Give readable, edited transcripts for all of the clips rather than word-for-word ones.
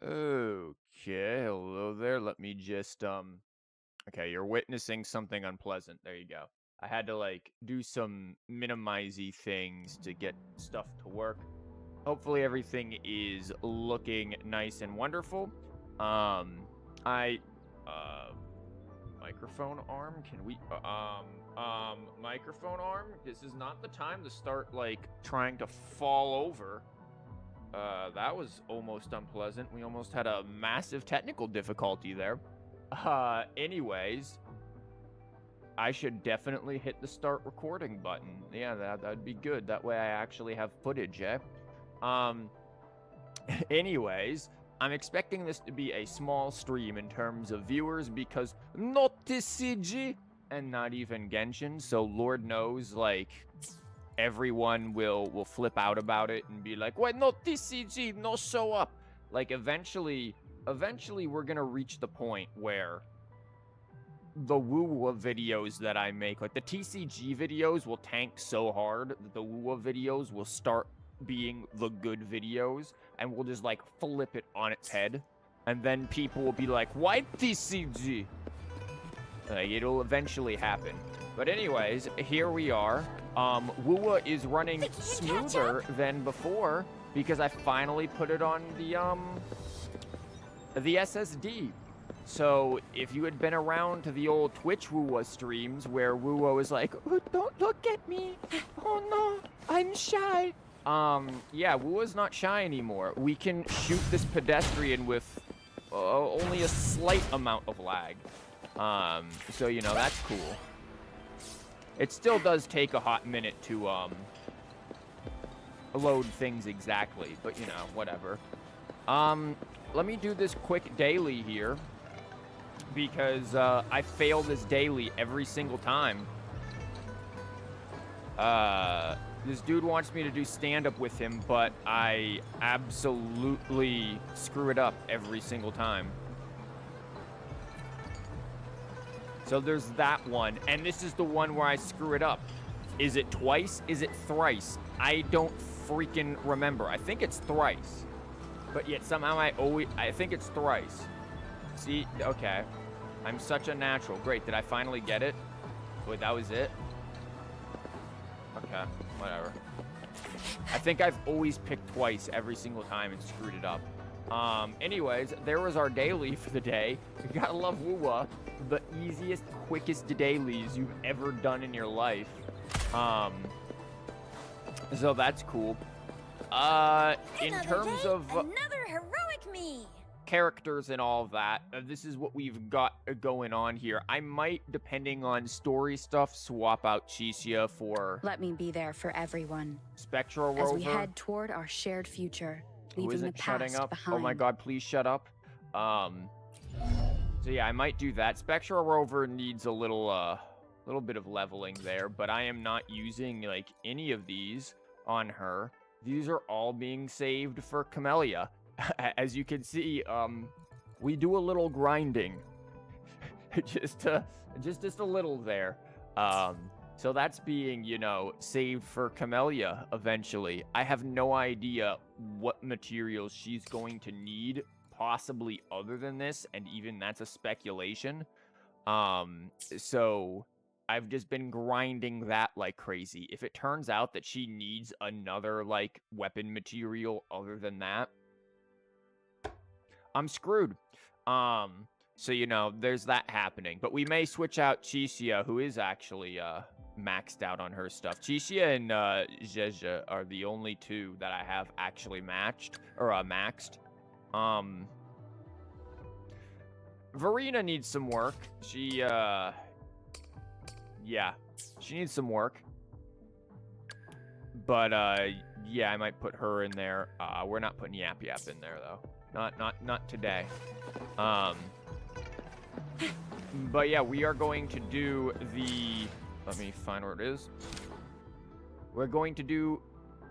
Okay, hello there. here. Let me just okay, you're witnessing something unpleasant. There you go. I had to like do some minimizey things to get stuff to work. Hopefully everything is looking nice and wonderful. I microphone arm, can we microphone arm, this is not the time to start like trying to fall over. That was almost unpleasant. We almost had a massive technical difficulty there. Anyways, I should definitely hit the start recording button. Yeah, that'd be good. That way I actually have footage, eh? Anyways, I'm expecting this to be a small stream in terms of viewers because not TCG and not even Genshin, so Lord knows, like, everyone will flip out about it and be like, why not TCG, no show up? Like, eventually we're gonna reach the point where the woo videos that I make, like the TCG videos will tank so hard that the woo videos will start being the good videos and we'll just like flip it on its head. And then people will be like, why TCG? Like, it'll eventually happen. But anyways, here we are. Woowa is running smoother than before because I finally put it on the SSD. So if you had been around to the old Twitch Woowa streams where Woowa was like, oh, don't look at me. Oh no, I'm shy. Yeah, Woowa's not shy anymore. We can shoot this pedestrian with only a slight amount of lag. So, you know, that's cool. It still does take a hot minute to, load things exactly, but, you know, whatever. Let me do this quick daily here, because, I fail this daily every single time. This dude wants me to do stand-up with him, but I absolutely screw it up every single time. So there's that one, and this is the one where I screw it up. Is it twice? Is it thrice? I don't freaking remember. I think it's thrice. But yet somehow I think it's thrice. See, okay. I'm such a natural. Great, did I finally get it? Wait, that was it? Okay, whatever. I think I've always picked twice every single time and screwed it up. Anyways, there was our daily for the day. You gotta love Woowa. The easiest, quickest dailies you've ever done in your life. So that's cool. In terms of another heroic me. Characters and all of that, this is what we've got going on here. I might, depending on story stuff, swap out Chicia for... Let me be there for everyone. Spectral Rover. As we head toward our shared future, leaving the past behind. Oh my god, please shut up. So yeah, I might do that. Spectral Rover needs a little bit of leveling there, but I am not using, like, any of these on her. These are all being saved for Camellya. As you can see, we do a little grinding. just a little there. So that's being, you know, saved for Camellya eventually. I have no idea what materials she's going to need, possibly other than this, and even that's a speculation. So I've just been grinding that like crazy. If it turns out that she needs another, like, weapon material other than that, I'm screwed. So, you know, there's that happening. But we may switch out Chicia, who is actually maxed out on her stuff. Chicia and Zhezha are the only two that I have actually matched, or maxed. Verena needs some work. She, yeah, she needs some work. But, yeah, I might put her in there. We're not putting Yap Yap in there, though. Not today. But yeah, we are going to do the... Let me find where it is. We're going to do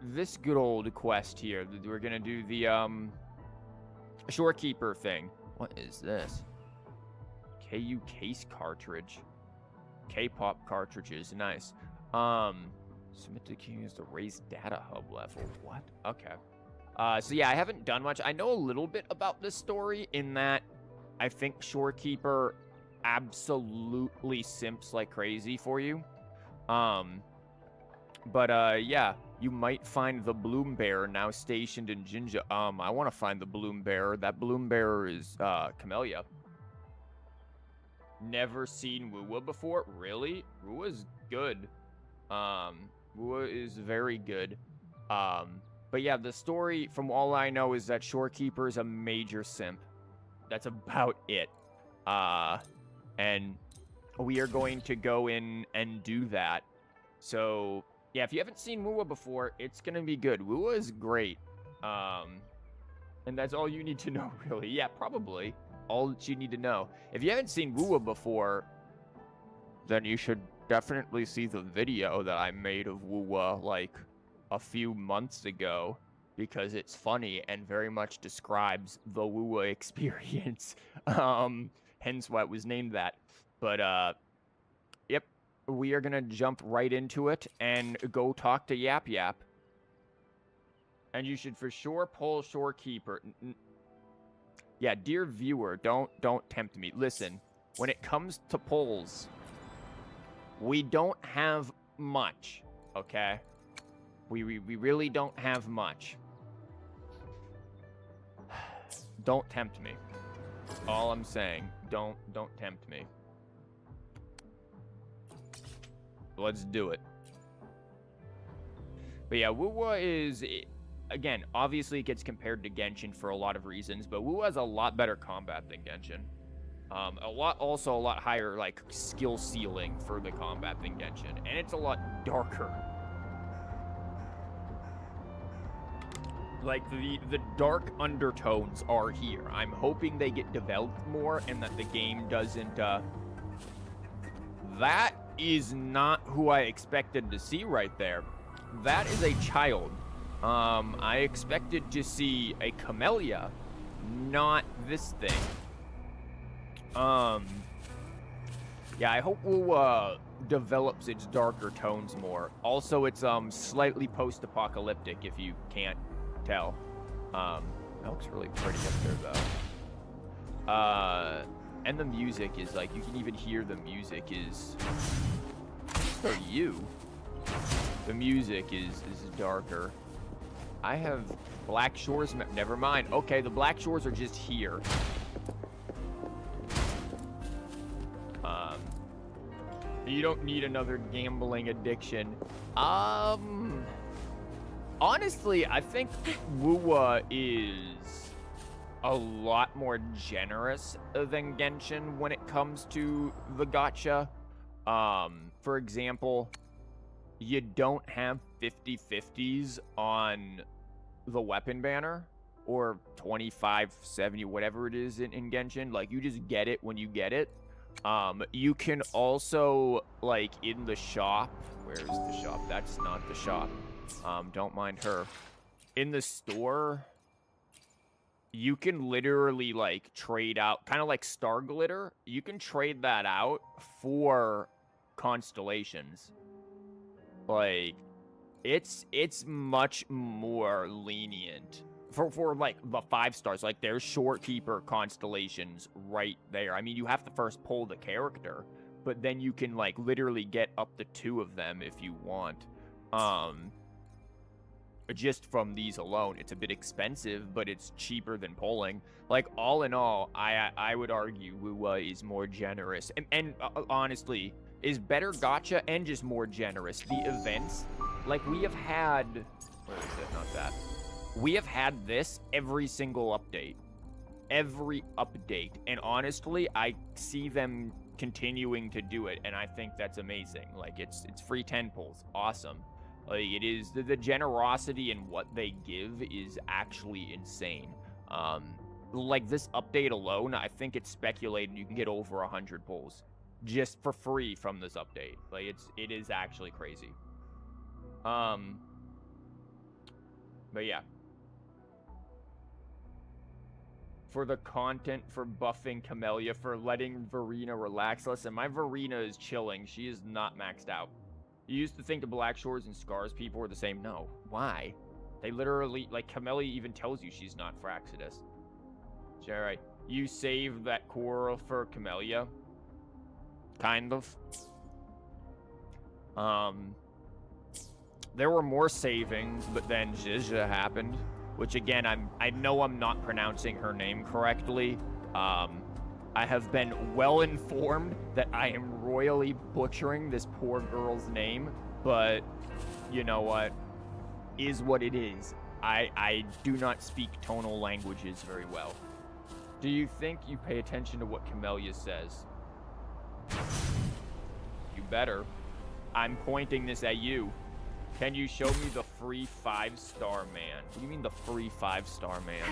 this good old quest here. We're going to do the, Shorekeeper thing. What is this? KU case cartridge. K-pop cartridges. Nice. Submit to queues to raise data hub level. What? Okay. So yeah, I haven't done much. I know a little bit about this story in that I think Shorekeeper absolutely simps like crazy for you. Yeah, you might find the Bloom Bearer now stationed in Jinja. I want to find the Bloom Bearer. That Bloom Bearer is Camellya. Never seen Wuwa before? Really? Wuwa's good. Wuwa is very good. But yeah, the story, from all I know, is that Shorekeeper is a major simp. That's about it. And we are going to go in and do that. So, yeah, if you haven't seen Wuwa before, it's going to be good. Wuwa is great. And that's all you need to know, really. Yeah, probably all that you need to know. If you haven't seen Wuwa before, then you should definitely see the video that I made of Wuwa, like, a few months ago, because it's funny and very much describes the Wuwa experience. Hence why it was named that. But, yep, we are gonna jump right into it and go talk to Yap Yap. And you should for sure pull Shorekeeper. Yeah, dear viewer, don't tempt me. Listen, when it comes to polls, we don't have much, okay? We really don't have much. Don't tempt me. All I'm saying, don't tempt me. Let's do it. But yeah, Wuwa is, again, obviously it gets compared to Genshin for a lot of reasons, but Wuwa has a lot better combat than Genshin. Also a lot higher, like, skill ceiling for the combat than Genshin, and it's a lot darker. Like, the dark undertones are here. I'm hoping they get developed more and that the game doesn't, That is not who I expected to see right there. That is a child. I expected to see a Camellya, not this thing. Yeah, I hope we'll, develops its darker tones more. Also, it's, slightly post-apocalyptic, if you can't tell. That looks really pretty up there, though. And the music is, like, you can even hear the music is... For you. The music is darker. I have Black Shores... Never mind. Okay, the Black Shores are just here. You don't need another gambling addiction. Honestly, I think Wuwa is a lot more generous than Genshin when it comes to the gacha. For example, you don't have 50/50s on the weapon banner, or 25/70, whatever it is in Genshin. Like, you just get it when you get it. You can also, like, in the shop, where is the shop? That's not the shop. Don't mind her. In the store, you can literally, like, trade out, kind of like Star Glitter. You can trade that out for constellations. Like, it's much more lenient. For like, the 5 stars, like, there's Shorekeeper constellations right there. I mean, you have to first pull the character, but then you can, like, literally get up to 2 of them if you want. Just from these alone. It's a bit expensive, but it's cheaper than pulling. Like, all in all, I would argue Wuwa is more generous. And honestly, is better gacha and just more generous. The events, like, we have had... Where is it? Not that. We have had this every single update. Every update. And honestly, I see them continuing to do it, and I think that's amazing. Like, it's free 10 pulls. Awesome. Like, it is... The generosity in what they give is actually insane. Like, this update alone, I think it's speculated you can get over 100 pulls. Just for free from this update. Like, it is actually crazy. But yeah. For the content, for buffing Camellya, for letting Verena relax. Listen, my Verena is chilling. She is not maxed out. You used to think the Black Shores and Scars people were the same. No. Why? They literally, like, Camellya even tells you she's not for Exodus. Alright. You saved that core for Camellya. Kind of. There were more savings, but then Zizha happened, which again, I know I'm not pronouncing her name correctly. I have been well informed that I am royally butchering this poor girl's name, but you know what? Is what it is. I do not speak tonal languages very well. Do you think you pay attention to what Camellya says? You better. I'm pointing this at you. Can you show me the free 5-star man? What do you mean the free 5-star man?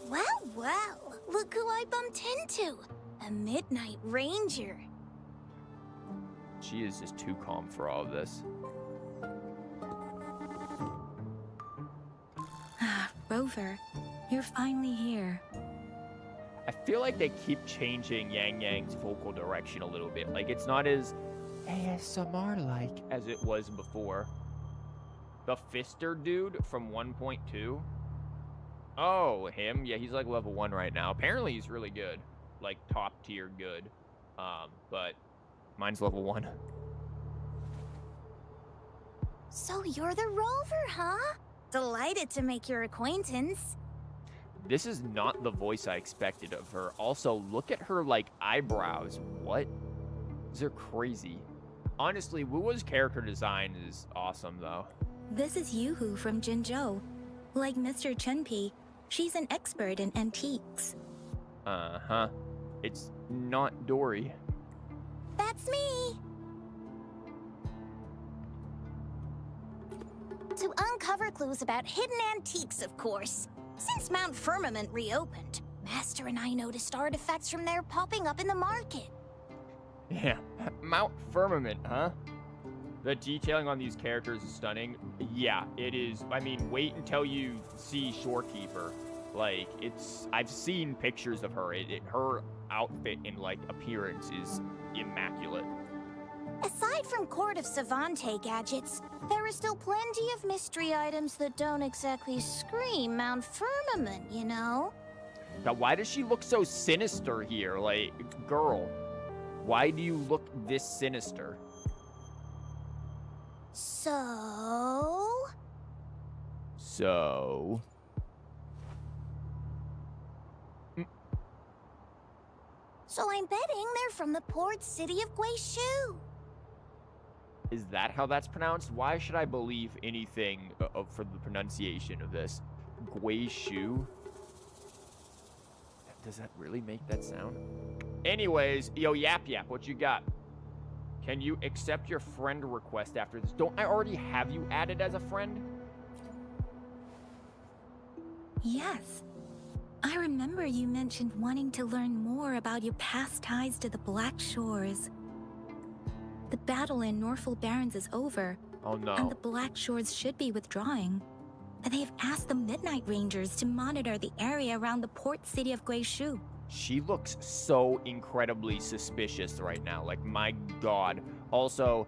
Well, look who I bumped into. A Midnight Ranger. She is just too calm for all of this. Rover, you're finally here. I feel like they keep changing Yang Yang's vocal direction a little bit. Like, it's not as ASMR-like as it was before. The Fister dude from 1.2? Oh, him? Yeah, he's like level 1 right now. Apparently he's really good. Like, top tier good. But mine's level 1. So you're the Rover, huh? Delighted to make your acquaintance. This is not the voice I expected of her. Also, look at her, like, eyebrows. What? These are crazy. Honestly, Wua's character design is awesome, though. This is Yuhu from Jinzhou. Like Mr. Chunpei, she's an expert in antiques. Uh-huh. It's not Dory. That's me. To uncover clues about hidden antiques, of course. Since Mount Firmament reopened, Master and I noticed artifacts from there popping up in the market. Yeah, Mount Firmament, huh? The detailing on these characters is stunning. Yeah, it is. I mean, wait until you see Shorekeeper. Like, I've seen pictures of her. Her outfit and, like, appearance is immaculate. Aside from Court of Savante gadgets, there are still plenty of mystery items that don't exactly scream Mount Firmament, you know? Now, why does she look so sinister here? Like, girl, why do you look this sinister? So... So I'm betting they're from the port city of Guishu. Is that how that's pronounced? Why should I believe anything for the pronunciation of this? Guishu? Does that really make that sound? Anyways, yo, Yap Yap, what you got? Can you accept your friend request after this? Don't I already have you added as a friend? Yes. I remember you mentioned wanting to learn more about your past ties to the Black Shores. The battle in Norfolk Barrens is over. Oh no. And the Black Shores should be withdrawing. They've asked the Midnight Rangers to monitor the area around the port city of Guishu. She looks so incredibly suspicious right now. Like, my god. Also,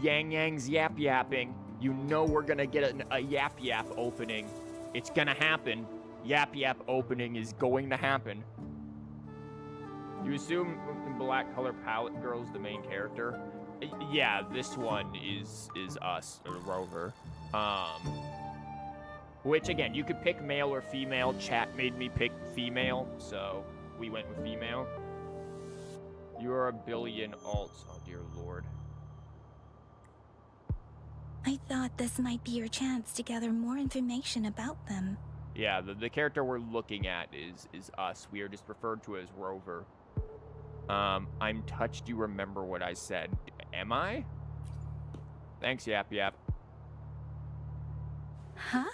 Yang Yang's Yap Yapping. You know we're gonna get a Yap Yap opening. It's gonna happen. Yap Yap opening is going to happen. You assume Black Color Palette Girl's the main character? Yeah, this one is us, or Rover. Which, again, you could pick male or female. Chat made me pick female, so we went with female. You are a billion alts. Oh, dear lord. I thought this might be your chance to gather more information about them. Yeah, the character we're looking at is us. We are just referred to as Rover. I'm touched you remember what I said. Am I? Thanks, Yap Yap. Huh?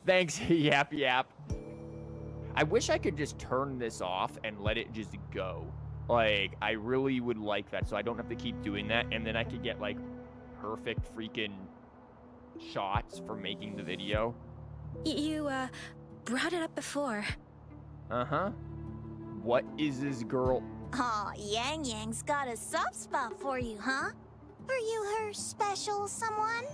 Thanks, Yap Yap. I wish I could just turn this off and let it just go. Like, I really would like that, so I don't have to keep doing that, and then I could get, like, perfect freaking shots for making the video. You, brought it up before. Uh-huh. What is this girl? Aw, Yang Yang's got a soft spot for you, huh? Are you her special someone?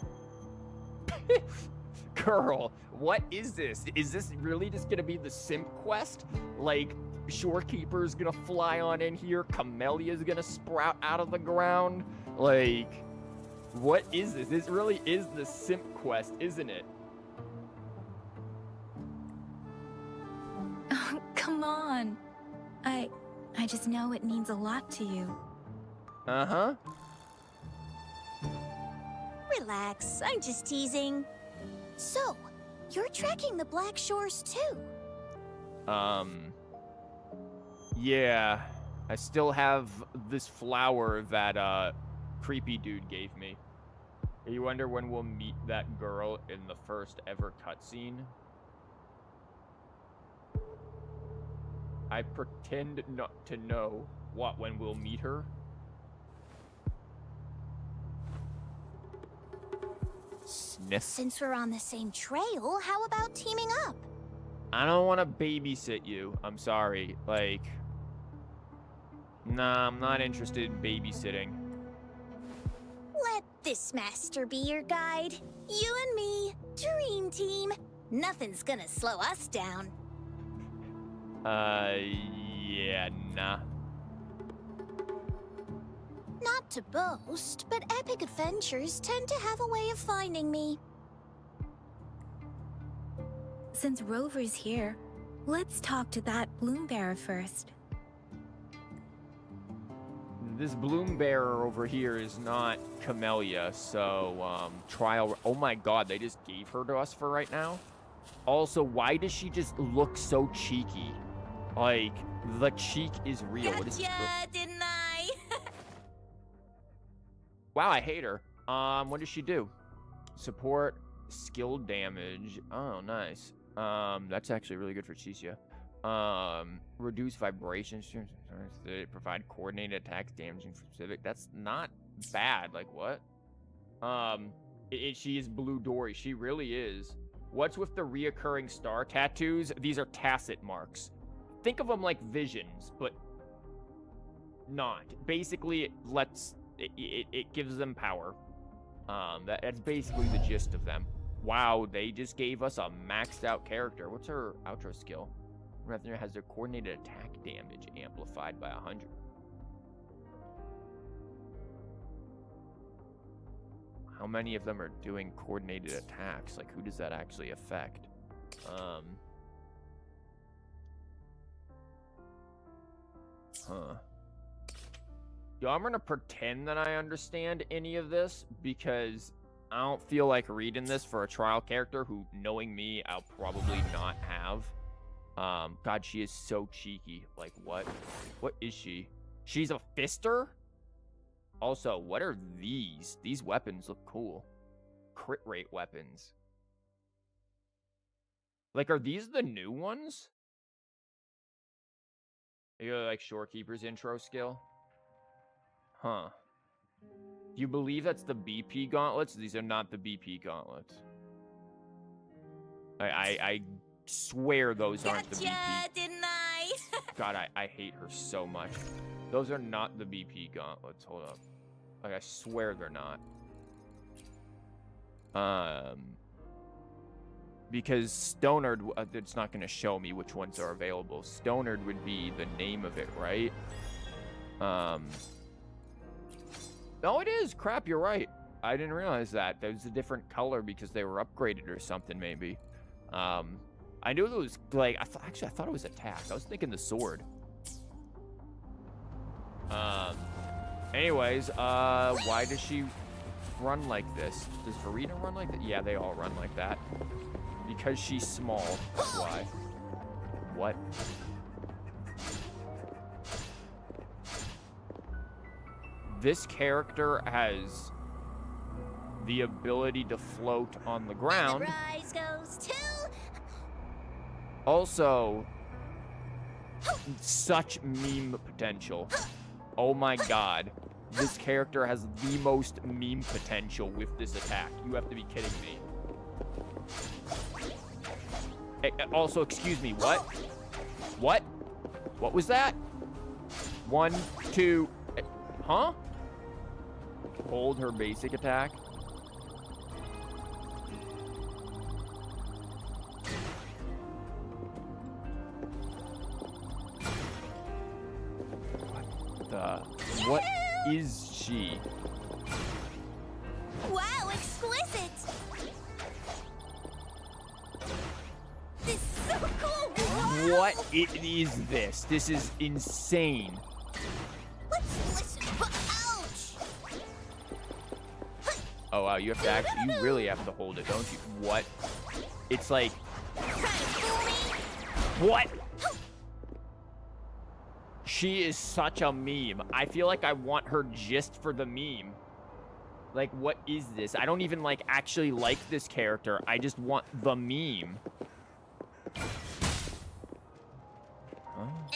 Girl, what is this? Is this really just gonna be the simp quest? Like, Shorekeeper's gonna fly on in here, Camellya's gonna sprout out of the ground? Like, what is this? This really is the simp quest, isn't it? Oh, come on. I just know it means a lot to you. Uh-huh. Relax, I'm just teasing. So, you're tracking the Black Shores too? Yeah. I still have this flower that, creepy dude gave me. You wonder when we'll meet that girl in the first ever cutscene? I pretend not to know when we'll meet her. Sniff. Since we're on the same trail, how about teaming up? I don't want to babysit you. I'm sorry. Like, nah, I'm not interested in babysitting. Let this master be your guide. You and me, dream team. Nothing's gonna slow us down. Yeah, nah. Not to boast, but epic adventures tend to have a way of finding me. Since Rover's here, let's talk to that bloom bearer first. This bloom bearer over here is not Camellya, so, trial. Oh my god, they just gave her to us for right now? Also, why does she just look so cheeky? Like, the cheek is real. What is this? Gotcha, didn't I? Wow, I hate her. What does she do? Support skill damage. Oh, nice. That's actually really good for Chicia. Reduce vibration. Provide coordinated attacks damaging for specific. That's not bad. Like, what? She is Blue Dory. She really is. What's with the reoccurring star tattoos? These are tacit marks. Think of them like visions, but not. Basically, it gives them power. That's basically the gist of them. Wow, they just gave us a maxed out character. What's her outro skill? Rather has their coordinated attack damage amplified by 100. How many of them are doing coordinated attacks? Like, who does that actually affect? Yo, I'm gonna pretend that I understand any of this because I don't feel like reading this for a trial character who, knowing me, I'll probably not have. God, she is so cheeky. Like, what? What is she? She's a fister? Also, what are these? These weapons look cool. Crit rate weapons. Like, are these the new ones? You know, like Shorekeeper's intro skill? Huh. Do you believe that's the BP gauntlets? These are not the BP gauntlets. I swear those aren't the BP. Gotcha, didn't I? God, I hate her so much. Those are not the BP gauntlets. Hold up. Like, I swear they're not. Because Stonard, it's not going to show me which ones are available. Stonard would be the name of it, right? No, it is. Crap, you're right. I didn't realize that. That was a different color because they were upgraded or something, maybe. I knew it was, like, I thought it was attack. I was thinking the sword. Anyways, why does she run like this? Does Verena run like that? Yeah, they all run like that. Because she's small. That's why. What? This character has the ability to float on the ground. And the prize goes to... Also, such meme potential. Oh my god. This character has the most meme potential with this attack. You have to be kidding me. Hey, also, excuse me, what? What? What was that? 1, 2... Huh? Hold her basic attack. is she? Wow, exquisite! This is so cool! Wow. What is this? This is insane. Let's listen. Ouch! Oh wow, you have to actually, you really have to hold it, don't you? What? It's like, Trying to fool me? what? She is such a meme. I feel like I want her just for the meme. Like, what is this? I don't even, like, actually like this character. I just want the meme. Huh?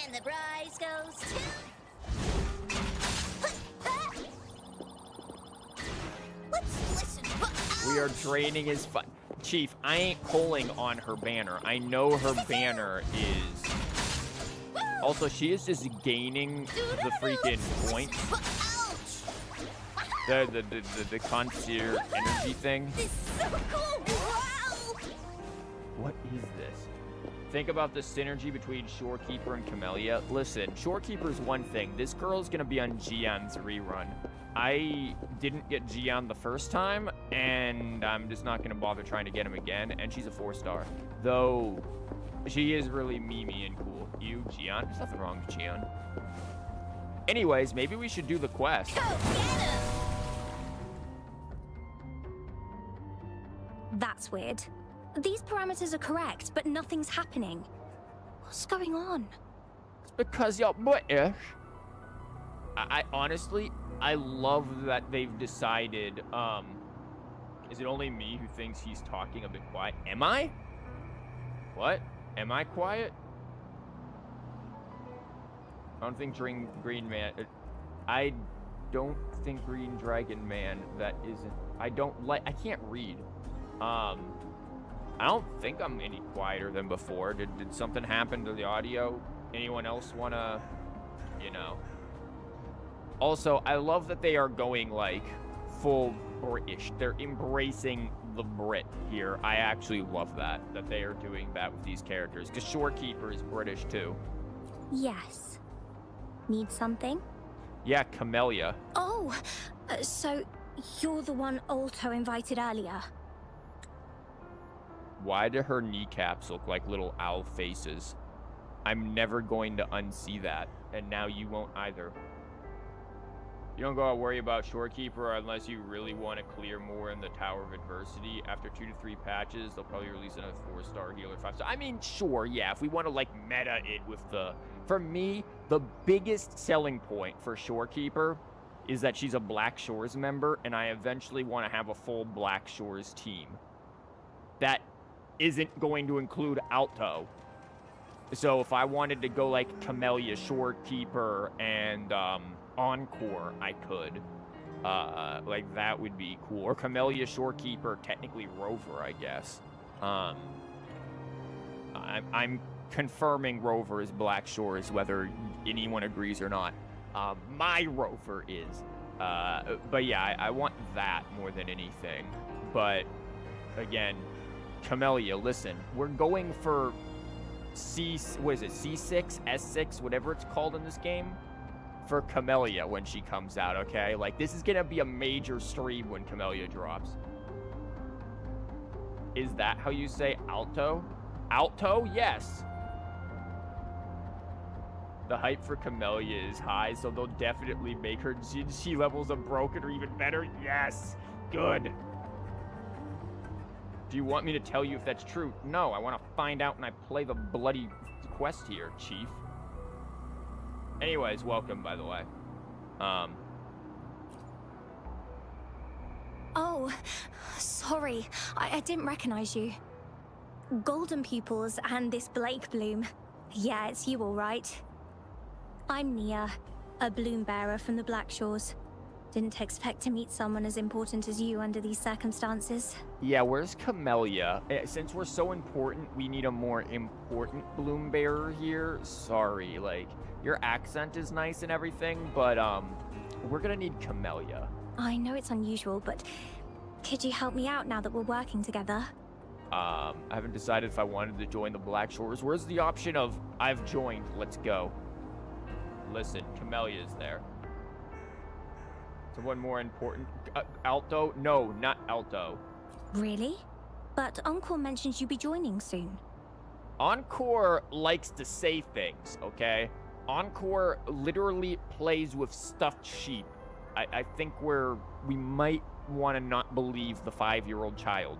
And the prize goes to... Let's listen. We are training as fun. Chief, I ain't pulling on her banner. I know her banner is... Also, she is just gaining the freaking points. The concierge energy thing. This is so cool! Wow! What is this? Think about the synergy between Shorekeeper and Camellya. Listen, Shorekeeper's one thing. This girl's gonna be on Gian's rerun. I didn't get Gian the first time, and I'm just not gonna bother trying to get him again, and she's a 4-star. Though, she is really memey and cool. You, Gian? There's nothing wrong with Gian. Anyways, maybe we should do the quest. Go get him! That's weird. These parameters are correct, but nothing's happening. What's going on? It's because you're British. I honestly, I love that they've decided, is it only me who thinks he's talking a bit quiet? Am I? What? Am I quiet? I don't think Green Man, I don't think Green Dragon Man, that isn't, I can't read. I don't think I'm any quieter than before. Did something happen to the audio? Anyone else wanna, you know? Also, I love that they are going like full British. They're embracing the Brit here. I actually love that they are doing that with these characters, because Shorekeeper is British too. Yes. Need something? Yeah, Camellya. Oh, so you're the one Alto invited earlier. Why do her kneecaps look like little owl faces? I'm never going to unsee that, and now you won't either. You don't go out worry about Shorekeeper unless you really want to clear more in the Tower of Adversity. After 2 to 3 patches, they'll probably release another 4-star healer 5-star. I mean, sure, yeah, if we want to like meta it with the... For me, the biggest selling point for Shorekeeper is that she's a Black Shores member, and I eventually want to have a full Black Shores team. That isn't going to include Alto. So if I wanted to go like Camellya, Shorekeeper, and Encore, I could. Like that would be cool. Or Camellya, Shorekeeper, technically Rover, I guess. I'm confirming Rover is Black Shores, whether anyone agrees or not. My Rover is. But yeah, I want that more than anything. But again, Camellya, listen, we're going for what is it, C6, S6, whatever it's called in this game, for Camellya when she comes out, okay? Like, this is gonna be a major stream when Camellya drops. Is that how you say Alto? Alto? Yes. The hype for Camellya is high, so they'll definitely make her G levels of broken or even better. Yes. Good. Do you want me to tell you if that's true? No, I want to find out when I play the bloody quest here, Chief. Anyways, welcome, by the way. Oh, sorry. I didn't recognize you. Golden pupils and this Blake bloom. Yeah, it's you all right. I'm Nia, a bloom bearer from the Black Shores. Didn't expect to meet someone as important as you under these circumstances. Yeah, where's Camellya? Since we're so important, we need a more important bloom bearer here. Sorry, like, your accent is nice and everything, but, we're gonna need Camellya. I know it's unusual, but could you help me out now that we're working together? I haven't decided if I wanted to join the Black Shores. Where's the option of, I've joined, let's go? Listen, Camellya's there. Someone more important. Alto? No, not Alto. Really? But Encore mentions you'll be joining soon. Encore likes to say things, okay? Encore literally plays with stuffed sheep. I think we might want to not believe the 5-year-old child.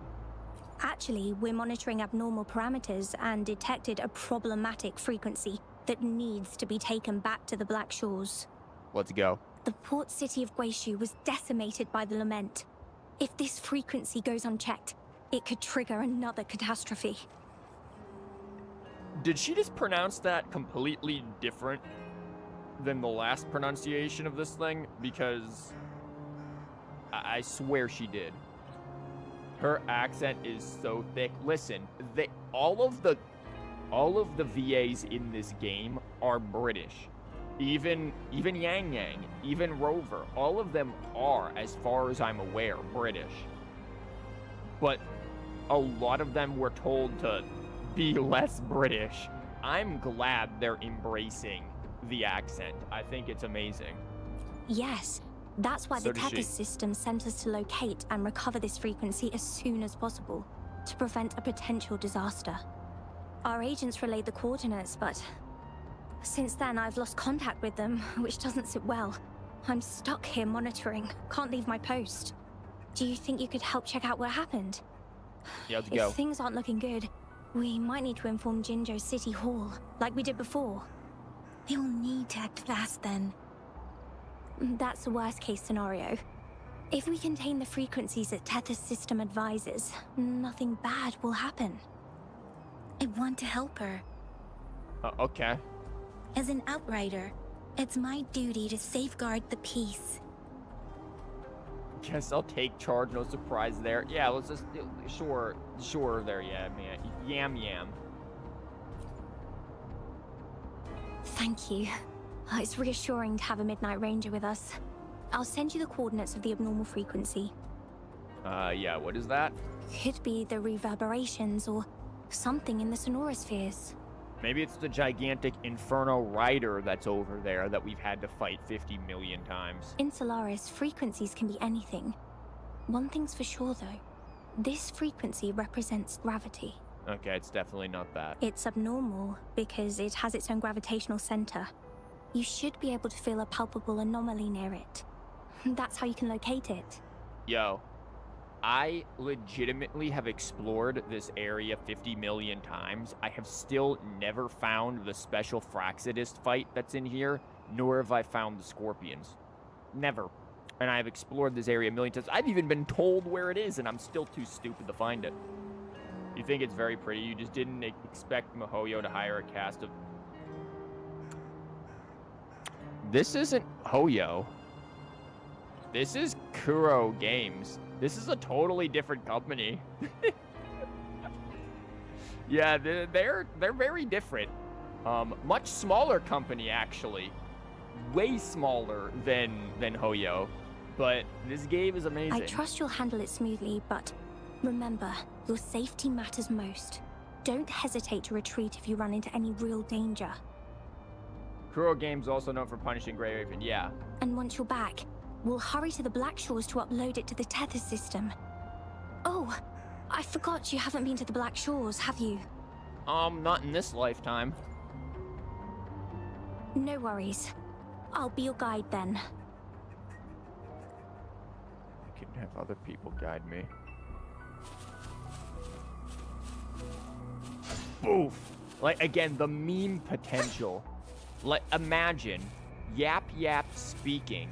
Actually, we're monitoring abnormal parameters and detected a problematic frequency that needs to be taken back to the Black Shores. Let's go. The port city of Guishu was decimated by the lament. If this frequency goes unchecked, it could trigger another catastrophe. Did she just pronounce that completely different than the last pronunciation of this thing? Because I swear she did. Her accent is so thick. Listen, all of the VAs in this game are British. Even Yang Yang, even Rover, all of them are, as far as I'm aware, British. But a lot of them were told to be less British. I'm glad they're embracing the accent. I think it's amazing. Yes, that's why So the does she. Tethys system sent us to locate and recover this frequency as soon as possible, to prevent a potential disaster. Our agents relayed the coordinates, but since then I've lost contact with them, which doesn't sit well. I'm stuck here monitoring, can't leave my post. Do you think you could help check out what happened? Yeah, let's If go. things aren't looking good, we might need to inform Jinjo City Hall, like we did before. They'll need to act fast then. That's the worst case scenario. If we contain the frequencies that Tethys system advises, nothing bad will happen. I want to help her. Okay. As an outrider, it's my duty to safeguard the peace. Guess I'll take charge. No surprise there. Yeah, let's just sure there. Yeah, man. Yam. Thank you. It's reassuring to have a Midnight Ranger with us. I'll send you the coordinates of the abnormal frequency. Yeah. What is that? Could be the reverberations or something in the sonorospheres. Maybe it's the gigantic Inferno Rider that's over there that we've had to fight 50 million times. In Solaris, frequencies can be anything. One thing's for sure, though. This frequency represents gravity. Okay, it's definitely not that. It's abnormal because it has its own gravitational center. You should be able to feel a palpable anomaly near it. That's how you can locate it. Yo, I legitimately have explored this area 50 million times. I have still never found the special Fraxidist fight that's in here, nor have I found the Scorpions. Never. And I've explored this area a million times. I've even been told where it is, and I'm still too stupid to find it. You think it's very pretty. You just didn't expect MiHoYo to hire a cast of... This isn't Hoyo. This is Kuro Games. This is a totally different company. Yeah, they're very different. Much smaller company, actually. Way smaller than Hoyo. But this game is amazing. I trust you'll handle it smoothly, but remember, your safety matters most. Don't hesitate to retreat if you run into any real danger. Kuro Games also known for punishing Grey Raven, yeah. And once you're back, we'll hurry to the Black Shores to upload it to the Tethys system. Oh, I forgot you haven't been to the Black Shores, have you? Not in this lifetime. No worries. I'll be your guide then. I can have other people guide me. Boof! Like, again, the meme potential. Like, imagine Yap speaking,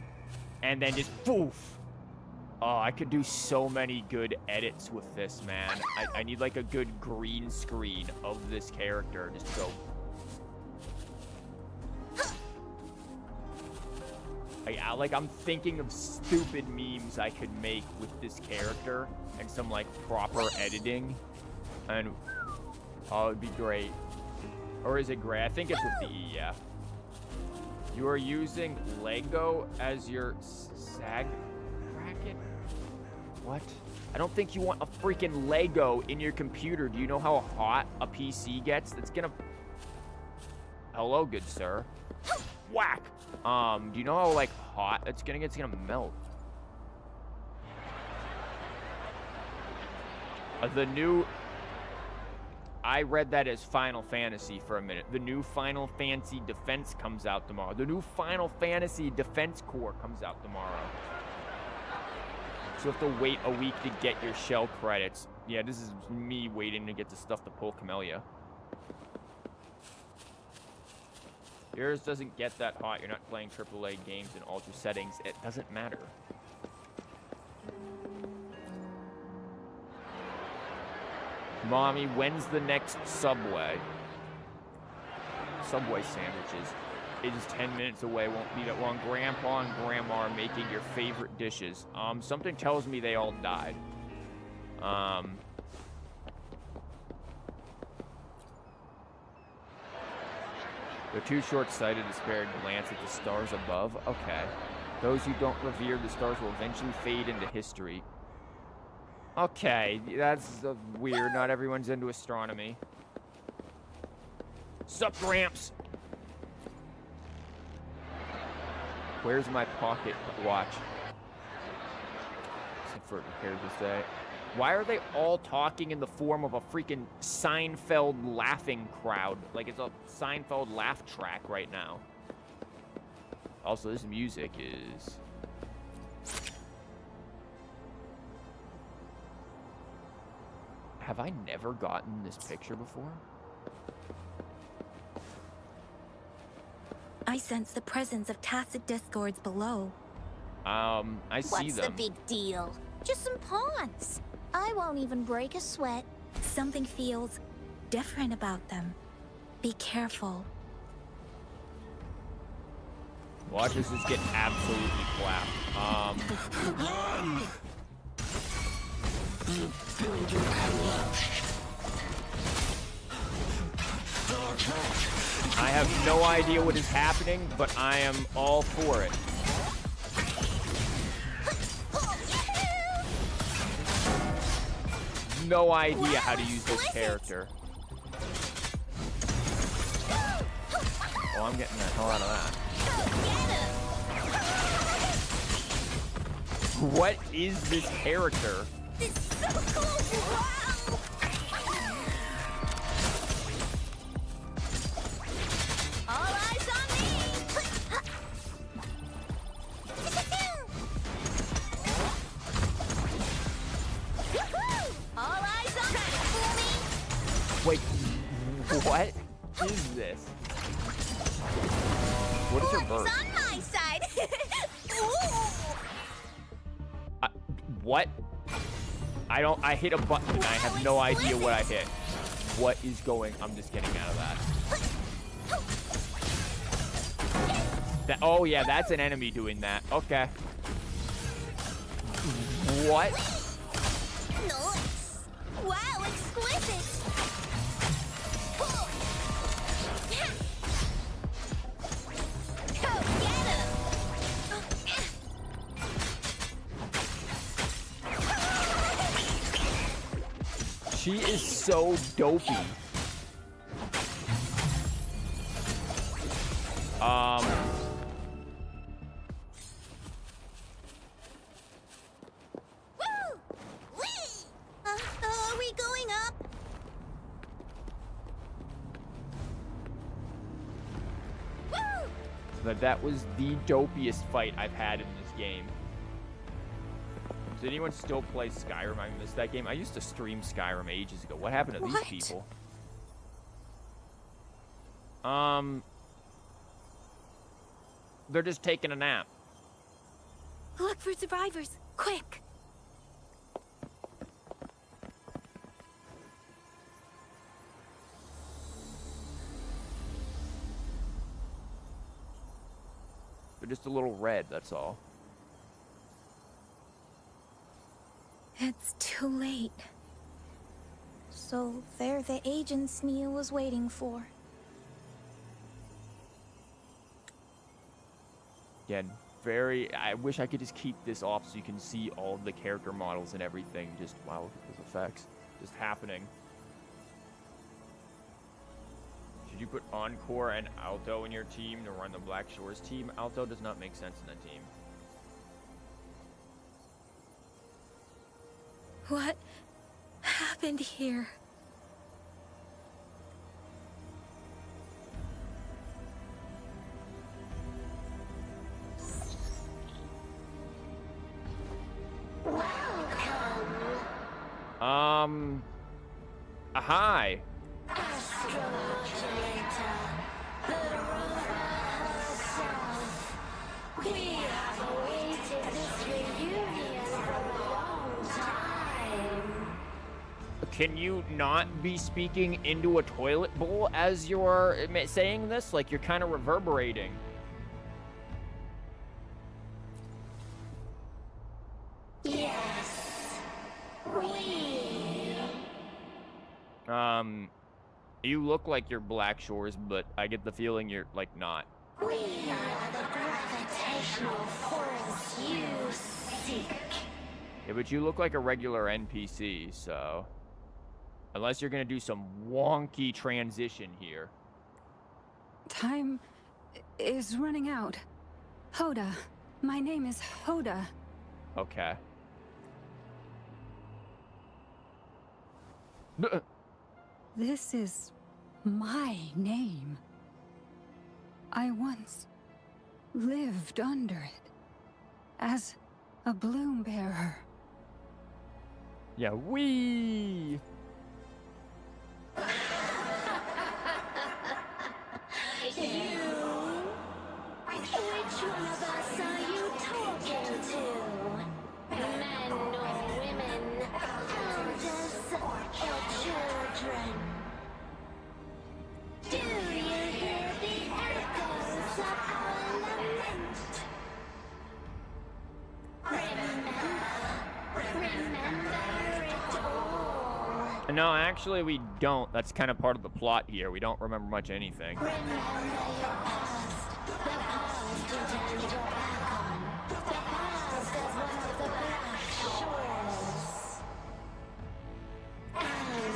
and then just poof. Oh, I could do so many good edits with this, man. I need like a good green screen of this character. Just go. Like I'm thinking of stupid memes I could make with this character and some like proper editing, and oh, it'd be great. Or is it gray? I think it's with the E, yeah. You are using Lego as your sag bracket? What? I don't think you want a freaking Lego in your computer. Do you know how hot a PC gets? That's gonna... Hello, good sir. Whack! Do you know how, like, hot it's gonna get? It's gonna melt. The new... I read that as Final Fantasy for a minute. The new Final Fantasy Defense comes out tomorrow. The new Final Fantasy Defense Core comes out tomorrow. So you have to wait a week to get your shell credits. Yeah, this is me waiting to get the stuff to pull Camellya. Yours doesn't get that hot. You're not playing AAA games in ultra settings. It doesn't matter. Mommy, when's the next Subway? Subway sandwiches. It is 10 minutes away. Won't be that long. Grandpa and Grandma are making your favorite dishes. Something tells me they all died. They're too short-sighted to spare a glance at the stars above. Okay. Those who don't revere the stars will eventually fade into history. Okay, that's weird. Not everyone's into astronomy. Sup, Gramps? Where's my pocket watch? Except for prepared to say. Why are they all talking in the form of a freaking Seinfeld laughing crowd? Like it's a Seinfeld laugh track right now. Also, this music is... Have I never gotten this picture before? I sense the presence of tacit discords below. I see What's them. the big deal? Just some pawns. I won't even break a sweat. Something feels different about them. Be careful. Watch us just get absolutely clapped. I have no idea what is happening, but I am all for it. No idea how to use this character. Oh, I'm getting the hell out of that. What is this character? It's so cool! Wow! All eyes on me! All eyes on me! Wait, what is this? What is her bird? It's on my side! What? I hit a button and I have no idea what I hit. What is going? I'm just getting out of that. Oh yeah, that's an enemy doing that. Okay. What? Nice! Wow, exquisite! Go get him! She is so dopey. Woo! Whee! Are we going up? Woo! But that was the dopiest fight I've had in this game. Does anyone still play Skyrim? I missed that game. I used to stream Skyrim ages ago. What happened to What? these people? They're just taking a nap. Look for survivors, quick! They're just a little red, that's all. It's too late. So they're the agents Nia was waiting for. Again, I wish I could just keep this off so you can see all the character models and everything. Just, wow, look at those effects. Just happening. Should you put Encore and Alto in your team to run the Black Shores team? Alto does not make sense in that team. What happened here? Hi. We have awaited this reunion for a long time. Can you not be speaking into a toilet bowl as you're saying this? Like, you're kind of reverberating. Yes, we. You look like you're Black Shores, but I get the feeling you're, like, not. We are the gravitational force you seek. Yeah, but you look like a regular NPC, so... Unless you're gonna do some wonky transition here. Time is running out. Hoda. My name is Hoda. Okay. This is my name. I once lived under it as a bloom bearer. Yeah, wee! Which one of us are you talking to? Men or women? Elders or children? Do you hear the echoes of our lament? Remember it all. No, actually, we don't. That's kind of part of the plot here. We don't remember much anything. Remember your past, the past you turned your back on, the past as one of the Black Shores. And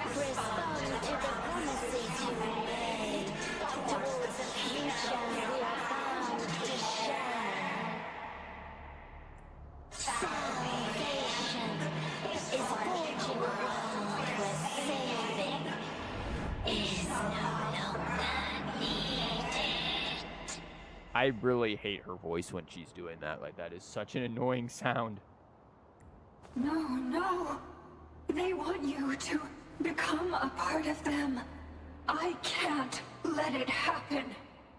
respond to the promises you made towards a future we are bound to share. Salvation is forging a world where saving is no longer needed. I really hate her voice when she's doing that. Like, that is such an annoying sound. No. They want you to become a part of them. I can't let it happen.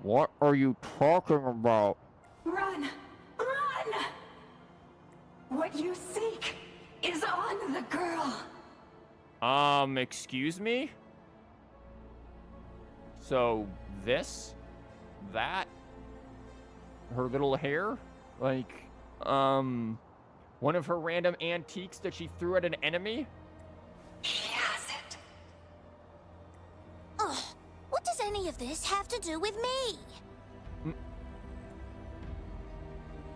What are you talking about? Run! What you seek is on the girl. Excuse me? So, this? That? Her little hair? Like, one of her random antiques that she threw at an enemy? She has it. Ugh, what does any of this have to do with me?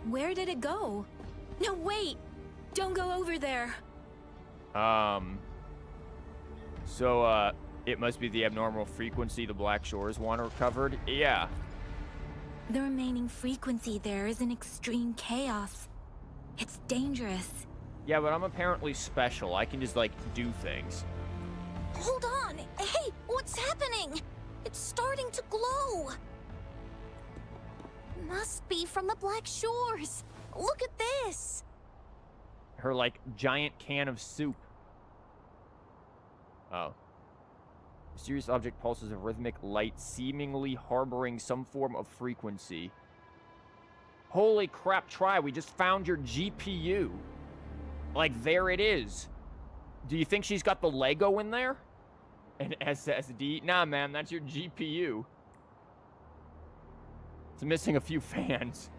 Where did it go? No, wait! Don't go over there! So, it must be the abnormal frequency the Black Shores want recovered? Yeah. The remaining frequency there is in extreme chaos. It's dangerous. Yeah, but I'm apparently special. I can just, like, do things. Hold on! Hey, what's happening? It's starting to glow! Must be from the Black Shores. Look at this! Her, like, giant can of soup. Oh. Mysterious object pulses a rhythmic light, seemingly harboring some form of frequency. Holy crap, Try, we just found your GPU. Like, there it is. Do you think she's got the Lego in there? An SSD? Nah, man, that's your GPU. It's missing a few fans.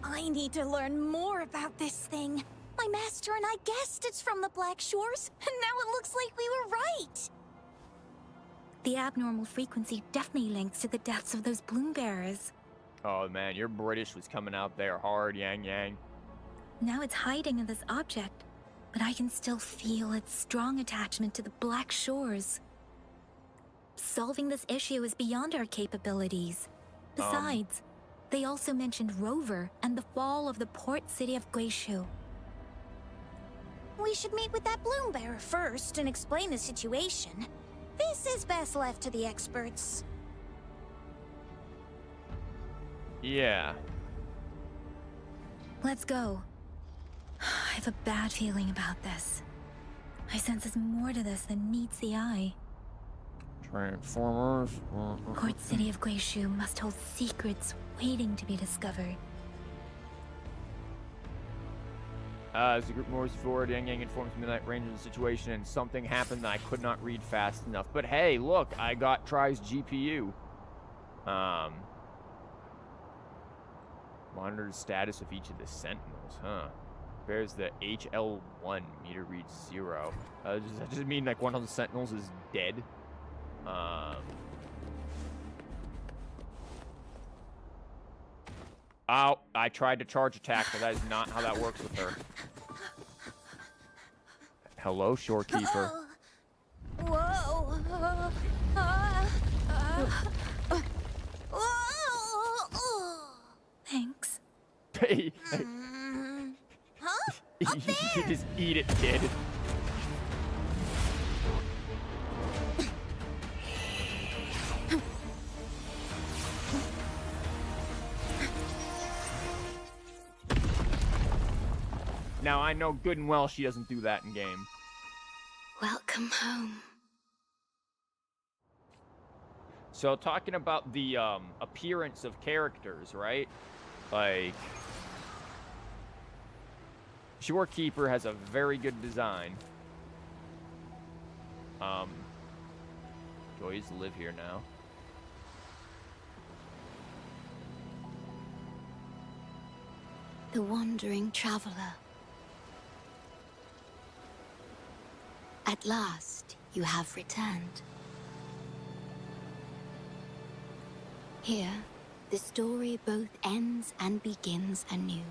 I need to learn more about this thing. My master and I guessed it's from the Black Shores, and now it looks like we were right. The abnormal frequency definitely links to the deaths of those bloom bearers. Oh, man, your British was coming out there hard, Yang Yang. Now it's hiding in this object, but I can still feel its strong attachment to the Black Shores. Solving this issue is beyond our capabilities. Besides, they also mentioned Rover and the fall of the port city of Guishu. We should meet with that bloom bearer first and explain the situation. This is best left to the experts. Yeah. Let's go. I have a bad feeling about this. I sense there's more to this than meets the eye. Transformers. Port City of Glacier must hold secrets waiting to be discovered. As the group moves forward, Yang Yang informs Midnight Ranger of the situation, and something happened that I could not read fast enough. But hey, look, I got Try's GPU. Monitor the status of each of the sentinels, huh? There's the HL1, meter reads 0. Does that just mean like one of the sentinels is dead? Oh, I tried to charge attack, but that is not how that works with her. Hello, Shorekeeper. Whoa. Thanks. Hey, Huh? you just eat it, kid. Now, I know good and well she doesn't do that in game. Welcome home. So, talking about the appearance of characters, right? Like, Shorekeeper has a very good design. Joys live here now. The wandering traveler. At last, you have returned. Here, the story both ends and begins anew.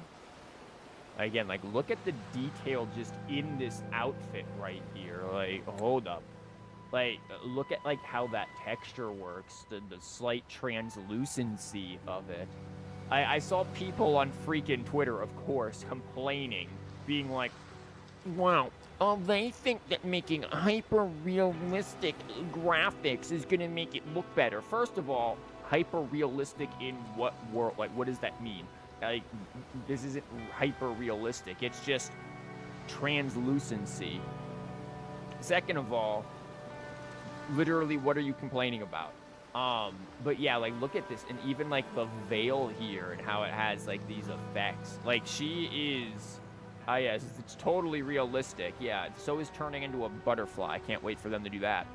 Again, like, look at the detail just in this outfit right here. Like, hold up. Like, look at, like, how that texture works. The slight translucency of it. I saw people on freaking Twitter, of course, complaining, being like, wow, they think that making hyper-realistic graphics is gonna make it look better. First of all, hyper-realistic in what world? Like, what does that mean? Like, this isn't hyper-realistic. It's just translucency. Second of all, literally, what are you complaining about? But yeah, like, look at this, and even, like, the veil here and how it has, like, these effects. Like, she is... Ah, yes, it's totally realistic. Yeah, so is turning into a butterfly. I can't wait for them to do that.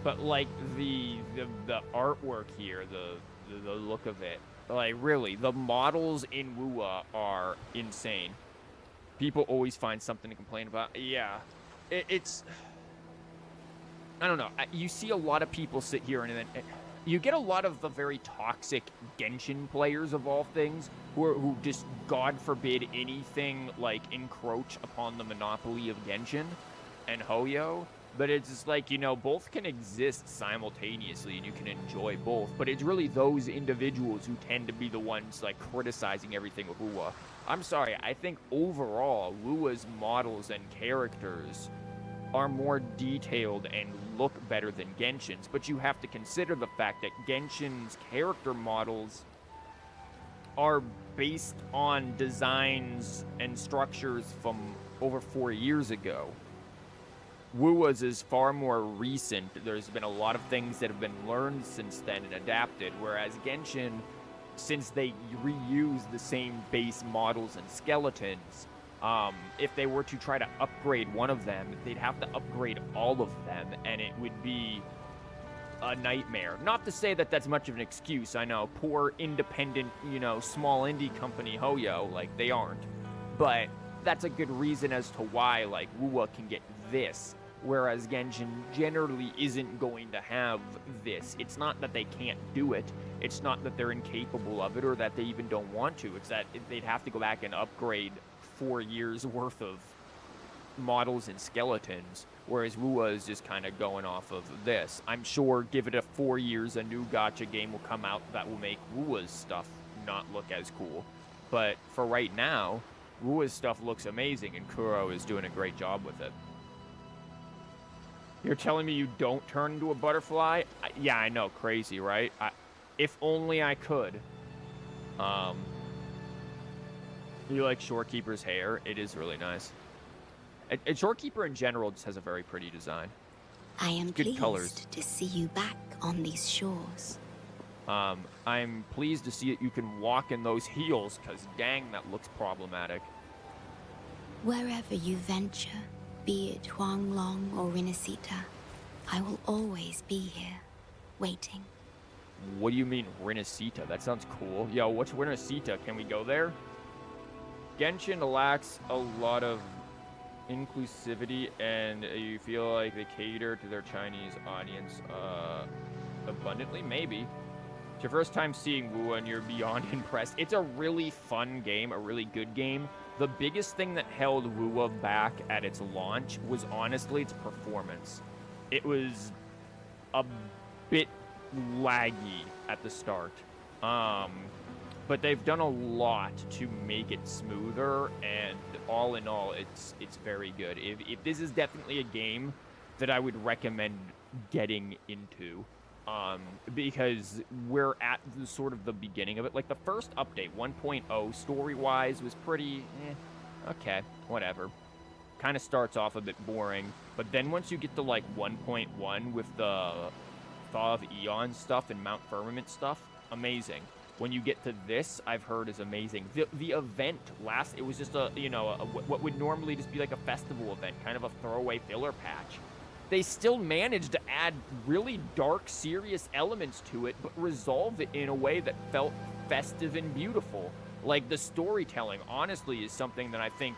But, like, the artwork here, the look of it, like, really, the models in Wuwa are insane. People always find something to complain about. Yeah, it's... I don't know. You see a lot of people sit here and then you get a lot of the very toxic Genshin players of all things who just, God forbid, anything like encroach upon the monopoly of Genshin and Hoyo. But it's just like, you know, both can exist simultaneously and you can enjoy both. But it's really those individuals who tend to be the ones like criticizing everything with Wuwa. I'm sorry, I think overall Wuwa's models and characters are more detailed and look better than Genshin's, but you have to consider the fact that Genshin's character models are based on designs and structures from over 4 years ago. Wuwa's is far more recent. There's been a lot of things that have been learned since then and adapted, whereas Genshin, since they reuse the same base models and skeletons, if they were to try to upgrade one of them, they'd have to upgrade all of them, and it would be a nightmare. Not to say that that's much of an excuse. I know, poor independent, you know, small indie company Hoyo, like, they aren't. But that's a good reason as to why, like, Wuwa can get this, whereas Genshin generally isn't going to have this. It's not that they can't do it. It's not that they're incapable of it or that they even don't want to. It's that they'd have to go back and upgrade 4 years worth of models and skeletons, whereas Wuwa is just kind of going off of this. I'm sure give it a 4 years, a new gacha game will come out that will make Wuwa's stuff not look as cool. But for right now, Wua's stuff looks amazing, and Kuro is doing a great job with it. You're telling me you don't turn into a butterfly? Yeah, I know, crazy, right? If only I could. You like Shorekeeper's hair? It is really nice. And Shorekeeper in general just has a very pretty design. I am Good pleased colors. to see you back on these shores. I'm pleased to see that you can walk in those heels, because dang, that looks problematic. Wherever you venture, be it Huanglong or Rinasita, I will always be here, waiting. What do you mean, Rinasita? That sounds cool. Yo, what's Rinasita? Can we go there? Genshin lacks a lot of inclusivity, and you feel like they cater to their Chinese audience abundantly? Maybe. It's your first time seeing Wua and you're beyond impressed. It's a really fun game, a really good game. The biggest thing that held Wua back at its launch was honestly its performance. It was a bit laggy at the start. But they've done a lot to make it smoother, and all in all, it's very good. If this is definitely a game that I would recommend getting into, because we're at the sort of the beginning of it. Like the first update, 1.0, story-wise, was pretty, okay, whatever. Kind of starts off a bit boring, but then once you get to like 1.1 with the Thaw of Eon stuff and Mount Firmament stuff, amazing. When you get to this, I've heard is amazing. The event it was just what would normally just be like a festival event, kind of a throwaway filler patch. They still managed to add really dark, serious elements to it, but resolve it in a way that felt festive and beautiful. Like the storytelling, honestly, is something that I think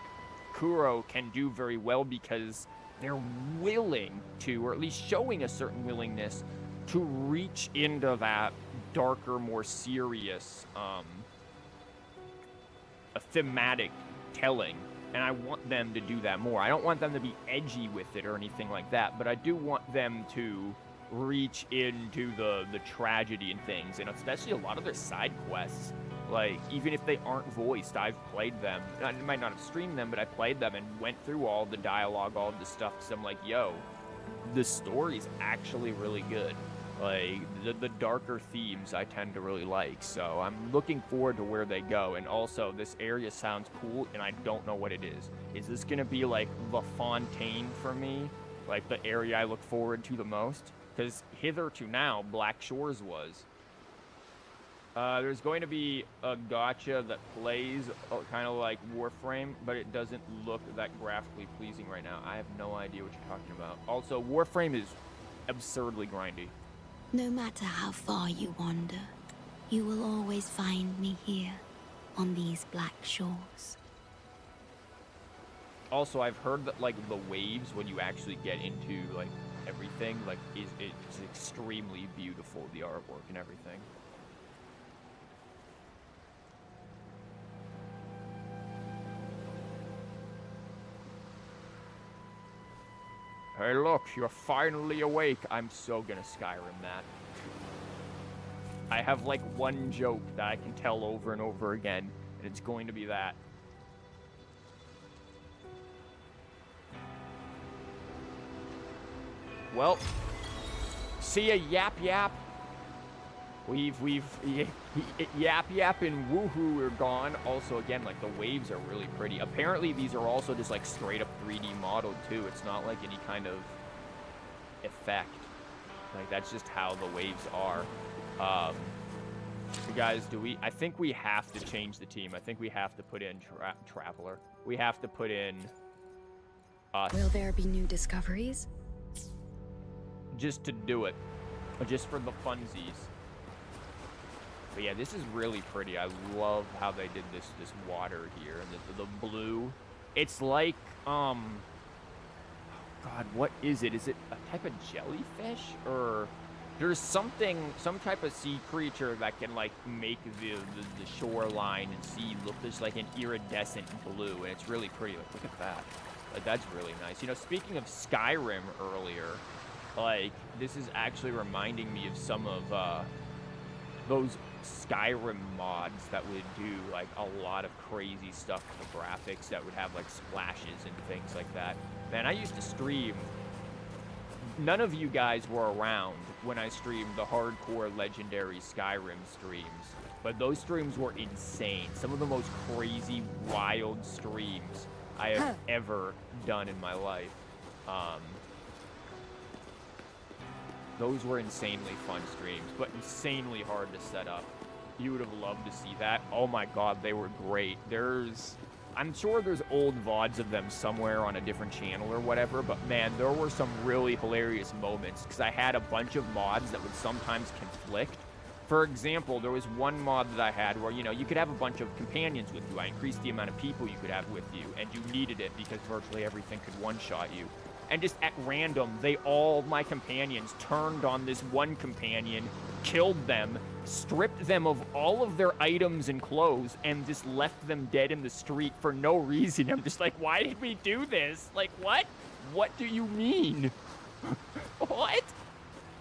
Kuro can do very well, because they're willing to, or at least showing a certain willingness to reach into that darker, more serious, a thematic telling, and I want them to do that more. I don't want them to be edgy with it or anything like that, but I do want them to reach into the tragedy and things, and especially a lot of their side quests. Like, even if they aren't voiced, I've played them. I might not have streamed them, but I played them and went through all the dialogue, all the stuff, because I'm like, yo, the story's actually really good. Like, the darker themes I tend to really like, so I'm looking forward to where they go. And also, this area sounds cool, and I don't know what it is. Is this going to be, like, the Fontaine for me? Like, the area I look forward to the most? Because hitherto now, Black Shores was. There's going to be a gacha that plays kind of like Warframe, but it doesn't look that graphically pleasing right now. I have no idea what you're talking about. Also, Warframe is absurdly grindy. No matter how far you wander, you will always find me here, on these Black Shores. Also, I've heard that, like, the waves, when you actually get into, like, everything, like, it's extremely beautiful, the artwork and everything. Hey, look, you're finally awake. I'm so gonna Skyrim that. I have, like, one joke that I can tell over and over again, and it's going to be that. Well, see ya, Yap Yap. Yap Yap and Woohoo are gone. Also, again, like, the waves are really pretty. Apparently, these are also just, like, straight up 3D modeled, too. It's not, like, any kind of effect. Like, that's just how the waves are. Guys, I think we have to change the team. I think we have to put in Traveler. We have to put in us. Will there be new discoveries? Just to do it. Just for the funsies. But yeah, this is really pretty. I love how they did this water here, and the blue. It's like, God, what is it? Is it a type of jellyfish? Or there's some type of sea creature that can, like, make the shoreline and sea look just like an iridescent blue, and it's really pretty. Like, look at that. Like, that's really nice. You know, speaking of Skyrim earlier, like, this is actually reminding me of some of those Skyrim mods that would do like a lot of crazy stuff with the graphics that would have like splashes and things like that. Man, I used to stream. None of you guys were around when I streamed the hardcore legendary Skyrim streams, but those streams were insane. Some of the most crazy, wild streams I have ever done in my life. Those were insanely fun streams, but insanely hard to set up. You would have loved to see that. Oh my god, they were great. I'm sure there's old VODs of them somewhere on a different channel or whatever, but man, there were some really hilarious moments because I had a bunch of mods that would sometimes conflict. For example, there was one mod that I had where, you know, you could have a bunch of companions with you. I increased the amount of people you could have with you, and you needed it because virtually everything could one-shot you. And just at random, my companions turned on this one companion, killed them, stripped them of all of their items and clothes, and just left them dead in the street for no reason. I'm just like, why did we do this? Like, what? What do you mean? What?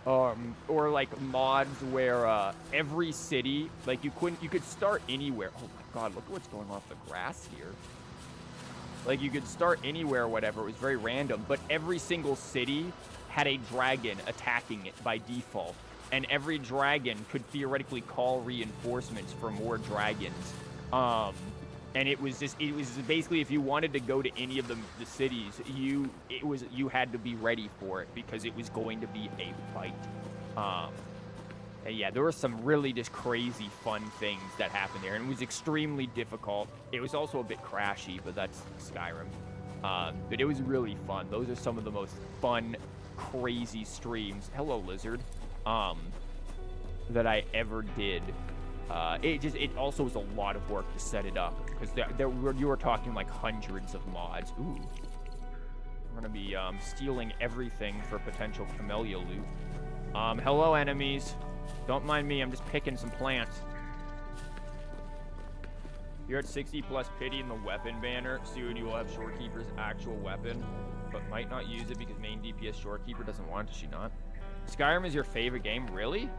Or like mods where every city, like you could start anywhere. Oh my god, look at what's going off the grass here. Like, you could start anywhere or whatever. It was very random. But every single city had a dragon attacking it by default. And every dragon could theoretically call reinforcements for more dragons. And it was basically, if you wanted to go to any of the cities, you had to be ready for it because it was going to be a fight. And yeah, there were some really just crazy fun things that happened there, and it was extremely difficult. It was also a bit crashy, but that's Skyrim. But it was really fun. Those are some of the most fun, crazy streams. Hello, Lizard. That I ever did. It also was a lot of work to set it up because you were talking like hundreds of mods. Ooh. We're gonna be stealing everything for potential Camellya loot. Hello, enemies. Don't mind me, I'm just picking some plants. You're at 60 plus pity in the weapon banner. Soon you will have Shorekeeper's actual weapon, but might not use it because main DPS Shorekeeper doesn't want it. Does she not? Skyrim is your favorite game? Really?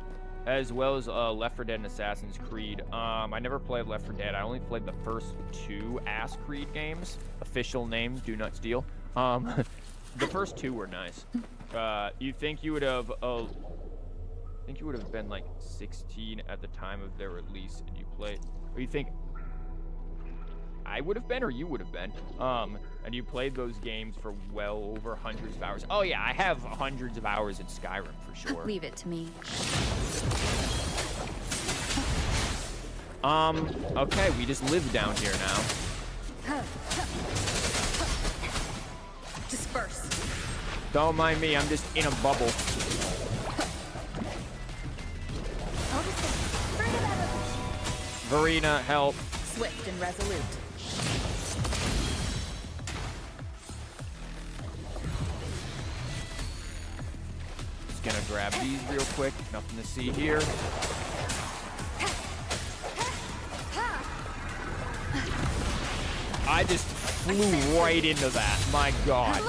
As well as Left 4 Dead and Assassin's Creed. I never played Left 4 Dead. I only played the first 2 Ass Creed games. Official name, do not steal. The first 2 were nice. You think you would have... I think you would have been like 16 at the time of their release, and you played. Or you think I would have been, or you would have been? And you played those games for well over hundreds of hours. Oh yeah, I have hundreds of hours in Skyrim for sure. Leave it to me. Okay, we just live down here now. Disperse. Don't mind me, I'm just in a bubble. Verena, help. Swift and resolute. Just gonna grab these real quick. Nothing to see here. I just flew right into that. My god.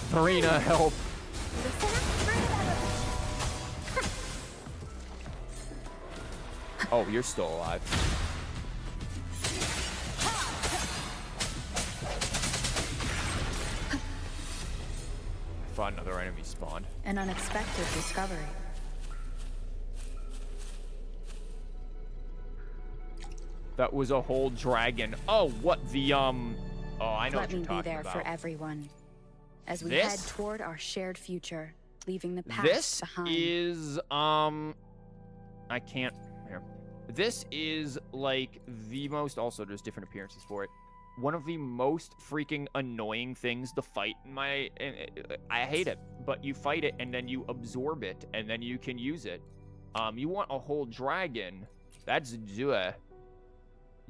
Verena, help. Oh, you're still alive. I thought another enemy spawned. An unexpected discovery. That was a whole dragon. Oh, what the Oh, I know what you're talking about. Let me be there for everyone as we This? head toward our shared future, leaving the past This behind. is I can't. Here. This is like the most. Also, there's different appearances for it. One of the most freaking annoying things to fight in my. I hate it, but you fight it and then you absorb it and then you can use it. You want a whole dragon? That's Zua.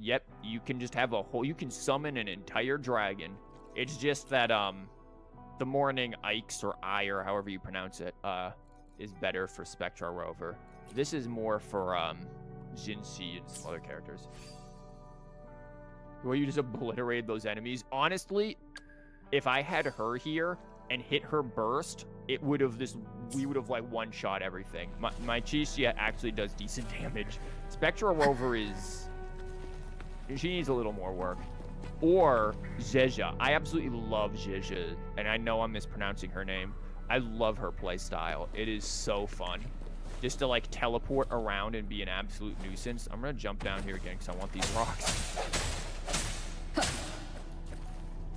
Yep, you can just have a whole. You can summon an entire dragon. It's just that the Morning Ikes or I or however you pronounce it is better for Spectra Rover. This is more for Jinxi and some other characters. Where you just obliterate those enemies. Honestly, if I had her here and hit her burst, it would have we would have like one-shot everything. My Chixia actually does decent damage. Spectra Rover is... She needs a little more work. Or Zezha. I absolutely love Zezha, and I know I'm mispronouncing her name. I love her playstyle. It is so fun. Just to, like, teleport around and be an absolute nuisance. I'm gonna jump down here again because I want these rocks.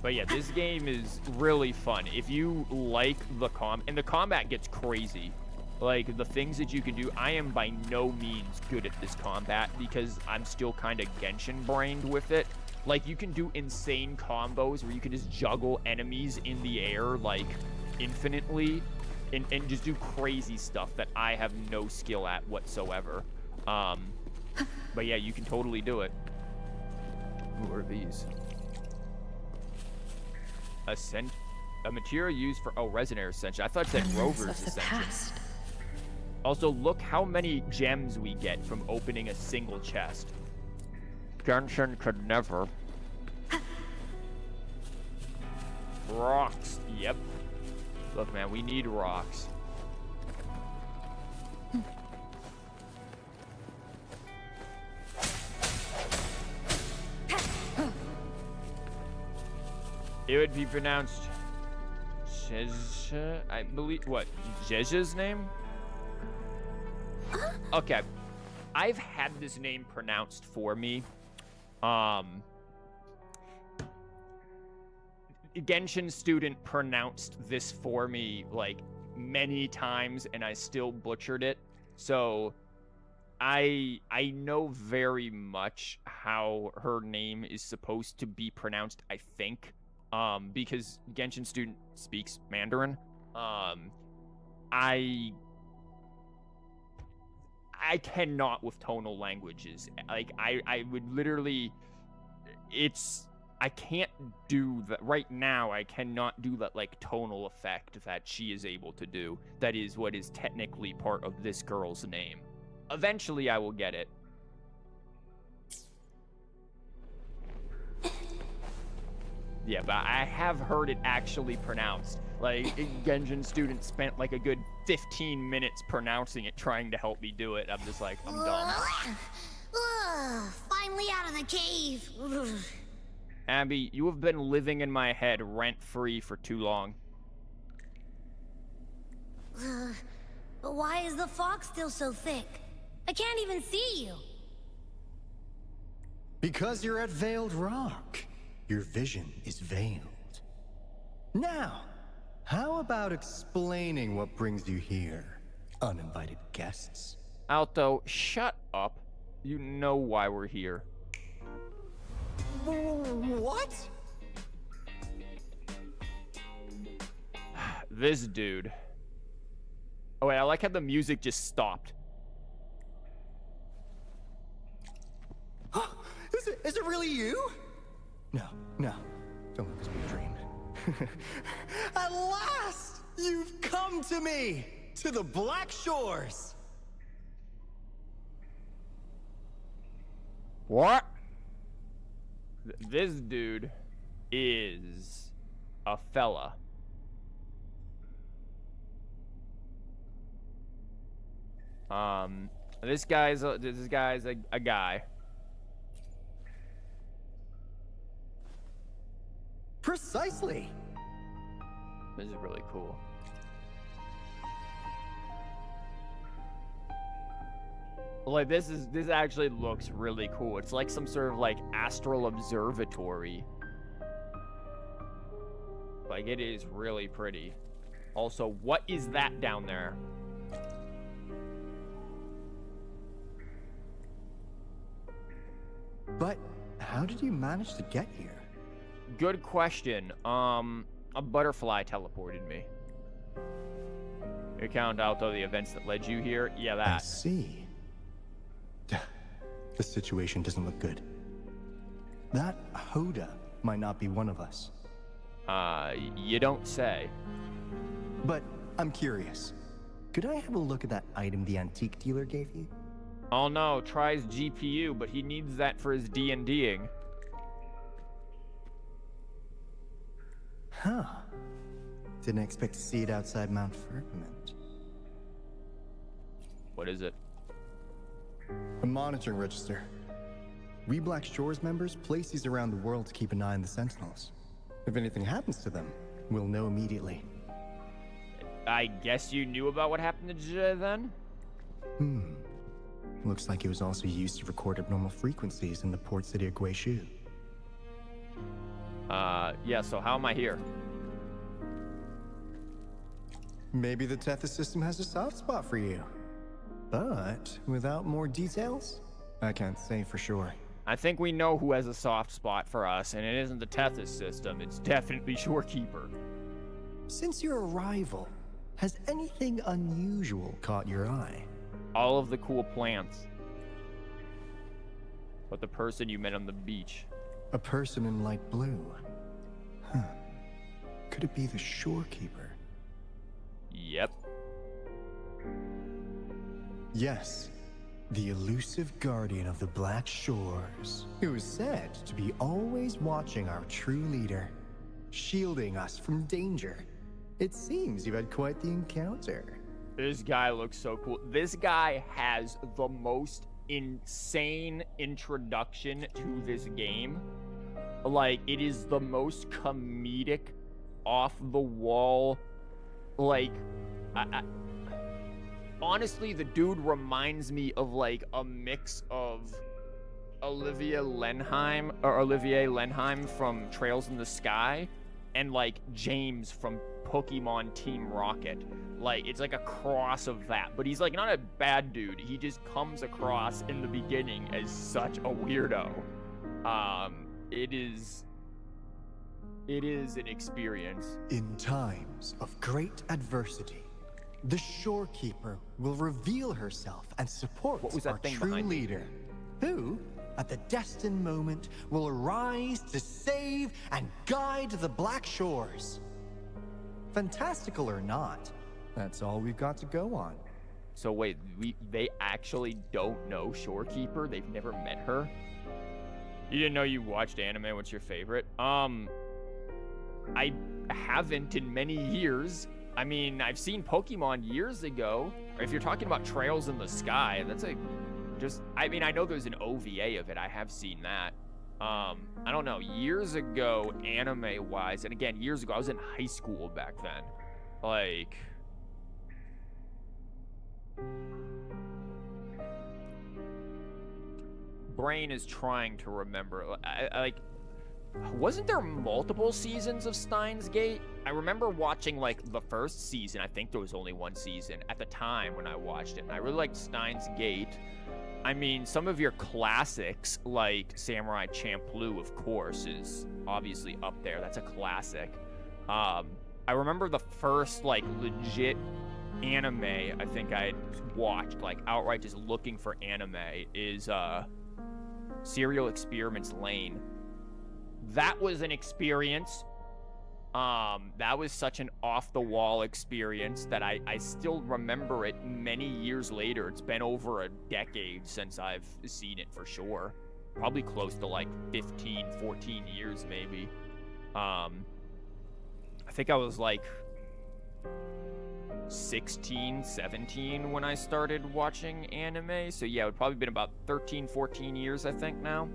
But yeah, this game is really fun. If you like the and the combat gets crazy. Like, the things that you can do, I am by no means good at this combat because I'm still kind of Genshin-brained with it. Like, you can do insane combos where you can just juggle enemies in the air, like, infinitely, and just do crazy stuff that I have no skill at whatsoever. But yeah, you can totally do it. Who are these? A material used for, oh, Resonator Ascension. I thought it said Rover's Ascension. Also, look how many gems we get from opening a single chest. Genshin could never. Rocks. Yep. Look, man, we need rocks. It would be pronounced Zezha, I believe. What? Zezha's name? Okay. I've had this name pronounced for me. Genshin student pronounced this for me, like, many times, and I still butchered it. So, I know very much how her name is supposed to be pronounced, I think. Because Genshin student speaks Mandarin. I cannot with tonal languages. Like, I would literally, I can't do that right now. I cannot do that, like, tonal effect that she is able to do. That is what is technically part of this girl's name. Eventually, I will get it. Yeah, but I have heard it actually pronounced. Like, Genshin students spent like a good 15 minutes pronouncing it, trying to help me do it. I'm just like, I'm done. Finally out of the cave. Abby, you have been living in my head rent-free for too long. But why is the fog still so thick? I can't even see you. Because you're at Veiled Rock. Your vision is veiled. Now, how about explaining what brings you here, uninvited guests? Alto, shut up. You know why we're here. What? This dude. Oh wait, I like how the music just stopped. Is it really you? No. Don't let this be a dream. At last! You've come to me! To the Black Shores! What? This dude is a fella. This guy's a guy. Precisely. This is really cool. Like, this actually looks really cool. It's like some sort of, like, astral observatory. Like, it is really pretty. Also, what is that down there? But how did you manage to get here? Good question. A butterfly teleported me. You count out all the events that led you here? Yeah, that. I see. The situation doesn't look good. That Hoda might not be one of us. You don't say. But I'm curious. Could I have a look at that item the antique dealer gave you? Oh no, try his GPU, but he needs that for his D&Ding. Huh. Didn't expect to see it outside Mount Firmament. What is it? A monitoring register. We Black Shores members place these around the world to keep an eye on the Sentinels. If anything happens to them, we'll know immediately. I guess you knew about what happened to Jay then? Looks like it was also used to record abnormal frequencies in the port city of Guizhou. Yeah, so how am I here? Maybe the Tethys system has a soft spot for you. But without more details, I can't say for sure. I think we know who has a soft spot for us, and it isn't the Tethys system. It's definitely Shorekeeper. Since your arrival, has anything unusual caught your eye? All of the cool plants. But the person you met on the beach. A person in light blue. Huh. Could it be the Shorekeeper? Yep. Yes. The elusive guardian of the Black Shores, who is said to be always watching our true leader, shielding us from danger. It seems you had quite the encounter. This guy looks so cool. This guy has the most insane introduction to this game. Like, it is the most comedic, off-the-wall, like, honestly, the dude reminds me of, like, a mix of Olivier Lenheim from Trails in the Sky and, like, James from Pokemon Team Rocket. Like, it's like a cross of that. But he's, like, not a bad dude. He just comes across in the beginning as such a weirdo. It is an experience. In times of great adversity, the Shorekeeper will reveal herself and support What was that our thing true behind you? leader, who, at the destined moment, will arise to save and guide the Black Shores. Fantastical or not, that's all we've got to go on. So wait, they actually don't know Shorekeeper? They've never met her? You didn't know you watched anime? What's your favorite? I haven't in many years. I mean, I've seen Pokemon years ago. If you're talking about Trails in the Sky, that's I mean, I know there's an OVA of it. I have seen that. I don't know, years ago, anime-wise, and again, years ago, I was in high school back then. Like... Brain is trying to remember. Like, wasn't there multiple seasons of Steins Gate? I remember watching, like, the first season. I think there was only one season at the time when I watched it. And I really liked Steins Gate. I mean, some of your classics, like Samurai Champloo, of course, is obviously up there. That's a classic. I remember the first, like, legit anime I think I watched, like, outright just looking for anime, is, Serial Experiments Lane. That was an experience. That was such an off-the-wall experience that I still remember it many years later. It's been over a decade since I've seen it for sure. Probably close to like 15, 14 years maybe. I think I was like 16, 17 when I started watching anime. So yeah, it would probably been about 13, 14 years I think now.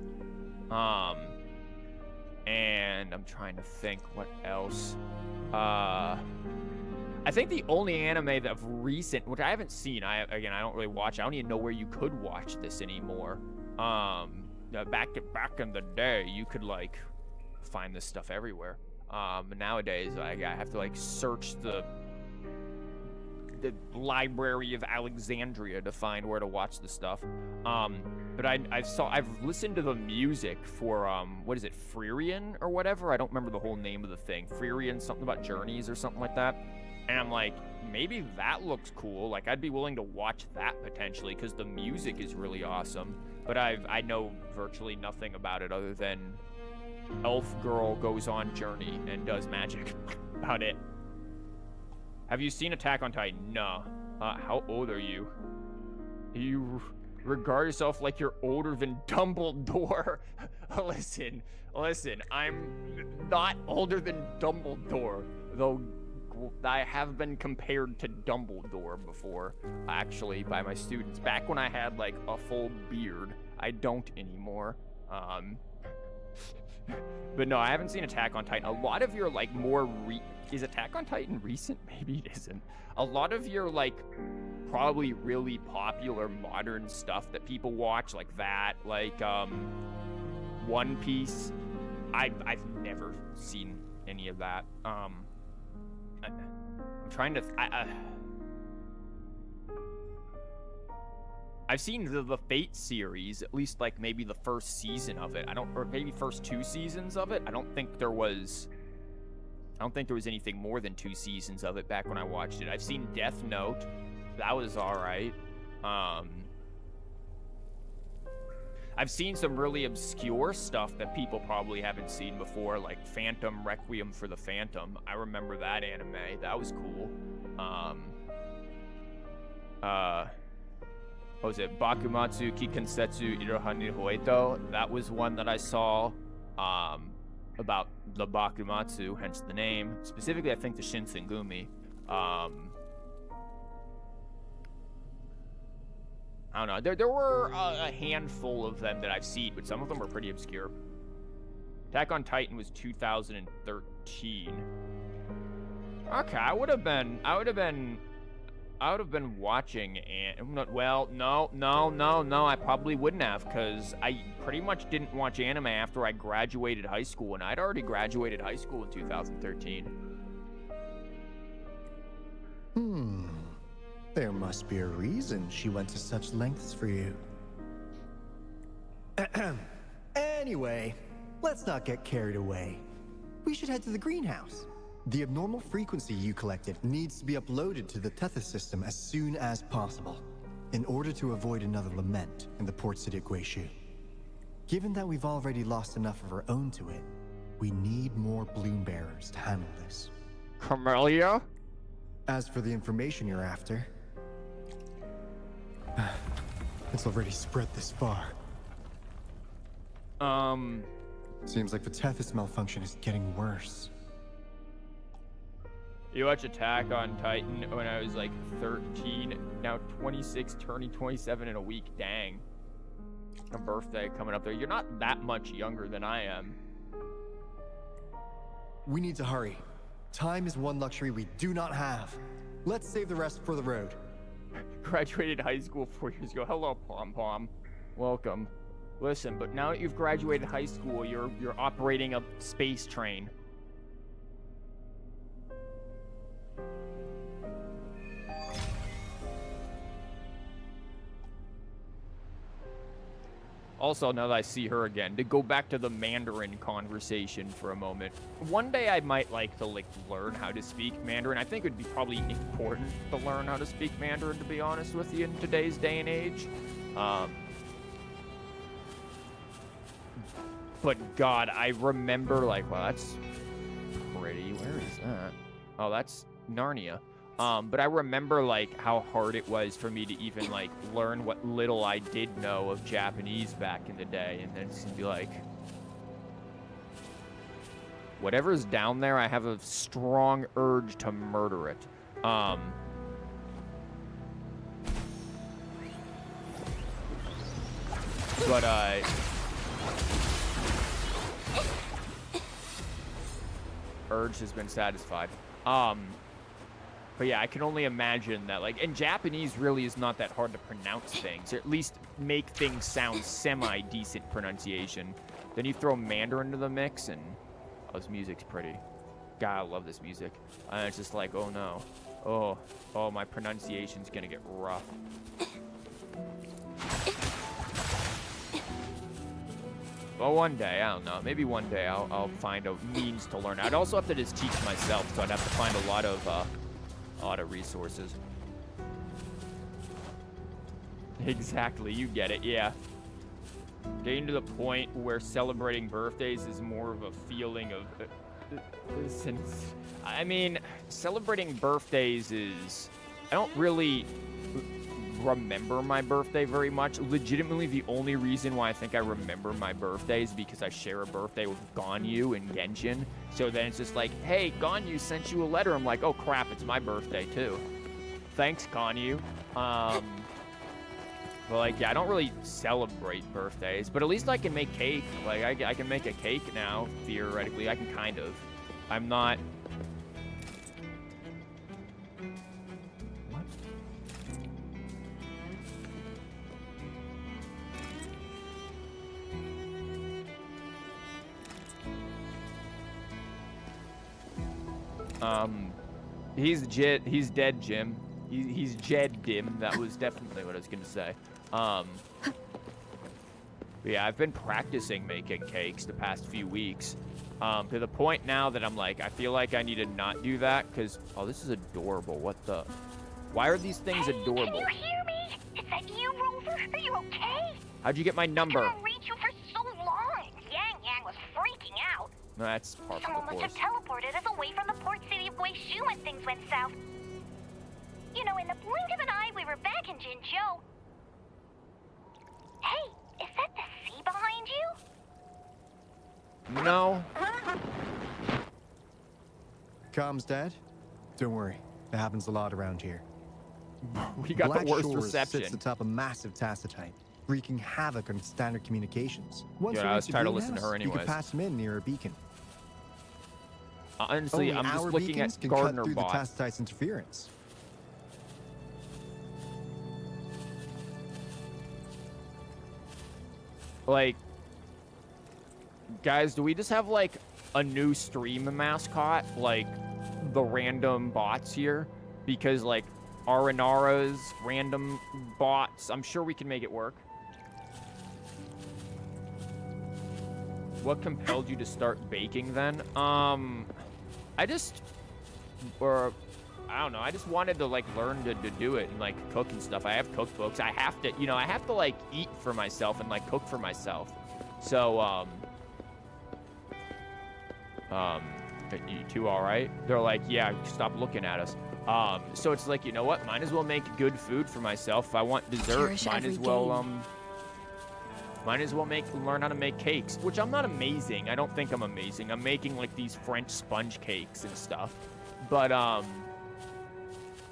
And I'm trying to think what else. I think the only anime that of recent, which I haven't seen, I don't really watch. I don't even know where you could watch this anymore. Back in the day, you could like find this stuff everywhere. Nowadays, I have to like search the Library of Alexandria to find where to watch the stuff. But I've listened to the music for what is it, Freerian or whatever? I don't remember the whole name of the thing. Freerian, something about journeys or something like that. And I'm like, maybe that looks cool. Like I'd be willing to watch that potentially because the music is really awesome. But I know virtually nothing about it other than elf girl goes on journey and does magic. About it. Have you seen Attack on Titan? No. How old are you? You regard yourself like you're older than Dumbledore. Listen, I'm not older than Dumbledore. Though, I have been compared to Dumbledore before, actually, by my students. Back when I had, like, a full beard. I don't anymore. But no, I haven't seen Attack on Titan. A lot of your, like, is Attack on Titan recent? Maybe it isn't. A lot of your, like, probably really popular modern stuff that people watch, like that, like, One Piece, I've never seen any of that. I'm trying to... I've seen the Fate series, at least like maybe the first season of it. Or maybe first 2 seasons of it. I don't think there was anything more than 2 seasons of it back when I watched it. I've seen Death Note. That was alright. I've seen some really obscure stuff that people probably haven't seen before, like Phantom Requiem for the Phantom. I remember that anime. That was cool. What was it? Bakumatsu Kikansetsu Irohani Hoeto. That was one that I saw about the Bakumatsu, hence the name. Specifically, I think the Shinsengumi. I don't know. There were a handful of them that I've seen, but some of them were pretty obscure. Attack on Titan was 2013. Okay, I would have been watching, and well, no, I probably wouldn't have, because I pretty much didn't watch anime after I graduated high school, and I'd already graduated high school in 2013. There must be a reason she went to such lengths for you. Anyway, let's not get carried away. We should head to the greenhouse. The abnormal frequency you collected needs to be uploaded to the Tethys system as soon as possible, in order to avoid another lament in the port city of Guishu. Given that we've already lost enough of our own to it, we need more bloom bearers to handle this. Camellya? As for the information you're after, it's already spread this far. Seems like the Tethys malfunction is getting worse. You watch Attack on Titan when I was like 13, now 26, turning 27 in a week. Dang. A birthday coming up there. You're not that much younger than I am. We need to hurry. Time is one luxury we do not have. Let's save the rest for the road. Graduated high school 4 years ago. Hello, Pom Pom. Welcome. Listen, but now that you've graduated high school, you're operating a space train. Also, now that I see her again, to go back to the Mandarin conversation for a moment. One day I might like to learn how to speak Mandarin. I think it would be probably important to learn how to speak Mandarin, to be honest with you, in today's day and age. But God, I remember like, well, that's pretty. Where is that? Oh, that's Narnia. But I remember like how hard it was for me to even like learn what little I did know of Japanese back in the day, and then just be like, whatever's down there, I have a strong urge to murder it. But urge has been satisfied. But yeah, I can only imagine that, like, and Japanese really is not that hard to pronounce things, or at least make things sound semi-decent pronunciation. Then you throw Mandarin into the mix, and oh, this music's pretty. God, I love this music. And it's just like, oh no. Oh, my pronunciation's gonna get rough. Well, one day, I don't know. Maybe one day I'll find a means to learn. I'd also have to just teach myself, so I'd have to find a lot of resources. Exactly, you get it, yeah. Getting to the point where celebrating birthdays is more of a feeling of... I mean, celebrating birthdays is... I don't really remember my birthday very much. Legitimately, the only reason why I think I remember my birthday is because I share a birthday with Ganyu in Genshin. So then it's just like, hey, Ganyu sent you a letter. I'm like, oh crap, it's my birthday too. Thanks, Ganyu. But like, yeah, I don't really celebrate birthdays, but at least I can make cake. Like, I can make a cake now, theoretically. I can kind of. I'm not... He's dead, Jim. He's Jed Dim. That was definitely what I was gonna say. But yeah, I've been practicing making cakes the past few weeks. To the point now that I'm like, I feel like I need to not do that, because, oh, this is adorable. What the? Why are these things adorable? Can you hear me? Is that you, Rover? Are you okay? How'd you get my number? I couldn't reach you for so long. Yang was freaking out. No, that's part Someone of the must course. have teleported us away from the port city of Guizhou when things went south. You know, in the blink of an eye, we were back in Jinzhou. Hey, is that the sea behind you? No. Comms dead? Don't worry. It happens a lot around here. We got Black the worst Shores reception. sits atop a massive tacitite, wreaking havoc on standard communications. Once Yeah, we I was reach the tired of listening to greenhouse, her you anyways. could pass them in near a beacon. Honestly, Only I'm just our looking beacons at can Gardner cut through bot. the tacitite's interference. Like, guys, do we just have like a new stream mascot, like the random bots here? Because like Arinara's random bots, I'm sure we can make it work. What compelled you to start baking then? I just, or I don't know, I just wanted to like learn to do it and like cook and stuff. I have cookbooks. I have to, you know, I have to like eat for myself and like cook for myself. So, you two all right? They're like, yeah, stop looking at us. So it's like, you know what? Might as well make good food for myself. If I want dessert, Cherish might every as well, game. might as well learn how to make cakes, which I'm not amazing. I don't think I'm amazing. I'm making like these French sponge cakes and stuff, but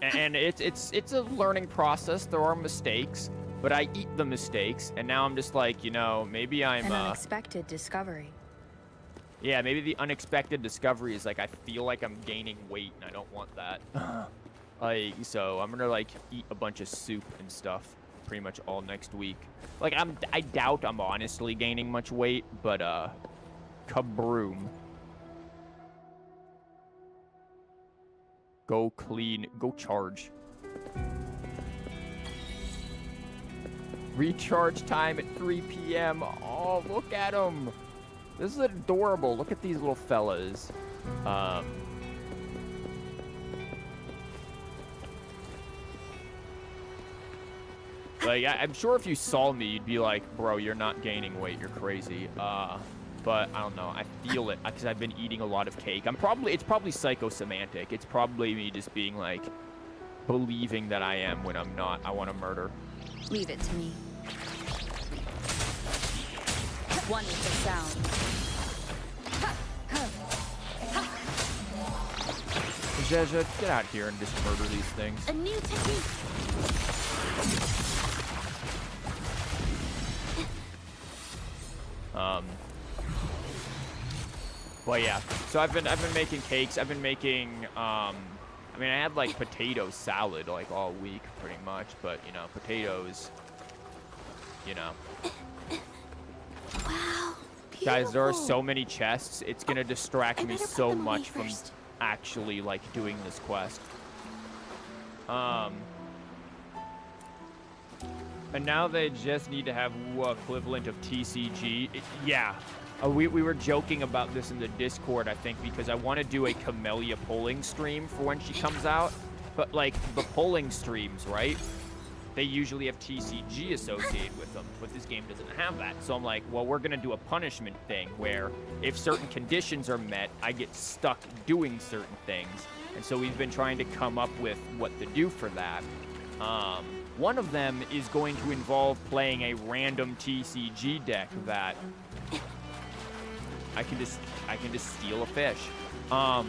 and it's a learning process. There are mistakes, but I eat the mistakes, and now I'm just like, you know, maybe I'm An unexpected discovery. yeah, maybe the unexpected discovery is like I feel like I'm gaining weight, and I don't want that. Like, so I'm gonna like eat a bunch of soup and stuff pretty much all next week. Like, I doubt I'm honestly gaining much weight, but kabroom. Go clean, go charge. Recharge time at 3 p.m. Oh, look at them. This is adorable. Look at these little fellas. Like, I'm sure if you saw me, you'd be like, bro, you're not gaining weight. You're crazy. But I don't know. I feel it because I've been eating a lot of cake. It's probably psychosemantic. It's probably me just being like, believing that I am when I'm not. I want to murder. Leave it to me. One with the sound. Zezha, get out here and just murder these things. A new technique. Well, yeah. So I've been making cakes. I've been making I mean, I had like potato salad like all week pretty much, but you know, potatoes, you know. Wow. Guys, there are beautiful. so many chests. It's gonna distract I me better put so them away much from first. actually like doing this quest. And now they just need to have equivalent of TCG. Yeah. We were joking about this in the Discord, I think, because I want to do a Camellya polling stream for when she comes out. But, like, the polling streams, right? They usually have TCG associated with them, but this game doesn't have that. So I'm like, well, we're going to do a punishment thing where if certain conditions are met, I get stuck doing certain things. And so we've been trying to come up with what to do for that. One of them is going to involve playing a random TCG deck that I can just steal a fish. A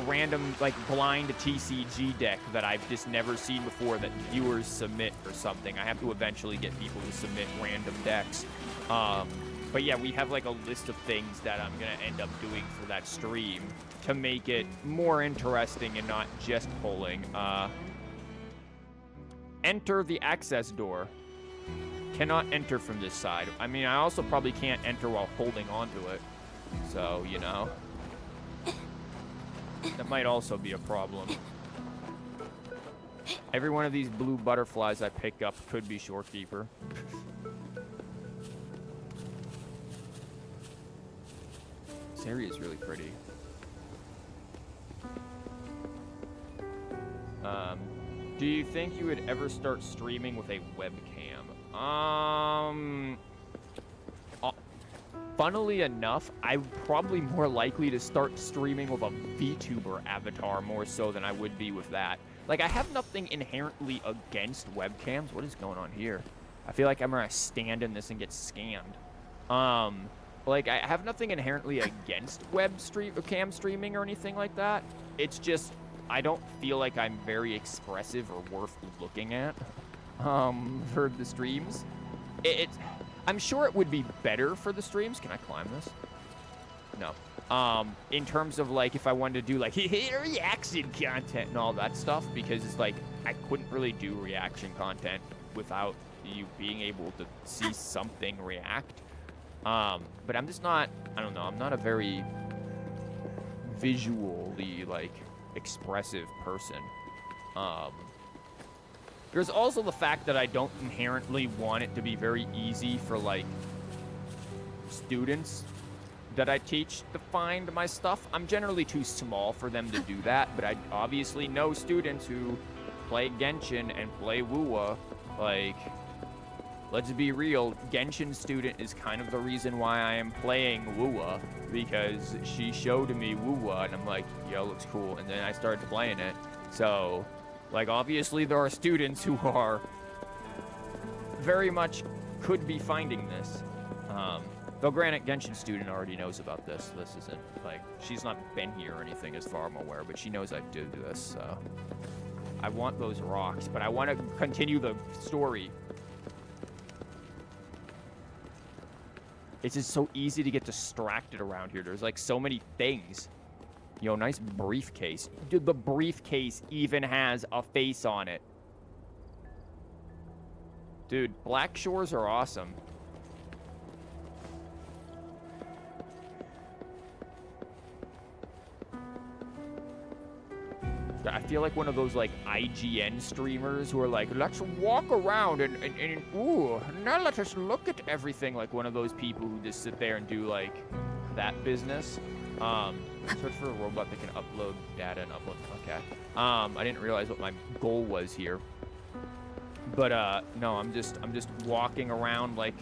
random like blind TCG deck that I've just never seen before that viewers submit or something. I have to eventually get people to submit random decks. But yeah, we have like a list of things that I'm gonna end up doing for that stream to make it more interesting and not just pulling. Enter the access door. Cannot enter from this side. I mean, I also probably can't enter while holding onto it. So, you know. That might also be a problem. Every one of these blue butterflies I pick up could be Shorekeeper. This area is really pretty. Do you think you would ever start streaming with a webcam? Funnily enough, I'm probably more likely to start streaming with a VTuber avatar more so than I would be with that. Like, I have nothing inherently against webcams. What is going on here? I feel like I'm gonna stand in this and get scanned. Like, I have nothing inherently against cam streaming or anything like that. It's just, I don't feel like I'm very expressive or worth looking at, for the streams. I'm sure it would be better for the streams. Can I climb this? No. In terms of, like, if I wanted to do, like, reaction content and all that stuff, because it's like, I couldn't really do reaction content without you being able to see something react. But I'm just not, I don't know, I'm not a very visually, like, expressive person. There's also the fact that I don't inherently want it to be very easy for, like, students that I teach to find my stuff. I'm generally too small for them to do that, but I obviously know students who play Genshin and play Wuwa. Like, let's be real, Genshin student is kind of the reason why I am playing Wuwa, because she showed me Wuwa, and I'm like, yo, looks cool, and then I started playing it. So, like, obviously there are students who are very much could be finding this. Though granted, Genshin student already knows about this. This isn't, like, she's not been here or anything as far as I'm aware, but she knows I do this, so. I want those rocks, but I want to continue the story. It's just so easy to get distracted around here. There's, like, so many things. Yo, nice briefcase. Dude, the briefcase even has a face on it. Dude, Black Shores are awesome. I feel like one of those, like, IGN streamers who are like, let's walk around and ooh, now let us look at everything. Like one of those people who just sit there and do, like, that business. Search for a robot that can upload data and upload. Okay. I didn't realize what my goal was here. But, no, I'm just walking around like...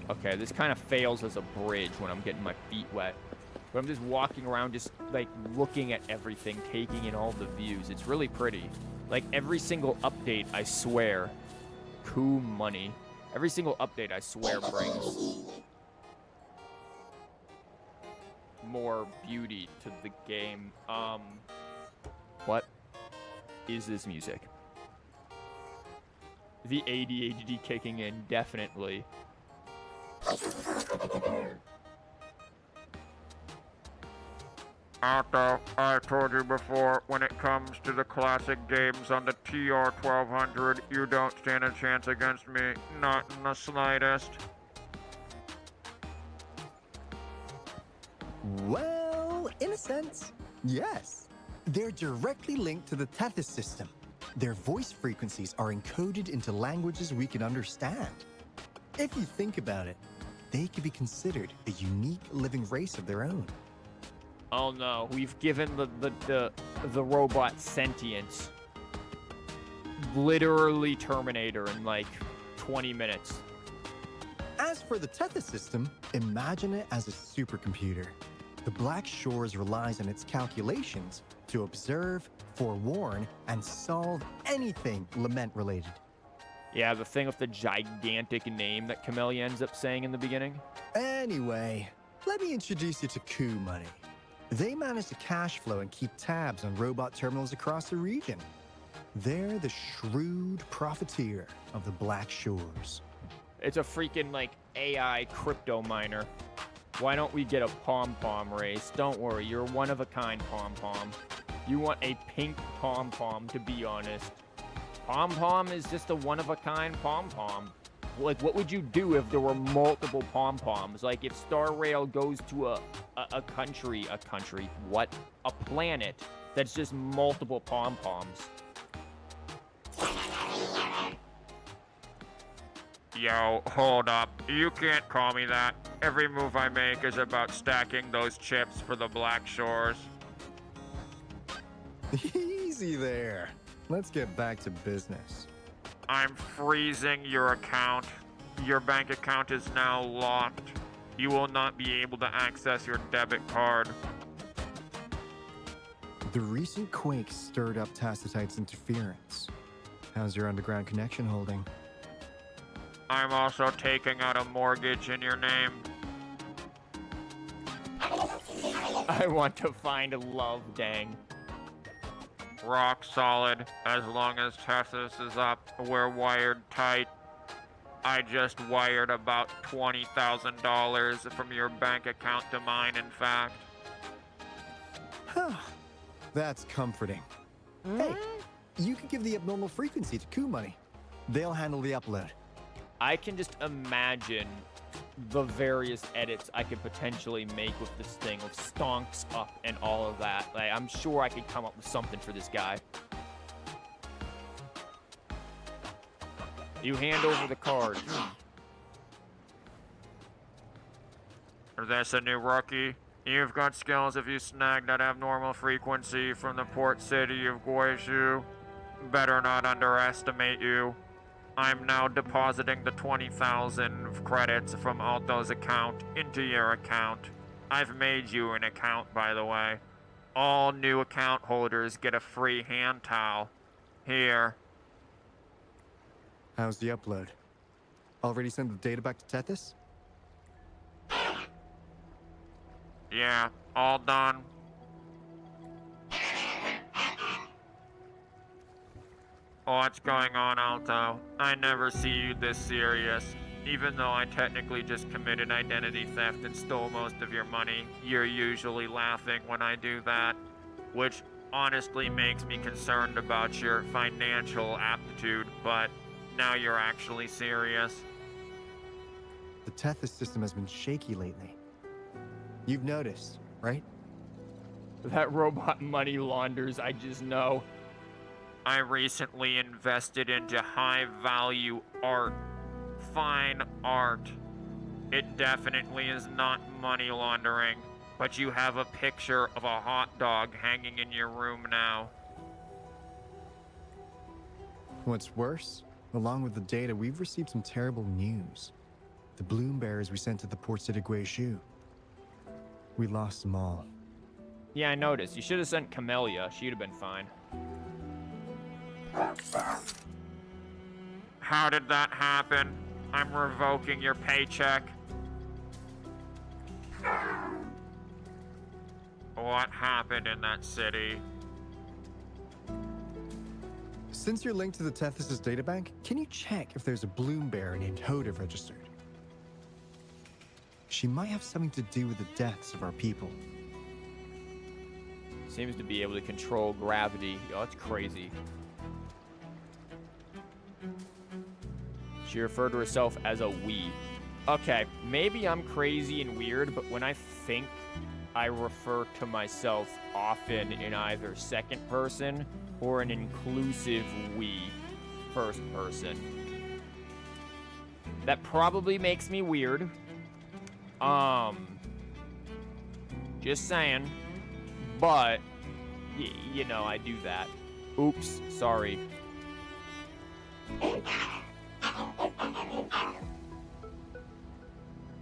Okay, this kind of fails as a bridge when I'm getting my feet wet. But I'm just walking around just, like, looking at everything, taking in all the views. It's really pretty. Like, every single update, I swear. Cool money. Every single update, I swear, brings more beauty to the game. What is this music? The ADHD kicking in, definitely. Otto, I told you before, when it comes to the classic games on the TR-1200, you don't stand a chance against me, not in the slightest. Well, in a sense, yes. They're directly linked to the Tethys system. Their voice frequencies are encoded into languages we can understand. If you think about it, they could be considered a unique living race of their own. Oh no, we've given the robot sentience. Literally Terminator in like 20 minutes. As for the Tethys system, imagine it as a supercomputer. The Black Shores relies on its calculations to observe, forewarn, and solve anything lament-related. Yeah, the thing with the gigantic name that Camellya ends up saying in the beginning. Anyway, let me introduce you to Coup Money. They manage to cash flow and keep tabs on robot terminals across the region. They're the shrewd profiteer of the Black Shores. It's a freaking, like, AI crypto miner. Why don't we get a pom-pom race? Don't worry, you're one-of-a-kind pom-pom. You want a pink pom-pom, to be honest. Pom-pom is just a one-of-a-kind pom-pom. Like, what would you do if there were multiple pom-poms? Like, if Star Rail goes to a planet that's just multiple pom-poms. Yo, hold up. You can't call me that. Every move I make is about stacking those chips for the Black Shores. Easy there. Let's get back to business. I'm freezing your account. Your bank account is now locked. You will not be able to access your debit card. The recent quake stirred up Tacitite's interference. How's your underground connection holding? I'm also taking out a mortgage in your name. I want to find love, dang. Rock solid. As long as Tessus is up, we're wired tight. I just wired about $20,000 from your bank account to mine, in fact. That's comforting. Hey, you can give the abnormal frequency to Coup Money. They'll handle the upload. I can just imagine the various edits I could potentially make with this thing, with stonks up and all of that. Like, I'm sure I could come up with something for this guy. You hand over the card. Is this a new rookie? You've got skills if you snag that abnormal frequency from the port city of Guizhou. Better not underestimate you. I'm now depositing the 20,000 credits from Alto's account into your account. I've made you an account, by the way. All new account holders get a free hand towel. Here. How's the upload? Already sent the data back to Tethys? Yeah, all done. What's going on, Alto? I never see you this serious. Even though I technically just committed identity theft and stole most of your money, you're usually laughing when I do that, which honestly makes me concerned about your financial aptitude, but now you're actually serious. The Tethys system has been shaky lately. You've noticed, right? That robot money launders, I just know. I recently invested into high-value art. Fine art. It definitely is not money laundering, but you have a picture of a hot dog hanging in your room now. What's worse, along with the data, we've received some terrible news. The bloom bearers we sent to the port city Guizhou. We lost them all. Yeah, I noticed. You should have sent Camellya. She'd have been fine. How did that happen? I'm revoking your paycheck. What happened in that city? Since you're linked to the Tethys' databank, can you check if there's a bloom bearer named Hoda registered? She might have something to do with the deaths of our people. Seems to be able to control gravity. Oh, that's crazy. She referred to herself as a we. Okay, maybe I'm crazy and weird, but when I think, I refer to myself often in either second person or an inclusive we, first person. That probably makes me weird. Just saying. But, you know, I do that. Oops, sorry.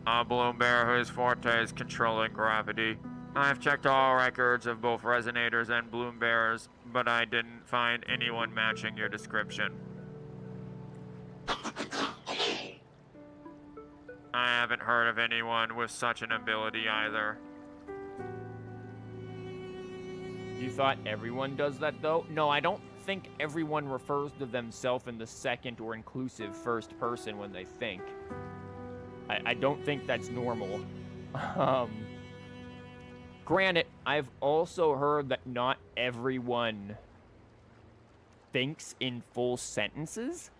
A bloom bearer whose forte is controlling gravity. I've checked all records of both resonators and bloom bearers, but I didn't find anyone matching your description. I haven't heard of anyone with such an ability either. You thought everyone does that, though? No, I don't think everyone refers to themselves in the second or inclusive first person when they think. I don't think that's normal. Granted, I've also heard that not everyone thinks in full sentences,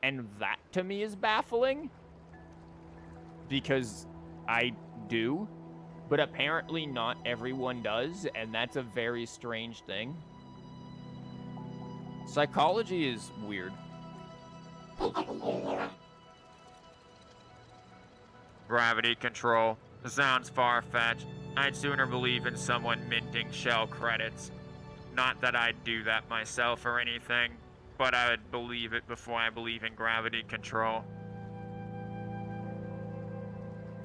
and that to me is baffling. Because I do, but apparently not everyone does, and that's a very strange thing. Psychology is weird. Gravity control. Sounds far-fetched. I'd sooner believe in someone minting shell credits. Not that I'd do that myself or anything, but I would believe it before I believe in gravity control.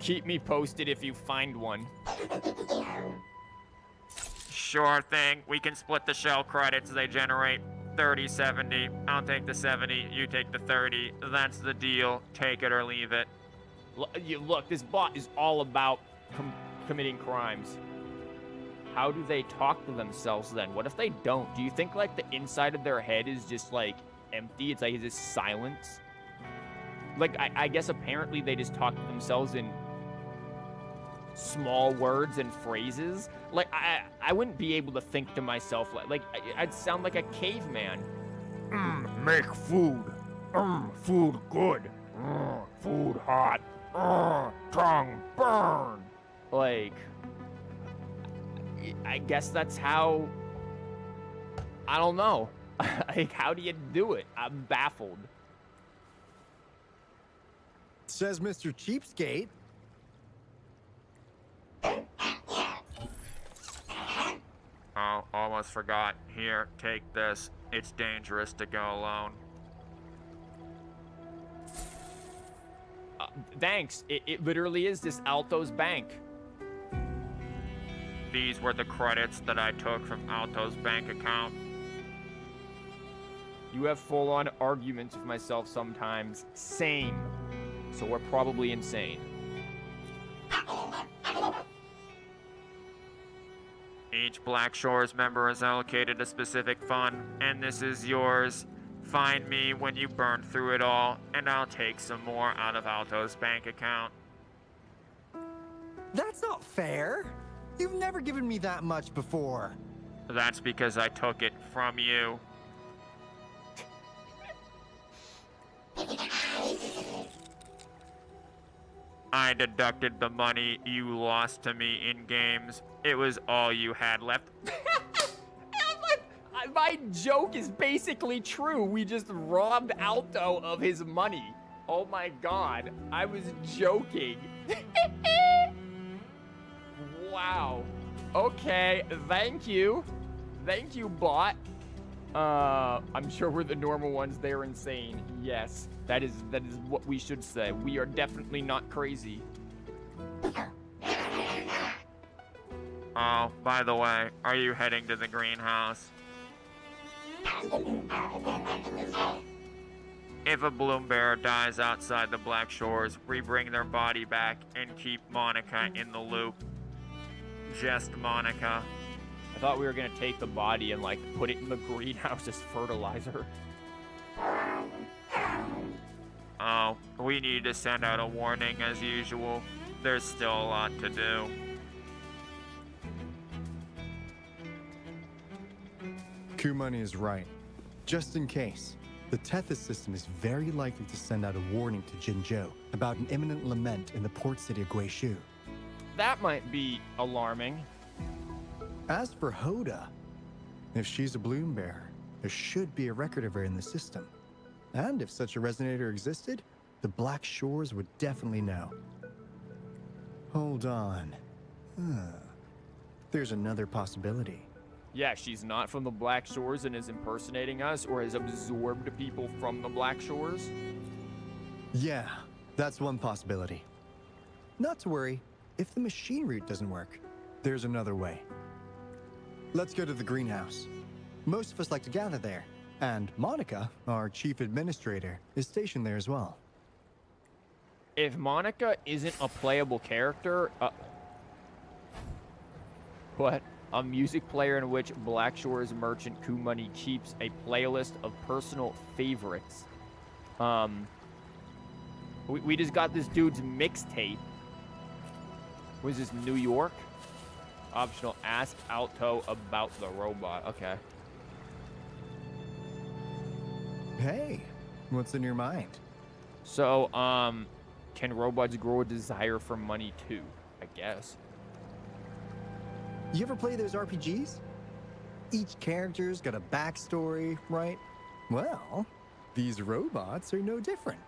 Keep me posted if you find one. Sure thing. We can split the shell credits they generate. 30-70. I'll take the 70, you take the 30. That's the deal. Take it or leave it. Look, this bot is all about committing crimes. How do they talk to themselves then? What if they don't? Do you think, like, the inside of their head is just, like, empty? It's like, is this silence? Like, I guess apparently they just talk to themselves in small words and phrases. Like, I wouldn't be able to think to myself, like I'd sound like a caveman. Make food. Food good. Food hot. Tongue burn. Like, I guess that's how, I don't know. Like, how do you do it? I'm baffled. Says Mr. Cheapskate. Oh, almost forgot. Here, take this. It's dangerous to go alone. Thanks. It literally is this Alto's bank. These were the credits that I took from Alto's bank account. You have full-on arguments with myself sometimes. Same. So we're probably insane. Each Black Shores member is allocated a specific fund, and this is yours. Find me when you burn through it all, and I'll take some more out of Alto's bank account. That's not fair. You've never given me that much before. That's because I took it from you. I deducted the money you lost to me in games. It was all you had left. My joke is basically true. We just robbed Alto of his money. Oh my god. I was joking. Wow. Okay, thank you. Thank you, bot. I'm sure we're the normal ones. They're insane. Yes, that is what we should say. We are definitely not crazy. Oh, by the way, are you heading to the greenhouse? If a bloom bearer dies outside the Black Shores, we bring their body back and keep Monica in the loop. Just Monica. I thought we were gonna take the body and, like, put it in the greenhouse as fertilizer. Oh, we need to send out a warning as usual. There's still a lot to do. Kumani is right. Just in case, the Tethys system is very likely to send out a warning to Jinzhou about an imminent lament in the port city of Guishu. That might be alarming. As for Hoda, if she's a bloom bearer, there should be a record of her in the system. And if such a resonator existed, the Black Shores would definitely know. Hold on. There's another possibility. Yeah, she's not from the Black Shores and is impersonating us, or has absorbed people from the Black Shores. Yeah, that's one possibility. Not to worry, if the machine route doesn't work, there's another way. Let's go to the greenhouse. Most of us like to gather there. And Monica, our chief administrator, is stationed there as well. If Monica isn't a playable character, what? A music player in which Black Shore's merchant Kumani keeps a playlist of personal favorites. We just got this dude's mixtape. Was this New York? Optional, ask Alto about the robot. Okay. Hey, what's in your mind? So, can robots grow a desire for money too? I guess. You ever play those RPGs? Each character's got a backstory, right? Well, these robots are no different.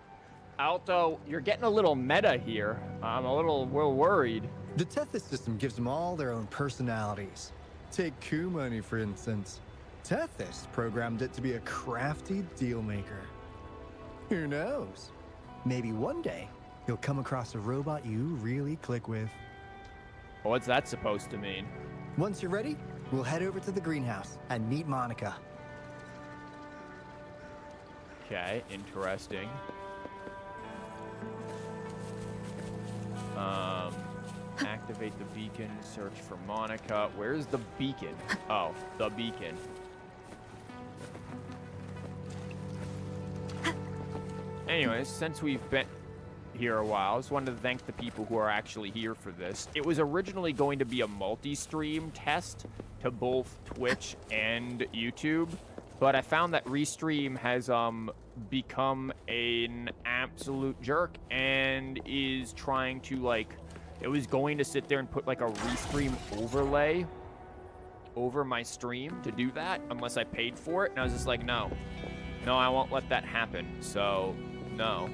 Alto, you're getting a little meta here. I'm a little worried. The Tethys system gives them all their own personalities. Take Kumani, for instance. Tethys programmed it to be a crafty deal maker. Who knows? Maybe one day you'll come across a robot you really click with. What's that supposed to mean? Once you're ready, we'll head over to the greenhouse and meet Monica. Okay, interesting. Activate the beacon, search for Monica. Where's the beacon? Oh, the beacon. Anyways, since we've been here a while, I just wanted to thank the people who are actually here for this. It was originally going to be a multi-stream test to both Twitch and YouTube, but I found that Restream has become an absolute jerk and is trying to, like, it was going to sit there and put like a Restream overlay over my stream to do that unless I paid for it, and I was just like, no, I won't let that happen. So no.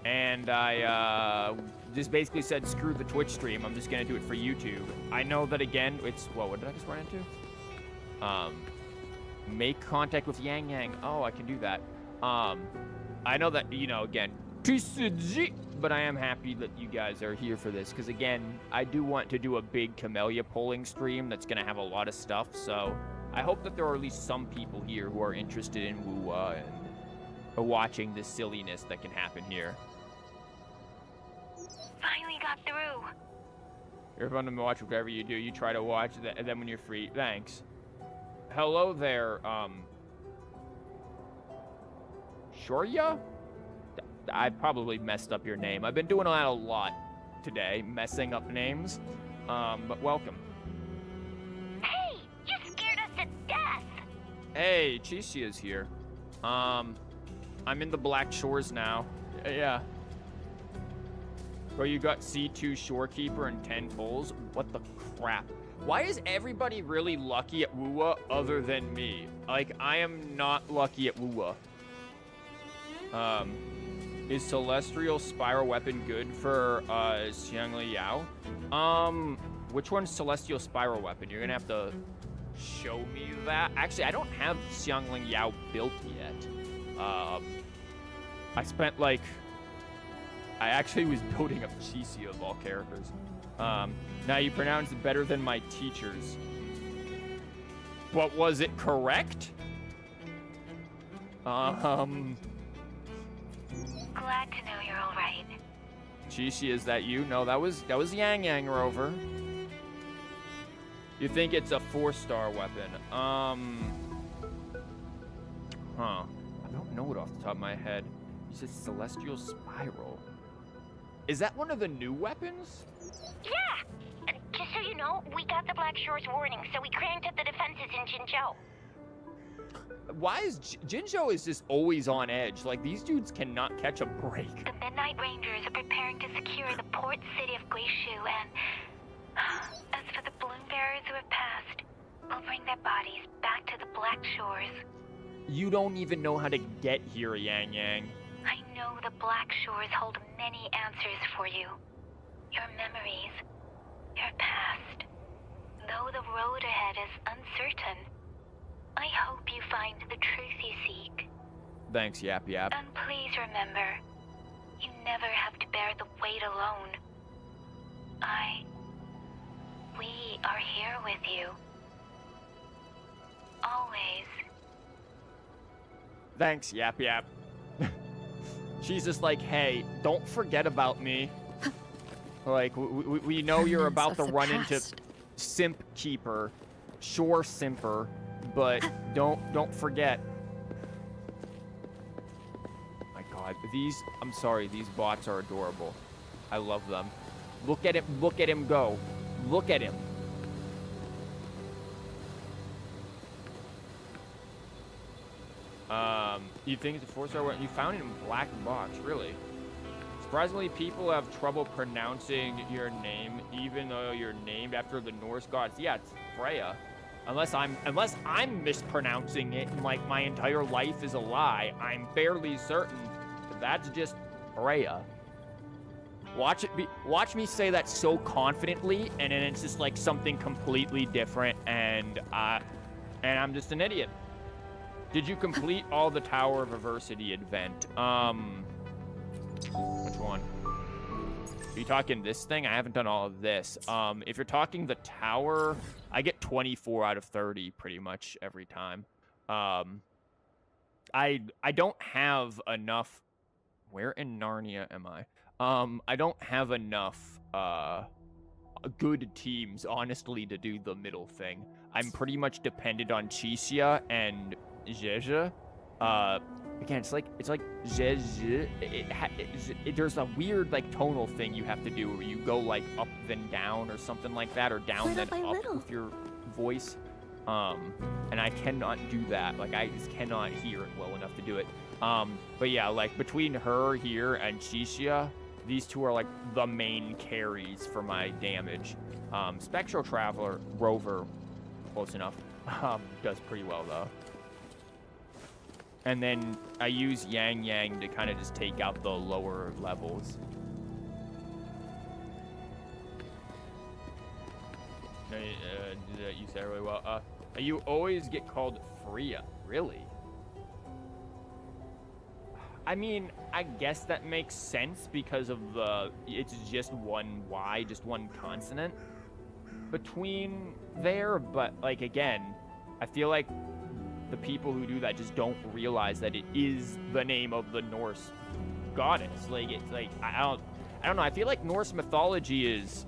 And I just basically said, screw the Twitch stream, I'm just gonna do it for YouTube. I know that, again, it's, well, what did I just run into? Make contact with Yang Yang. Oh, I can do that. I know that, you know, again, TCG, but I am happy that you guys are here for this, because again, I do want to do a big Camellya polling stream that's gonna have a lot of stuff, so I hope that there are at least some people here who are interested in Wuwa and watching this silliness that can happen here. Finally got through. You're fun to watch whatever you do. You try to watch and then when you're free. Thanks. Hello there, Shorekeeper? I probably messed up your name. I've been doing that a lot today, messing up names. But welcome. Hey, you scared us to death. Hey, Chishi is here. I'm in the Black Shores now. Yeah. Bro, you got C2 Shorekeeper and 10 pulls? What the crap? Why is everybody really lucky at Wuwa other than me? Like, I am not lucky at Wuwa. Is Celestial Spiral Weapon good for Xiangli Yao? Which one's Celestial Spiral Weapon? You're gonna have to show me that. Actually, I don't have Xiangling Yao built yet. I spent like, I actually was building up Chishi of all characters. Now you pronounced it better than my teachers. But was it correct? Glad to know you're all right. Chishi, is that you? No, that was Yang Yang Rover. You think it's a 4-star weapon? Huh. I don't know it off the top of my head. You said Celestial Spiral. Is that one of the new weapons? Yeah! Just so you know, we got the Black Shore's warning, so we cranked up the defenses in Jinzhou. Why is Jinzhou is just always on edge? Like, these dudes cannot catch a break. The Midnight Rangers are preparing to secure the port city of Guishu, and as for the balloon bearers who have passed, we'll bring their bodies back to the Black Shores. You don't even know how to get here, Yang Yang. I know the Black Shores hold many answers for you. Your memories, your past. Though the road ahead is uncertain, I hope you find the truth you seek. Thanks, Yap Yap. And please remember, you never have to bear the weight alone. are here with you. Always. Thanks, Yap Yap. She's just like, hey, don't forget about me. Like, we know you're about to run into Simp Keeper, Shore Simper, but don't forget. My God, I'm sorry, these bots are adorable. I love them. Look at him go. Look at him. You think it's a 4-star? You found it in black box, really? Surprisingly, people have trouble pronouncing your name, even though you're named after the Norse gods. Yeah, it's Freya. Unless I'm mispronouncing it, and like my entire life is a lie, I'm fairly certain that that's just Freya. Watch me say that so confidently, and then it's just like something completely different, and I'm just an idiot. Did you complete all the Tower of Adversity event? Which one? Are you talking this thing? I haven't done all of this. If you're talking the tower, I get 24 out of 30 pretty much every time. I don't have enough. Where in Narnia am I? I don't have enough good teams, honestly, to do the middle thing. I'm pretty much dependent on Chisia and Jeje. Again, it's like Jeje. There's a weird like tonal thing you have to do where you go like up then down or something like that, or down then up with your voice. And I cannot do that. Like I just cannot hear it well enough to do it. But yeah, like between her here and Chisia, these two are like the main carries for my damage. Spectral Traveler, Rover, close enough. Does pretty well though. And then I use Yang Yang to kind of just take out the lower levels. You said it really well. You always get called Freya, really? I mean, I guess that makes sense because of it's just one Y, just one consonant between there, but like again, I feel like the people who do that just don't realize that it is the name of the Norse goddess. Like it's like I don't know. I feel like Norse mythology is.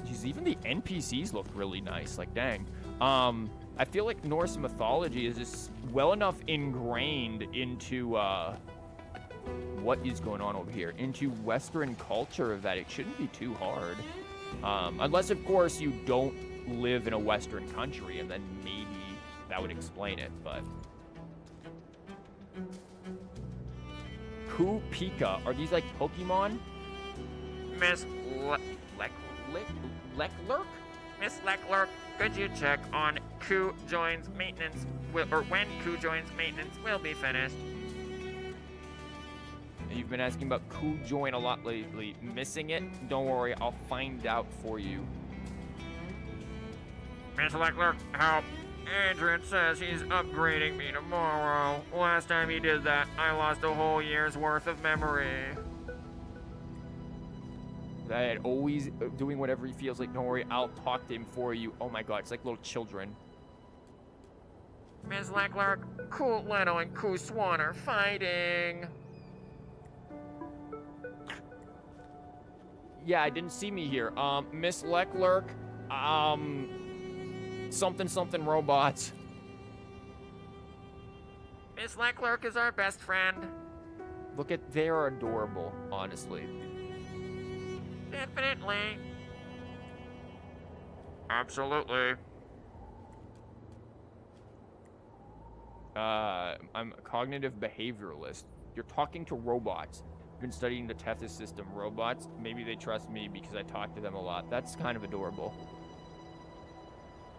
Geez, even the NPCs look really nice. Like dang. I feel like Norse mythology is just well enough ingrained into what is going on over here, into Western culture, that it shouldn't be too hard. Unless of course you don't live in a Western country, and then maybe that would explain it, but... Ku Pika, are these like Pokemon? Miss Leclerc? Miss Leclerc, could you check on Ku joins maintenance, or when Ku joins maintenance will be finished? You've been asking about Ku join a lot lately. Missing it? Don't worry, I'll find out for you. Miss Leclerc, help. Adrian says he's upgrading me tomorrow. Last time he did that, I lost a whole year's worth of memory. That always doing whatever he feels like. Don't worry, I'll talk to him for you. Oh my god, it's like little children. Miss Leclerc, Ku Leto and Ku Swan are fighting. Yeah, I didn't see me here. Miss Leclerc, something robots. Miss Leclerc is our best friend. Look at, they're adorable, honestly. Definitely. Absolutely. I'm a cognitive behavioralist. You're talking to robots. I've been studying the Tethys system. Robots, maybe they trust me because I talk to them a lot. That's kind of adorable.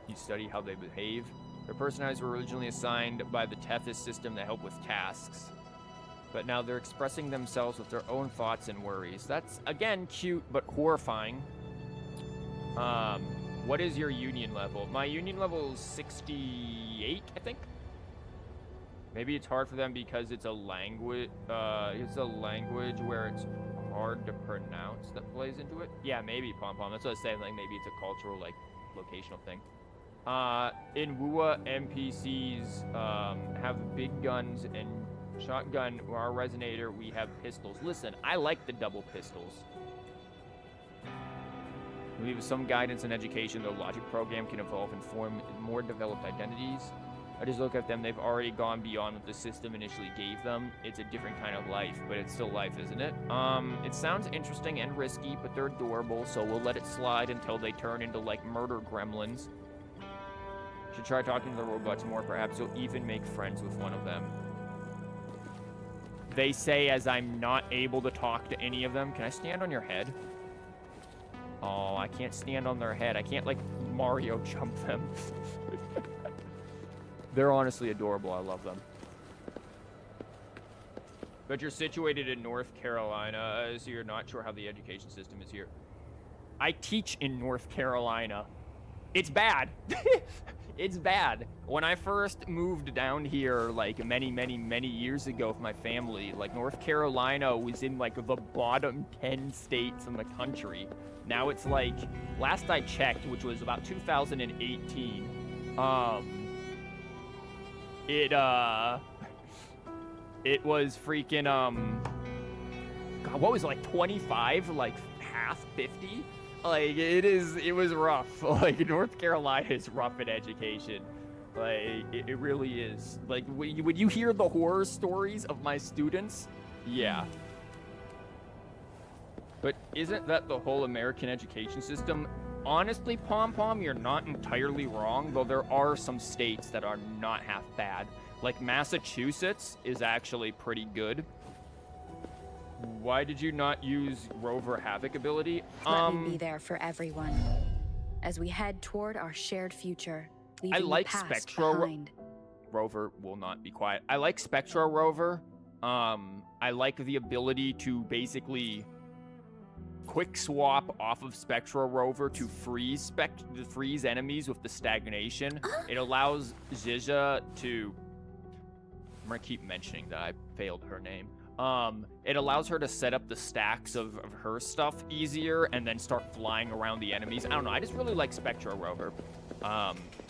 You study how they behave. Their personalities were originally assigned by the Tethys system to help with tasks. But now they're expressing themselves with their own thoughts and worries. That's, again, cute, but horrifying. What is your union level? My union level is 68, I think. Maybe it's hard for them because it's a language, where it's hard to pronounce that plays into it. Yeah, maybe Pom Pom. That's what I was saying. Like maybe it's a cultural, like, locational thing. In Wua, NPCs have big guns and shotgun. Our resonator, we have pistols. Listen, I like the double pistols. We have some guidance and education. The logic program can evolve and form more developed identities. I just look at them. They've already gone beyond what the system initially gave them. It's a different kind of life, but it's still life, isn't it? It sounds interesting and risky, but they're adorable, so we'll let it slide until they turn into, like, murder gremlins. Should try talking to the robots more. Perhaps you'll even make friends with one of them. They say as I'm not able to talk to any of them. Can I stand on your head? Oh, I can't stand on their head. I can't, like, Mario jump them. They're honestly adorable. I love them. But you're situated in North Carolina, so you're not sure how the education system is here. I teach in North Carolina. It's bad. It's bad. When I first moved down here, like, many, many, many years ago with my family, like, North Carolina was in, like, the bottom 10 states in the country. Now it's, like, last I checked, which was about 2018, it was freaking, God, what was it, like, 25, like, half 50? Like, it was rough. Like, North Carolina is rough in education. Like, it really is. Like, when you hear the horror stories of my students, yeah. But isn't that the whole American education system? Honestly, Pom Pom, you're not entirely wrong, though there are some states that are not half bad. Like, Massachusetts is actually pretty good. Why did you not use Rover Havoc ability? Let me be there for everyone as we head toward our shared future. I like the past Spectro behind. Rover will not be quiet. I like Spectro Rover. I like the ability to basically quick swap off of Spectro Rover to freeze enemies with the stagnation. It allows Zizia to... I'm gonna keep mentioning that I failed her name. It allows her to set up the stacks of her stuff easier and then start flying around the enemies. I don't know, I just really like Spectro Rover.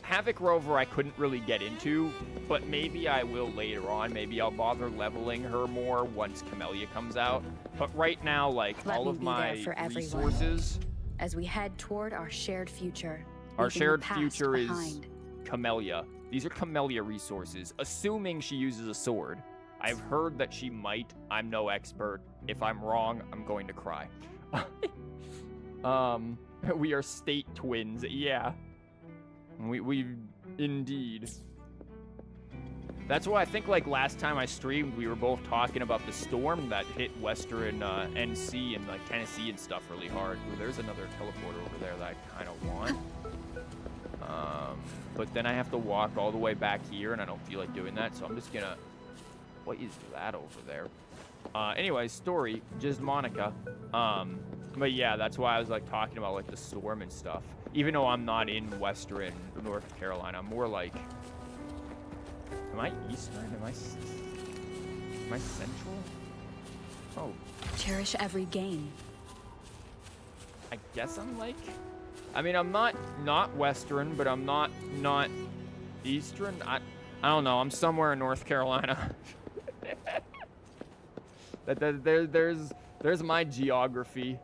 Havoc Rover I couldn't really get into, but maybe I will later on. Maybe I'll bother leveling her more once Camellya comes out. But right now, like, all of my resources... As we head toward our shared future. Our shared future is Camellya. These are Camellya resources, assuming she uses a sword. I've heard that she might. I'm no expert. If I'm wrong, I'm going to cry. We are state twins. Yeah. We indeed. That's why I think, like, last time I streamed, we were both talking about the storm that hit Western NC and, like, Tennessee and stuff really hard. Ooh, there's another teleporter over there that I kind of want. But then I have to walk all the way back here, and I don't feel like doing that, so I'm just gonna... What is that over there? Anyway, story, just Monica. But yeah, that's why I was, like, talking about, like, the storm and stuff. Even though I'm not in Western North Carolina, I'm more like... Am I Eastern? Am I Central? Oh. Cherish every game. I guess I'm, like... I mean, I'm not Western, but I'm not Eastern. I don't know. I'm somewhere in North Carolina. There's my geography.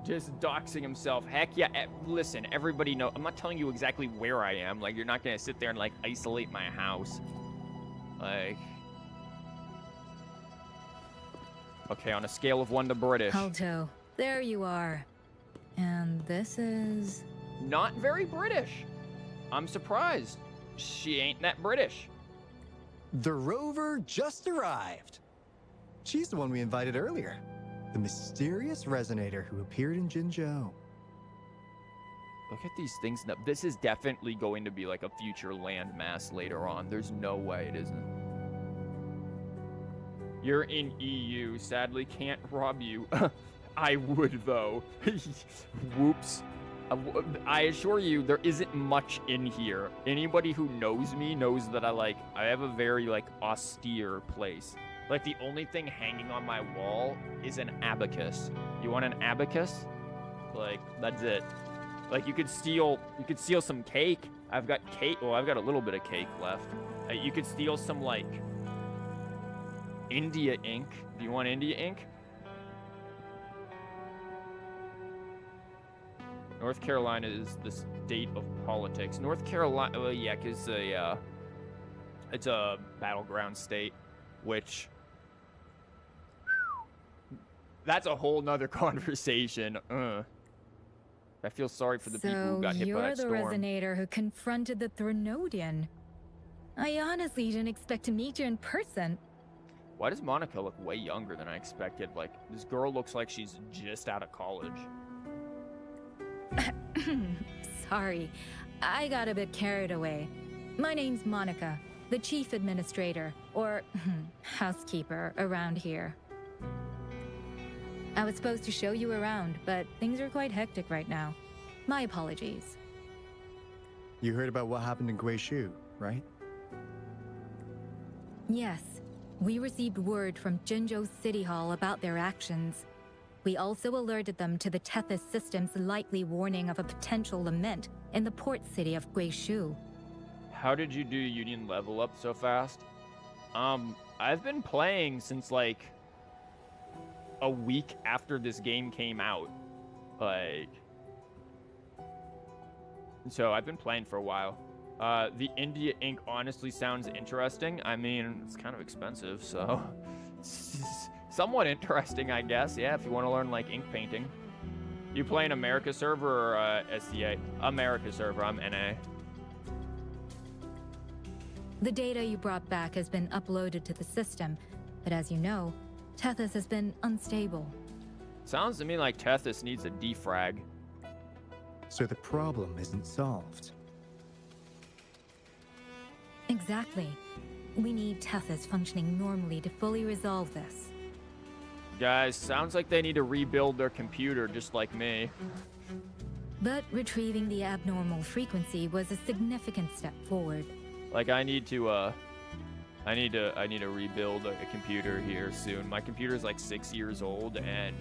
Just doxing himself. Heck yeah. Listen, everybody know. I'm not telling you exactly where I am. Like, you're not gonna sit there and, like, isolate my house. Like... Okay, on a scale of 1 to British. Alto, there you are. And this is... Not very British. I'm surprised. She ain't that British. The rover just arrived. She's the one we invited earlier. The mysterious resonator who appeared in Jinzhou. Look at these things. Now, this is definitely going to be like a future landmass later on. There's no way it isn't. You're in EU. Sadly, can't rob you. I would, though. Whoops. I assure you, there isn't much in here. Anybody who knows me knows that I have a very, like, austere place. Like, the only thing hanging on my wall is an abacus. You want an abacus? Like, that's it. Like, you could steal some cake. I've got cake. Well, I've got a little bit of cake left. You could steal some, like, India ink. Do you want India ink? North Carolina is the state of politics. North Carolina, well, yeah, because it's a battleground state, which that's a whole nother conversation. I feel sorry for the people who got hit by that storm. So you're the resonator who confronted the Threnodian. I honestly didn't expect to meet you in person. Why does Monica look way younger than I expected? Like, this girl looks like she's just out of college. Sorry, I got a bit carried away. My name's Monica, the chief administrator, or housekeeper around here. I was supposed to show you around, but things are quite hectic right now. My apologies. You heard about what happened in Guishu, right? Yes, we received word from Jinzhou City Hall about their actions. We also alerted them to the Tethys system's likely warning of a potential lament in the port city of Guishu. How did you do Union level up so fast? I've been playing since like a week after this game came out. Like, so I've been playing for a while. The India ink honestly sounds interesting. I mean, it's kind of expensive, so it's somewhat interesting, I guess. Yeah, if you want to learn like ink painting. You playing America server or SCA? America server, I'm NA. The data you brought back has been uploaded to the system, but as you know, Tethys has been unstable. Sounds to me like Tethys needs a defrag. So the problem isn't solved. Exactly. We need Tethys functioning normally to fully resolve this. Guys, sounds like they need to rebuild their computer just like me. But retrieving the abnormal frequency was a significant step forward. Like I need to rebuild a computer here soon. My computer's like 6 years old, and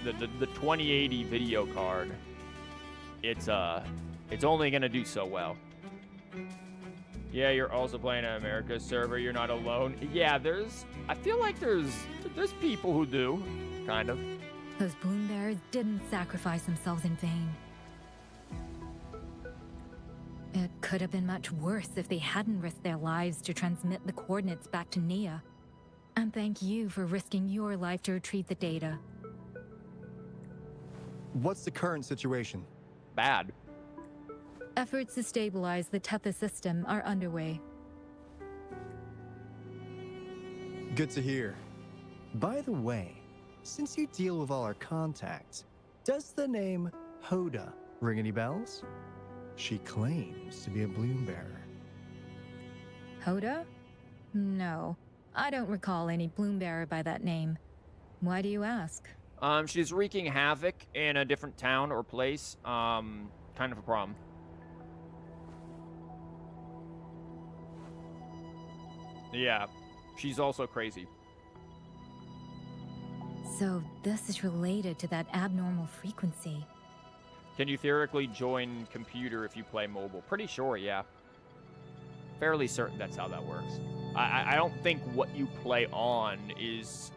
the 2080 video card, it's only gonna do so well. Yeah, you're also playing an America server. You're not alone. Yeah, I feel like there's people who do, kind of. Those bloom bearers didn't sacrifice themselves in vain. It could have been much worse if they hadn't risked their lives to transmit the coordinates back to Nia. And thank you for risking your life to retrieve the data. What's the current situation? Bad. Efforts to stabilize the Tethys system are underway. Good to hear. By the way, since you deal with all our contacts, does the name Hoda ring any bells? She claims to be a bloom bearer. Hoda? No, I don't recall any bloom bearer by that name. Why do you ask? She's wreaking havoc in a different town or place. Kind of a problem. Yeah, she's also crazy. So this is related to that abnormal frequency. Can you theoretically join computer if you play mobile? Pretty sure, yeah. Fairly certain that's how that works. I don't think what you play on is...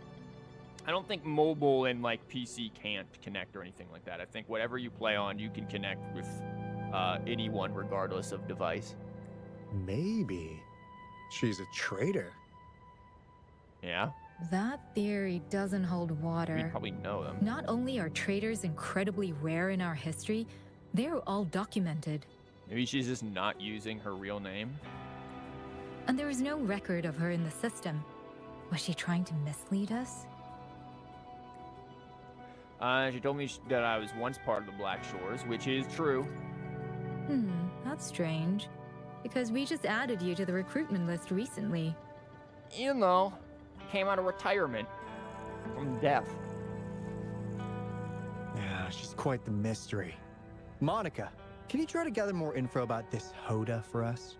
I don't think mobile and, like, PC can't connect or anything like that. I think whatever you play on, you can connect with anyone regardless of device. Maybe she's a traitor. Yeah? That theory doesn't hold water. You probably know them. Not only are traitors incredibly rare in our history, they're all documented. Maybe she's just not using her real name. And there is no record of her in the system. Was she trying to mislead us? She told me that I was once part of the Black Shores, which is true. That's strange. Because we just added you to the recruitment list recently. You know, came out of retirement from death. Yeah, she's quite the mystery. Monica, can you try to gather more info about this Hoda for us?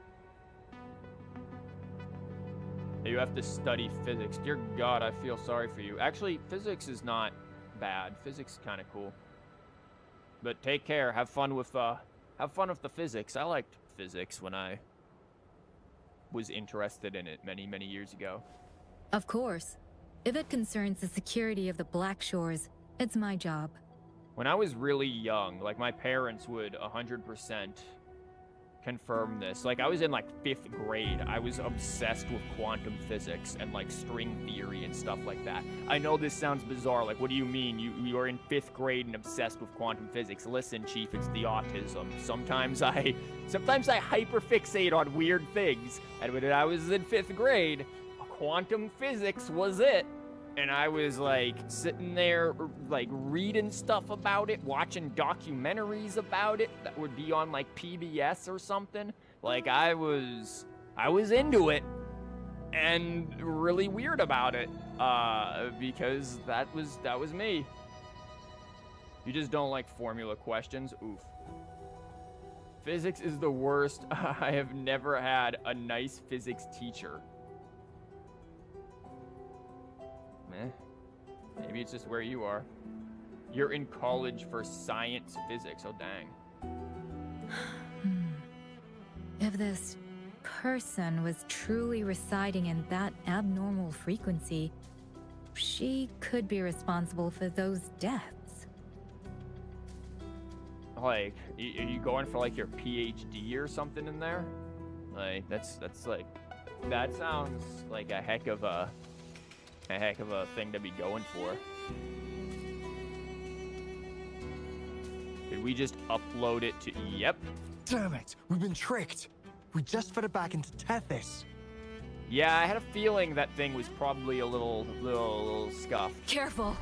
You have to study physics. Dear God, I feel sorry for you. Actually, physics is not bad. Physics is kind of cool. But take care. Have fun with the physics. I liked physics when I was interested in it many, many years ago. Of course. If it concerns the security of the Black Shores, it's my job. When I was really young, like my parents would 100% confirm this. Like I was in like 5th grade. I was obsessed with quantum physics and like string theory and stuff like that. I know this sounds bizarre. Like, what do you mean? You are in 5th grade and obsessed with quantum physics? Listen, Chief, it's the autism. Sometimes I hyperfixate on weird things. And when I was in 5th grade, quantum physics was it. And I was like sitting there like reading stuff about it, watching documentaries about it that would be on like PBS or something. Like I was into it and really weird about it because that was me. You just don't like formula questions? Oof. Physics is the worst. I have never had a nice physics teacher. Maybe it's just where you are. You're in college for science physics. Oh, dang. If this person was truly residing in that abnormal frequency, she could be responsible for those deaths. Like, are you going for like your PhD or something in there? Like, that's like, that sounds like a heck of a thing to be going for. Did we just upload it to... Yep. Damn it, we've been tricked. We just fed it back into Tethys. Yeah, I had a feeling that thing was probably a little scuffed. Careful.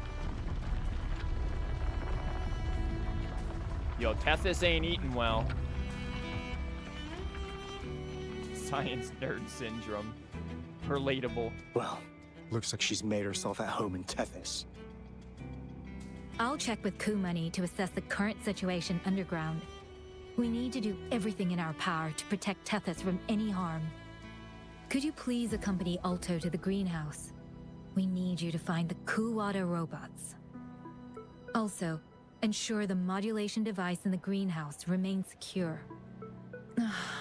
Yo, Tethys ain't eating well. Science nerd syndrome. Relatable. Well, looks like she's made herself at home in Tethys. I'll check with Coup Money to assess the current situation underground. We need to do everything in our power to protect Tethys from any harm. Could you please accompany Alto to the greenhouse? We need you to find the Kuwata robots. Also, ensure the modulation device in the greenhouse remains secure.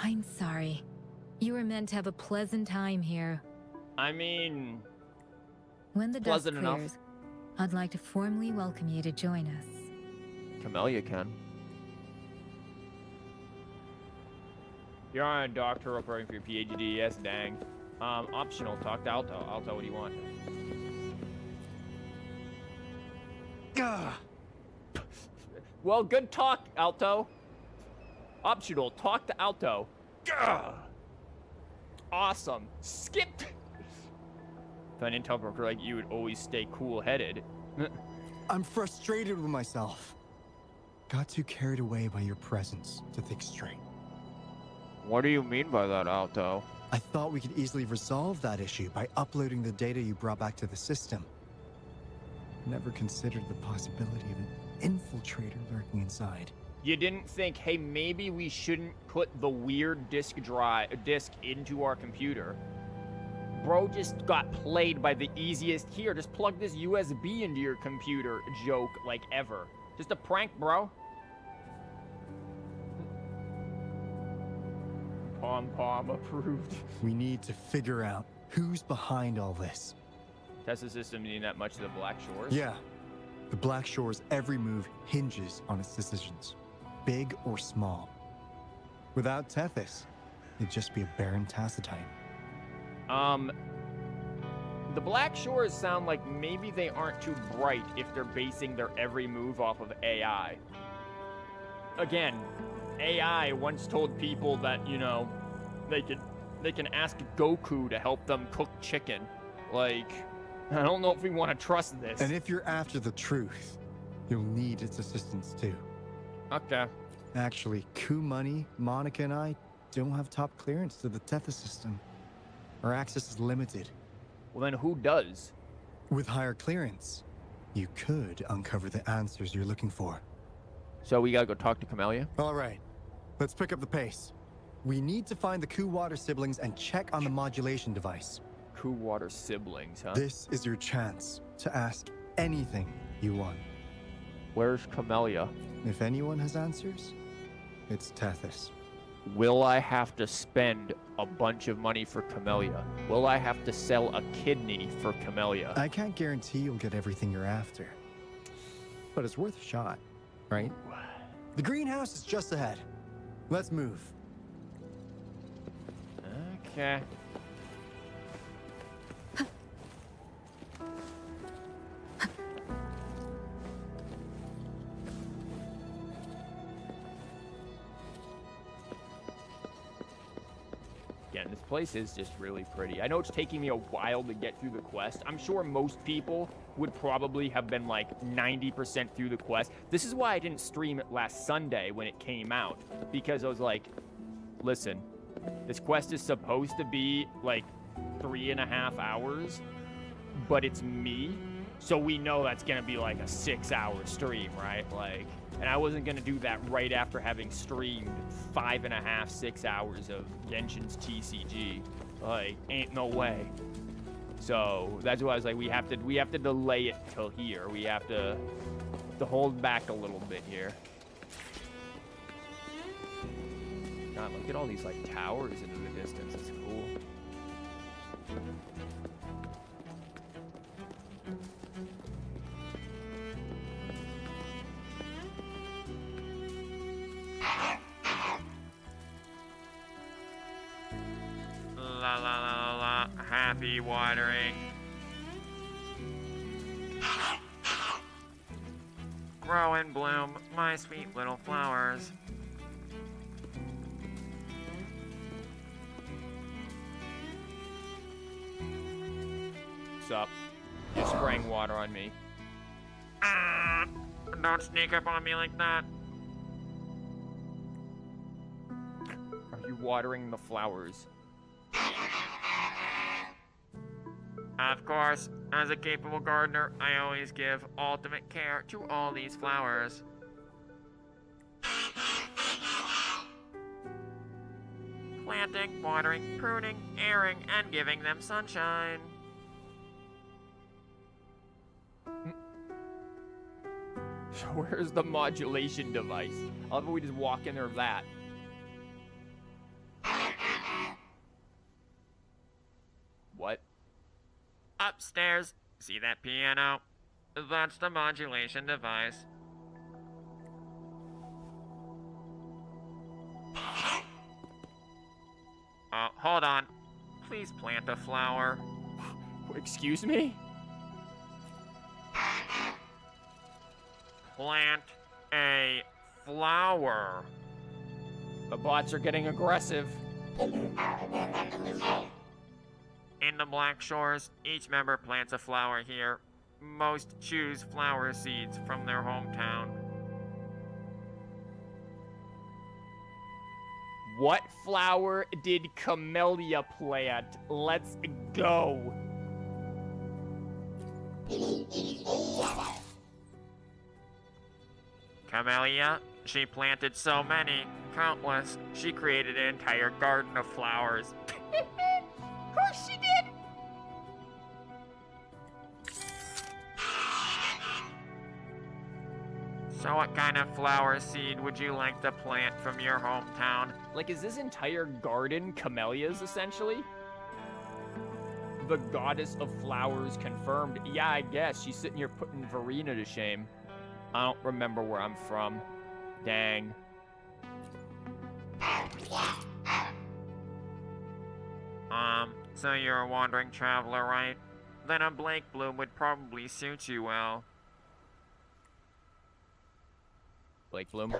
I'm sorry. You were meant to have a pleasant time here. I mean... When the dust pleasant clears, enough. I'd like to formally welcome you to join us. Camellya can. You're on a doctor reporting for your PhD. Yes, dang. Optional. Talk to Alto. Alto, what do you want? Gah! Well, good talk, Alto. Optional. Talk to Alto. Gah! Awesome. Skip. If an intel broker like you would always stay cool-headed. I'm frustrated with myself. Got too carried away by your presence to think straight. What do you mean by that, Alto? I thought we could easily resolve that issue by uploading the data you brought back to the system. Never considered the possibility of an infiltrator lurking inside. You didn't think, hey, maybe we shouldn't put the weird disk into our computer. Bro just got played by the easiest here. Just plug this USB into your computer joke like ever. Just a prank, bro. Pom approved. We need to figure out who's behind all this. Test the system needing that much of the Black Shores? Yeah. The Black Shore's every move hinges on its decisions, big or small. Without Tethys, it'd just be a barren Tacitine. The Black Shores sound like maybe they aren't too bright if they're basing their every move off of AI. Again, AI once told people that, you know, they can ask Goku to help them cook chicken. Like, I don't know if we want to trust this. And if you're after the truth, you'll need its assistance too. Okay. Actually, Coup Money, Monica, and I don't have top clearance to the Tethys system. Our access is limited. Well, then who does? With higher clearance, you could uncover the answers you're looking for. So we gotta go talk to Camellya? All right, let's pick up the pace. We need to find the Coup Water siblings and check on the modulation device. Coup Water siblings, huh? This is your chance to ask anything you want. Where's Camellya? If anyone has answers, it's Tethys. Will I have to spend a bunch of money for Camellya? Will I have to sell a kidney for Camellya? I can't guarantee you'll get everything you're after, but it's worth a shot, right? The greenhouse is just ahead. Let's move. Okay. Again, this place is just really pretty. I know it's taking me a while to get through the quest. I'm sure most people would probably have been like 90% through the quest. This is why I didn't stream it last Sunday when it came out, because I was like, listen, this quest is supposed to be like 3.5 hours, but it's me, so we know that's gonna be like a 6-hour stream, right? Like, and I wasn't gonna do that right after having streamed 5.5, 6 hours of Genshin's TCG. Like, ain't no way. So that's why I was like, we have to delay it till here. We have to hold back a little bit here. God, look at all these like towers into the distance. It's cool. La la la la la. Happy watering. Grow and bloom, my sweet little flowers. What's up? You're spraying water on me. Ah! Don't sneak up on me like that. Are you watering the flowers? Of course, as a capable gardener, I always give ultimate care to all these flowers. Planting, watering, pruning, airing, and giving them sunshine. So where's the modulation device? I love how we just walk in there with that. What? Upstairs, see that piano? That's the modulation device. Hold on. Please plant a flower. Excuse me? Plant a flower. The bots are getting aggressive. In the Black Shores, each member plants a flower here. Most choose flower seeds from their hometown. What flower did Camellya plant? Let's go. Camellya, she planted so many, countless, she created an entire garden of flowers. Of course she did. So what kind of flower seed would you like to plant from your hometown? Like, is this entire garden Camellya's, essentially? The goddess of flowers confirmed. Yeah, I guess. She's sitting here putting Verena to shame. I don't remember where I'm from. Dang. So you're a wandering traveler, right? Then a Blake Bloom would probably suit you well. Blake Bloom.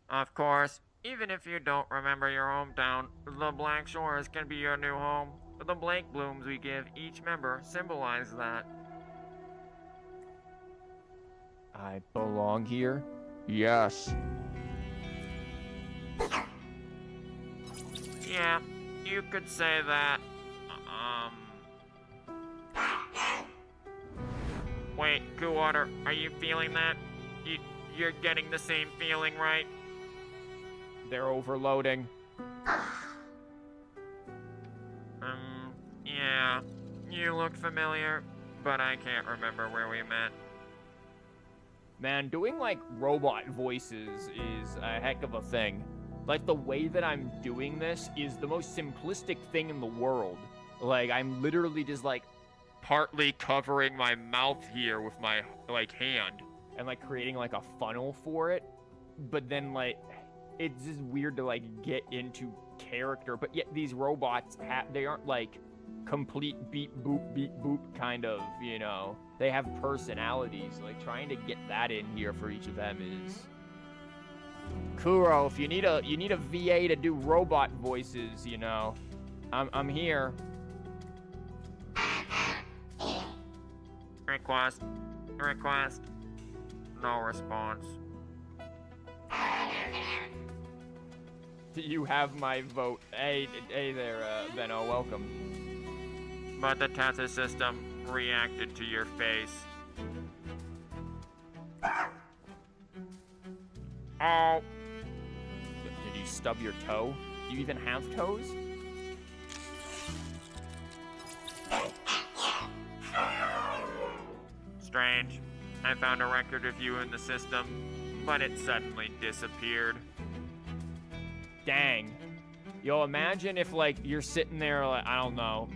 Of course, even if you don't remember your hometown, the Black Shores can be your new home. The Blake Blooms we give each member symbolize that. I belong here? Yes. Yeah, you could say that. Wait, Coolwater, are you feeling that? You're getting the same feeling, right? They're overloading. Yeah. You look familiar, but I can't remember where we met. Man, doing like robot voices is a heck of a thing. Like the way that I'm doing this is the most simplistic thing in the world. Like I'm literally just like Partly covering my mouth here with my, like, hand. and like creating like a funnel for it. But then like it's just weird to like get into character. But yet these robots they aren't like complete beep boop kind of, you know. They have personalities. Like trying to get that in here for each of them is Kuro, if you need a VA to do robot voices, you know, I'm here. Request. No response. You have my vote. Hey there, Benno, welcome. But the Tether system reacted to your face. Oh. Did you stub your toe? Do you even have toes? Strange. I found a record of you in the system, but it suddenly disappeared. Dang. Yo, imagine if, like, you're sitting there, like, I don't know,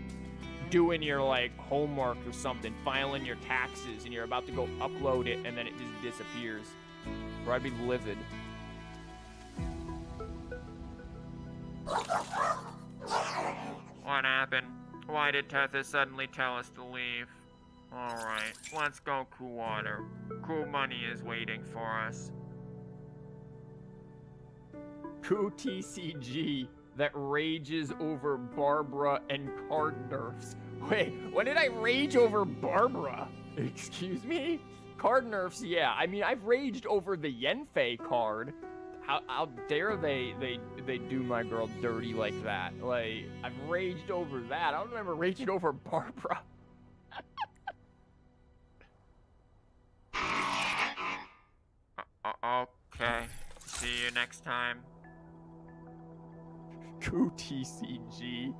doing your, like, homework or something, filing your taxes, and you're about to go upload it, and then it just disappears. Or I'd be livid. What happened? Why did Tethys suddenly tell us to leave? Alright, let's go Cool Water. Cool Money is waiting for us. Cool TCG that rages over Barbara and card nerfs. Wait, when did I rage over Barbara? Excuse me? Card nerfs, yeah. I mean, I've raged over the Yenfei card. How dare they do my girl dirty like that? Like, I've raged over that. I don't remember raging over Barbara. Okay. See you next time. Cool TCG.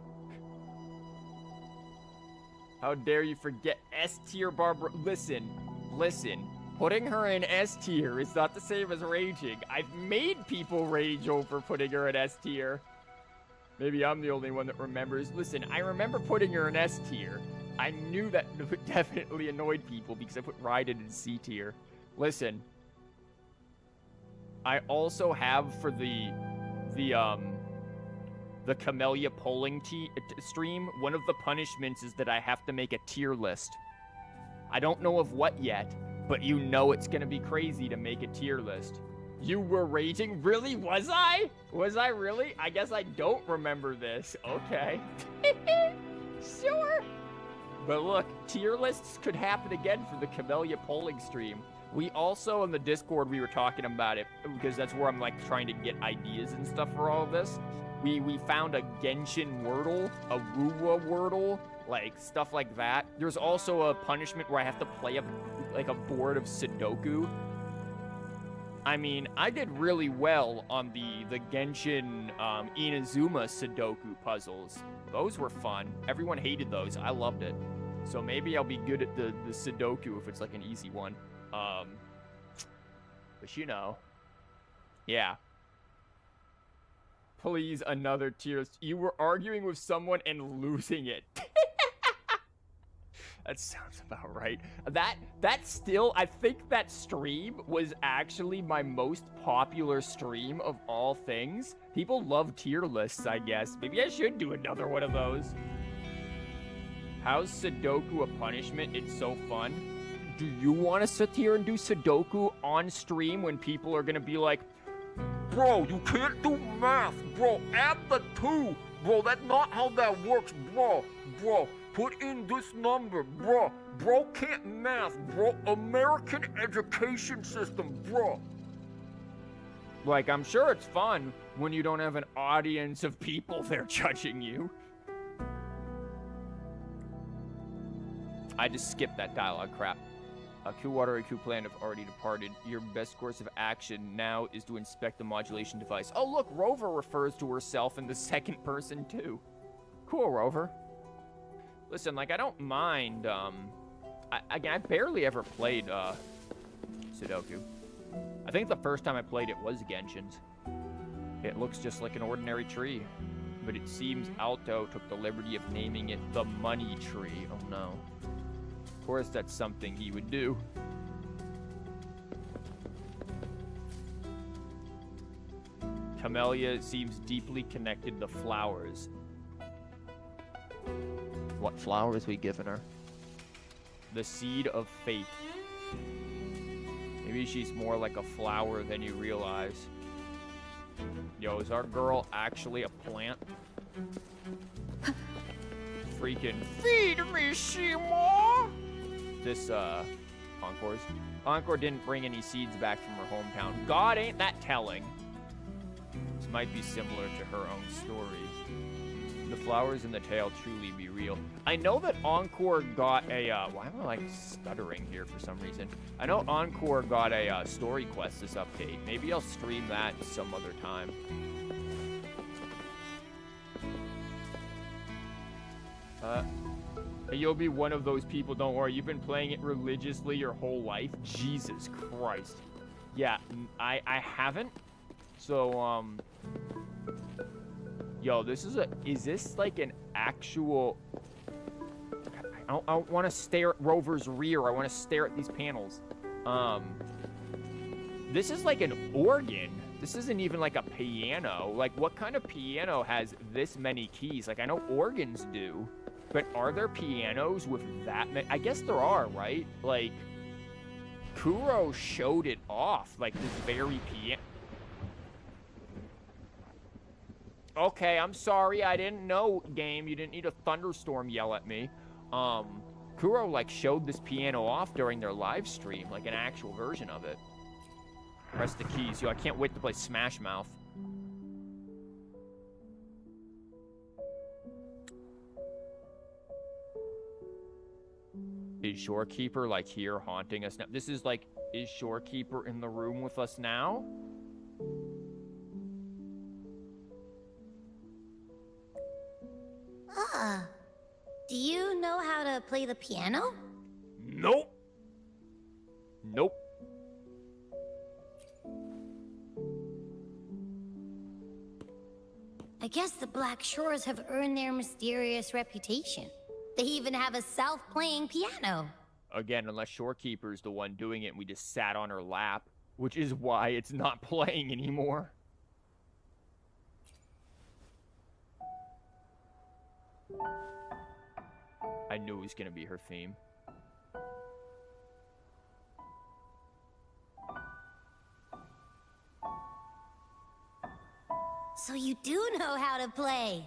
How dare you forget S tier Barbara? Listen. Putting her in S tier is not the same as raging. I've made people rage over putting her in S tier. Maybe I'm the only one that remembers. Listen, I remember putting her in S tier. I knew that definitely annoyed people because I put Raiden in C tier. Listen. I also have for the Camellya polling stream, one of the punishments is that I have to make a tier list. I don't know of what yet, but you know it's gonna be crazy to make a tier list. You were raging? Really? Was I? Was I really? I guess I don't remember this. Okay. Sure. But look, tier lists could happen again for the Camellya polling stream. We also, in the Discord, we were talking about it, because that's where I'm, like, trying to get ideas and stuff for all of this. We found a Genshin Wordle, a Wuwa Wordle, like, stuff like that. There's also a punishment where I have to play a board of Sudoku. I mean, I did really well on the Genshin Inazuma Sudoku puzzles. Those were fun. Everyone hated those. I loved it. So maybe I'll be good at the Sudoku if it's, like, an easy one. But you know, yeah. Please, another tier. You were arguing with someone and losing it. That sounds about right. That still, I think that stream was actually my most popular stream of all things. People love tier lists, I guess. Maybe I should do another one of those. How's Sudoku a punishment? It's so fun. Do you want to sit here and do Sudoku on stream when people are going to be like, Bro, you can't do math, bro. Add the 2. Bro, that's not how that works, bro. Bro, put in this number, bro. Bro can't math, bro. American education system, bro. Like, I'm sure it's fun when you don't have an audience of people there judging you. I just skipped that dialogue crap. Q-Water and Q-Plan have already departed. Your best course of action now is to inspect the modulation device. Oh, look, Rover refers to herself in the second person, too. Cool, Rover. Listen, like, I don't mind, again, I barely ever played, Sudoku. I think the first time I played it was Genshin's. It looks just like an ordinary tree. But it seems Alto took the liberty of naming it the Money Tree. Oh, no. Of course, that's something he would do. Camellya seems deeply connected to flowers. What flowers we given her? The seed of fate. Maybe she's more like a flower than you realize. Yo, is our girl actually a plant? Freaking feed me, Seymour! This, Encore's. Encore didn't bring any seeds back from her hometown. God, ain't that telling. This might be similar to her own story. The flowers in the tale truly be real. I know that Encore got a, why am I, like, stuttering here for some reason? I know Encore got a, story quest this update. Maybe I'll stream that some other time. You'll be one of those people, don't worry. You've been playing it religiously your whole life? Jesus Christ. Yeah, I haven't. So, yo, is this like an actual... I don't want to stare at Rover's rear. I want to stare at these panels. This is like an organ. This isn't even like a piano. Like, what kind of piano has this many keys? Like, I know organs do. But are there pianos with that many? I guess there are, right? Like, Kuro showed it off. Like, this very piano. Okay, I'm sorry. I didn't know, game. You didn't need a thunderstorm yell at me. Kuro, like, showed this piano off during their live stream. Like, an actual version of it. Press the keys. Yo, I can't wait to play Smash Mouth. Is Shorekeeper, like, here haunting us now? This is, like, is Shorekeeper in the room with us now? Do you know how to play the piano? Nope. Nope. I guess the Black Shores have earned their mysterious reputation. They even have a self-playing piano. Again, unless Shorekeeper's the one doing it and we just sat on her lap, which is why it's not playing anymore. I knew it was gonna be her theme. So you do know how to play.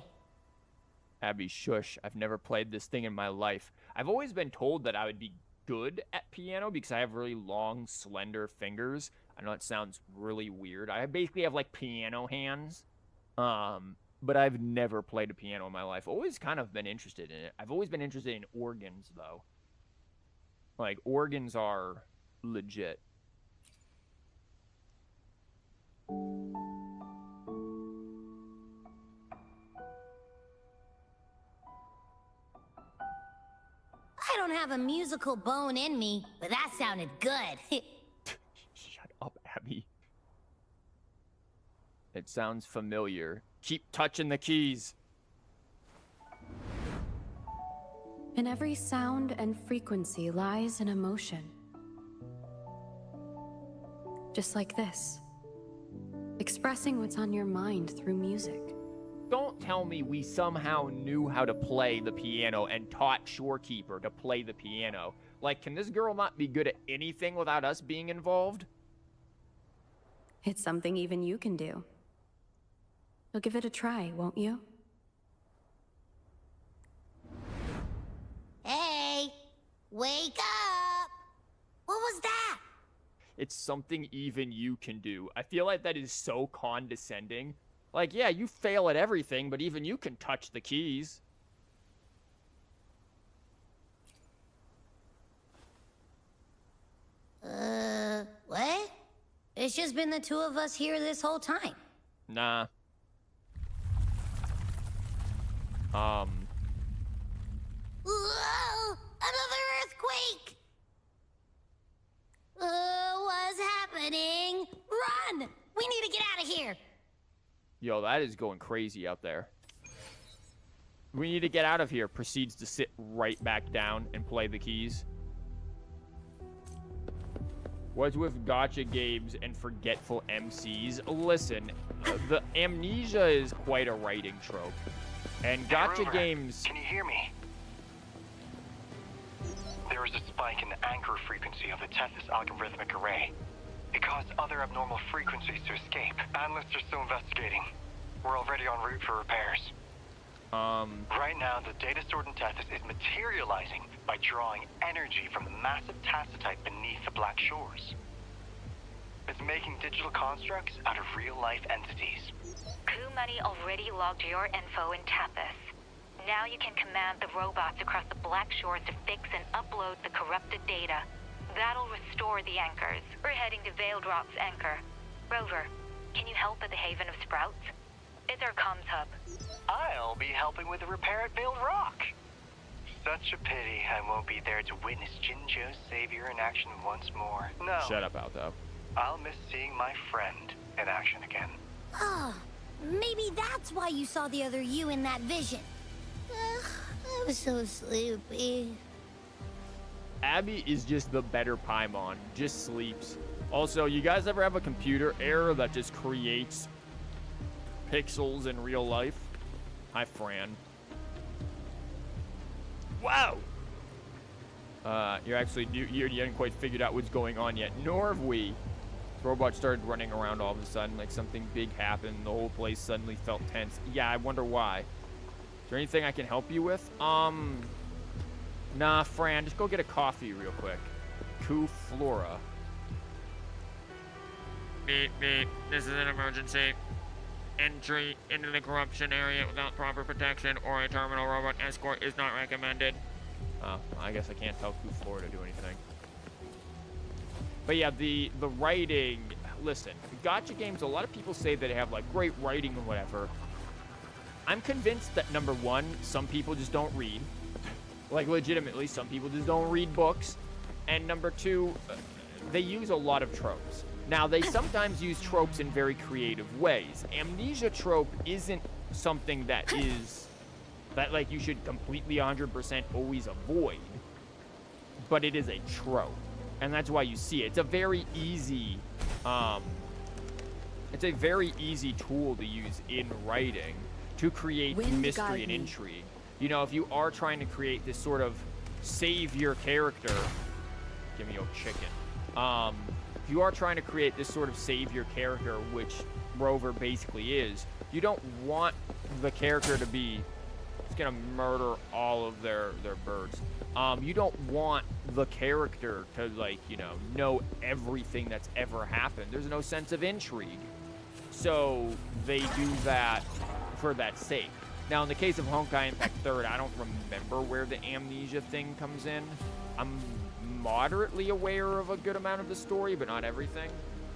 Abby, shush. I've never played this thing in my life. I've always been told that I would be good at piano because I have really long, slender fingers. I know it sounds really weird. I basically have, like, piano hands. But I've never played a piano in my life. Always kind of been interested in it. I've always been interested in organs, though. Like, organs are legit. I don't have a musical bone in me, but that sounded good. Shut up, Abby. It sounds familiar. Keep touching the keys. In every sound and frequency lies an emotion. Just like this. Expressing what's on your mind through music. Don't tell me we somehow knew how to play the piano and taught Shorekeeper to play the piano. Like, can this girl not be good at anything without us being involved? It's something even you can do. You'll give it a try, won't you? Hey, wake up! What was that? It's something even you can do. I feel like that is so condescending. Like, yeah, you fail at everything, but even you can touch the keys. It's just been the two of us here this whole time. Nah. Whoa! Another earthquake! What's happening? Run! We need to get out of here! Yo, that is going crazy out there. We need to get out of here. Proceeds to sit right back down and play the keys. What's with gotcha games and forgetful MCs? Listen, the amnesia is quite a writing trope. And gotcha Rover, games... Can you hear me? There is a spike in the anchor frequency of the Tethys algorithmic array. It caused other abnormal frequencies to escape. Analysts are still investigating. We're already en route for repairs. Right now, the data stored in Tethys is materializing by drawing energy from the massive tacitite beneath the Black Shores. It's making digital constructs out of real-life entities. Coup Money already logged your info in Tethys. Now you can command the robots across the Black Shores to fix and upload the corrupted data. That'll restore the anchors. We're heading to Veiled Rock's anchor. Rover, can you help at the Haven of Sprouts? It's our comms hub. I'll be helping with the repair at Veiled Rock. Such a pity I won't be there to witness Jinjo's savior in action once more. No. Shut up, Alto. I'll miss seeing my friend in action again. Oh, maybe that's why you saw the other you in that vision. I was so sleepy. Abby is just the better Paimon. Just sleeps. Also, you guys ever have a computer error that just creates pixels in real life? Hi, Fran. Wow! You hadn't quite figured out what's going on yet. Nor have we. The robot started running around all of a sudden, like something big happened. The whole place suddenly felt tense. Yeah, I wonder why. Is there anything I can help you with? Nah, Fran, just go get a coffee real quick. Coup Flora. Beep, beep. This is an emergency. Entry into the corruption area without proper protection or a terminal robot escort is not recommended. Oh, I guess I can't tell Coup Flora to do anything. But yeah, the writing, listen, gotcha games, a lot of people say that they have like great writing and whatever. I'm convinced that number one, some people just don't read. Like legitimately, some people just don't read books. And number two, they use a lot of tropes. Now, they sometimes use tropes in very creative ways. Amnesia trope isn't something that like you should completely 100% always avoid. But it is a trope. And that's why you see it. It's a very easy tool to use in writing to create mystery and intrigue. You know, if you are trying to create this sort of savior character, give me your chicken. If you are trying to create this sort of savior character, which Rover basically is, you don't want the character to be just gonna murder all of their birds. You don't want the character to, like, you know everything that's ever happened. There's no sense of intrigue. So they do that for that sake. Now, in the case of Honkai Impact 3rd, I don't remember where the amnesia thing comes in. I'm moderately aware of a good amount of the story, but not everything.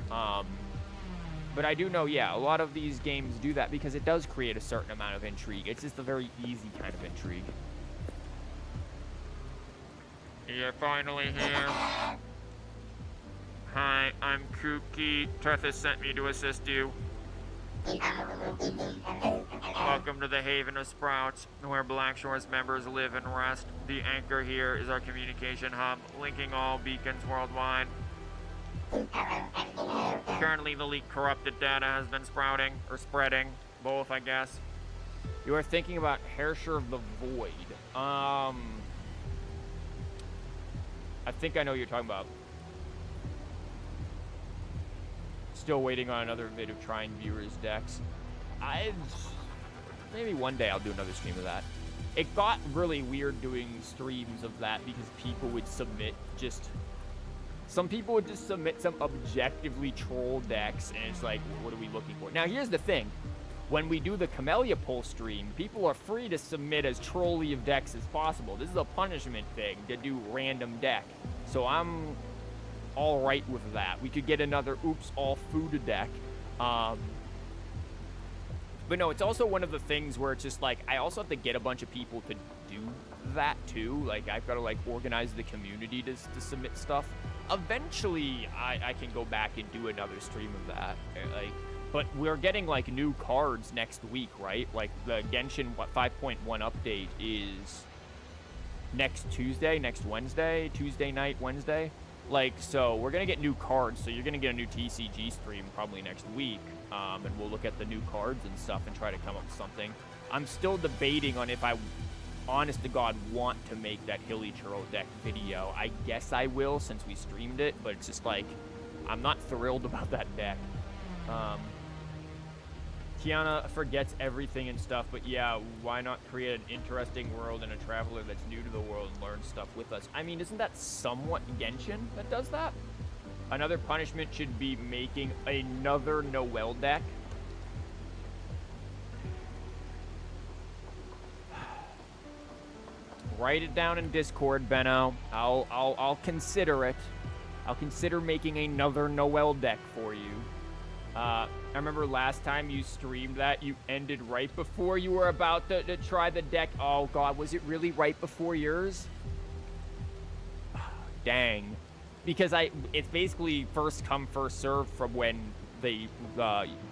But I do know, yeah, a lot of these games do that because it does create a certain amount of intrigue. It's just a very easy kind of intrigue. You're finally here. Hi, I'm Kuki. Tethys sent me to assist you. Welcome to the Haven of Sprouts, where Black Shores members live and rest. The anchor here is our communication hub, linking all beacons worldwide. Currently, the leaked corrupted data has been sprouting, or spreading, both, I guess. You are thinking about Herrscher of the Void. I think I know what you're talking about. Still waiting on another vid of trying viewers' decks. Maybe one day I'll do another stream of that. It got really weird doing streams of that because people would submit some people would just submit some objectively troll decks, and it's like, what are we looking for? Now, here's the thing. When we do the Camellya poll stream, people are free to submit as trolly of decks as possible. This is a punishment thing to do random deck. So I'm all right with that. We could get another oops all food deck. But no, it's also one of the things where it's just like I also have to get a bunch of people to do that too. Like I've got to like organize the community to submit stuff. Eventually, I can go back and do another stream of that. Like, but we're getting like new cards next week, right? Like the Genshin 5.1 update is next Tuesday, next Wednesday, Tuesday night, Wednesday. Like, so we're going to get new cards. So you're going to get a new TCG stream probably next week. And we'll look at the new cards and stuff and try to come up with something. I'm still debating on if I, honest to God, want to make that Hilly Churro deck video. I guess I will since we streamed it, but it's just like, I'm not thrilled about that deck. Kiana forgets everything and stuff, but yeah, why not create an interesting world and a traveler that's new to the world and learn stuff with us? I mean, isn't that somewhat Genshin that does that? Another punishment should be making another Noel deck. Write it down in Discord, Benno. I'll consider it. I'll consider making another Noel deck for you. I remember last time you streamed that, you ended right before you were about to try the deck. Oh, God, was it really right before yours? Dang. Because it's basically first come, first serve from when they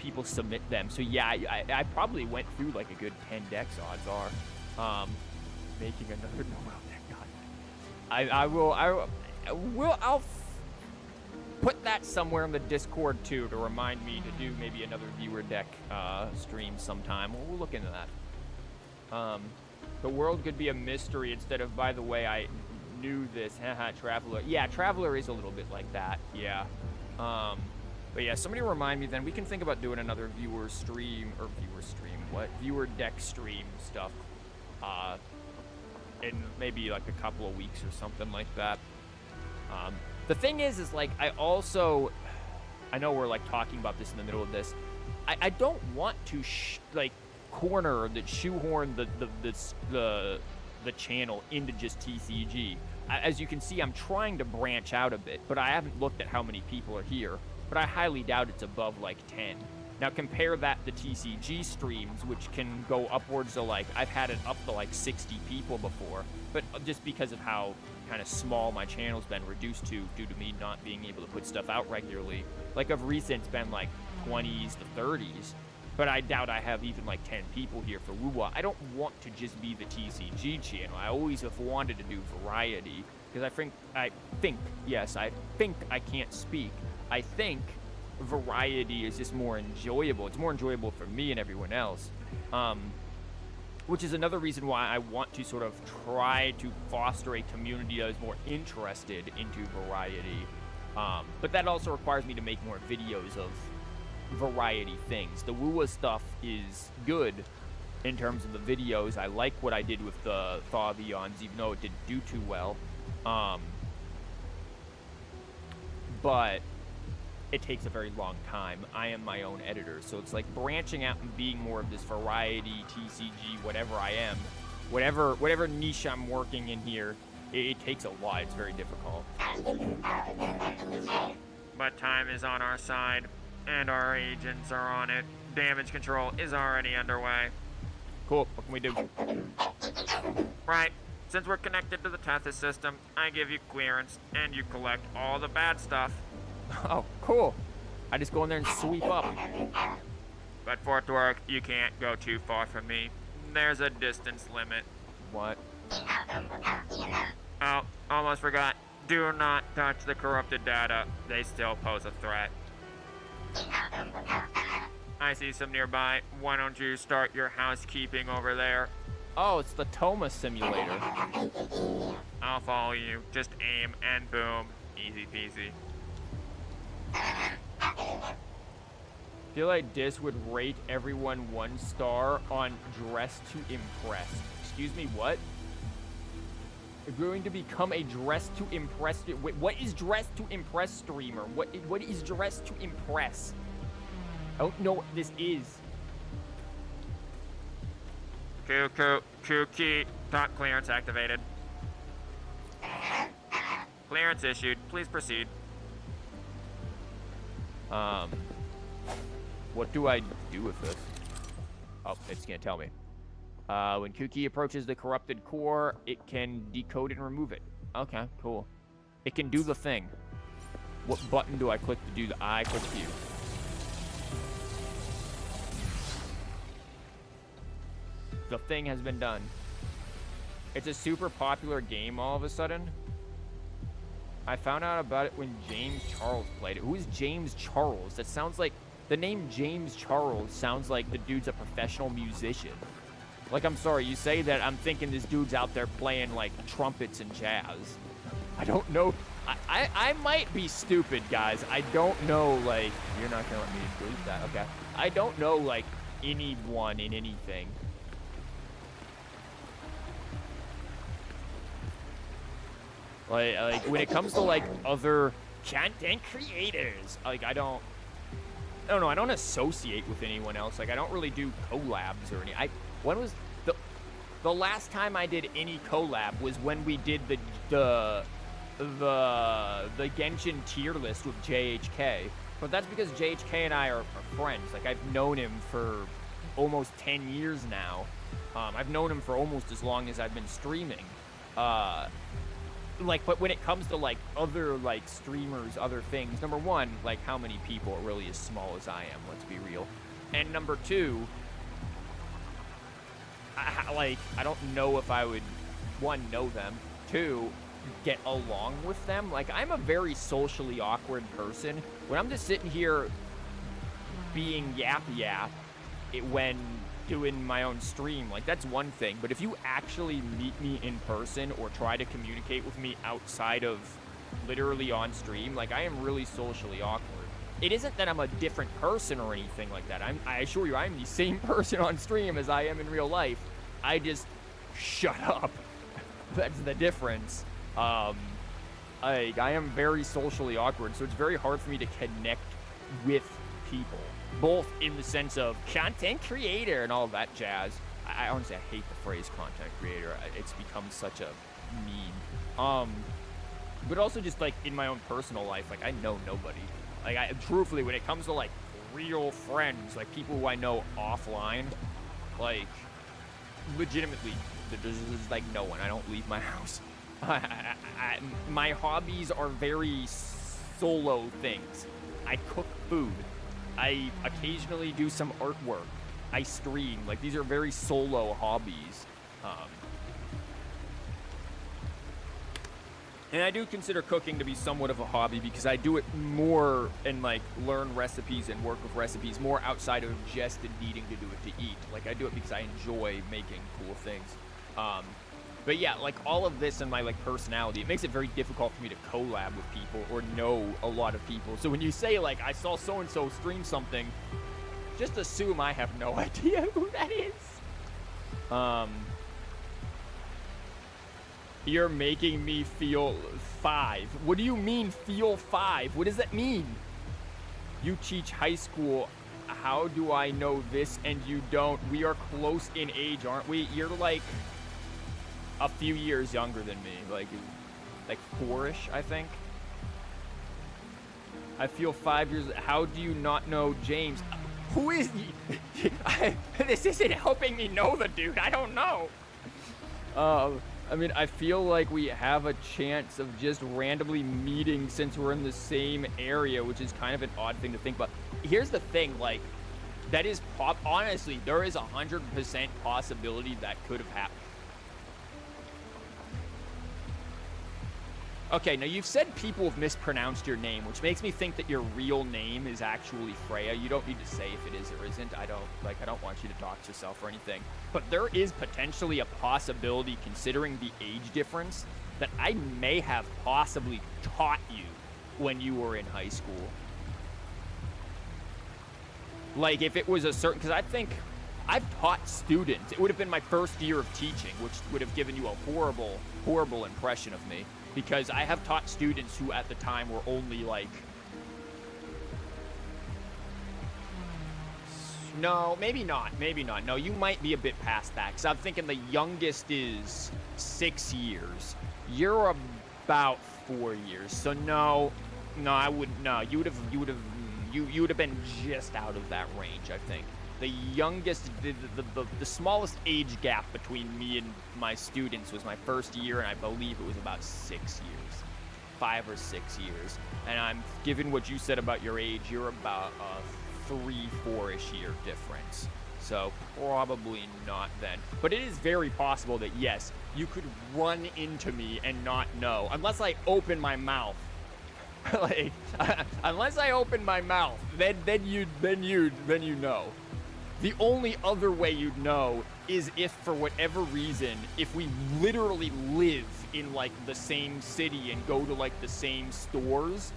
people submit them. So, yeah, I probably went through, like, a good 10 decks, odds are. Making another Noel deck, God. I'll put that somewhere in the Discord too to remind me to do maybe another viewer deck stream sometime. We'll look into that. The world could be a mystery instead of, by the way, I knew this. Haha, Traveler. Yeah, Traveler is a little bit like that. Yeah. But yeah, somebody remind me then. We can think about doing another viewer deck stream stuff. In maybe like a couple of weeks or something like that. The thing is like, I know we're like talking about this in the middle of this. I don't want to shoehorn the channel into just TCG. As you can see, I'm trying to branch out a bit, but I haven't looked at how many people are here. But I highly doubt it's above like 10. Now compare that to TCG streams, which can go upwards to like, I've had it up to like 60 people before, but just because of how kind of small my channel's been reduced to due to me not being able to put stuff out regularly. Like of recent, it's been like 20s to 30s, but I doubt I have even like 10 people here for Wuwa. I don't want to just be the TCG channel. I always have wanted to do variety, because I think variety is just more enjoyable. It's more enjoyable for me and everyone else, which is another reason why I want to sort of try to foster a community that is more interested into variety, but that also requires me to make more videos of variety things. The Wuwa stuff is good in terms of the videos. I like what I did with the Thaw of Eons, even though it didn't do too well, but it takes a very long time. I am my own editor, so it's like branching out and being more of this variety, TCG, whatever I am, whatever niche I'm working in here, it takes a lot. It's very difficult. But time is on our side, and our agents are on it. Damage control is already underway. Cool, what can we do? Right, since we're connected to the Tethys system, I give you clearance, and you collect all the bad stuff. Oh, cool. I just go in there and sweep up. But for it to work, you can't go too far from me. There's a distance limit. What? Oh, almost forgot. Do not touch the corrupted data. They still pose a threat. I see some nearby. Why don't you start your housekeeping over there? Oh, it's the Toma simulator. I'll follow you. Just aim and boom. Easy peasy. I feel like this would rate everyone 1 star on dress to impress. Excuse me, what? You're going to become a dress to impress. Wait, what is dress to impress streamer? What is dress to impress? I don't know what this is. Key. Top clearance activated. Clearance issued. Please proceed. What do I do with this? Oh, it's gonna tell me. When Kuki approaches the corrupted core, it can decode and remove it. Okay, cool. It can do the thing. What button do I click to do the I click view? The thing has been done. It's a super popular game all of a sudden. I found out about it when James Charles played it. Who is James Charles? That sounds like... The name James Charles sounds like the dude's a professional musician. Like, I'm sorry, you say that, I'm thinking this dude's out there playing, like, trumpets and jazz. I don't know. I might be stupid, guys. I don't know, like... You're not gonna let me delete that, okay. I don't know, like, anyone in anything. Like, when it comes to, like, other content creators, like, I don't know, I don't associate with anyone else. Like, I don't really do collabs or any. When was the last time I did any collab was when we did the Genshin tier list with JHK. But that's because JHK and I are friends. Like, I've known him for almost 10 years now. I've known him for almost as long as I've been streaming. Like, but when it comes to, like, other, like, streamers, other things, number one, like, how many people are really as small as I am, let's be real. And number two, I don't know if I would, one, know them, two, get along with them. Like, I'm a very socially awkward person. When I'm just sitting here being yap when doing my own stream, like, that's one thing. But if you actually meet me in person or try to communicate with me outside of literally on stream, like, I am really socially awkward. It isn't that I'm a different person or anything like that. I assure you, I'm the same person on stream as I am in real life. I just shut up. That's the difference. I am very socially awkward, so it's very hard for me to connect with people. Both in the sense of content creator and all that jazz. I honestly, I hate the phrase content creator. It's become such a meme. But also just, like, in my own personal life, like, I know nobody. Like, truthfully, when it comes to, like, real friends, like, people who I know offline, like, legitimately, there's like, no one. I don't leave my house. My hobbies are very solo things. I cook food. I occasionally do some artwork. I stream. Like, these are very solo hobbies. And I do consider cooking to be somewhat of a hobby because I do it more and, like, learn recipes and work with recipes more outside of just needing to do it to eat. Like, I do it because I enjoy making cool things. But yeah, like, all of this and my, like, personality, it makes it very difficult for me to collab with people or know a lot of people. So when you say, like, I saw so-and-so stream something, just assume I have no idea who that is. You're making me feel 5. What do you mean, feel 5? What does that mean? You teach high school. How do I know this and you don't? We are close in age, aren't we? You're, like, a few years younger than me. Like 4-ish, I think. I feel 5 years. How do you not know James? Who is he? This isn't helping me know the dude. I don't know. I mean, I feel like we have a chance of just randomly meeting since we're in the same area, which is kind of an odd thing to think about. Here's the thing, like, that is honestly, there is 100% possibility that could have happened. Okay, now you've said people have mispronounced your name, which makes me think that your real name is actually Freya. You don't need to say if it is or isn't. I don't want you to dox yourself or anything. But there is potentially a possibility, considering the age difference, that I may have possibly taught you when you were in high school. Like, if it was a certain, because I think I've taught students. It would have been my first year of teaching, which would have given you a horrible, horrible impression of me. Because I have taught students who at the time were only like... No, maybe not. Maybe not. No, you might be a bit past that. Because I'm thinking the youngest is 6 years. You're about 4 years. So no, I would... No, you would have you would have been just out of that range, I think. The youngest, the smallest age gap between me and my students was my first year, and I believe it was about 6 years. 5 or 6 years. And I'm, given what you said about your age, you're about a 3-4-ish year difference. So probably not then. But it is very possible that, yes, you could run into me and not know, unless I open my mouth. Like, unless I open my mouth, then you know. The only other way you'd know is if, for whatever reason, if we literally live in, like, the same city and go to, like, the same stores,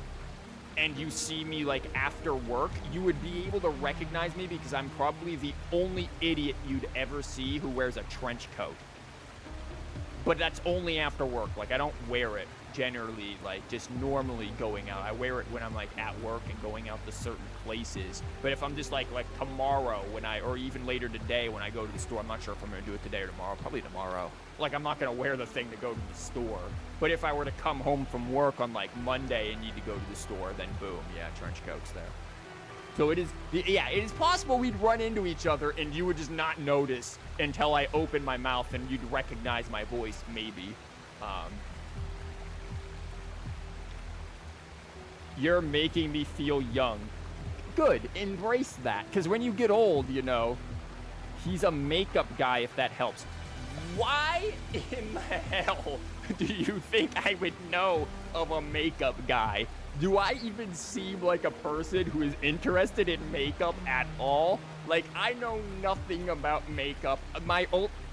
and you see me, like, after work, you would be able to recognize me because I'm probably the only idiot you'd ever see who wears a trench coat. But that's only after work. Like, I don't wear it generally, like, just normally going out. I wear it when I'm, like, at work and going out to certain places. But if I'm just, like tomorrow when or even later today when I go to the store, I'm not sure if I'm going to do it today or tomorrow. Probably tomorrow. Like, I'm not going to wear the thing to go to the store. But if I were to come home from work on, like, Monday and need to go to the store, then boom, yeah, trench coat's there. So it is possible we'd run into each other and you would just not notice until I open my mouth and you'd recognize my voice, maybe. You're making me feel young. Good, embrace that. Because when you get old, you know, he's a makeup guy, if that helps. Why in the hell do you think I would know of a makeup guy? Do I even seem like a person who is interested in makeup at all? Like, I know nothing about makeup.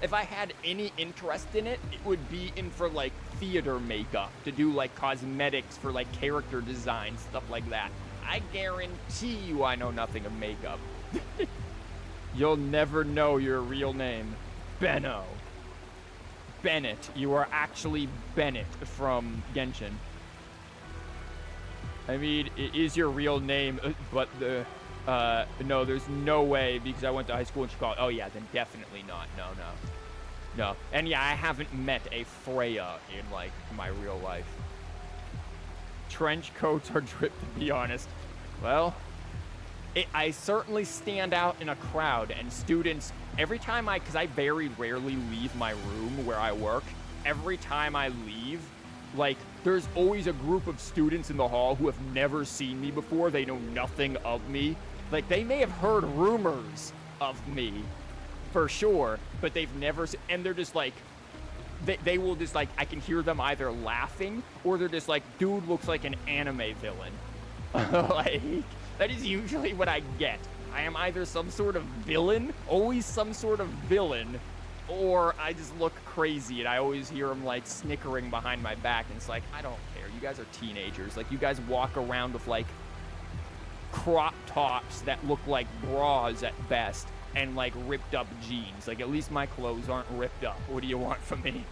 If I had any interest in it, it would be in for, like, theater makeup, to do, like, cosmetics for, like, character design, stuff like that. I guarantee you I know nothing of makeup. You'll never know your real name. Benno. Bennett. You are actually Bennett from Genshin. I mean, it is your real name, but no, there's no way, because I went to high school in Chicago. Oh yeah, then definitely not. No. And yeah, I haven't met a Freya in, like, my real life. Trench coats are drip, to be honest. Well, I certainly stand out in a crowd, and students, every time because I very rarely leave my room where I work, every time I leave, like, there's always a group of students in the hall who have never seen me before. They know nothing of me. Like, they may have heard rumors of me, for sure, but they've never and they're just like, they will just, like, I can hear them either laughing, or they're just like, dude looks like an anime villain. Like, that is usually what I get. I am either some sort of villain, always some sort of villain, or I just look crazy, and I always hear them, like, snickering behind my back, and it's like, I don't care. You guys are teenagers. Like, you guys walk around with, like, crop tops that look like bras at best, and, like, ripped up jeans. Like, at least my clothes aren't ripped up. What do you want from me?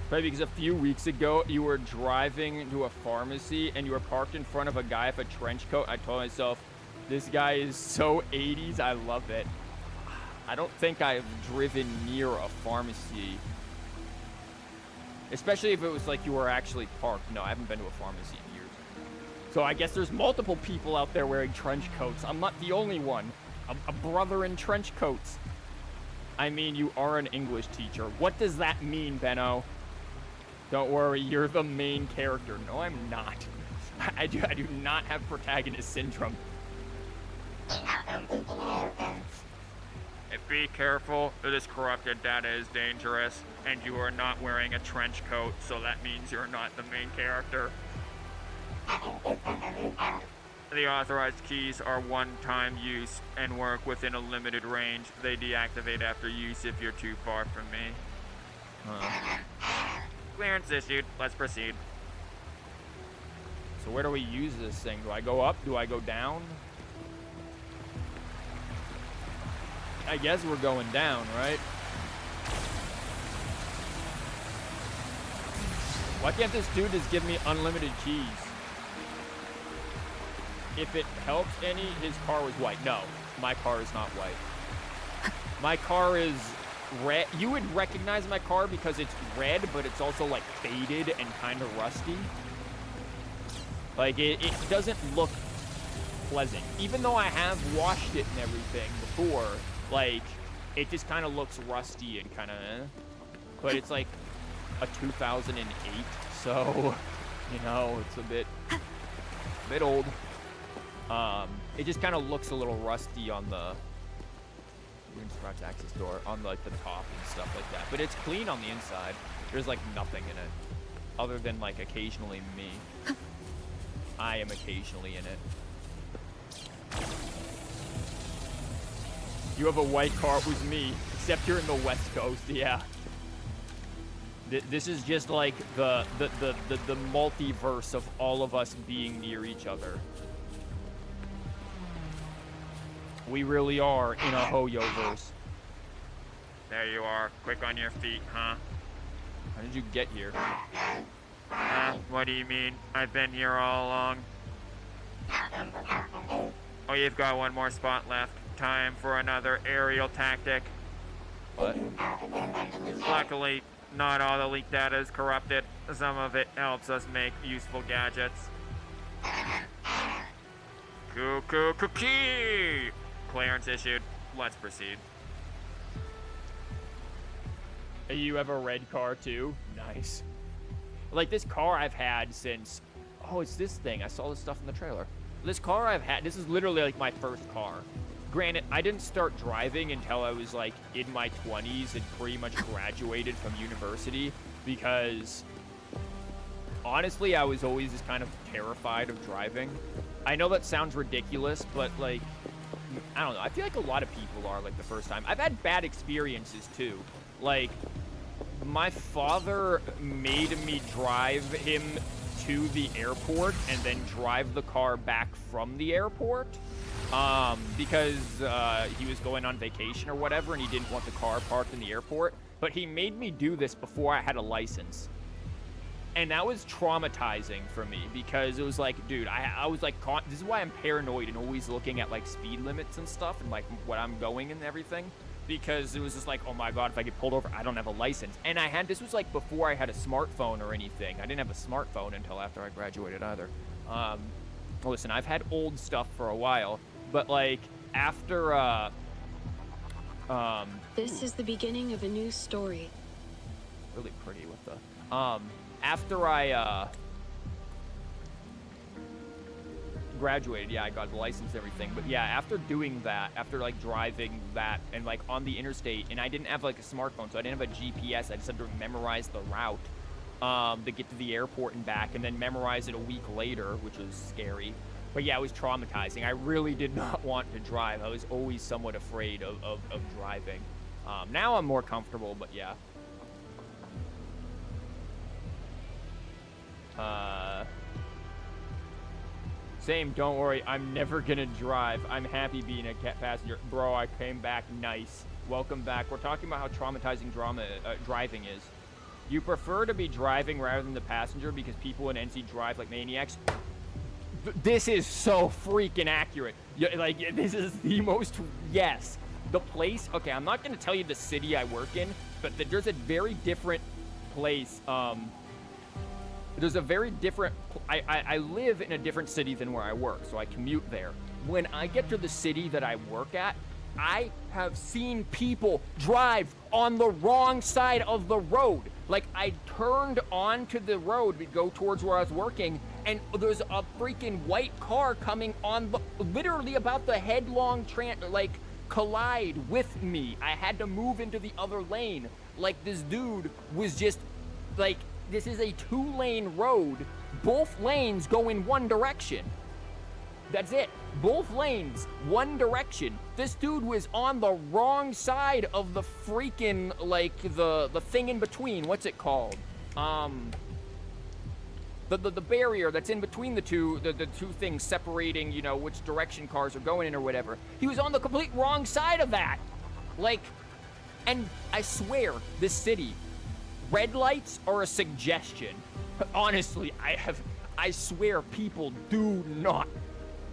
Probably because a few weeks ago, you were driving to a pharmacy, and you were parked in front of a guy with a trench coat. I told myself, this guy is so 80s, I love it. I don't think I've driven near a pharmacy. Especially if it was like you were actually parked. No, I haven't been to a pharmacy in years. So I guess there's multiple people out there wearing trench coats. I'm not the only one. A brother in trench coats. I mean, you are an English teacher. What does that mean, Benno? Don't worry, you're the main character. No, I'm not. I do not have protagonist syndrome. Be careful, this corrupted data is dangerous, and you are not wearing a trench coat, so that means you're not the main character. The authorized keys are one-time use and work within a limited range. They deactivate after use if you're too far from me. Clearance issued. Let's proceed. So where do we use this thing? Do I go up? Do I go down? I guess we're going down, right? Why can't this dude just give me unlimited keys? If it helps any, his car was white. No, my car is not white. My car is red. You would recognize my car because it's red, but it's also, like, faded and kind of rusty. Like, it doesn't look pleasant. Even though I have washed it and everything before, like, it just kind of looks rusty and kind of But it's like a 2008, so, you know, it's a bit old. It just kind of looks a little rusty on the scratch access door, on like the top and stuff like that. But it's clean on the inside. There's like nothing in it, other than like occasionally me. I am occasionally in it. You have a white car with me, except you're in the West Coast, yeah. This is just like the multiverse of all of us being near each other. We really are in a Hoyo-verse. There you are. Quick on your feet, huh? How did you get here? What do you mean? I've been here all along. Oh, you've got one more spot left. Time for another aerial tactic. What? Luckily, not all the leak data is corrupted. Some of it helps us make useful gadgets. Cookie! Clearance issued. Let's proceed. You have a red car too? Nice. Like this car I've had since... Oh, it's this thing. I saw this stuff in the trailer. This car I've had... This is literally like my first car. Granted, I didn't start driving until I was like in my 20s and pretty much graduated from university because... Honestly, I was always just kind of terrified of driving. I know that sounds ridiculous, but like... I don't know. I feel like a lot of people are like the first time. I've had bad experiences too. Like, my father made me drive him to the airport and then drive the car back from the airport because he was going on vacation or whatever and he didn't want the car parked in the airport. But he made me do this before I had a license. And that was traumatizing for me because it was like, dude, I was like, this is why I'm paranoid and always looking at like speed limits and stuff and like what I'm going and everything. Because it was just like, oh my god, if I get pulled over, I don't have a license. And this was like before I had a smartphone or anything. I didn't have a smartphone until after I graduated either. Listen, I've had old stuff for a while, but like after, This is the beginning of a new story. Really pretty with the, after I, graduated, yeah, I got the license and everything, but yeah, after doing that, after like driving that and like on the interstate, and I didn't have like a smartphone, so I didn't have a GPS, I just had to memorize the route to get to the airport and back, and then memorize it a week later, which was scary. But yeah, it was traumatizing. I really did not want to drive. I was always somewhat afraid of driving. Now I'm more comfortable, but yeah. Same, don't worry, I'm never gonna drive. I'm happy being a passenger. Bro, I came back, nice. Welcome back. We're talking about how traumatizing driving is. You prefer to be driving rather than the passenger because people in NC drive like maniacs? This is so freaking accurate. Like, this is the most, yes. The place, okay, I'm not gonna tell you the city I work in, but there's a very different place, there's a very different, I live in a different city than where I work, so I commute there. When I get to the city that I work at, I have seen people drive on the wrong side of the road. Like, I turned onto the road to go towards where I was working, and there's a freaking white car coming on, literally about the headlong, collide with me. I had to move into the other lane. Like, this dude was just, like, this is a 2-lane road. Both lanes go in one direction. That's it. Both lanes, one direction. This dude was on the wrong side of the freaking, like, the thing in between. What's it called? The barrier that's in between the two things separating, you know, which direction cars are going in or whatever. He was on the complete wrong side of that. Like, and I swear, this city, red lights are a suggestion. Honestly, I swear people do not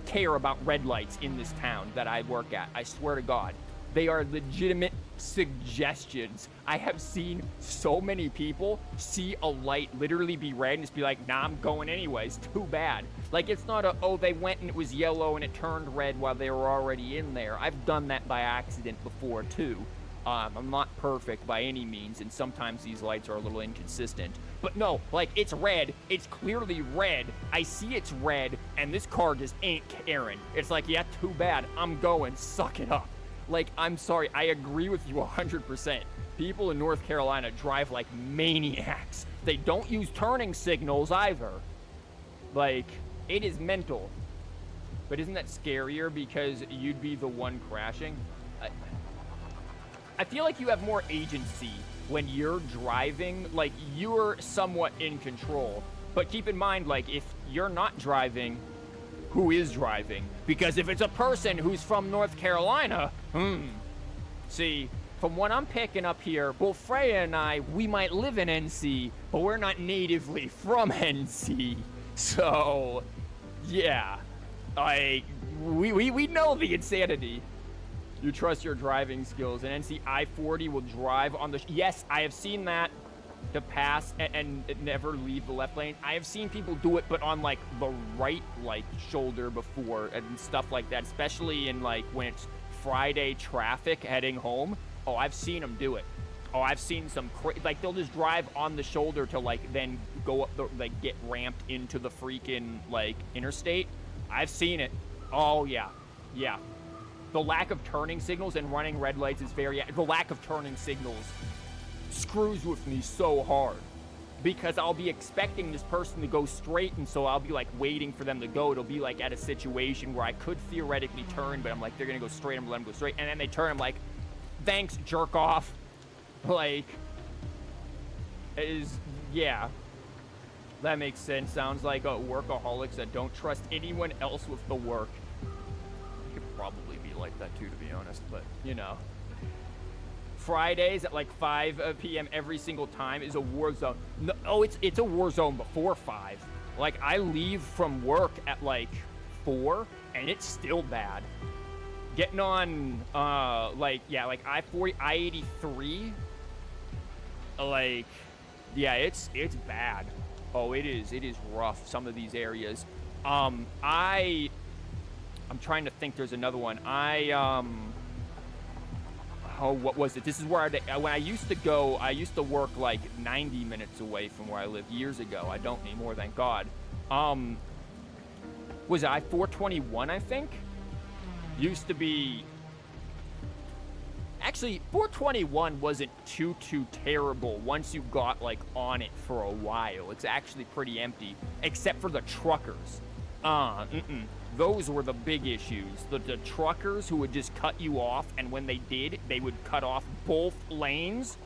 care about red lights in this town that I work at. I swear to God. They are legitimate suggestions. I have seen so many people see a light literally be red and just be like, nah, I'm going anyways. Too bad. Like, it's not a, oh, they went and it was yellow and it turned red while they were already in there. I've done that by accident before, too. I'm not perfect by any means, and sometimes these lights are a little inconsistent. But no, like, it's red. It's clearly red. I see it's red, and this car just ain't caring. It's like, yeah, too bad. I'm going. Suck it up. Like, I'm sorry. I agree with you 100%. People in North Carolina drive like maniacs. They don't use turning signals either. Like, it is mental. But isn't that scarier because you'd be the one crashing? I feel like you have more agency when you're driving, like, you're somewhat in control. But keep in mind, like, if you're not driving, who is driving? Because if it's a person who's from North Carolina, see, from what I'm picking up here, well, Freya and I, we might live in NC, but we're not natively from NC. So, yeah, we know the insanity. You trust your driving skills, and NC I-40 will drive on the... Yes, I have seen that, to pass and never leave the left lane. I have seen people do it, but on, like, the right, like, shoulder before and stuff like that, especially in, like, when it's Friday traffic heading home. Oh, I've seen them do it. Oh, I've seen some... like, they'll just drive on the shoulder to, like, then go up the... like, get ramped into the freaking, like, interstate. I've seen it. Oh, yeah. Yeah. The lack of turning signals and running red lights is very... The lack of turning signals screws with me so hard. Because I'll be expecting this person to go straight, and so I'll be, like, waiting for them to go. It'll be, like, at a situation where I could theoretically turn, but I'm like, they're gonna go straight, I'm gonna let them go straight. And then they turn, I'm like, thanks, jerk off. Like, yeah. That makes sense. Sounds like workaholics that don't trust anyone else with the work. Could probably be like that too, to be honest, but you know. Fridays at like 5 p.m. every single time is a war zone. No, oh, it's a war zone before 5. Like, I leave from work at like 4, and it's still bad. Getting on, like, yeah, like I-40, I-83, like, yeah, it's bad. Oh, it is rough, some of these areas. I'm trying to think, there's another one. Oh, what was it? This is where when I used to go, I used to work like 90 minutes away from where I lived years ago. I don't anymore, thank God. Was it I-421, I think? Used to be... Actually, 421 wasn't too terrible once you got, like, on it for a while. It's actually pretty empty, except for the truckers. Those were the big issues. The truckers who would just cut you off, and when they did, they would cut off both lanes.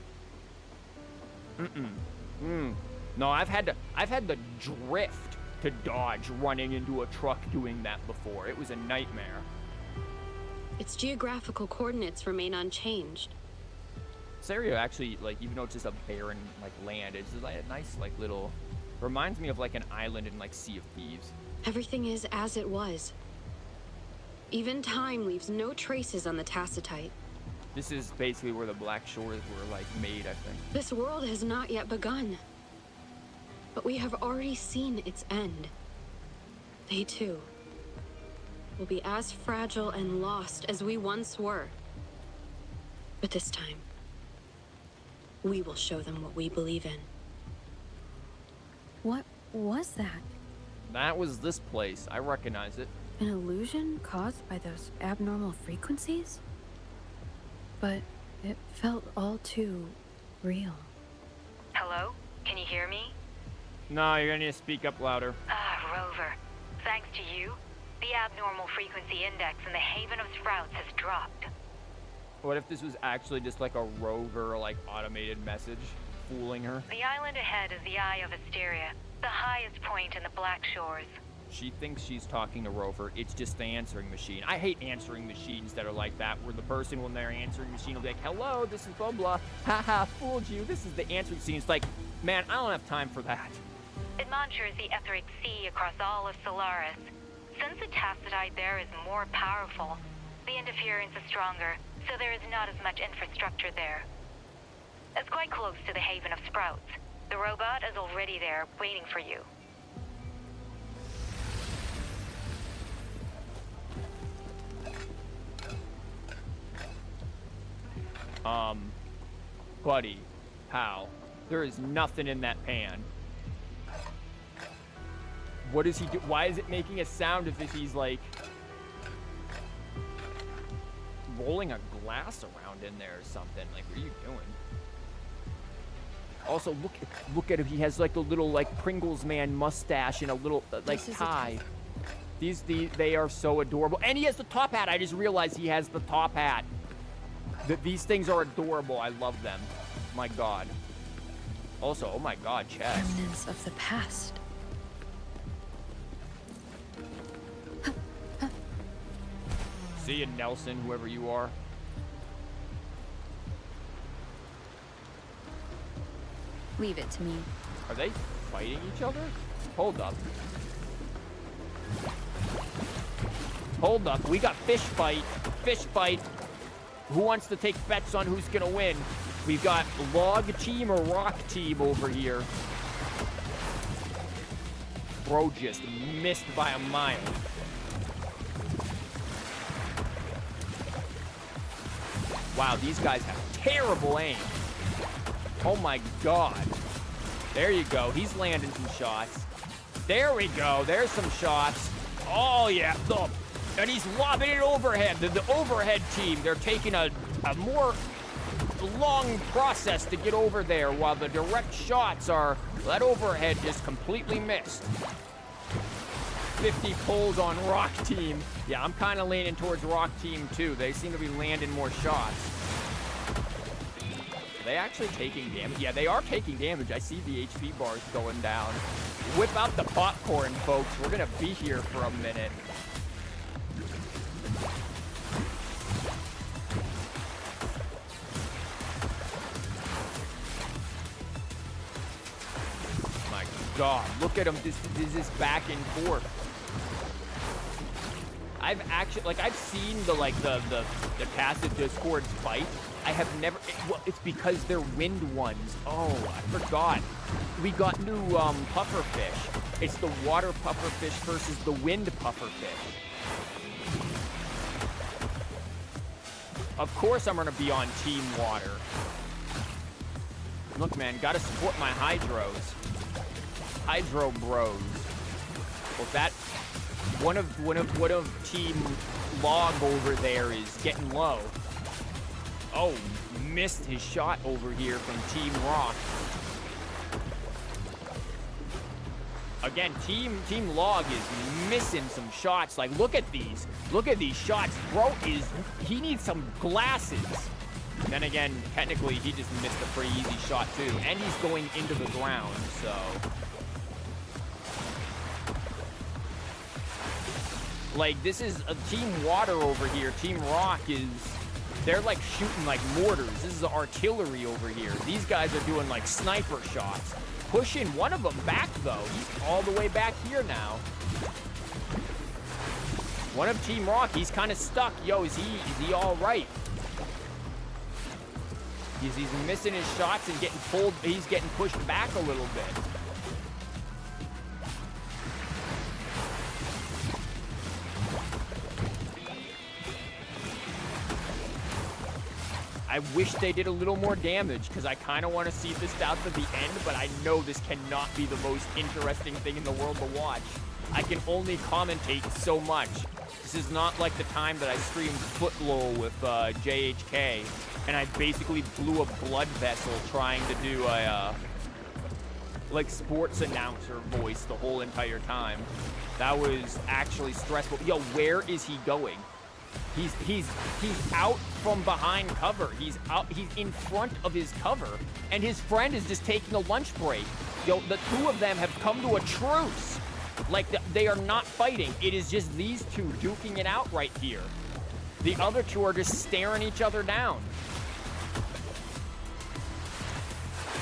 No, I've had to drift to dodge running into a truck doing that before. It was a nightmare. Its geographical coordinates remain unchanged. This area actually, like, even though it's just a barren, like, land, it's just like a nice, like, little... Reminds me of, like, an island in, like, Sea of Thieves. Everything is as it was. Even time leaves no traces on the Tacitite. This is basically where the Black Shores were, like, made, I think. This world has not yet begun. But we have already seen its end. They, too, will be as fragile and lost as we once were. But this time, we will show them what we believe in. What was that? That was this place. I recognize it. An illusion caused by those abnormal frequencies? But it felt all too real. Hello? Can you hear me? No, you're gonna need to speak up louder. Rover. Thanks to you, the abnormal frequency index in the Haven of Sprouts has dropped. What if this was actually just like a rover, like, automated message fooling her? The island ahead is the Eye of Asteria, the highest point in the Black Shores. She thinks she's talking to Rover. It's just the answering machine. I hate answering machines that are like that, where the person when they're answering machine will be like, hello, this is blah blah. Haha, fooled you. This is the answering machine. It's like, man, I don't have time for that. It monitors the etheric sea across all of Solaris. Since the Tacitite there is more powerful, the interference is stronger, so there is not as much infrastructure there. It's quite close to the Haven of Sprouts. The robot is already there, waiting for you. Buddy, how? There is nothing in that pan. What does he do? Why is it making a sound as if he's like rolling a glass around in there or something? Like, what are you doing? Also, look at him. He has like a little like Pringles man mustache and a little like tie. They are so adorable. And he has the top hat. I just realized he has the top hat. These things are adorable. I love them. My God. Also, oh my God, chest. Remnants of the past. See you, Nelson, whoever you are. Leave it to me. Are they fighting each other? Hold up. Hold up. We got fish fight. Fish fight. Who wants to take bets on who's gonna win? We've got log team or rock team over here. Bro just missed by a mile. Wow, these guys have terrible aim. Oh my God. There you go. He's landing some shots. There we go. There's some shots. Oh yeah. And he's lobbing it overhead. The overhead team, they're taking a more long process to get over there, while the direct shots are, that overhead just completely missed. 50 pulls on Rock Team. Yeah, I'm kind of leaning towards Rock Team too. They seem to be landing more shots. Are they actually taking damage? Yeah, they are taking damage. I see the HP bars going down. Whip out the popcorn, folks. We're gonna be here for a minute. My God, look at him. This is back and forth. I've seen the passive Discords fight. I have never, well, it's because they're wind ones. Oh, I forgot. We got new pufferfish. It's the water pufferfish versus the wind pufferfish. Of course I'm gonna be on Team Water. Look, man, gotta support my hydros. Hydro bros. Well, that one of Team Log over there is getting low. Oh, missed his shot over here from Team Rock. Again, Team Log is missing some shots. Like, look at these. Look at these shots. Bro he needs some glasses. Then again, technically, he just missed a pretty easy shot too. And he's going into the ground, so. Like, this is a Team Water over here. Team Rock is, they're like shooting like mortars. This is artillery over here. These guys are doing like sniper shots. Pushing one of them back though. He's all the way back here now. One of Team Rock, he's kind of stuck. Yo, is he all right? He's missing his shots and getting pulled. He's getting pushed back a little bit. I wish they did a little more damage, because I kind of want to see this out to the end, but I know this cannot be the most interesting thing in the world to watch. I can only commentate so much. This is not like the time that I streamed Footlol with JHK, and I basically blew a blood vessel trying to do a like sports announcer voice the whole entire time. That was actually stressful. Yo, where is he going? He's out from behind cover. He's in front of his cover, and his friend is just taking a lunch break. Yo, the two of them have come to a truce. Like, they are not fighting. It is just these two duking it out right here. The other two are just staring each other down.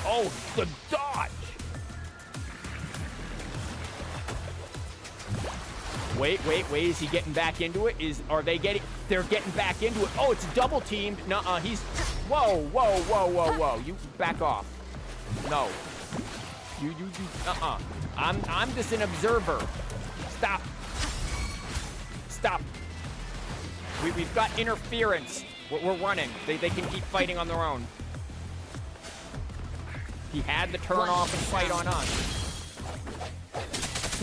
Oh, the dodge! Wait, is he getting back into it? They're getting back into it. Oh, it's double teamed. Nuh-uh, whoa. You back off. No. I'm just an observer. Stop. We've got interference. We're running. They can keep fighting on their own. He had to turn off and fight on us.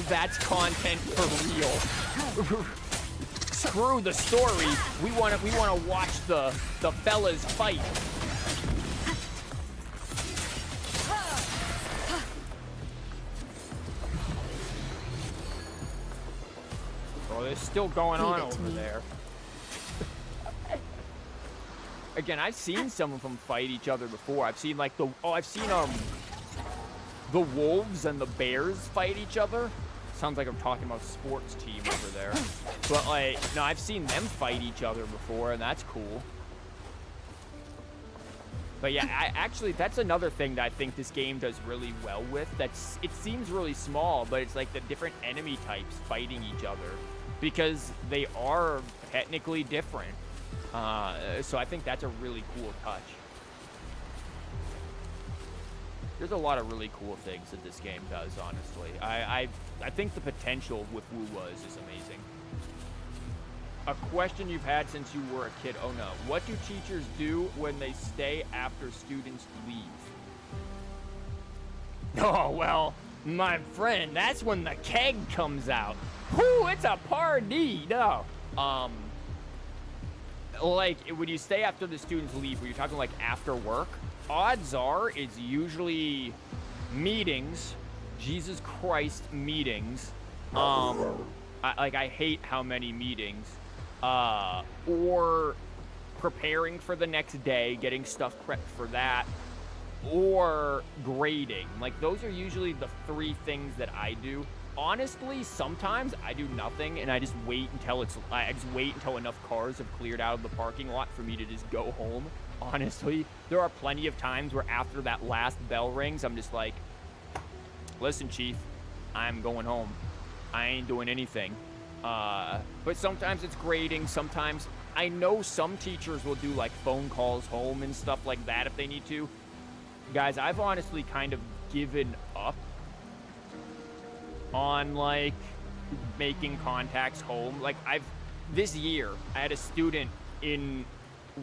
That's content for real. Screw the story. We wanna watch the fellas fight. Oh, there's still going on over there. Again, I've seen some of them fight each other before. I've seen like the wolves and the bears fight each other. Sounds like I'm talking about sports team over there. But like, no, I've seen them fight each other before, and that's cool. But yeah, actually, that's another thing that I think this game does really well with. It seems really small, but it's like the different enemy types fighting each other because they are technically different. So I think that's a really cool touch. There's a lot of really cool things that this game does, honestly. I think the potential with Wu-Was is amazing. A question you've had since you were a kid. Oh no. What do teachers do when they stay after students leave? Oh, well, my friend, that's when the keg comes out. Whoo, it's a party. No. Like, when you stay after the students leave, when you're talking like after work, odds are it's usually meetings. Jesus Christ, meetings. I hate how many meetings. Or preparing for the next day, getting stuff prepped for that, or grading. Like, those are usually the three things that I do. Honestly, sometimes I do nothing and I just wait until enough cars have cleared out of the parking lot for me to just go home. Honestly, there are plenty of times where after that last bell rings, I'm just like, listen, Chief, I'm going home. I ain't doing anything. But sometimes it's grading. Sometimes I know some teachers will do like phone calls home and stuff like that if they need to. Guys, I've honestly kind of given up on like making contacts home. Like this year I had a student in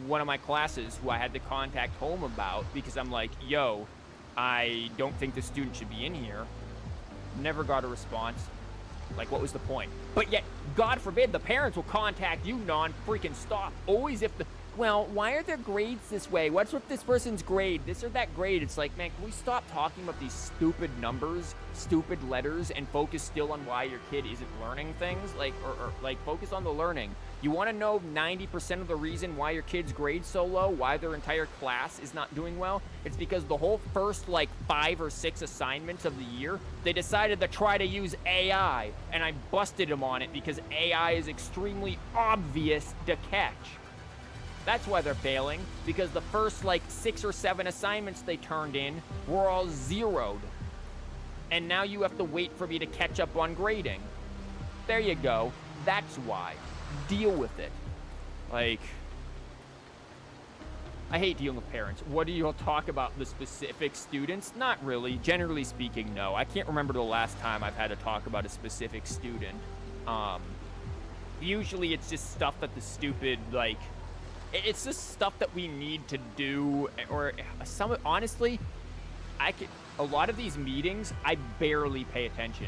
one of my classes who I had to contact home about because I'm like, yo, I don't think the student should be in here. Never got a response. Like, what was the point? But yet, God forbid, the parents will contact you non-freaking stop. Always if the, well, why are their grades this way? What's with this person's grade? This or that grade? It's like, man, can we stop talking about these stupid numbers, stupid letters, and focus still on why your kid isn't learning things? Like, or like, focus on the learning. You want to know 90% of the reason why your kid's grade so low, why their entire class is not doing well? It's because the whole first, like, 5 or 6 assignments of the year, they decided to try to use AI, and I busted them on it because AI is extremely obvious to catch. That's why they're failing, because the first, like, 6 or 7 assignments they turned in were all zeroed. And now you have to wait for me to catch up on grading. There you go. That's why. Deal with it. Like, I hate dealing with parents. What do you talk about the specific students? Not really. Generally speaking, no. I can't remember the last time I've had to talk about a specific student. Usually it's just stuff that the stupid, like, it's just stuff that we need to do, or some, honestly, a lot of these meetings, I barely pay attention.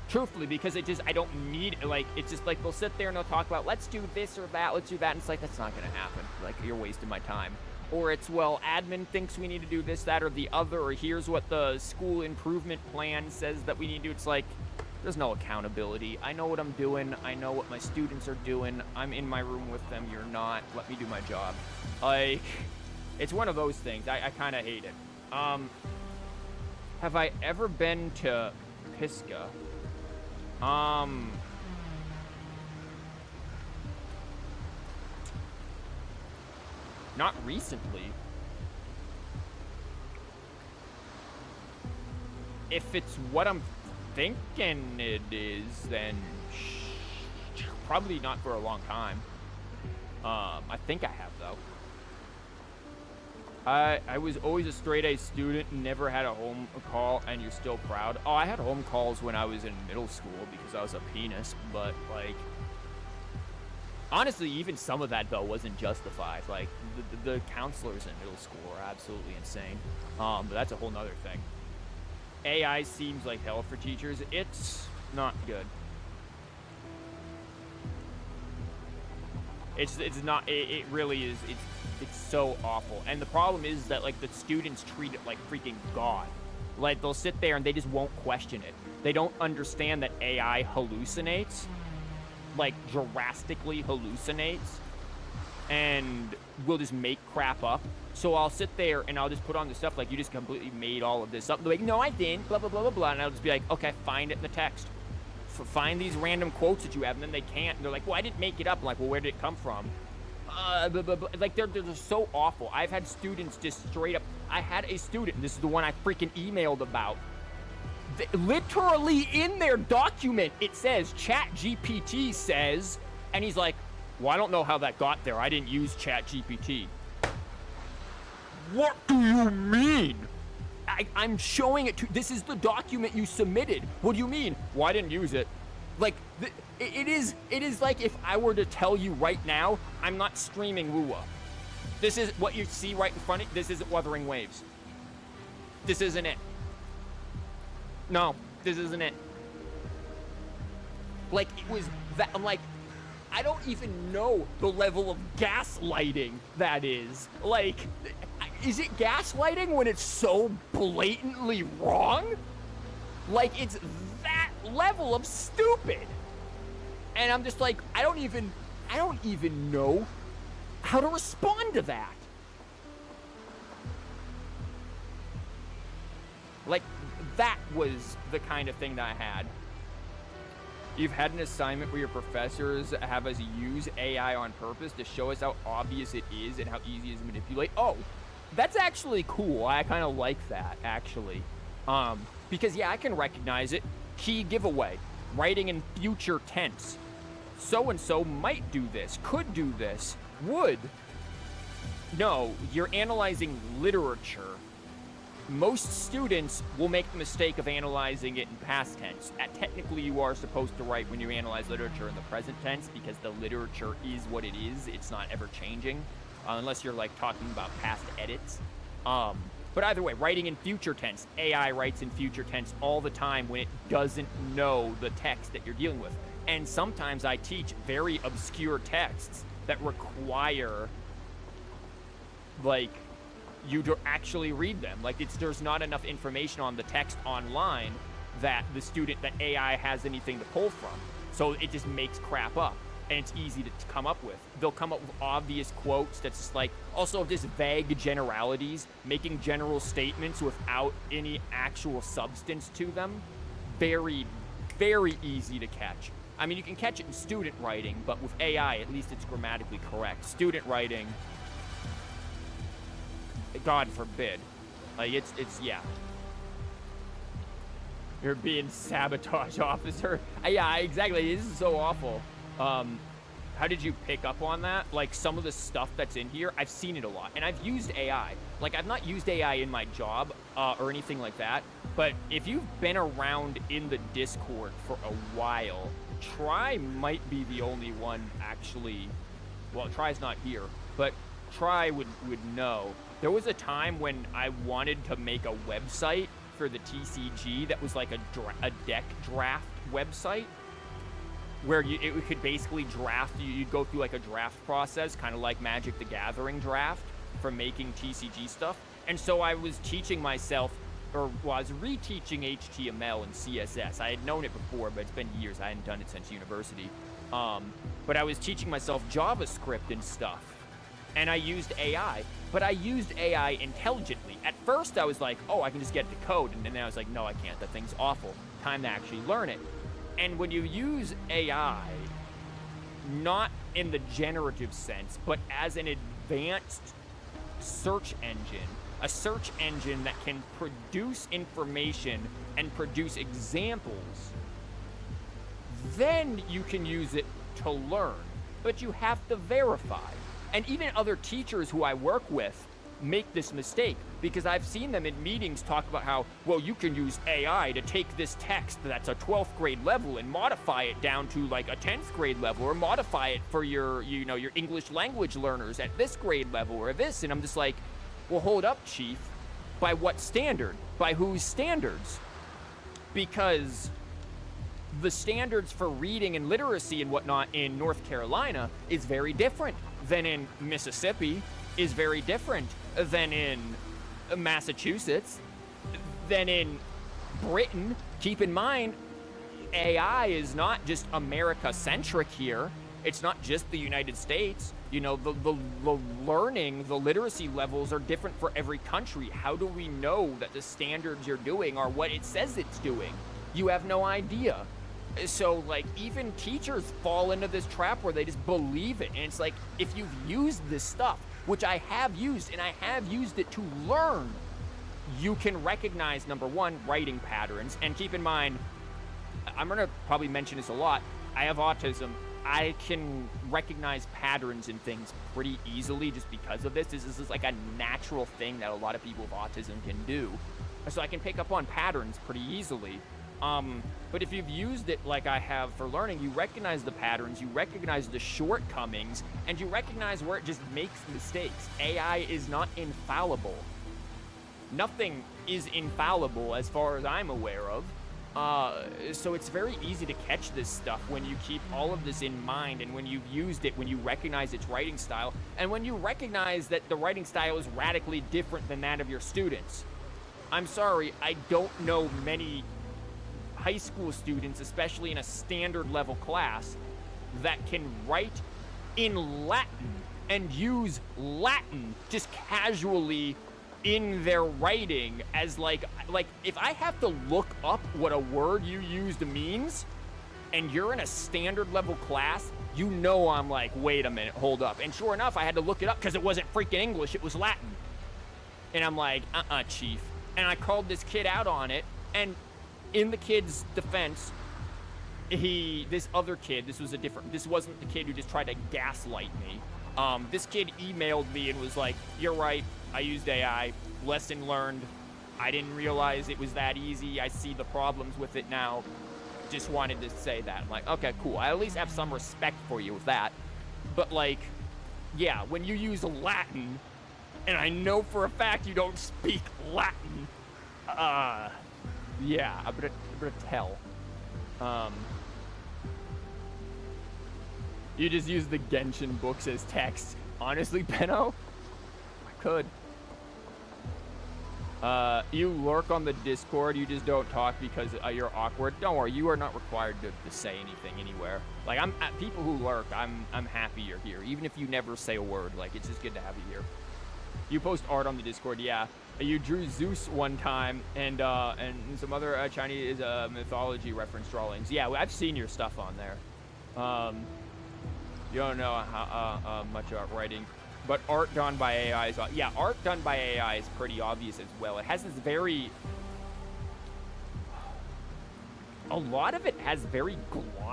Truthfully, because I don't need, like, it's just like, they'll sit there and they'll talk about, let's do this or that, let's do that, and it's like, that's not gonna happen. Like, you're wasting my time. Or it's, well, admin thinks we need to do this, that, or the other, or here's what the school improvement plan says that we need to do. It's like, there's no accountability. I know what I'm doing. I know what my students are doing. I'm in my room with them. You're not. Let me do my job. Like, it's one of those things. I kind of hate it. Have I ever been to Pisgah? Not recently. If it's what I'm thinking it is, then Probably not for a long time. I think I have, though. I was always a straight-A student, never had a home call, and you're still proud. Oh, I had home calls when I was in middle school because I was a penis, but, like... Honestly, even some of that, though, wasn't justified. Like, the counselors in middle school are absolutely insane. But that's a whole nother thing. AI seems like hell for teachers. It's not good. It's not, it really is, it's so awful. And the problem is that, like, the students treat it like freaking God. Like, they'll sit there and they just won't question it. They don't understand that AI hallucinates, like, drastically hallucinates, and will just make crap up. So I'll sit there and I'll just put on the stuff like, you just completely made all of this up. They're like, no, I didn't, blah, blah, blah, blah, blah. And I'll just be like, okay, find it in the text. Find these random quotes that you have, and then they can't. And they're like, well, I didn't make it up. I'm like, well, where did it come from? Blah, blah, blah. Like, they're so awful. I've had students just straight up. I had a student, and this is the one I freaking emailed about. Literally in their document, it says, ChatGPT says, and he's like, well, I don't know how that got there. I didn't use ChatGPT. What do you mean? I'm showing it to, this is the document you submitted. What do you mean? Well, I didn't use it. Like, it is like if I were to tell you right now, I'm not streaming Wuwa. This is what you see right in front of you. This isn't Wuthering Waves. This isn't it. No, this isn't it. Like, it was that, I'm like, I don't even know the level of gaslighting that is. Like, is it gaslighting when it's so blatantly wrong? Like, it's that level of stupid. And I'm just like, I don't even know how to respond to that. Like, that was the kind of thing that I had. You've had an assignment where your professors have us use AI on purpose to show us how obvious it is and how easy it is to manipulate. Oh, that's actually cool. I kind of like that, actually. Because, yeah, I can recognize it. Key giveaway. Writing in future tense. So-and-so might do this, could do this, would. No, you're analyzing literature. Most students will make the mistake of analyzing it in past tense. Technically, you are supposed to write when you analyze literature in the present tense because the literature is what it is. It's not ever changing, unless you're, like, talking about past edits. But either way, writing in future tense. AI writes in future tense all the time when it doesn't know the text that you're dealing with. And sometimes I teach very obscure texts that require, like, you to actually read them. Like, there's not enough information on the text online that that AI has anything to pull from. So it just makes crap up, and it's easy to come up with. They'll come up with obvious quotes that's just like, also just vague generalities, making general statements without any actual substance to them. Very, very easy to catch. I mean, you can catch it in student writing, but with AI, at least it's grammatically correct. Student writing, God forbid. Like, it's yeah. You're being sabotage officer. Yeah, exactly. This is so awful. How did you pick up on that? Like, some of the stuff that's in here, I've seen it a lot. And I've used AI. Like, I've not used AI in my job or anything like that. But if you've been around in the Discord for a while, Try might be the only one actually. Well, Try's not here, but Try would know. There was a time when I wanted to make a website for the TCG that was like a deck draft website where it could basically draft, you'd go through like a draft process, kind of like Magic the Gathering draft for making TCG stuff. And so I was teaching myself, or well, I was reteaching HTML and CSS. I had known it before, but it's been years. I hadn't done it since university. But I was teaching myself JavaScript and stuff. And I used AI, but I used AI intelligently. At first, I was like, oh, I can just get the code. And then I was like, no, I can't. That thing's awful. Time to actually learn it. And when you use AI, not in the generative sense, but as an advanced search engine, a search engine that can produce information and produce examples, then you can use it to learn, but you have to verify. And even other teachers who I work with make this mistake, because I've seen them in meetings talk about how, well, you can use AI to take this text that's a 12th grade level and modify it down to like a 10th grade level, or modify it for your, you know, your English language learners at this grade level or this. And I'm just like, well, hold up, Chief. By what standard? By whose standards? Because the standards for reading and literacy and whatnot in North Carolina is very different than in Mississippi, is very different than in Massachusetts, than in Britain. Keep in mind, AI is not just America-centric here. It's not just the United States. You know, the learning, the literacy levels are different for every country. How do we know that the standards you're doing are what it says it's doing? You have no idea. So, like, even teachers fall into this trap where they just believe it. And it's like, if you've used this stuff, which I have used, and I have used it to learn, you can recognize, number one, writing patterns. And keep in mind, I'm gonna probably mention this a lot, I have autism. I can recognize patterns in things pretty easily just because of this. This is like a natural thing that a lot of people with autism can do. So I can pick up on patterns pretty easily. But if you've used it like I have for learning, you recognize the patterns, you recognize the shortcomings, and you recognize where it just makes mistakes. AI is not infallible. Nothing is infallible as far as I'm aware of. So it's very easy to catch this stuff when you keep all of this in mind, and when you've used it, when you recognize its writing style, and when you recognize that the writing style is radically different than that of your students. I'm sorry, I don't know many high school students, especially in a standard level class, that can write in Latin and use Latin just casually in their writing as like if I have to look up what a word you used means and you're in a standard level class, you know I'm like, wait a minute, hold up. And sure enough, I had to look it up because it wasn't freaking English, it was Latin. And I'm like, Chief. And I called this kid out on it, and in the kid's defense, this other kid, this wasn't the kid who just tried to gaslight me. This kid emailed me and was like, you're right, I used AI, lesson learned. I didn't realize it was that easy. I see the problems with it now. Just wanted to say that. I'm like, okay, cool. I at least have some respect for you with that. But like, yeah, when you use Latin, and I know for a fact you don't speak Latin, yeah, I'm gonna tell. You just use the Genshin books as text. Honestly, Benno, I could. You lurk on the Discord, you just don't talk because you're awkward. Don't worry, you are not required to say anything anywhere. Like, people who lurk, I'm happy you're here. Even if you never say a word, like, it's just good to have you here. You post art on the Discord, yeah. You drew Zeus one time, and some other Chinese mythology reference drawings. Yeah, I've seen your stuff on there. You don't know how much art writing, but art done by AI is, yeah, art done by AI is pretty obvious as well. It has this a lot of it has very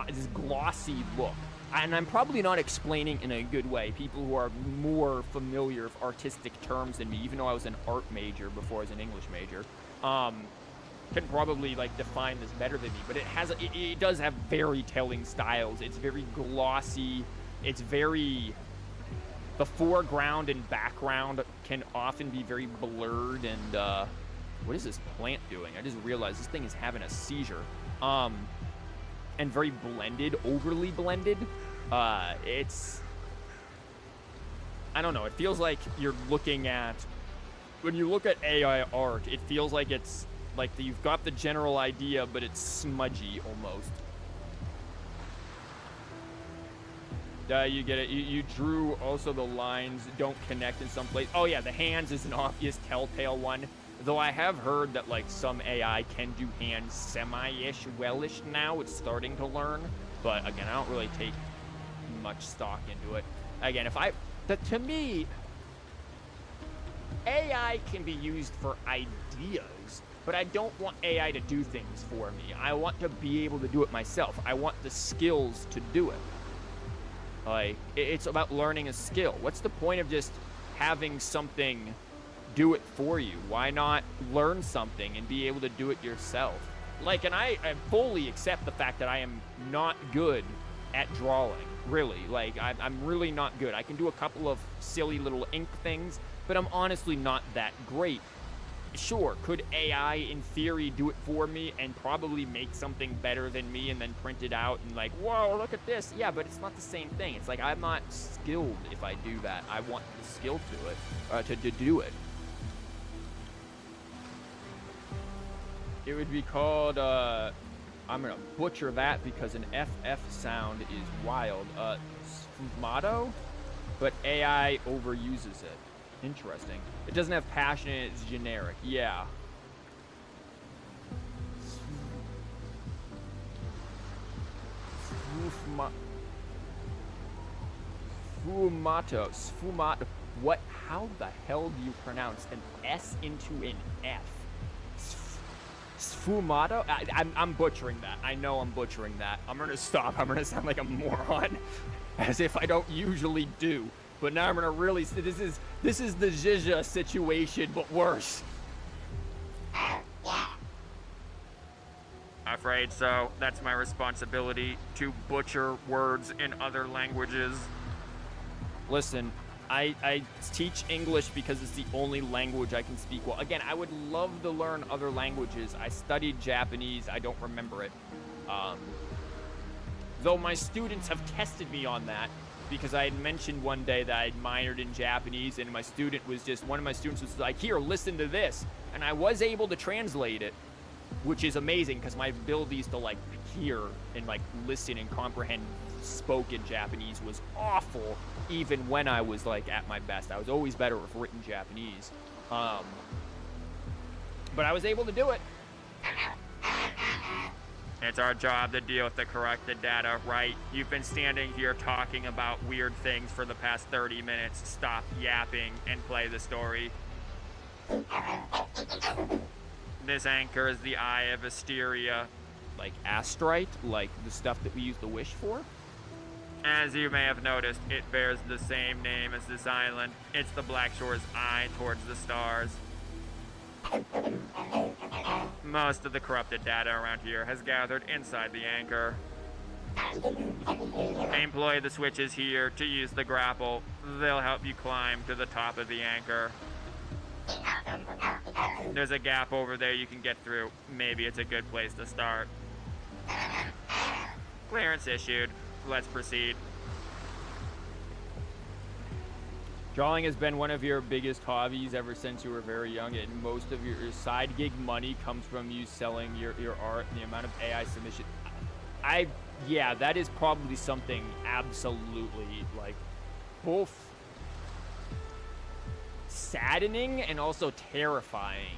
this glossy look. And I'm probably not explaining in a good way. People who are more familiar with artistic terms than me, even though I was an art major before I was an English major, can probably like define this better than me. But it does have very telling styles. It's very glossy. It's very, the foreground and background can often be very blurred. And what is this plant doing? I just realized this thing is having a seizure. And very blended, overly blended. It's, I don't know, it feels like you're looking at, when you look at AI art, it feels like it's, like you've got the general idea, but it's smudgy almost. You get it, you drew also the lines don't connect in some place. Oh yeah, the hands is an obvious telltale one. Though I have heard that like some AI can do hands semi-ish, well-ish now. It's starting to learn. But again, I don't really take much stock into it. Again, to me, AI can be used for ideas, but I don't want AI to do things for me. I want to be able to do it myself. I want the skills to do it. Like, it's about learning a skill. What's the point of just having something do it for you? Why not learn something and be able to do it yourself? Like, and I fully accept the fact that I am not good at drawing, really. Like, I'm really not good. I can do a couple of silly little ink things, but I'm honestly not that great. Sure, could AI in theory do it for me and probably make something better than me and then print it out and like, whoa, look at this? Yeah, but it's not the same thing. It's like, I'm not skilled if I do that. I want the skill to it, to do it. It would be called, I'm gonna butcher that because an FF sound is wild. Sfumato? But AI overuses it. Interesting. It doesn't have passion in it, it's generic. Yeah. Sfumato. What? How the hell do you pronounce an S into an F? Sfumato? I'm butchering that. I know I'm butchering that. I'm gonna stop. I'm gonna sound like a moron. As if I don't usually do. But now I'm gonna really, this is the Zizia situation, but worse. Afraid so. That's my responsibility, to butcher words in other languages. Listen, I teach English because it's the only language I can speak well. Again, I would love to learn other languages. I studied Japanese, I don't remember it. Though my students have tested me on that, because I had mentioned one day that I'd minored in Japanese, and one of my students was like, here, listen to this. And I was able to translate it, which is amazing, because my abilities to, like, hear and, like, listen and comprehend spoken Japanese was awful, even when I was, like, at my best. I was always better with written Japanese. But I was able to do it. It's our job to deal with the corrected data, right? You've been standing here talking about weird things for the past 30 minutes. Stop yapping and play the story. This anchor is the Eye of Asteria. Like astrite? Like the stuff that we use the wish for? As you may have noticed, it bears the same name as this island. It's the Black Shore's eye towards the stars. Most of the corrupted data around here has gathered inside the anchor. Employ the switches here to use the grapple. They'll help you climb to the top of the anchor. There's a gap over there you can get through. Maybe it's a good place to start. Clearance issued. Let's proceed. Drawing has been one of your biggest hobbies ever since you were very young, and most of your side gig money comes from you selling your art and the amount of AI submission. Yeah, that is probably something absolutely, like, both saddening and also terrifying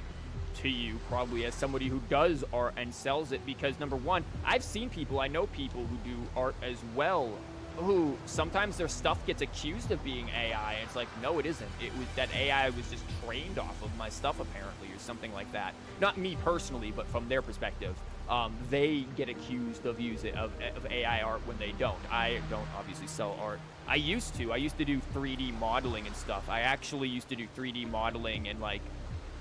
to you, probably, as somebody who does art and sells it, because number one, I've seen people, I know people who do art as well, who sometimes their stuff gets accused of being AI, and it's like, no, it isn't. It was that AI was just trained off of my stuff, apparently, or something like that. Not me personally, but from their perspective, they get accused of using of AI art when they don't. I don't obviously sell art. I used to do 3D modeling and stuff. I actually used to do 3D modeling and, like,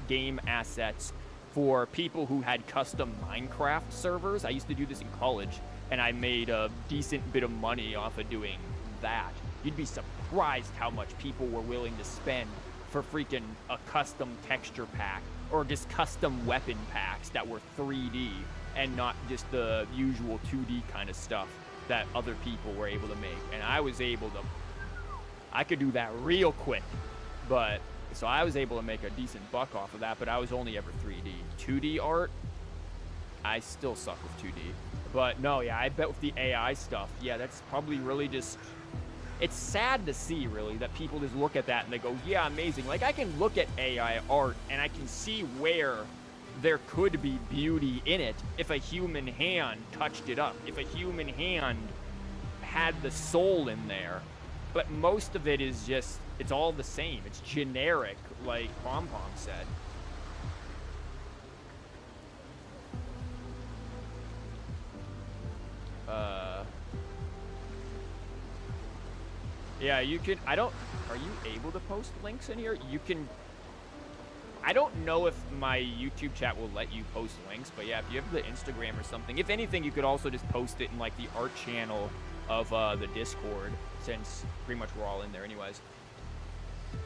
game assets for people who had custom Minecraft servers. I used to do this in college, and I made a decent bit of money off of doing that. You'd be surprised how much people were willing to spend for freaking a custom texture pack, or just custom weapon packs that were 3D and not just the usual 2D kind of stuff that other people were able to make. And I could do that real quick, but so I was able to make a decent buck off of that, but I was only ever 3D. 2D art, I still suck with 2D. But no, yeah, I bet with the AI stuff, yeah, that's probably really just, it's sad to see, really, that people just look at that and they go, yeah, amazing. Like, I can look at AI art and I can see where there could be beauty in it if a human hand touched it up, if a human hand had the soul in there. But most of it is just, it's all the same. It's generic, like Pom Pom said. Yeah, you can. Are you able to post links in here? You can. I don't know if my YouTube chat will let you post links, but yeah, if you have the Instagram or something, if anything, you could also just post it in like the art channel of the Discord, since pretty much we're all in there anyways.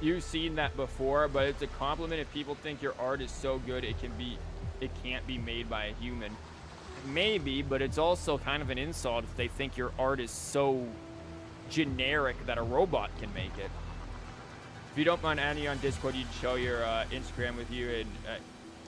You've seen that before, but it's a compliment if people think your art is so good it can't be made by a human. Maybe, but it's also kind of an insult if they think your art is so generic that a robot can make it. If you don't mind adding on Discord, you'd show your Instagram with you, and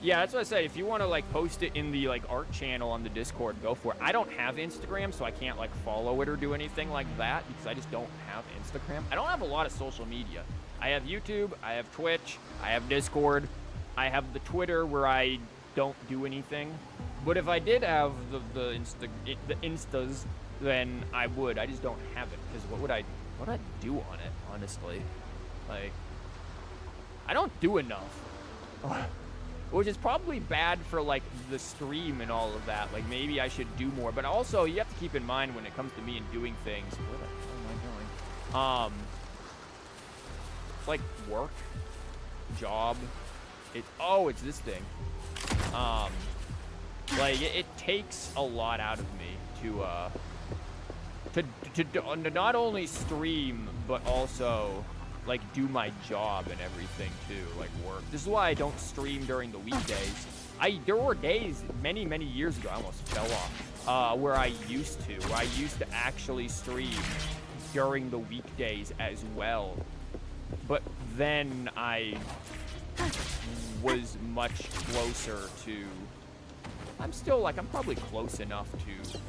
yeah, that's what I say. If you want to like post it in the like art channel on the Discord, go for it. I don't have Instagram, so I can't like follow it or do anything like that because I just don't have Instagram. I don't have a lot of social media. I have YouTube, I have Twitch, I have Discord, I have the Twitter where I don't do anything. But if I did have the Instas, then I would. I just don't have it because what would I do on it, honestly? Like, I don't do enough. Which is probably bad for like the stream and all of that. Like maybe I should do more, but also you have to keep in mind when it comes to me and doing things. Where the hell am I going? Like work, job. It's this thing. Like it takes a lot out of me to not only stream but also like do my job and everything too, like work. This is why I don't stream during the weekdays. There were days many years ago, I almost fell off, where I used to actually stream during the weekdays as well. But then I was much closer to, I'm probably close enough to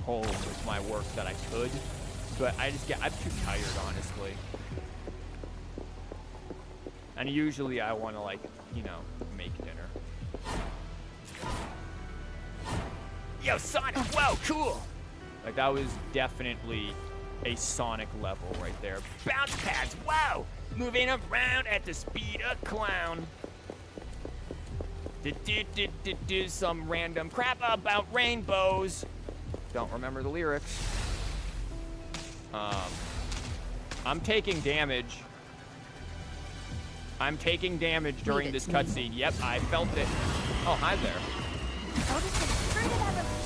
home with my work that I could, but I'm too tired, honestly. And usually I want to, like, you know, make dinner. Yo, Sonic, whoa, cool! Like, that was definitely a Sonic level right there. Bounce pads, wow! Moving around at the speed of clown. Do some random crap about rainbows. Don't remember the lyrics. I'm taking damage. I'm taking damage during this cutscene. Yep, I felt it. Oh, hi there.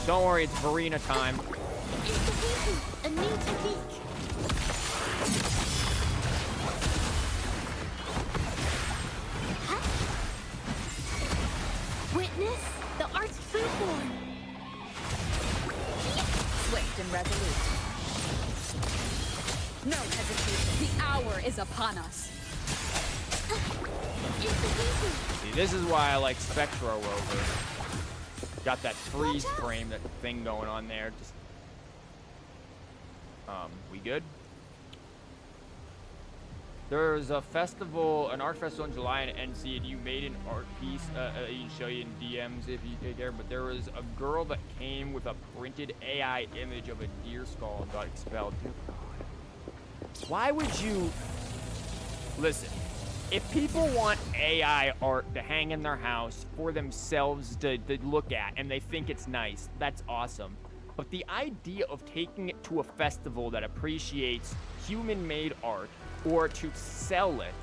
Don't worry, it's Verena time. A new technique. Witness the art's free form. Swift and resolute. No hesitation. The hour is upon us. See, this is why I like Spectro Rover. Got that freeze frame, that thing going on there. Just, we good? There's a festival, an art festival in July in NC, and you made an art piece. You can show you in DMs if you take care. But there was a girl that came with a printed AI image of a deer skull and got expelled. Dear God. Why would you... Listen, if people want AI art to hang in their house for themselves to look at, and they think it's nice, that's awesome. But the idea of taking it to a festival that appreciates human-made art, or to sell it,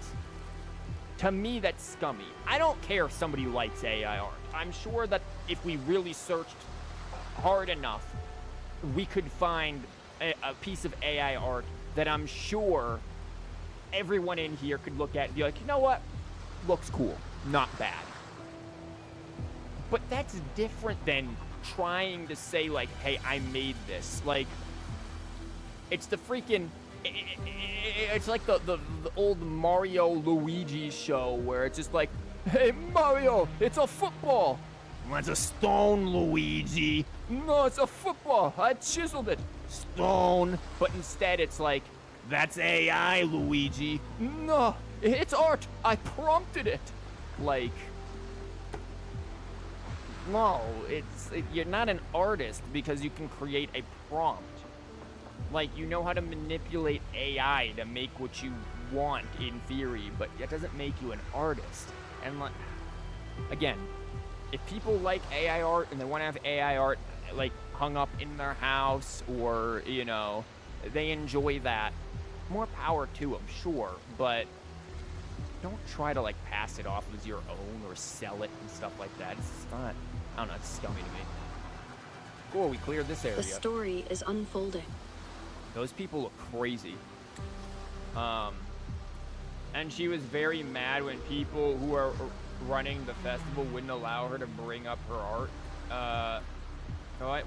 to me, that's scummy. I don't care if somebody likes AI art. I'm sure that if we really searched hard enough, we could find a piece of AI art that I'm sure everyone in here could look at and be like, you know what? Looks cool. Not bad. But that's different than trying to say, like, hey, I made this. Like, it's the freaking... It's like the old Mario Luigi show where it's just like, hey, Mario, it's a football. That's a stone, Luigi. No, it's a football. I chiseled it. Stone. But instead it's like, that's AI, Luigi. No, it's art. I prompted it. Like, no, you're not an artist because you can create a prompt. Like, you know how to manipulate AI to make what you want in theory, but that doesn't make you an artist. And, like, again, if people like AI art and they want to have AI art, like, hung up in their house or, you know, they enjoy that, more power to them, sure, but don't try to like pass it off as your own or sell it and stuff like that. It's not, I don't know, it's scummy to me. Cool, we cleared this area. The story is unfolding. Those people look crazy. And she was very mad when people who are running the festival wouldn't allow her to bring up her art.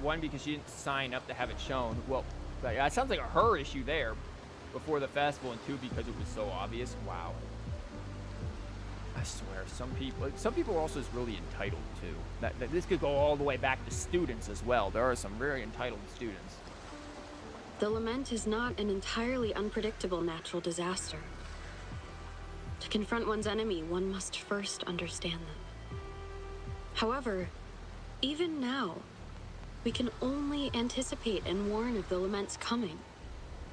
One, because she didn't sign up to have it shown. Well, that sounds like a her issue there before the festival, and two, because it was so obvious. Wow. I swear, some people are also just really entitled too. That this could go all the way back to students as well. There are some very entitled students. The lament is not an entirely unpredictable natural disaster. To confront one's enemy, one must first understand them. However, even now, we can only anticipate and warn of the lament's coming.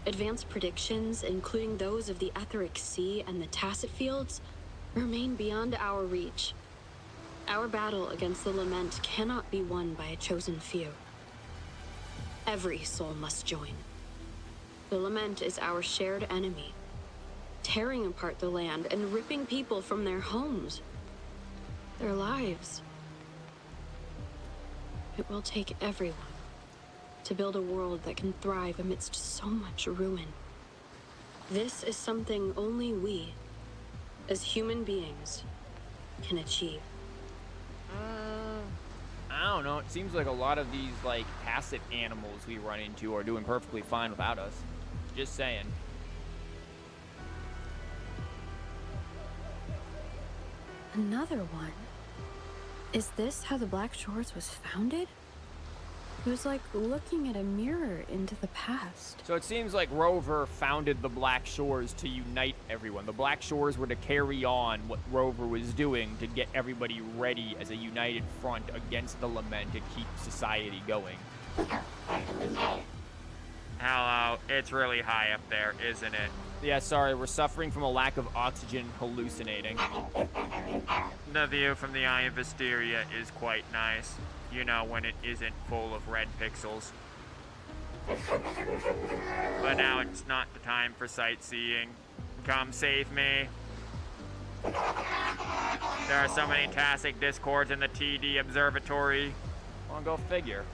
Advanced predictions, including those of the Etheric Sea and the Tacit Fields, remain beyond our reach. Our battle against the lament cannot be won by a chosen few. Every soul must join. The lament is our shared enemy, tearing apart the land and ripping people from their homes, their lives. It will take everyone to build a world that can thrive amidst so much ruin. This is something only we, as human beings, can achieve. I don't know. It seems like a lot of these, like, tacit animals we run into are doing perfectly fine without us. Just saying. Another one. Is this how the Black Shores was founded? It was like looking at a mirror into the past. So it seems like Rover founded the Black Shores to unite everyone. The Black Shores were to carry on what Rover was doing to get everybody ready as a united front against the lament to keep society going. Hello, it's really high up there, isn't it? Yeah, sorry, we're suffering from a lack of oxygen, hallucinating. The view from the Eye of Wisteria is quite nice. You know, when it isn't full of red pixels. But now it's not the time for sightseeing. Come save me. There are so many tacit discords in the TD Observatory. Well, go figure.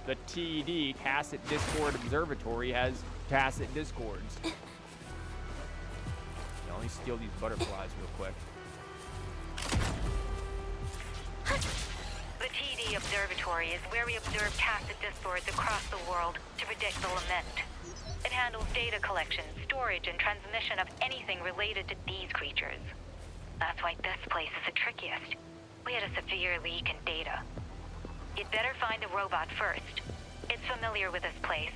The TD, Tacit Discord Observatory, has tacit discords. Let me steal these butterflies real quick. The TD Observatory is where we observe tacit discords across the world to predict the lament. It handles data collection, storage, and transmission of anything related to these creatures. That's why this place is the trickiest. We had a severe leak in data. You'd better find the robot first. It's familiar with this place.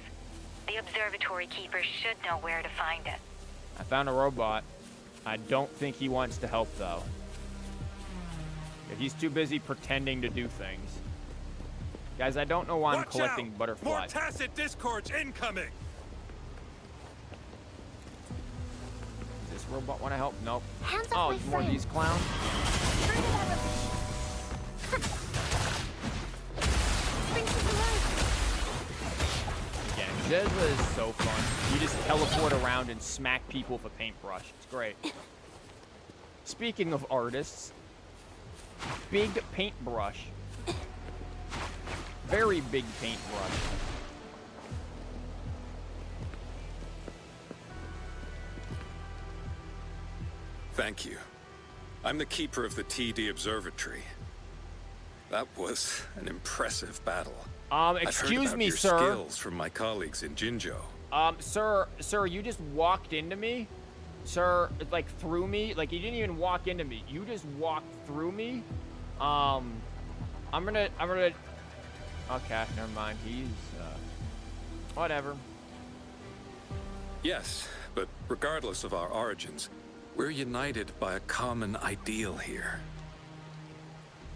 The observatory keeper should know where to find it. I found a robot. I don't think he wants to help, though. He's too busy pretending to do things. Guys, I don't know why I'm collecting butterflies. More tacit discords incoming! Does this robot want to help? Nope. Hands Oh, off my there's more of friend. these clowns? Again, Jezza is so fun. You just teleport around and smack people with a paintbrush. It's great. Speaking of artists, big paintbrush. Very big paintbrush. Thank you. I'm the keeper of the TD Observatory. That was an impressive battle. Excuse me, I've heard about sir. your skills from my colleagues in Jinzhou. Sir, you just walked into me. Sir, like, through me. Like, you didn't even walk into me. You just walked through me. I'm gonna... Okay, never mind. He's, whatever. Yes, but regardless of our origins, we're united by a common ideal here.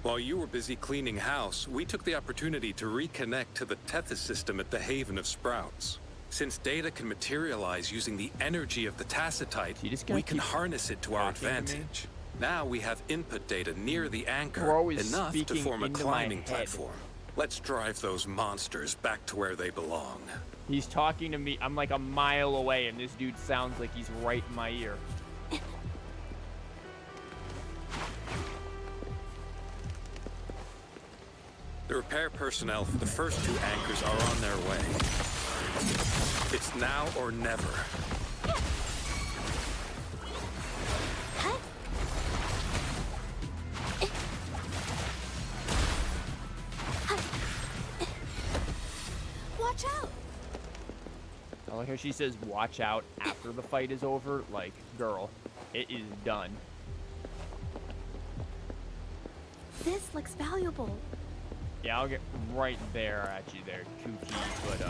While you were busy cleaning house, we took the opportunity to reconnect to the Tethys system at the Haven of Sprouts. Since data can materialize using the energy of the Tacitite, we can harness it to our advantage. Now we have input data near the anchor, enough to form a climbing platform. Let's drive those monsters back to where they belong. He's talking to me. I'm like a mile away, and this dude sounds like he's right in my ear. The repair personnel for the first 2 anchors are on their way. It's now or never. Watch out! I like how she says watch out after the fight is over. Like, girl, it is done. This looks valuable. Yeah, I'll get right there at you there, Kooky, but,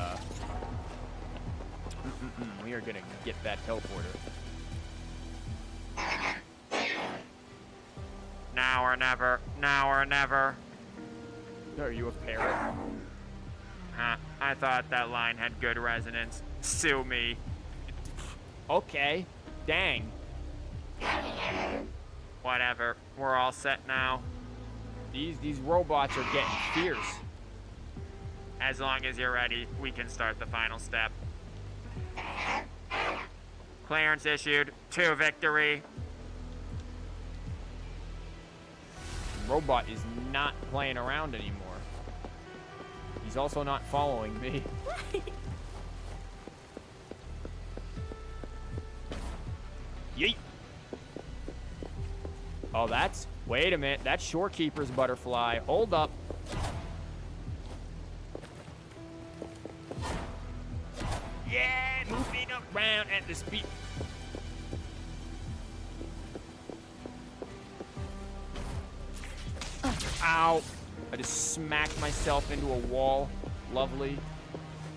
we are gonna get that teleporter. Now or never. Now or never. Are you a parrot? Huh. I thought that line had good resonance. Sue me. Okay. Dang. Whatever. We're all set now. These robots are getting fierce. As long as you're ready, we can start the final step. Clearance issued. 2 victory. Robot is not playing around anymore. He's also not following me. Yeet. Oh, that's... Wait a minute. That's Shorekeeper's butterfly. Hold up. Yeah, moving around at the speed. Ow. I just smacked myself into a wall. Lovely.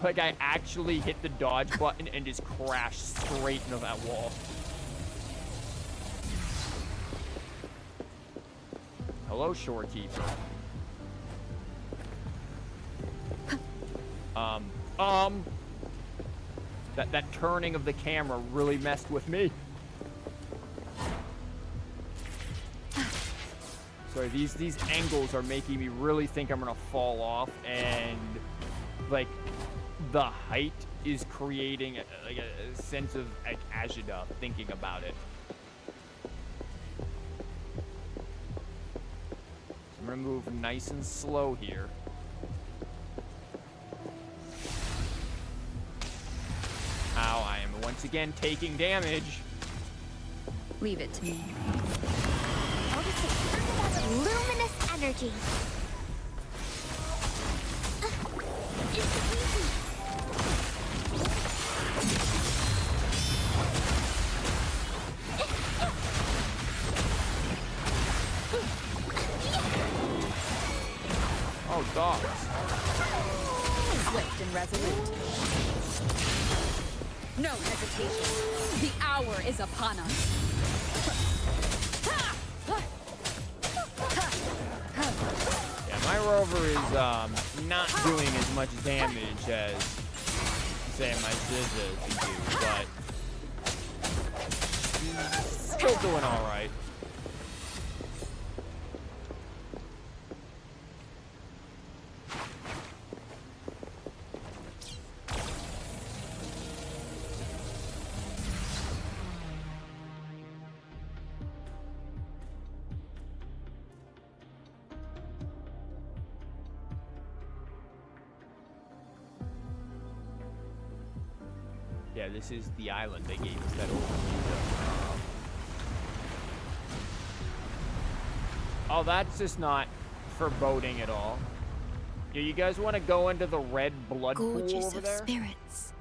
Like I actually hit the dodge button and just crashed straight into that wall. Hello, Shorekeeper. That turning of the camera really messed with me. Sorry, these angles are making me really think I'm gonna fall off, and like the height is creating a sense of like agita thinking about it. So I'm gonna move nice and slow here. Ow, I am once again taking damage. Leave it to me. Notice a luminous energy. It's easy. Oh, dogs. Swift and resolute. No hesitation. The hour is upon us. Yeah, my rover is not doing as much damage as, say, my Zizza can do, but still doing all right. Yeah, this is the island they gave us that overview of. Oh, that's just not foreboding at all. Yeah, you guys want to go into the red blood pool Gorgeous over of there? spirits.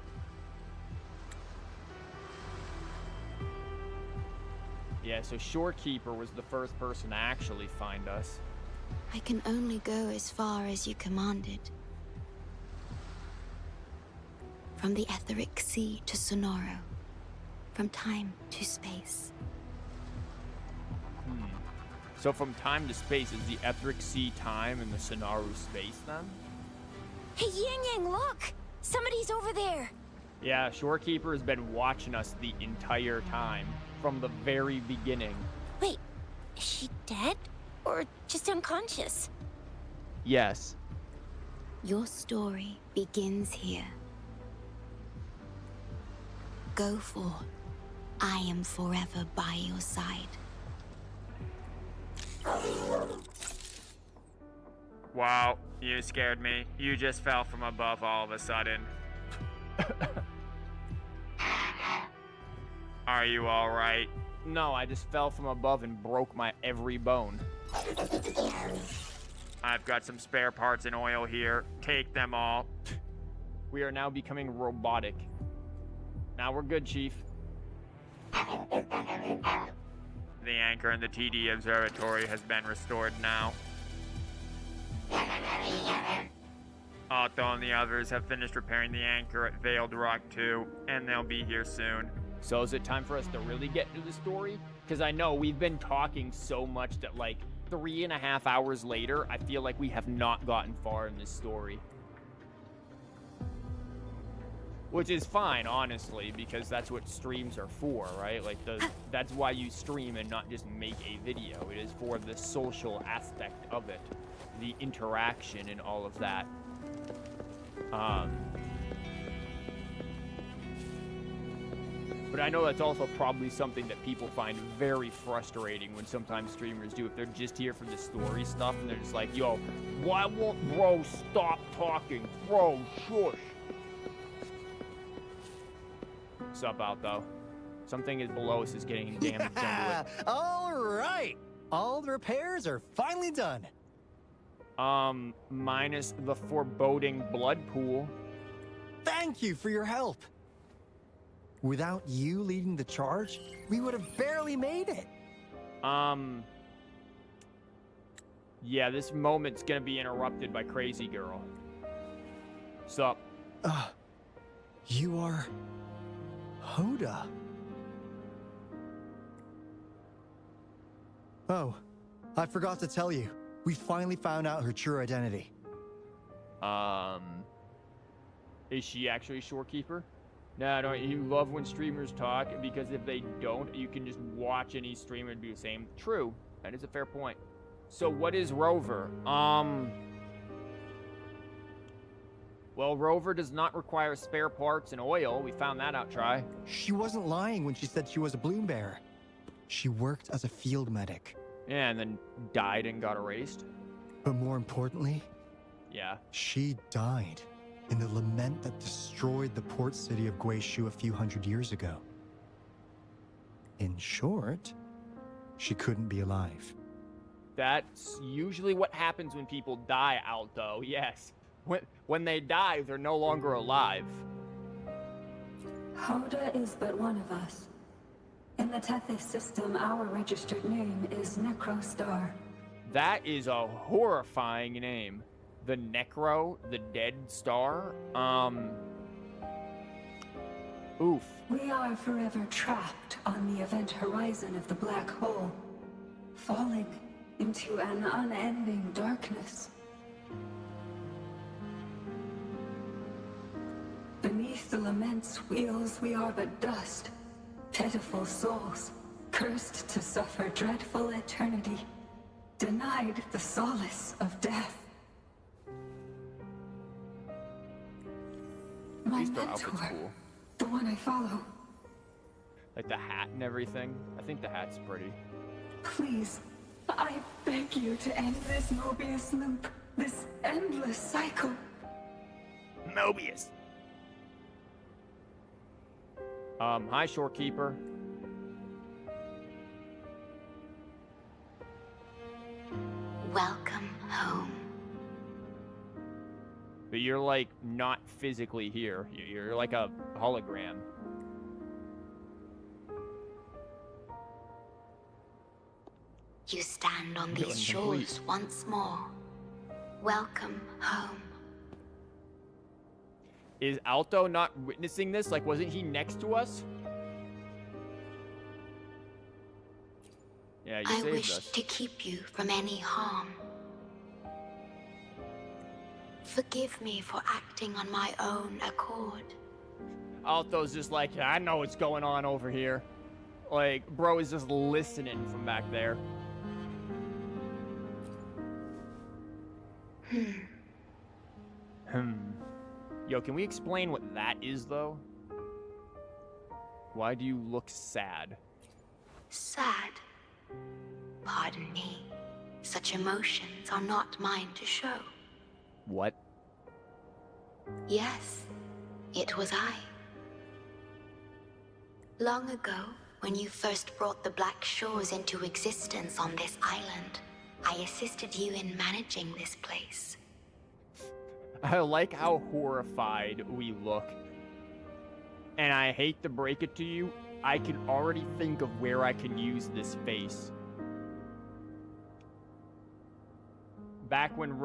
Yeah, so Shorekeeper was the first person to actually find us. I can only go as far as you commanded. From the etheric sea to Sonoro. From time to space. So from time to space, is the etheric sea time and the Sonaru space then? Hey, Yang Yang, look! Somebody's over there! Yeah, Shorekeeper has been watching us the entire time, from the very beginning. Wait, is she dead? Or just unconscious? Yes. Your story begins here. Go forth. I am forever by your side. Wow, you scared me. You just fell from above all of a sudden. Are you alright? No, I just fell from above and broke my every bone. I've got some spare parts and oil here. Take them all. We are now becoming robotic. Now we're good, Chief. The anchor in the TD observatory has been restored now. Otto and the others have finished repairing the anchor at Veiled Rock 2, and they'll be here soon. So is it time for us to really get into the story? Because I know we've been talking so much that, like, 3.5 hours later, I feel like we have not gotten far in this story. Which is fine, honestly, because that's what streams are for, right? Like, that's why you stream and not just make a video. It is for the social aspect of it, the interaction and all of that. But I know that's also probably something that people find very frustrating when sometimes streamers do. If they're just here for the story stuff and they're just like, yo, why won't bro stop talking? Bro, shush. What's up, Alto? Something is below us is getting damaged under it. All right. All the repairs are finally done. Minus the foreboding blood pool. Thank you for your help. Without you leading the charge, we would have barely made it. Yeah, this moment's gonna be interrupted by Crazy Girl. Sup? You are... Hoda. Oh, I forgot to tell you. We finally found out her true identity. Is she actually Shorekeeper? No, don't you love when streamers talk? Because if they don't, you can just watch any streamer do the same. True, that is a fair point. So what is Rover? Well, Rover does not require spare parts and oil. We found that out, Try. She wasn't lying when she said she was a bloom bearer. She worked as a field medic. Yeah, and then died and got erased. But more importantly, yeah, she died in the lament that destroyed the port city of Guishu a few hundred years ago. In short, she couldn't be alive. That's usually what happens when people die, Alto. Yes. When they die, they're no longer alive. Hoda is but one of us. In the Tethys system, our registered name is Necrostar. That is a horrifying name. The Necro, the Dead Star. Oof. We are forever trapped on the event horizon of the black hole, falling into an unending darkness. Beneath the lament's wheels, we are but dust, pitiful souls, cursed to suffer dreadful eternity, denied the solace of death. My mentor, cool. the one I follow. Like the hat and everything. I think the hat's pretty. Please, I beg you to end this Mobius loop, this endless cycle. Mobius. Hi, Shorekeeper. Welcome home. But you're, like, not physically here. You're like a hologram. You stand on these shores once more. Welcome home. Is Alto not witnessing this? Like, wasn't he next to us? Yeah, you I saved wish us. to keep you from any harm. Forgive me for acting on my own accord. Alto's just like, yeah, I know what's going on over here. Like, bro is just listening from back there. Yo, can we explain what that is, though? Why do you look sad? Sad? Pardon me. Such emotions are not mine to show. What? Yes, it was I. Long ago, when you first brought the Black Shores into existence on this island, I assisted you in managing this place. I like how horrified we look. And I hate to break it to you, I can already think of where I can use this face. Back when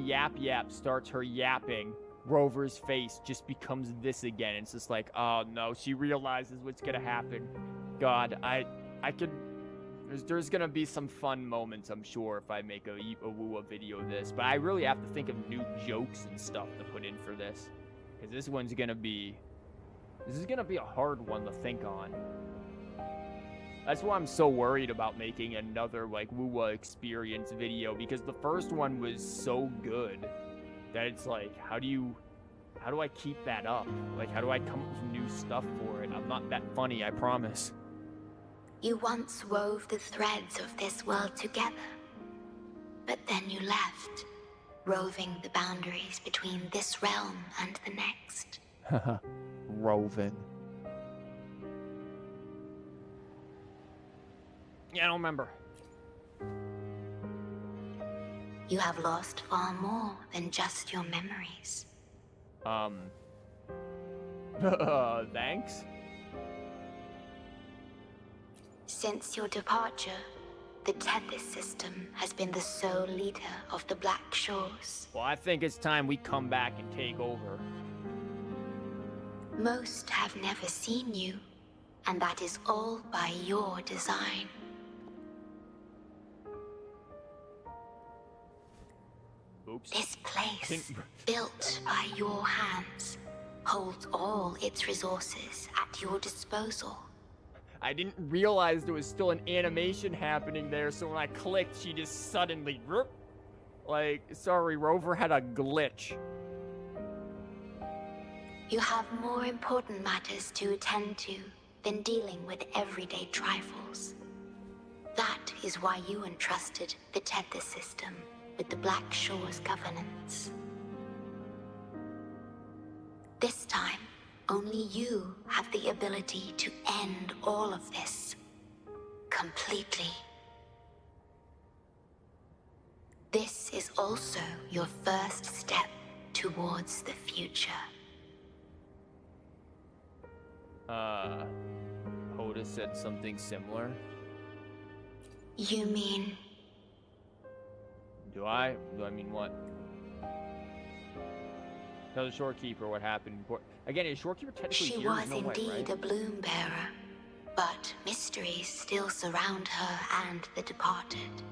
Yap Yap starts her yapping, Rover's face just becomes this again. It's just like, oh no, she realizes what's gonna happen. God, I could... There's gonna be some fun moments, I'm sure, if I make a Wua video of this. But I really have to think of new jokes and stuff to put in for this. Because this one's gonna be... This is gonna be a hard one to think on. That's why I'm so worried about making another, like, Wua experience video. Because the first one was so good that it's like, how do I keep that up? Like, how do I come up with new stuff for it? I'm not that funny, I promise. You once wove the threads of this world together. But then you left, roving the boundaries between this realm and the next. Roving. Yeah, I don't remember. You have lost far more than just your memories. Thanks? Since your departure, the Tethys system has been the sole leader of the Black Shores. Well, I think it's time we come back and take over. Most have never seen you, and that is all by your design. Oops. This place, built by your hands, holds all its resources at your disposal. I didn't realize there was still an animation happening there, so when I clicked, she just suddenly... Like, sorry, Rover had a glitch. You have more important matters to attend to than dealing with everyday trifles. That is why you entrusted the Tethys system with the Black Shores governance. This time, only you have the ability to end all of this. Completely. This is also your first step towards the future. Hoda said something similar. You mean... Do I mean what? Tell the Shorekeeper what happened. Again, is Shorekeeper technically She here? was No way, indeed right? a bloom bearer, but mysteries still surround her and the departed.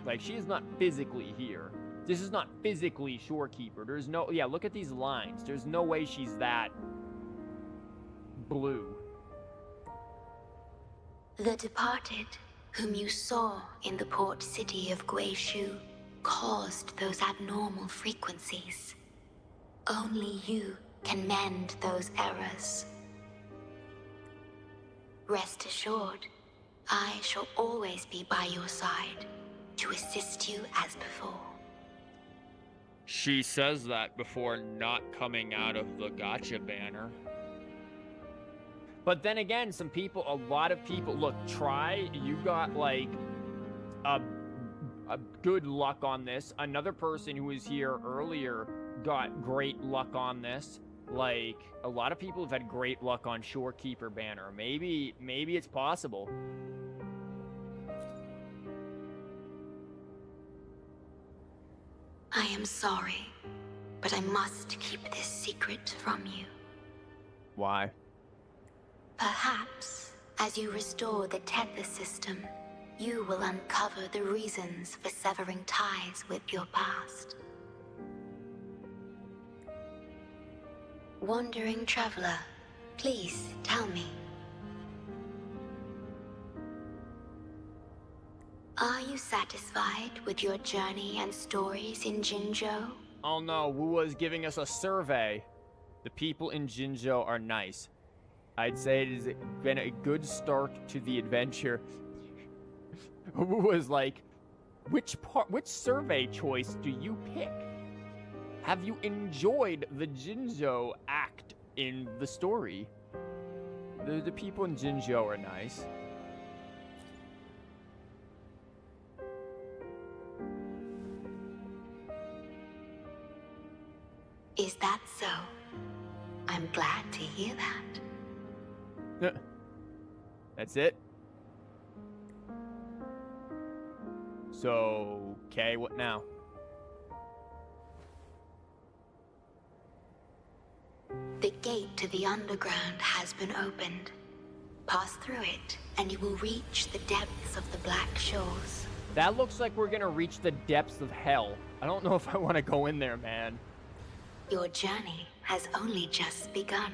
Like, she is not physically here. This is not physically Shorekeeper. There's no... Yeah, look at these lines. There's no way she's that... blue. The departed, whom you saw in the port city of Guishu, caused those abnormal frequencies. Only you can mend those errors. Rest assured, I shall always be by your side to assist you as before. She says that before not coming out of the gotcha banner. But then again, a lot of people, look, you got like a good luck on this. Another person who was here earlier got great luck on this. Like, a lot of people have had great luck on Shorekeeper banner. Maybe it's possible. I am sorry, but I must keep this secret from you. Why? Perhaps, as you restore the Tethys system, you will uncover the reasons for severing ties with your past. Wandering traveler, please tell me. Are you satisfied with your journey and stories in Jinzhou? Oh no, Wu was giving us a survey. The people in Jinzhou are nice. I'd say it has been a good start to the adventure. Wu was like, which survey choice do you pick? Have you enjoyed the Jinzhou act in the story? The people in Jinzhou are nice. Is that so? I'm glad to hear that. That's it? So, okay, what now? The gate to the underground has been opened. Pass through it, and you will reach the depths of the Black Shores. That looks like we're gonna reach the depths of hell. I don't know if I want to go in there, man. Your journey has only just begun.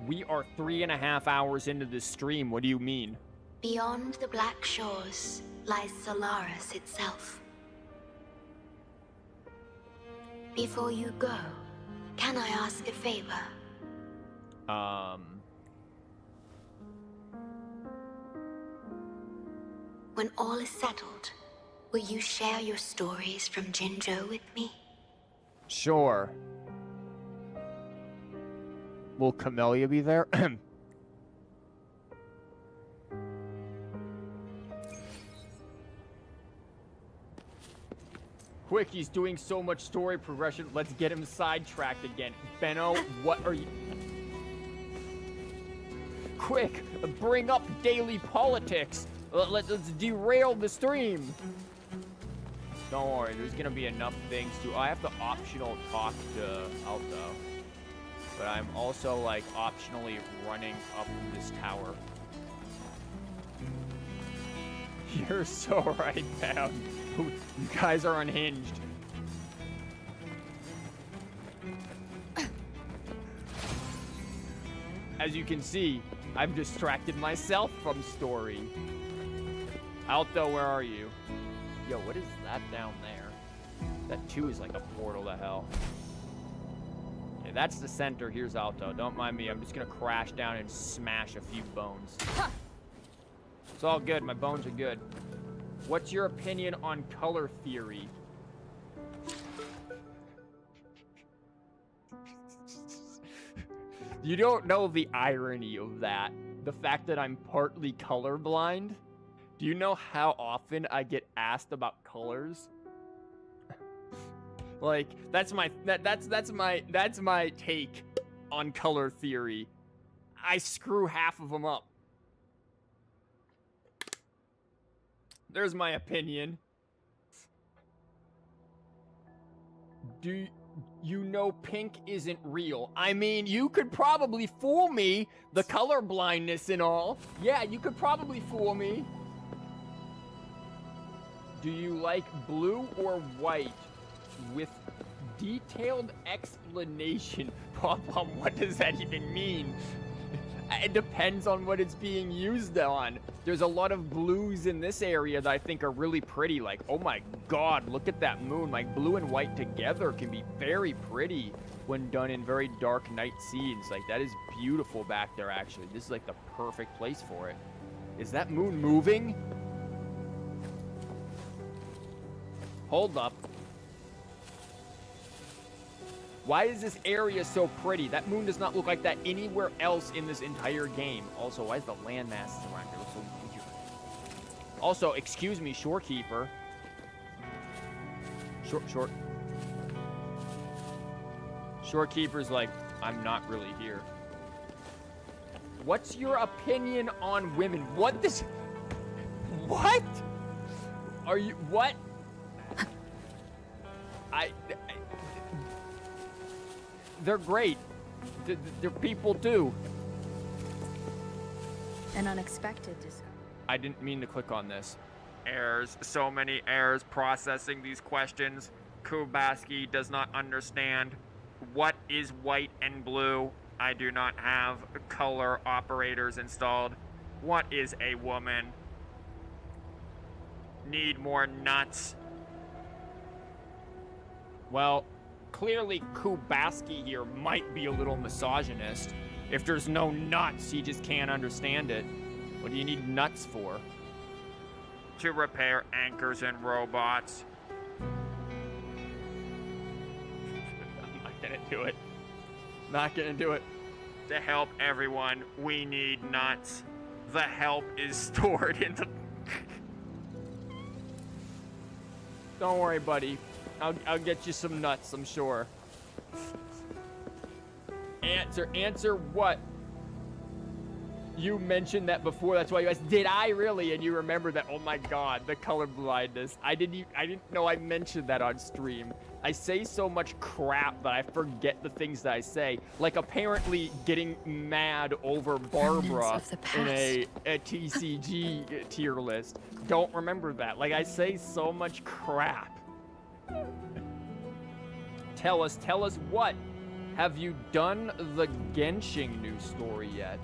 We are 3.5 hours into this stream. What do you mean? Beyond the Black Shores lies Solaris itself. Before you go, can I ask a favor? When all is settled, will you share your stories from Jinzhou with me? Sure. Will Camellya be there? Quick, he's doing so much story progression. Let's get him sidetracked again. Benno, what are you... Quick, bring up daily politics. Let's derail the stream. Don't worry, there's gonna be enough things to... I have to optional talk to Alto. But I'm also, like, optionally running up this tower. You're so right, man. You guys are unhinged. As you can see, I've distracted myself from story. Alto, where are you? Yo, what is that down there? That too is like a portal to hell. Okay, that's the center. Here's Alto. Don't mind me. I'm just gonna crash down and smash a few bones. It's all good. My bones are good. What's your opinion on color theory? You don't know the irony of that. The fact that I'm partly colorblind. Do you know how often I get asked about colors? Like, that's my take on color theory. I screw half of them up. There's my opinion. Do you know pink isn't real? I mean, you could probably fool me, the color blindness and all. Yeah, you could probably fool me. Do you like blue or white? With detailed explanation. What does that even mean? It depends on what it's being used on. There's a lot of blues in this area that I think are really pretty. Like, oh my god, look at that moon. Like, blue and white together can be very pretty when done in very dark night scenes. Like, that is beautiful back there, actually. This is like the perfect place for it. Is that moon moving? Hold up. Why is this area so pretty? That moon does not look like that anywhere else in this entire game. Also, why is the landmass around here look so weird? Also, excuse me, Shorekeeper. Shorekeeper's like, I'm not really here. What's your opinion on women? What this? What? Are you, what? They're great. They're people too. An unexpected discovery. I didn't mean to click on this. Errors. So many errors processing these questions. Kubaski does not understand. What is white and blue? I do not have color operators installed. What is a woman? Need more nuts. Well, clearly Kubaski here might be a little misogynist. If there's no nuts, he just can't understand it. What do you need nuts for? To repair anchors and robots. I'm not gonna do it. Not gonna do it. To help everyone, we need nuts. The help is stored in the... Don't worry, buddy. I'll get you some nuts, I'm sure. Answer what? You mentioned that before, that's why you asked, did I really? And you remember that, oh my god, the color blindness. I didn't know I mentioned that on stream. I say so much crap that I forget the things that I say. Like apparently getting mad over Barbara in a TCG tier list. Don't remember that. Like I say so much crap. Tell us what? Have you done the Genshin news story yet?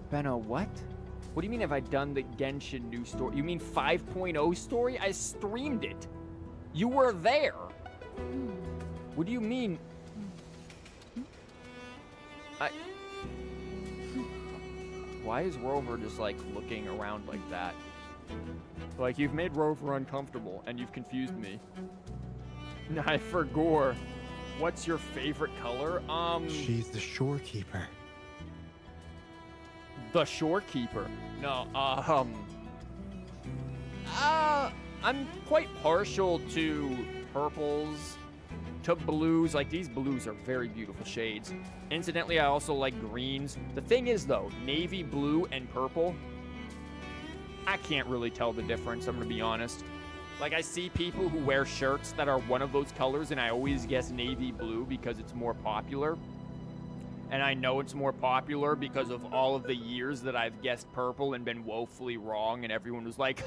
Benno, what? What do you mean have I done the Genshin news story? You mean 5.0 story? I streamed it. You were there. What do you mean? Why is Rover just like looking around like that? Like you've made Rover uncomfortable and you've confused me. I forgot. What's your favorite color? She's the Shorekeeper. The Shorekeeper. No, I'm quite partial to purples, to blues. Like, these blues are very beautiful shades. Incidentally, I also like greens. The thing is, though, navy blue and purple, I can't really tell the difference, I'm gonna be honest. Like, I see people who wear shirts that are one of those colors, and I always guess navy blue because it's more popular. And I know it's more popular because of all of the years that I've guessed purple and been woefully wrong, and everyone was like,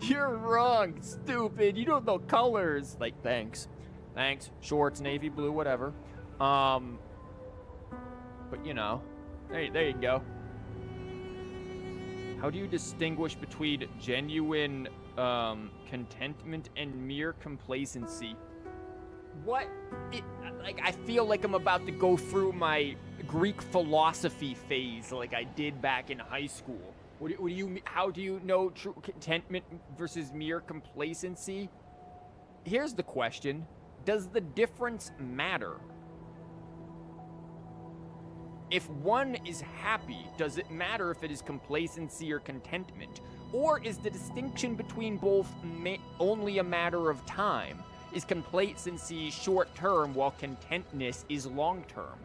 you're wrong, stupid, you don't know colors. Like, thanks. Shorts, navy blue, whatever. But you know, there you go. How do you distinguish between genuine contentment and mere complacency? What? Like, I feel like I'm about to go through my Greek philosophy phase like I did back in high school. What do you how do you know true contentment versus mere complacency? Here's the question. Does the difference matter? If one is happy, does it matter if it is complacency or contentment? Or is the distinction between both only a matter of time? Is complacency short-term while contentness is long-term?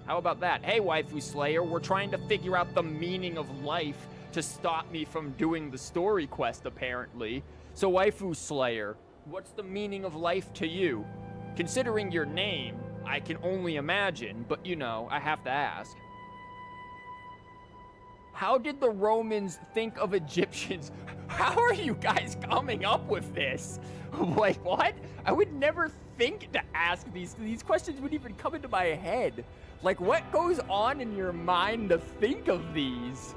How about that? Hey, Waifu Slayer, we're trying to figure out the meaning of life to stop me from doing the story quest, apparently. So, Waifu Slayer, what's the meaning of life to you? Considering your name, I can only imagine, but you know, I have to ask. How did the Romans think of Egyptians? How are you guys coming up with this? Like, what? I would never think to ask these questions wouldn't even come into my head. Like, what goes on in your mind to think of these?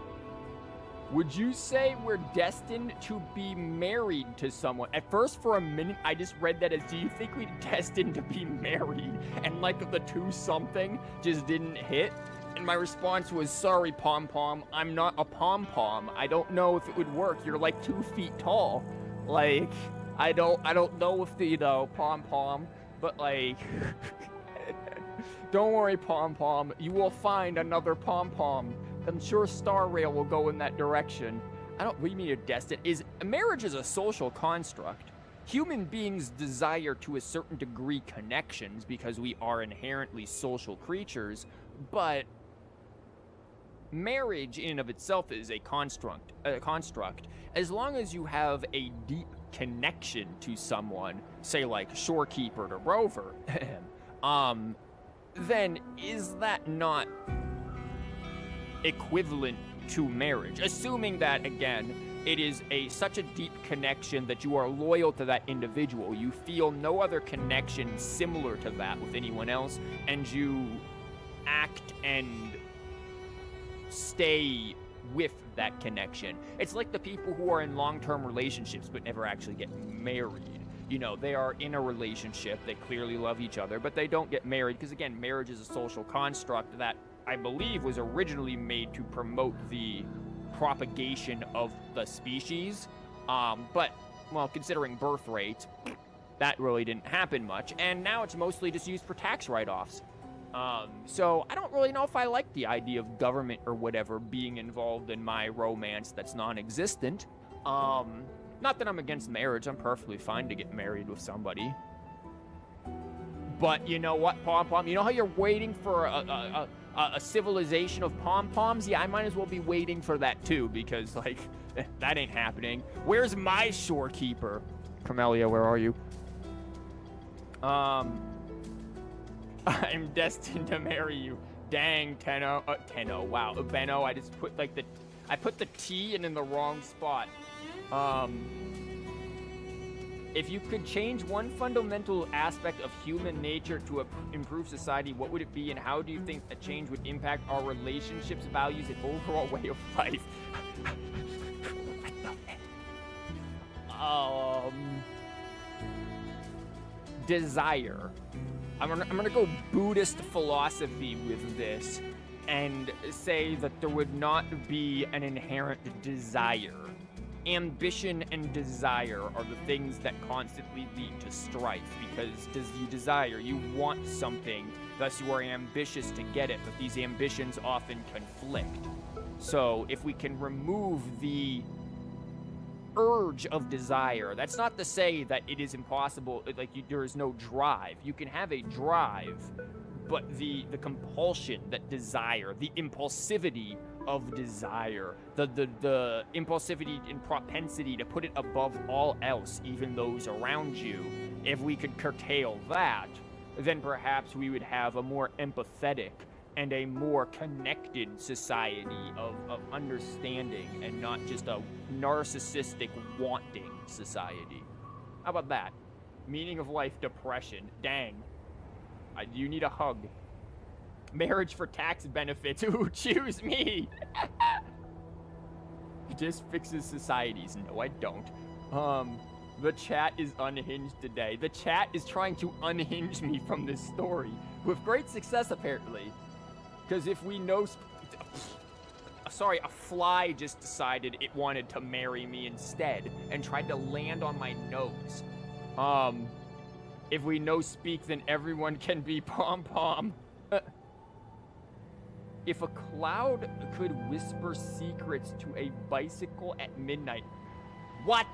Would you say we're destined to be married to someone? At first, for a minute, I just read that as, do you think we're destined to be married? And like the two-something just didn't hit. And my response was, sorry, Pom-Pom, I'm not a pom-pom. I don't know if it would work. You're like 2 feet tall. Like, I don't know if the, you know, Pom-Pom, but like, don't worry, Pom-Pom. You will find another Pom-Pom. I'm sure Star Rail will go in that direction. What do you mean a destined? Marriage is a social construct. Human beings desire to a certain degree connections because we are inherently social creatures, but marriage in and of itself is a construct. As long as you have a deep connection to someone, say like Shorekeeper to Rover, then is that not equivalent to marriage? Assuming that, again, it is such a deep connection that you are loyal to that individual. You feel no other connection similar to that with anyone else, and you act and stay with that connection. It's like the people who are in long-term relationships but never actually get married. You know, they are in a relationship, they clearly love each other, but they don't get married because, again, marriage is a social construct that I believe was originally made to promote the propagation of the species. But, well, considering birth rate, that really didn't happen much, and now it's mostly just used for tax write-offs. So I don't really know if I like the idea of government or whatever being involved in my romance that's non-existent. Not that I'm against marriage, I'm perfectly fine to get married with somebody. But you know what, Pom-Pom? You know how you're waiting for a civilization of pom-poms? Yeah, I might as well be waiting for that too, because, like, that ain't happening. Where's my Shorekeeper? Camellya, where are you? I'm destined to marry you. Dang, Tenno. Tenno, wow. Benno, I just put, like, I put the T in the wrong spot. If you could change one fundamental aspect of human nature to improve society, what would it be, and how do you think a change would impact our relationships, values, and overall way of life? Desire. I'm gonna go Buddhist philosophy with this and say that there would not be an inherent desire. Ambition and desire are the things that constantly lead to strife, because you desire, you want something, thus you are ambitious to get it, but these ambitions often conflict. So if we can remove the urge of desire, that's not to say that it is impossible, like there is no drive. You can have a drive, but the compulsion, that desire, the impulsivity of desire, the impulsivity and propensity to put it above all else, even those around you, if we could curtail that, then perhaps we would have a more empathetic and a more connected society of understanding, and not just a narcissistic wanting society. How about that? Meaning of life, depression. Dang. You need a hug. Marriage for tax benefits. Ooh, choose me. This fixes societies. No, I don't. The chat is unhinged today. The chat is trying to unhinge me from this story. With great success, apparently. Because if we know... Sorry, a fly just decided it wanted to marry me instead and tried to land on my nose. If we know speak, then everyone can be pom-pom. If a cloud could whisper secrets to a bicycle at midnight, what?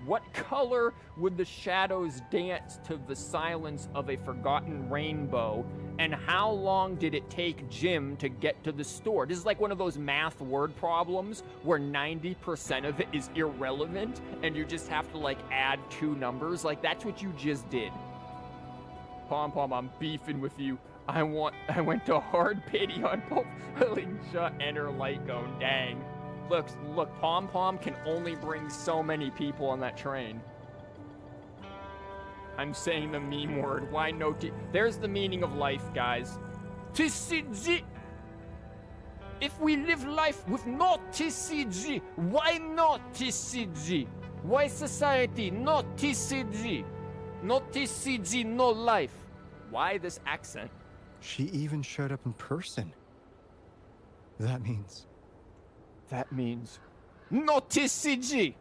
What color would the shadows dance to the silence of a forgotten rainbow? And how long did it take Jim to get to the store? This is like one of those math word problems where 90% of it is irrelevant and you just have to, like, add two numbers. Like, that's what you just did. Pom-Pom, I'm beefing with you. I went to hard pity on both Alicia and her light cone. Dang. Look, Pom-Pom can only bring so many people on that train. I'm saying the meme word. Why no T? There's the meaning of life, guys. TCG. If we live life with no TCG, why not TCG? Why society not TCG? No TCG, no life. Why this accent? She even showed up in person. That means no TCG.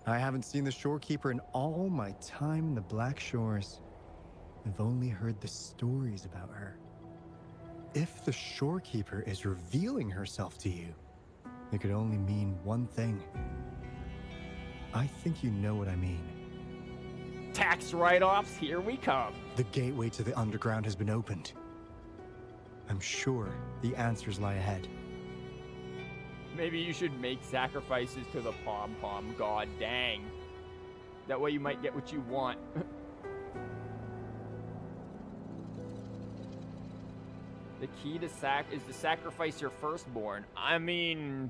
I haven't seen the Shorekeeper in all my time in the Black Shores. I've only heard the stories about her. If the Shorekeeper is revealing herself to you, it could only mean one thing. I think you know what I mean. Tax write-offs, here we come. The gateway to the underground has been opened. I'm sure the answers lie ahead. Maybe you should make sacrifices to the pom-pom god. Dang. That way you might get what you want. The key to is to sacrifice your firstborn. I mean...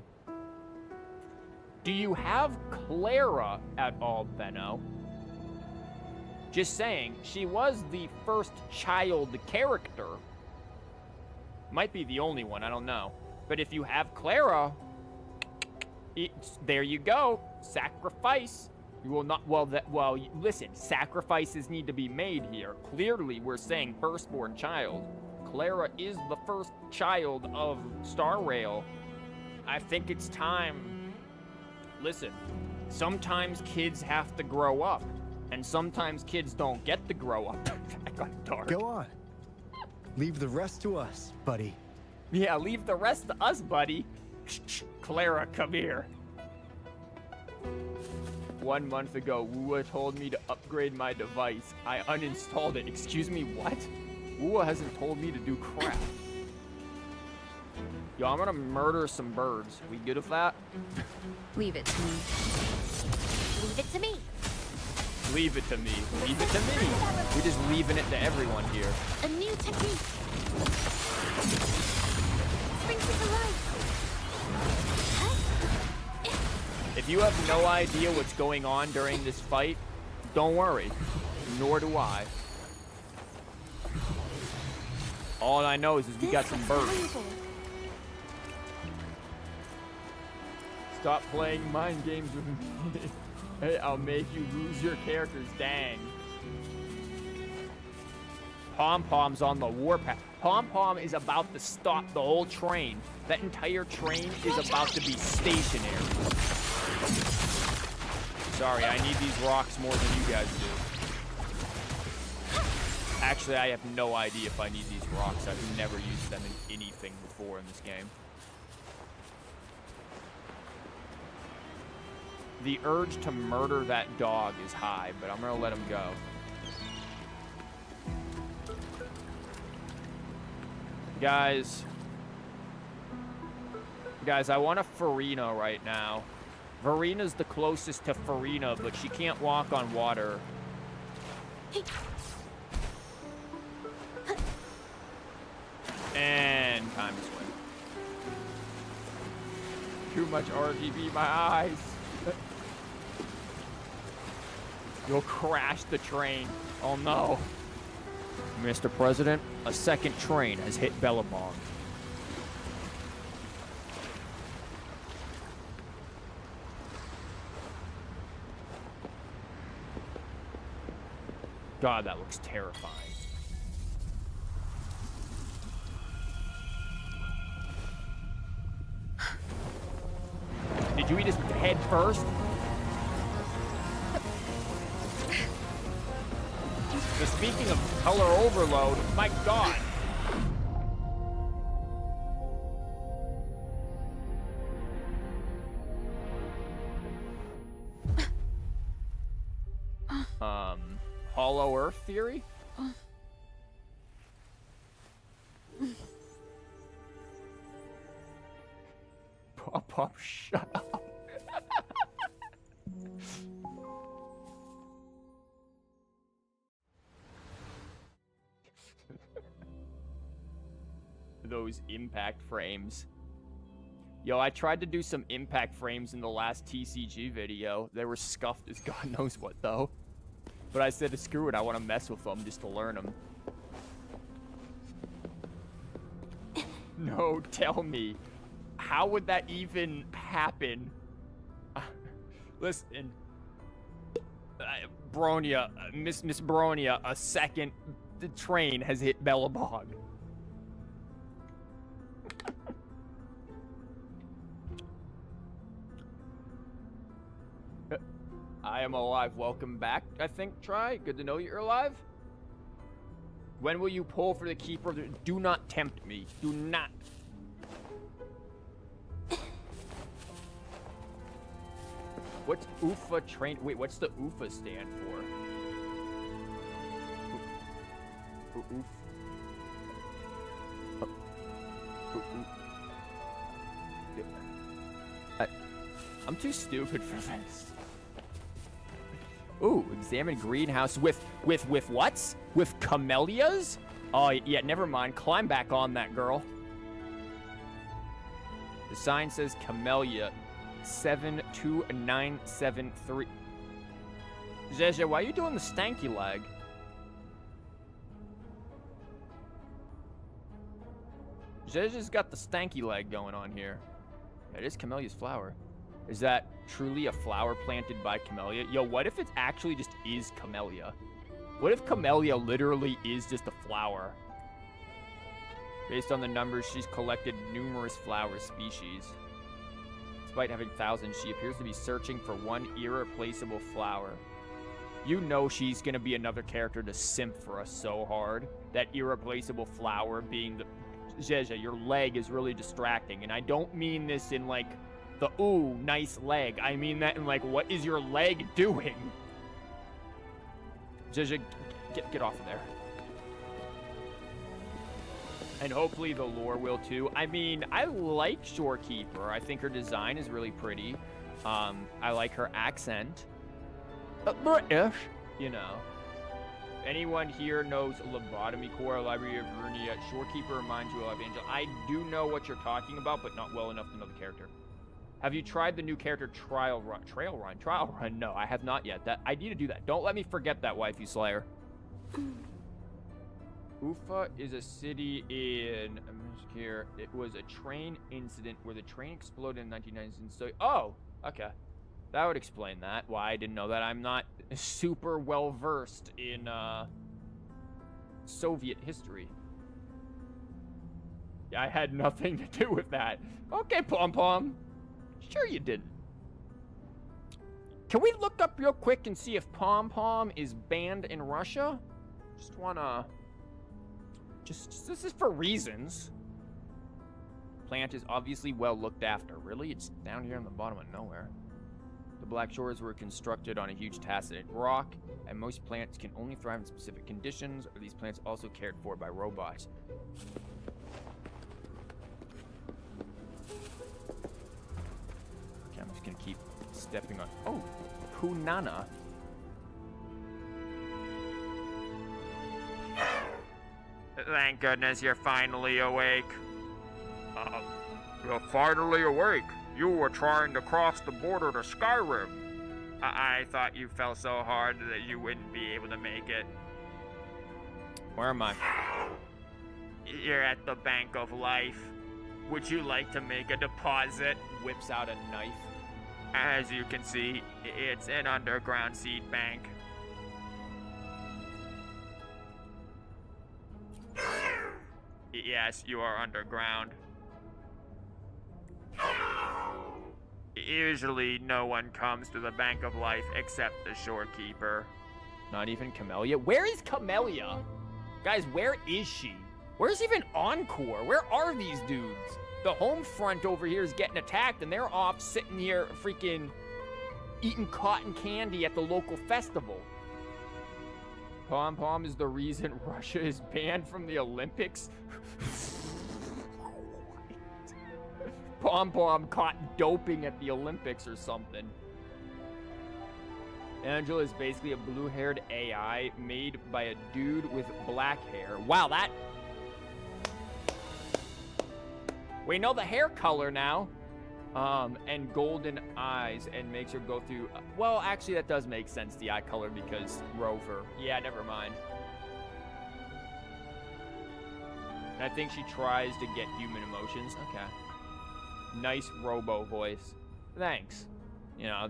Do you have Clara at all, Benno? Just saying, she was the first child character. Might be the only one, I don't know. But if you have Clara, there you go. Sacrifice. You will not. Well, listen. Sacrifices need to be made here. Clearly, we're saying firstborn child. Clara is the first child of Star Rail. I think it's time. Listen. Sometimes kids have to grow up, and sometimes kids don't get to grow up. That got dark. Go on. Leave the rest to us, buddy. Yeah, leave the rest to us, buddy. Clara, come here. 1 month ago, Wua told me to upgrade my device. I uninstalled it. Excuse me, what? Wua hasn't told me to do crap. Yo, I'm gonna murder some birds. We good with that? Leave it to me. Leave it to me. Leave it to me. Leave it to me. We're just leaving it to everyone here. A new technique. Brings it to life. If you have no idea what's going on during this fight, don't worry. Nor do I. All I know is we got some birds. Valuable. Stop playing mind games with me. Hey, I'll make you lose your characters, dang. Pom-Pom's on the warpath. Pom-Pom is about to stop the whole train. That entire train is about to be stationary. Sorry, I need these rocks more than you guys do. Actually, I have no idea if I need these rocks. I've never used them in anything before in this game. The urge to murder that dog is high, but I'm gonna let him go. Guys, I want a Farina right now. Varina's the closest to Farina, but she can't walk on water. And time to swim. Too much RGB, my eyes. You'll crash the train. Oh no. Mr. President, a second train has hit Bellabong. God, that looks terrifying. Did you eat his head first? So speaking of color overload, my God. Hollow Earth theory? Pop, shut up. Those impact frames. Yo, I tried to do some impact frames in the last TCG video. They were scuffed as God knows what, though. But I said, screw it, I want to mess with them just to learn them. No, tell me. How would that even happen? Listen. Bronya, Miss Bronya, a second train has hit Bellabog. I am alive. Welcome back, I think, Try. Good to know you're alive. When will you pull for the Keeper? Do not tempt me. Do not. What's UFA train? Wait, what's the UFA stand for? I'm too stupid for this. Ooh, examine greenhouse with what? With Camellya's? Oh, yeah, never mind. Climb back on that, girl. The sign says Camellya 72973. Zezha, why are you doing the stanky leg? Zezha's got the stanky leg going on here. It is Camellya's flower. Is that truly a flower planted by Camellya? Yo, what if it actually just is Camellya? What if Camellya literally is just a flower? Based on the numbers, she's collected numerous flower species. Despite having thousands, she appears to be searching for one irreplaceable flower. You know she's gonna be another character to simp for us so hard. That irreplaceable flower being the... Zezha, your leg is really distracting. And I don't mean this in like the, ooh, nice leg. I mean that in like, what is your leg doing? Zezha, get off of there. And hopefully the lore will too. I mean, I like Shorekeeper. I think her design is really pretty. I like her accent. British, you know. Anyone here knows Lobotomy Core, Library of Runia? Shorekeeper reminds you of Angel. I do know what you're talking about, but not well enough to know the character. Have you tried the new character Trail Run? No, I have not yet. I need to do that. Don't let me forget that, Waifu Slayer. Ufa is a city in... I'm just here. It was a train incident where the train exploded in 1990s. So, oh, okay. That would explain that. Why I didn't know that. I'm not super well versed in Soviet history. I had nothing to do with that. Okay, Pom Pom. Sure you didn't. Can we look up real quick and see if Pom Pom is banned in Russia? Just wanna... Just this is for reasons. Plant is obviously well looked after. Really? It's down here in the bottom of nowhere. The Black Shores were constructed on a huge tacite rock, and most plants can only thrive in specific conditions. Are these plants also cared for by robots? Okay, I'm just gonna keep stepping on. Oh, Punana. Thank goodness you're finally awake. You're finally awake. You were trying to cross the border to Skyrim. I thought you fell so hard that you wouldn't be able to make it. Where am I? You're at the Bank of Life. Would you like to make a deposit? Whips out a knife. As you can see, it's an underground seed bank. Yes, you are underground. Usually, no one comes to the Bank of Life except the Shorekeeper. Not even Camellya? Where is Camellya? Guys, where is she? Where's even Encore? Where are these dudes? The home front over here is getting attacked, and they're off sitting here freaking eating cotton candy at the local festival. Pom Pom is the reason Russia is banned from the Olympics? Pom Pom caught doping at the Olympics or something. Angela is basically a blue-haired AI made by a dude with black hair. Wow, that... We know the hair color now. And golden eyes, and makes her go through... Well, actually, that does make sense, the eye color, because Rover. Yeah, never mind. I think she tries to get human emotions. Okay. Nice robo voice. Thanks. You know,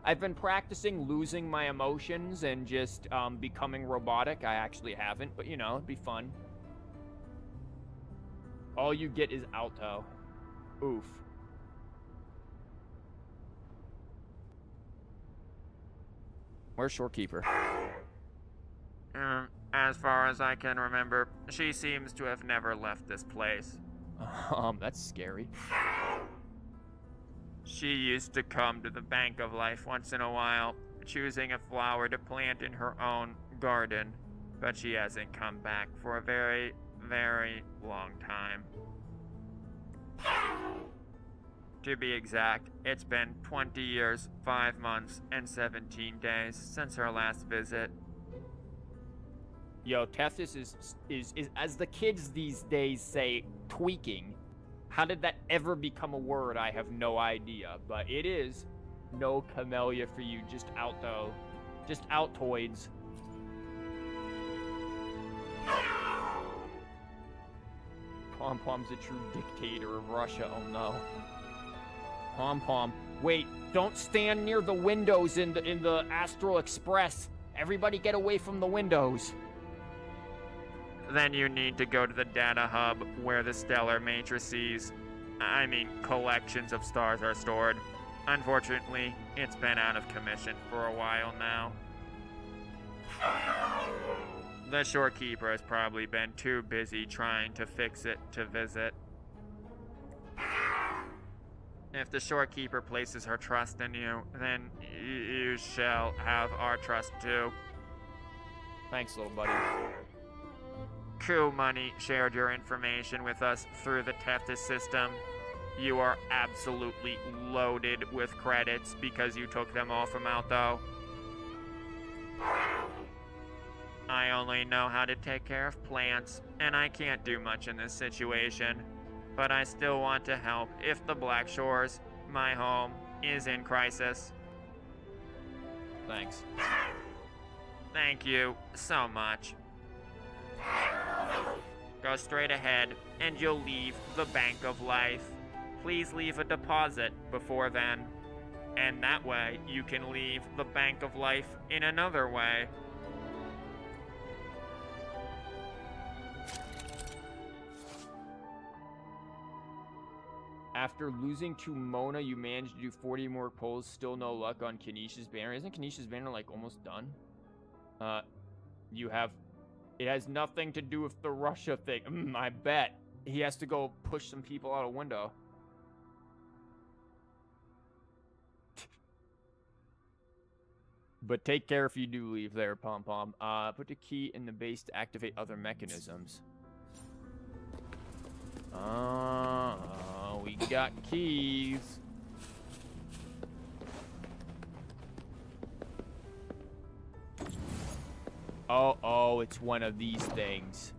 I've been practicing losing my emotions and just becoming robotic. I actually haven't, but you know, it'd be fun. All you get is alto. Oof. Where's Shorekeeper? As far as I can remember, she seems to have never left this place. That's scary. She used to come to the Bank of Life once in a while, choosing a flower to plant in her own garden, but she hasn't come back for a very, very long time. To be exact, it's been 20 years, 5 months, and 17 days since her last visit. Yo, Tethys is as the kids these days say, tweaking. How did that ever become a word? I have no idea, but it is. No Camellya for you, just alto. Just altoids. Pom-Pom's a true dictator of Russia. Oh no. Pom-Pom. Wait, don't stand near the windows in the Astral Express. Everybody get away from the windows. Then you need to go to the data hub where the stellar matrices, collections of stars are stored. Unfortunately, it's been out of commission for a while now. The Shorekeeper has probably been too busy trying to fix it to visit. If the Shorekeeper places her trust in you, then you shall have our trust too. Thanks, little buddy. Coup Money shared your information with us through the Tethys system. You are absolutely loaded with credits because you took them all from Alto. I only know how to take care of plants, and I can't do much in this situation. But I still want to help if the Black Shores, my home, is in crisis. Thanks. Thank you so much. Go straight ahead, and you'll leave the Bank of Life. Please leave a deposit before then. And that way, you can leave the Bank of Life in another way. After losing to Mona, you managed to do 40 more pulls. Still no luck on Kanisha's banner. Isn't Kanisha's banner, like, almost done? You have... It has nothing to do with the Russia thing. I bet. He has to go push some people out a window. But take care if you do leave there, Pom-Pom. Put the key in the base to activate other mechanisms. We got keys. Oh, it's one of these things.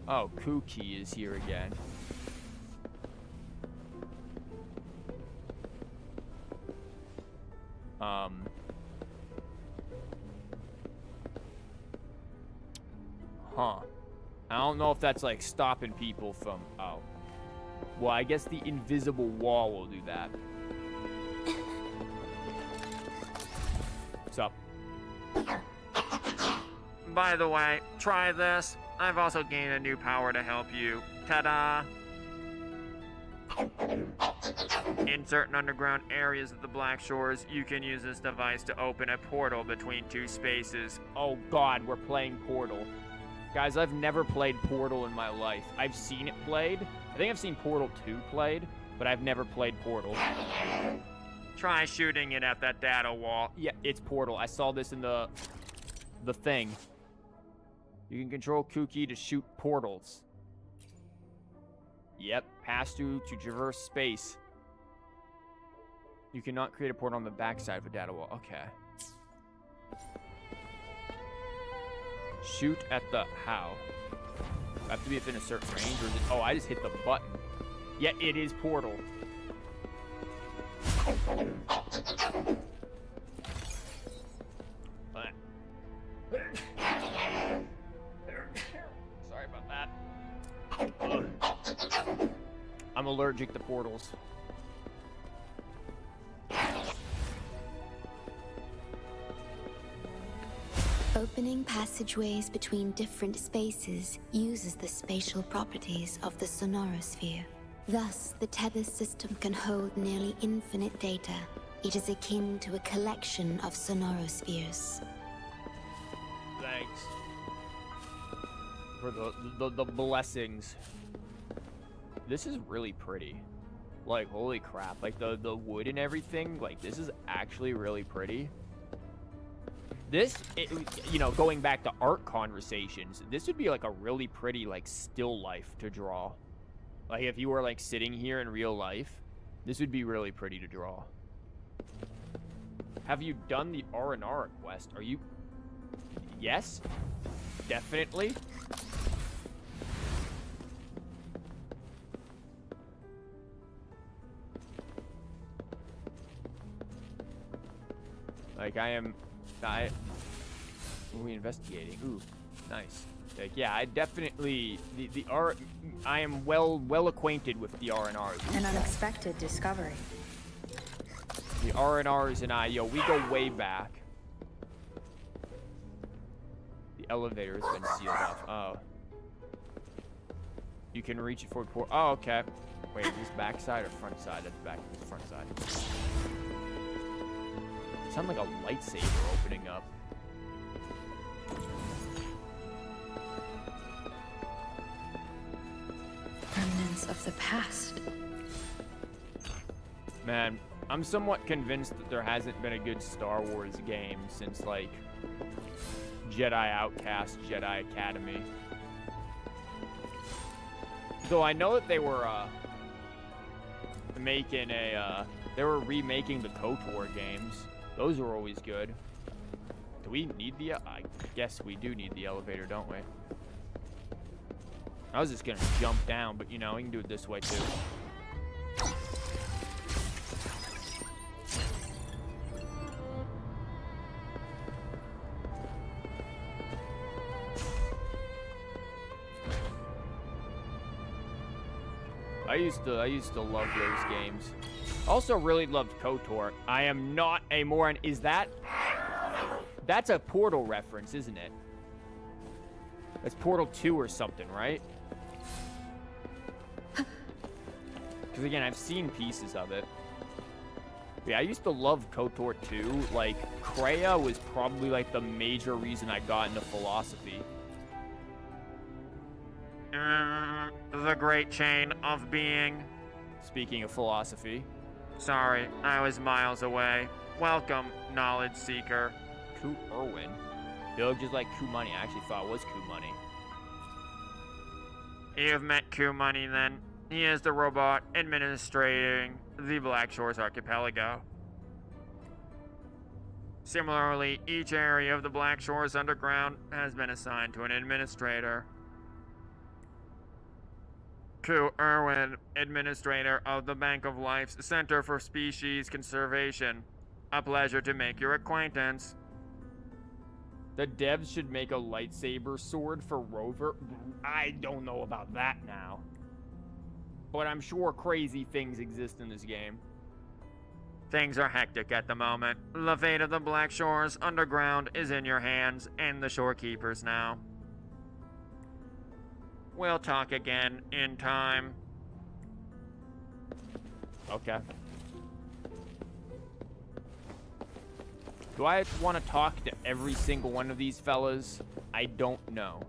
Oh, Kooky is here again. Huh. I don't know if that's like stopping people from... Oh. Well, I guess the invisible wall will do that. What's up? By the way, try this. I've also gained a new power to help you. Ta-da! In certain underground areas of the Black Shores, you can use this device to open a portal between two spaces. Oh god, we're playing Portal. Guys, I've never played Portal in my life. I've seen it played. I think I've seen Portal 2 played, but I've never played Portal. Try shooting it at that data wall. Yeah, it's Portal. I saw this in the thing. You can control Kooky to shoot portals. Yep, pass through to traverse space. You cannot create a portal on the backside of a data wall. Okay. Shoot at the how? I have to be within a certain range, or is it... Oh, I just hit the button. Yeah, it is Portal. Sorry about that. I'm allergic to portals. Opening passageways between different spaces uses the spatial properties of the sonorosphere. Thus, the Tethys system can hold nearly infinite data. It is akin to a collection of sonorospheres. Thanks for the blessings. This is really pretty. Like, holy crap. Like, the wood and everything, like, this is actually really pretty. This, you know, going back to art conversations, this would be, like, a really pretty, like, still life to draw. Like, if you were, like, sitting here in real life, this would be really pretty to draw. Have you done the R&R quest? Are you... Yes? Definitely? Like, I am What are we investigating? Ooh, nice. Like, yeah, I definitely the R. I am well acquainted with the R&Rs. An unexpected discovery. The R&Rs and I, yo, we go way back. The elevator has been sealed off. Oh. You can reach it for port. Oh, okay. Wait, is this backside or front side? That's back. It's front side. It sounds like a lightsaber opening up. Remnants of the past. Man, I'm somewhat convinced that there hasn't been a good Star Wars game since, like, Jedi Outcast, Jedi Academy. Though I know that they were, they were remaking the KOTOR games. Those were always good. Do we need the, I guess we do need the elevator, don't we? I was just gonna jump down, but you know, we can do it this way too. I used to love those games. Also really loved KOTOR. I am not a moron. Is that? That's a Portal reference, isn't it? That's Portal 2 or something, right? Because again, I've seen pieces of it. Yeah, I used to love KOTOR 2. Like, Kreia was probably like the major reason I got into philosophy. The great chain of being. Speaking of philosophy. Sorry, I was miles away. Welcome, knowledge seeker. Ku Irwin. He looked just like Ku Money. I actually thought it was Ku Money. You've met Ku Money then. He is the robot administrating the Black Shores archipelago. Similarly, each area of the Black Shores underground has been assigned to an administrator. Ku Irwin, administrator of the Bank of Life's Center for Species Conservation. A pleasure to make your acquaintance. The devs should make a lightsaber sword for Rover. I don't know about that now. But I'm sure crazy things exist in this game. Things are hectic at the moment. The fate of the Black Shores underground is in your hands and the Shorekeepers now. We'll talk again in time. Okay. Do I want to talk to every single one of these fellas? I don't know.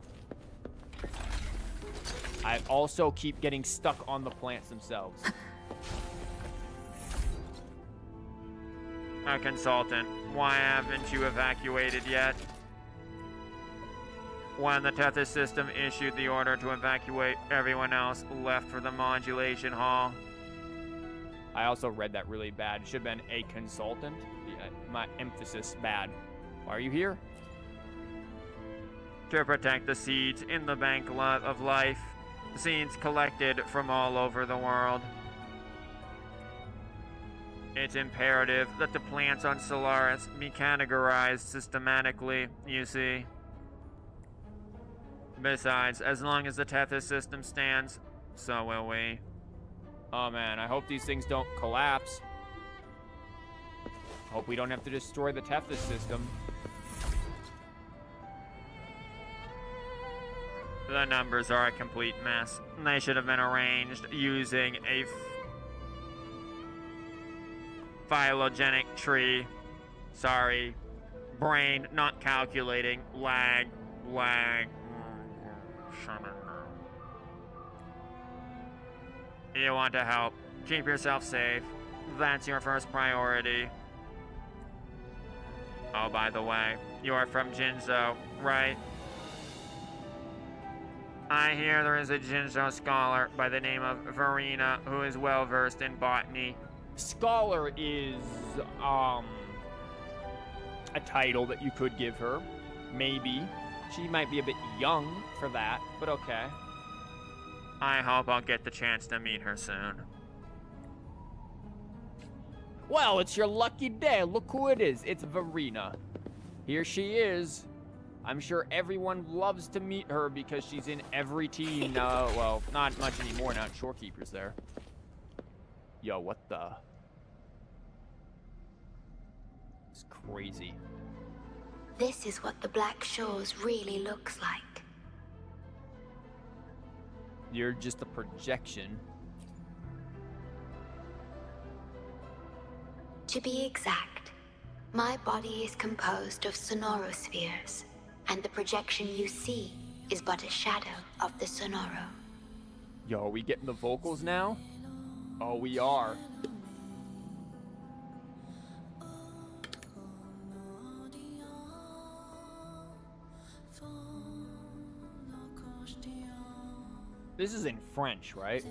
I also keep getting stuck on the plants themselves. A consultant, why haven't you evacuated yet? When the Tethys system issued the order to evacuate, everyone else left for the modulation hall. I also read that really bad. It should have been a consultant. Yeah, my emphasis bad. Why are you here? To protect the seeds in the Bank of Life. Seeds collected from all over the world. It's imperative that the plants on Solaris be categorized systematically, you see. Besides, as long as the Tethys system stands, so will we. Oh man, I hope these things don't collapse. Hope we don't have to destroy the Tethys system. The numbers are a complete mess. They should have been arranged using a phylogenetic tree. Sorry. Brain not calculating. Lag. You want to help. Keep yourself safe. That's your first priority. Oh, by the way, you're from Jinzhou, right? I hear there is a Jinzhou scholar by the name of Verena who is well versed in botany. Scholar is, a title that you could give her. Maybe. She might be a bit young for that, but okay. I hope I'll get the chance to meet her soon. Well, it's your lucky day. Look who it is. It's Verena. Here she is. I'm sure everyone loves to meet her because she's in every team now. Well, not much anymore now. Shorekeeper's there. Yo, what the? It's crazy. This is what the Black Shores really looks like. You're just a projection. To be exact, my body is composed of sonorospheres, and the projection you see is but a shadow of the sonoro. Yo, are we getting the vocals now? Oh, we are. This is in French, right?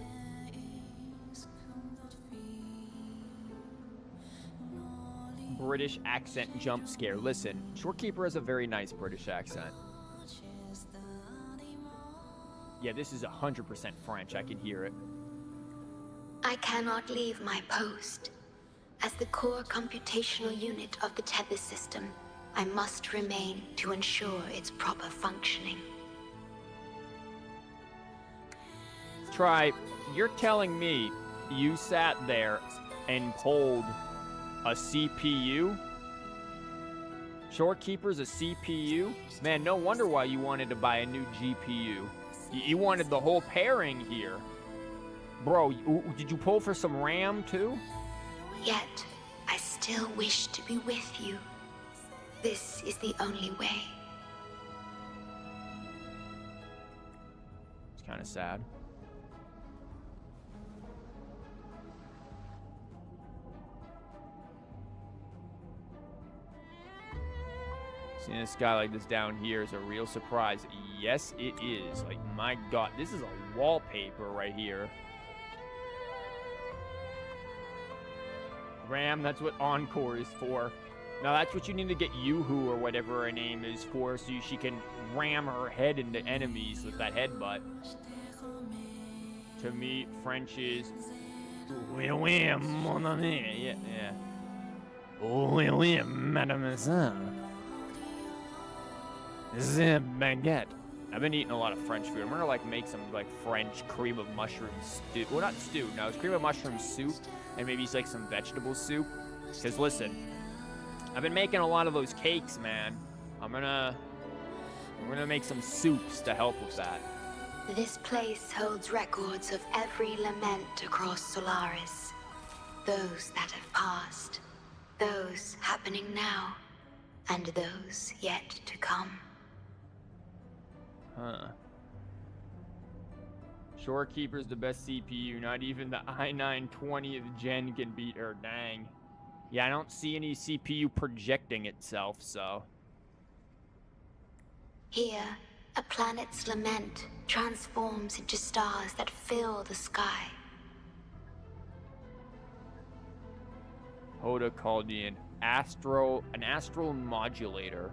British accent jump scare. Listen, Shorekeeper has a very nice British accent. Yeah, this is 100% French. I can hear it. I cannot leave my post. As the core computational unit of the tether system, I must remain to ensure its proper functioning. Try, you're telling me you sat there and pulled a CPU? Shorekeeper's a CPU? Man, no wonder why you wanted to buy a new GPU. You wanted the whole pairing here. Bro, did you pull for some RAM too? Yet, I still wish to be with you. This is the only way. It's kind of sad. Seeing a sky like this down here is a real surprise. Yes, it is. Like, my God, this is a wallpaper right here. Ram, that's what Encore is for. Now, that's what you need to get Yoo-Hoo or whatever her name is for, so she can ram her head into enemies with that headbutt. To me, French is... Oui, oui, mon ami. Yeah, yeah. Oui, oui, mademoiselle. The baguette. I've been eating a lot of French food. I'm gonna like make some like French cream of mushroom stew. Well, not stew. No, it's cream of mushroom soup, and maybe it's like some vegetable soup. Cause listen, I've been making a lot of those cakes, man. We're gonna make some soups to help with that. This place holds records of every lament across Solaris. Those that have passed, those happening now, and those yet to come. Huh. Shorekeeper's the best CPU. Not even the i9-20th gen can beat her. Dang. Yeah, I don't see any CPU projecting itself, so. Here, a planet's lament transforms into stars that fill the sky. Hoda Caldian. An astral modulator.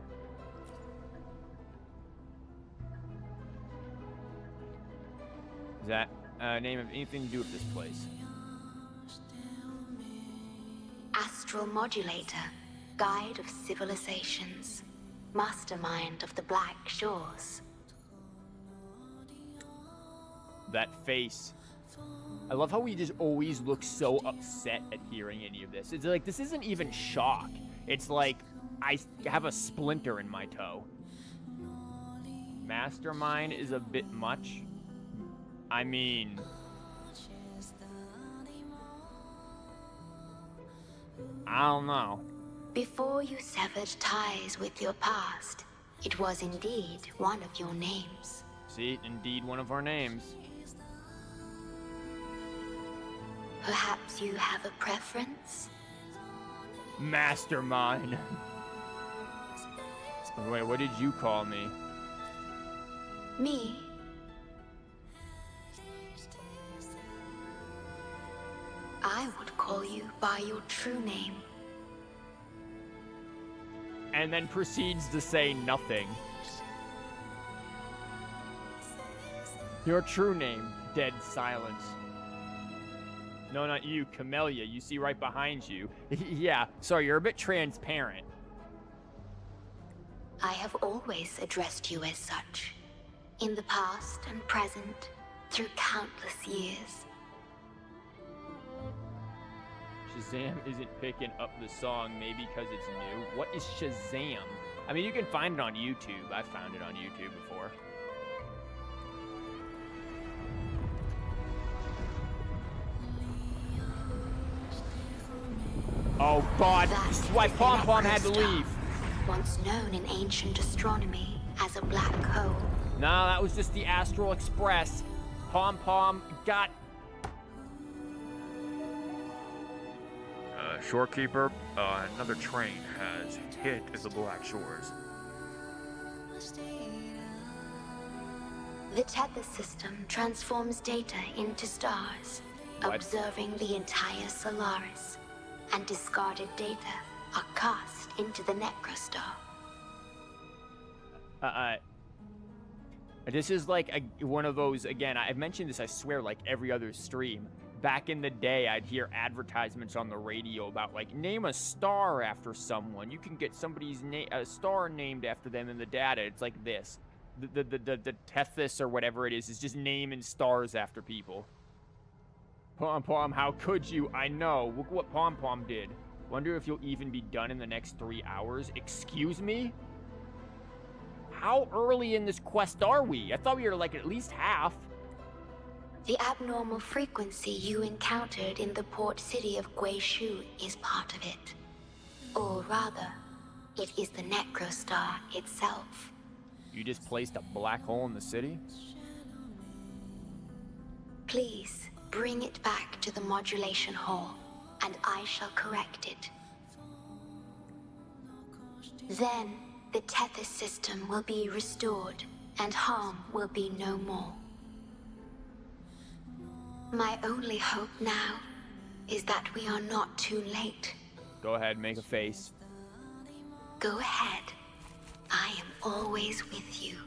Is that name of anything to do with this place? Astral Modulator, Guide of Civilizations, Mastermind of the Black Shores. That face. I love how he just always looks so upset at hearing any of this. It's like, this isn't even shock. It's like, I have a splinter in my toe. Mastermind is a bit much. I mean... I don't know. Before you severed ties with your past, it was indeed one of your names. See, indeed one of our names. Perhaps you have a preference? Mastermind. Wait, what did you call me? Me? I would call you by your true name. And then proceeds to say nothing. Your true name, dead silence. No, not you, Camellya. You see right behind you. Yeah, sorry, you're a bit transparent. I have always addressed you as such. In the past and present, through countless years. Shazam isn't picking up the song, maybe because it's new. What is Shazam? I mean, you can find it on YouTube. I found it on YouTube before. Oh God, this is why Pom Pom had to leave. Once known in ancient astronomy as a black hole. No, that was just the Astral Express. Pom Pom got... Shorekeeper, another train has hit the Black Shores. The Tether system transforms data into stars, observing the entire Solaris, and discarded data are cast into the Necrostar. This is like one of those, again, I've mentioned this, I swear, like every other stream. Back in the day, I'd hear advertisements on the radio about, like, name a star after someone. You can get somebody's a star named after them in the data. It's like this. The Tethys or whatever it is just naming stars after people. Pom Pom, how could you? I know. Look what Pom Pom did. Wonder if you'll even be done in the next 3 hours. Excuse me? How early in this quest are we? I thought we were like at least half. The abnormal frequency you encountered in the port city of Guishu is part of it. Or rather, it is the Necrostar itself. You just placed a black hole in the city? Please, bring it back to the modulation hall, and I shall correct it. Then, the Tethys system will be restored, and harm will be no more. My only hope now is that we are not too late. Go ahead, make a face. Go ahead. I am always with you.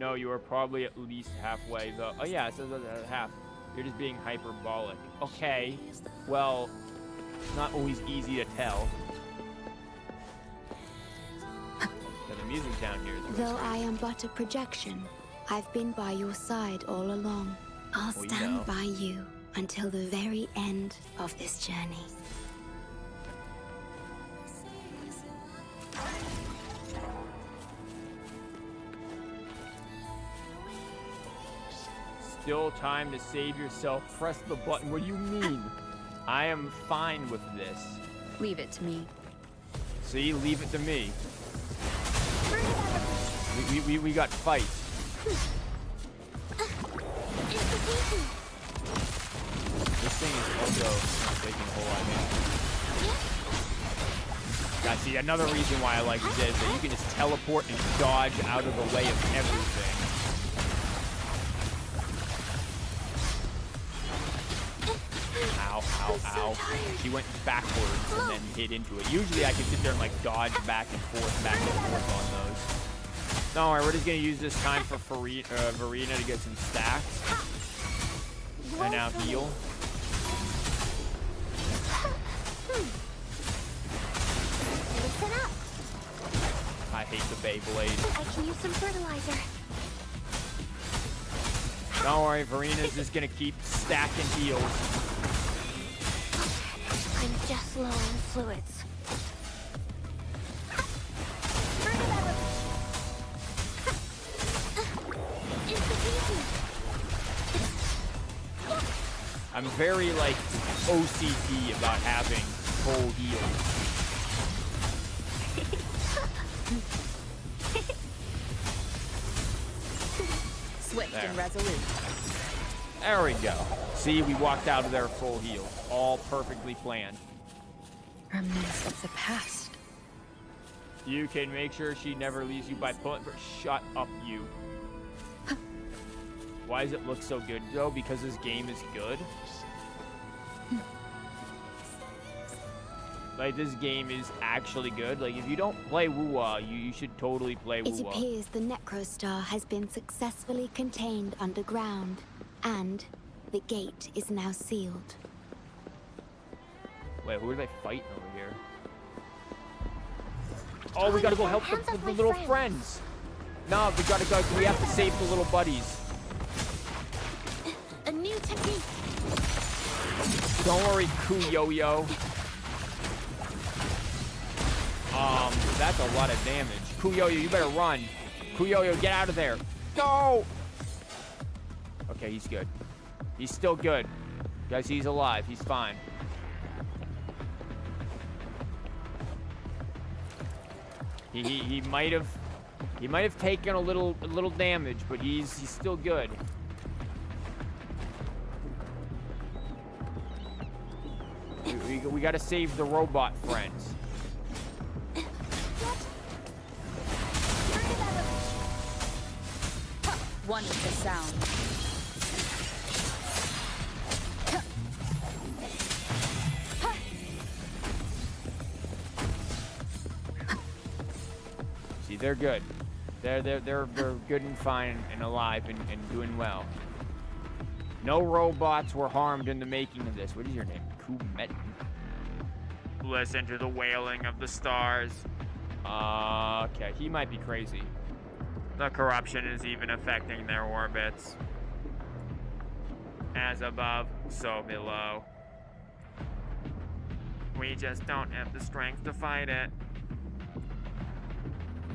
No, you are probably at least halfway, though. Oh, yeah, it says half. You're just being hyperbolic. Okay, well, it's not always easy to tell. The music down here is really Though I am but a projection, I've been by your side all along. I'll stand by you until the very end of this journey. Still time to save yourself. Press the button. What do you mean? I am fine with this. Leave it to me. See? Leave it to me. We got fights. This thing is also not taking a whole lot of damage. Now, see, another reason why I like this is that you can just teleport and dodge out of the way of everything. Ow, ow, ow. She went backwards and then hit into it. Usually I can sit there and like dodge back and forth on those. Don't worry, we're just gonna use this time for Verena to get some stacks. And now heal. Listen up. I hate the Beyblade. I can use some fertilizer. Don't worry, Verena's just gonna keep stacking heals. I'm just low on fluids. I'm very, like, OCD about having full heals. Swift There. and resolute. There we go. See, we walked out of there full heal. All perfectly planned. Remnants of the past. You can make sure she never leaves you by pulling her. Shut up, you. Why does it look so good, though? Because this game is good? Like, this game is actually good. Like, if you don't play Wuwa, you should totally play It Wuwa. appears the Necrostar has been successfully contained underground, and the gate is now sealed. Wait, who are they fighting over here? Oh, we gotta go help Hands off the my little friend. friends. No, we gotta go. We have to save the little buddies. A new technique. Don't worry, Kuyo-yo. That's a lot of damage. Kuyo-yo, you better run. Kuyo-yo, get out of there. No! Okay, he's good. He's still good. Guys, he's alive. He's fine. He might have taken a little damage, but he's still good. We gotta save the robot friends. One with the sound. See, they're good. They're good and fine and alive and doing well. No robots were harmed in the making of this. What is your name? Kumet. Listen to the wailing of the stars. Okay, he might be crazy. The corruption is even affecting their orbits. As above, so below. We just don't have the strength to fight it.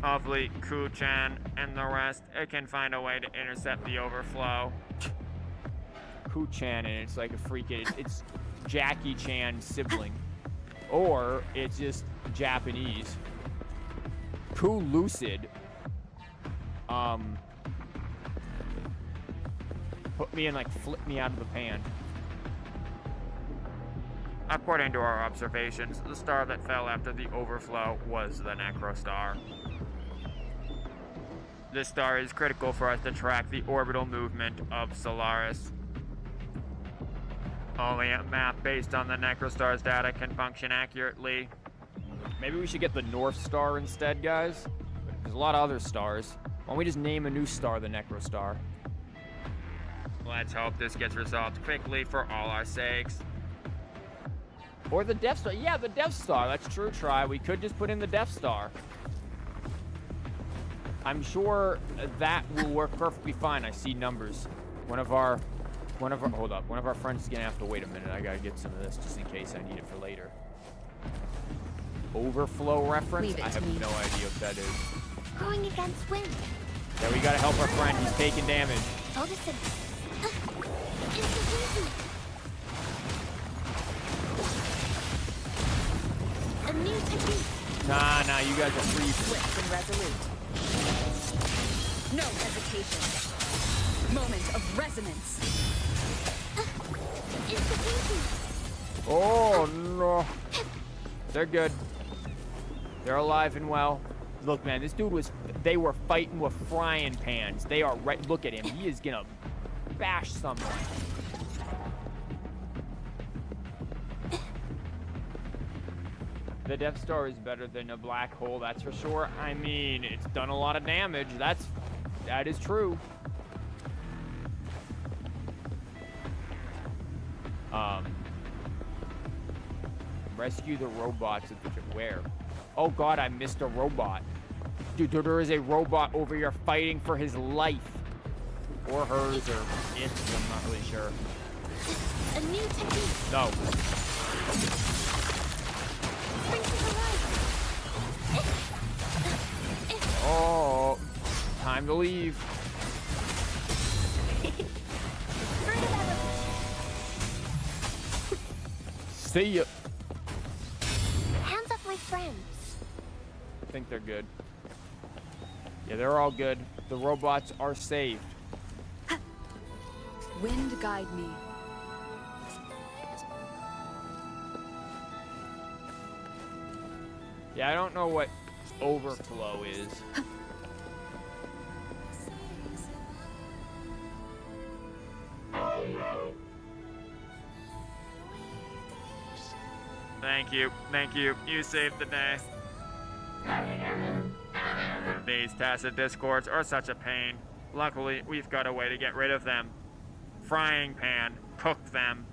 Hopefully, Ku-chan and the rest can find a way to intercept the overflow. Ku-chan, and it's like a freaking... It's Jackie Chan's sibling. Or it's just Japanese. Ku-lucid. Put me in, like, flip me out of the pan. According to our observations, the star that fell after the overflow was the Necrostar. This star is critical for us to track the orbital movement of Solaris. Only a map based on the Necrostar's data can function accurately. Maybe we should get the North Star instead, guys. There's a lot of other stars. Why don't we just name a new star the Necrostar? Let's hope this gets resolved quickly for all our sakes. Or the Death Star. Yeah, the Death Star. That's true, Try. We could just put in the Death Star. I'm sure that will work perfectly fine. I see numbers. One of our friends is gonna have to wait a minute. I gotta get some of this just in case I need it for later. Overflow reference? I have no idea what that is. Going against wind. Yeah, we gotta help our friend. He's taking damage. Notice a new technique. Nah, you guys are free. Swift and resolute. No hesitation. Moment of resonance. Oh, no. They're good. They're alive and well. Look, man, this dude they were fighting with frying pans. They are right. Look at him. He is gonna bash someone. The Death Star is better than a black hole, that's for sure. I mean, it's done a lot of damage. That is true. Rescue the robots at the where? Oh god, I missed a robot. Dude, there is a robot over here fighting for his life. Or hers, or its, I'm not really sure. A new technique. No. Oh, time to leave. See ya. Hands off my friends. I think they're good. Yeah, they're all good. The robots are saved. Wind guide me. Yeah, I don't know what overflow is. Thank you. You saved the day. These tacit discords are such a pain. Luckily, we've got a way to get rid of them. Frying pan, cook them.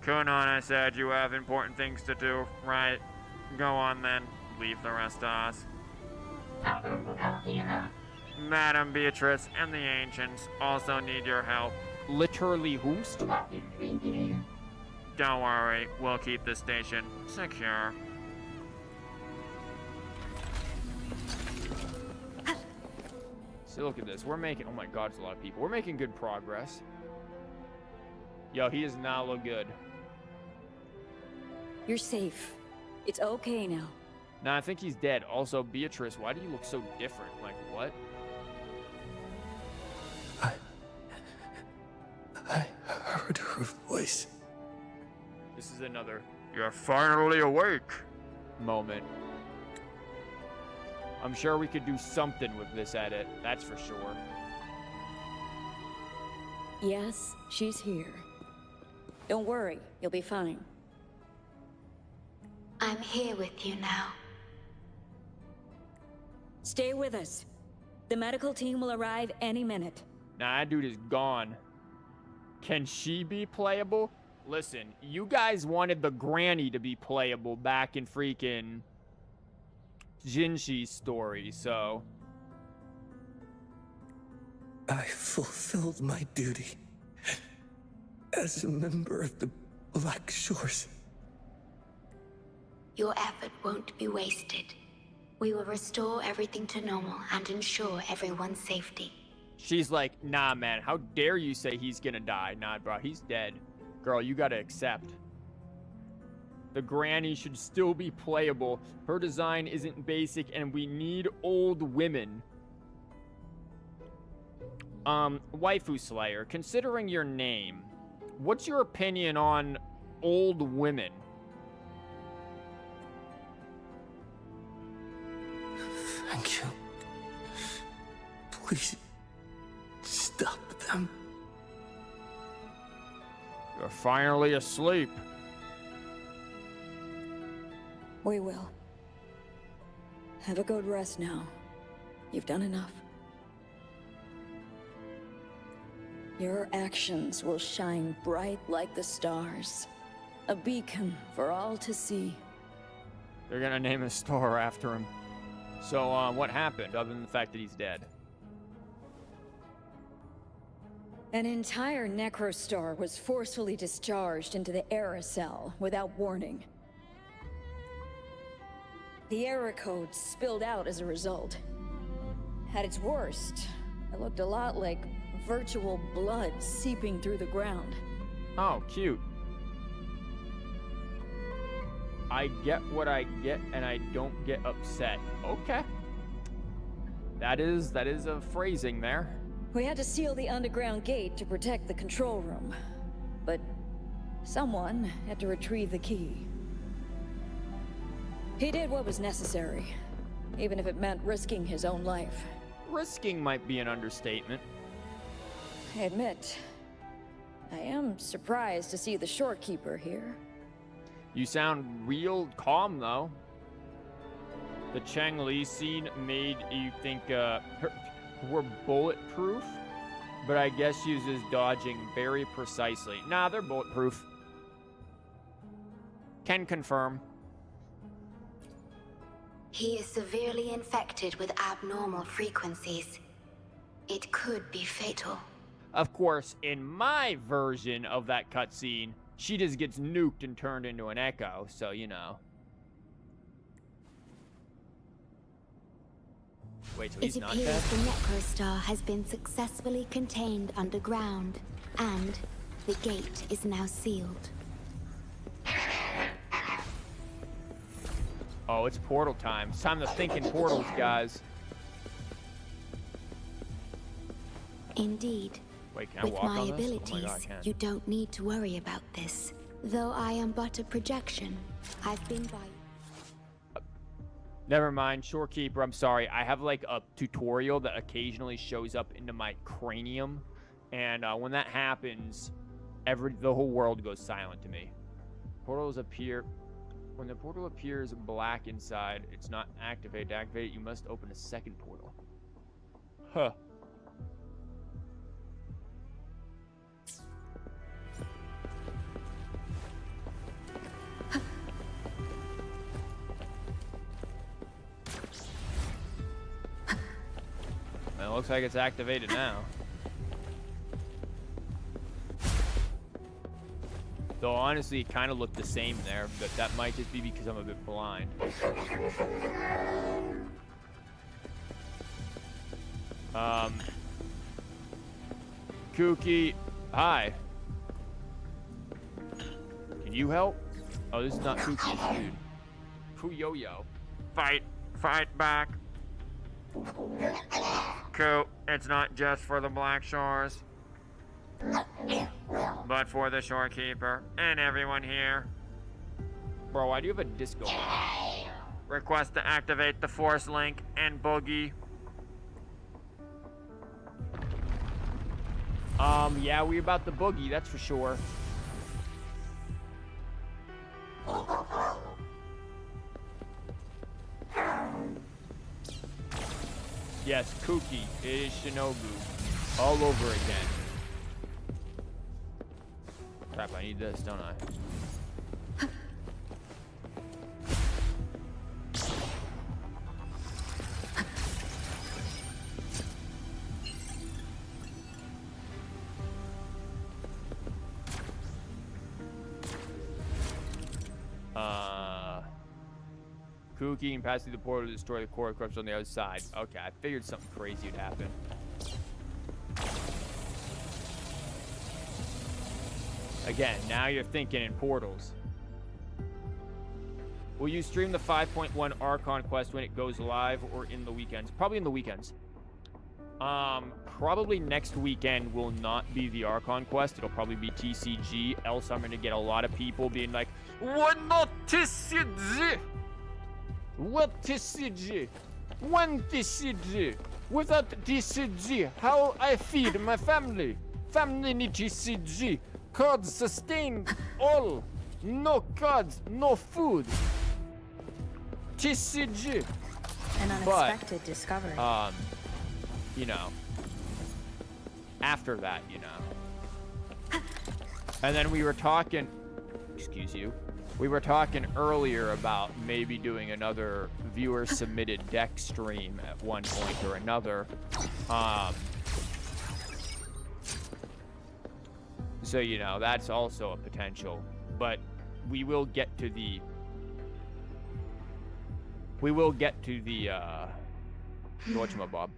Kunana said you have important things to do, right? Go on then. Leave the rest to us. Madam Beatrice and the Ancients also need your help. Literally whomst? Don't worry, we'll keep the station secure. So look at this. We're making... Oh my god, it's a lot of people. We're making good progress. Yo, he does not look good. You're safe. It's okay now. Nah, I think he's dead. Also, Beatrice, why do you look so different? Like, what? I heard her voice. This is another You're finally awake moment. I'm sure we could do something with this edit. That's for sure. Yes, she's here. Don't worry, you'll be fine. I'm here with you now. Stay with us. The medical team will arrive any minute. Nah, that dude is gone. Can she be playable? Listen, you guys wanted the granny to be playable back in freaking Jinshi's story, so... I fulfilled my duty as a member of the Black Shores. Your effort won't be wasted. We will restore everything to normal and ensure everyone's safety. She's like, nah, man, how dare you say he's gonna die? Nah, bro, he's dead. Girl, you gotta accept. The granny should still be playable. Her design isn't basic, and we need old women. Waifu Slayer, considering your name, what's your opinion on old women? Thank you. Please, stop them. You're finally asleep. We will. Have a good rest now. You've done enough. Your actions will shine bright like the stars. A beacon for all to see. They're gonna name a star after him. So, what happened, other than the fact that he's dead? An entire necrostar was forcefully discharged into the aerosol without warning. The error code spilled out as a result. At its worst, it looked a lot like virtual blood seeping through the ground. Oh, cute. I get what I get, and I don't get upset. Okay. That is a phrasing there. We had to seal the underground gate to protect the control room. But someone had to retrieve the key. He did what was necessary, even if it meant risking his own life. Risking might be an understatement. I admit, I am surprised to see the Shorekeeper here. You sound real calm, though. The Chang Li scene made you think we're bulletproof, but I guess she uses dodging very precisely. Nah, they're bulletproof. Can confirm. He is severely infected with abnormal frequencies. It could be fatal. Of course, in my version of that cutscene, she just gets nuked and turned into an echo, so you know. Wait, so he's It not appears dead? the necrostar has been successfully contained underground, and the gate is now sealed. Oh, it's portal time. It's time to think in portals, guys. Indeed. Wait, can I With walk my on this? abilities, Oh my God, I can. you don't need to worry about this. Though I am but a projection, I've been by... Never mind, Shorekeeper, I'm sorry. I have like a tutorial that occasionally shows up into my cranium. And when that happens, the whole world goes silent to me. Portals appear... When the portal appears black inside, it's not activated. To activate it, you must open a second portal. Huh. looks like it's activated now. Though honestly, it kind of looked the same there, but that might just be because I'm a bit blind. Kooky, hi. Can you help? Oh, this is not Kooky, dude. Kuyo-yo. Fight back. Cool, it's not just for the Black Shores, but for the Shorekeeper and everyone here. Bro, why do you have a disco? Request to activate the Force Link and Boogie. Yeah, we about the boogie, that's for sure. Yes, Kooky, it is Shinobu. All over again. Crap, I need this, don't I? Kooky and pass through the portal to destroy the core corruption on the other side. Okay, I figured something crazy would happen. Again, now you're thinking in portals. Will you stream the 5.1 Archon quest when it goes live or in the weekends? Probably in the weekends. Probably next weekend will not be the Archon quest. It'll probably be TCG. Else I'm going to get a lot of people being like, "What not TCG? What TCG? When TCG? Without TCG, how I feed my family? Family need TCG. Cards sustain all. No cards, no food. TCG." An unexpected discovery. You know, after that, you know. And then we were talking, excuse you, we were talking earlier about maybe doing another viewer-submitted deck stream at one point or another. So, you know, that's also a potential. But we will get to the... whatchamabob.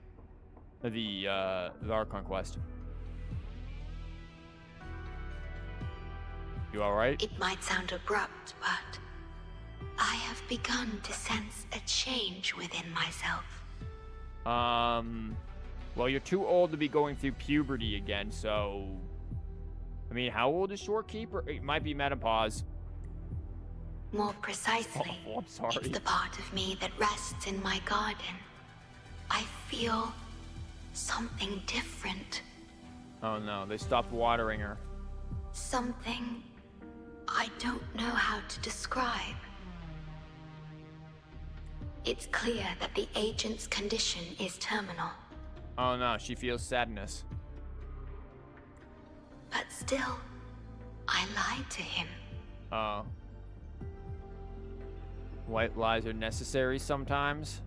The Archon quest. You alright? It might sound abrupt, but I have begun to sense a change within myself. Well, you're too old to be going through puberty again, so... I mean, how old is Shorekeeper? It might be menopause. More precisely, Oh, I'm sorry. it's the part of me that rests in my garden. I feel something different. Oh no, they stopped watering her. Something I don't know how to describe. It's clear that the agent's condition is terminal. Oh no, she feels sadness. But still, I lied to him. Oh. White lies are necessary sometimes?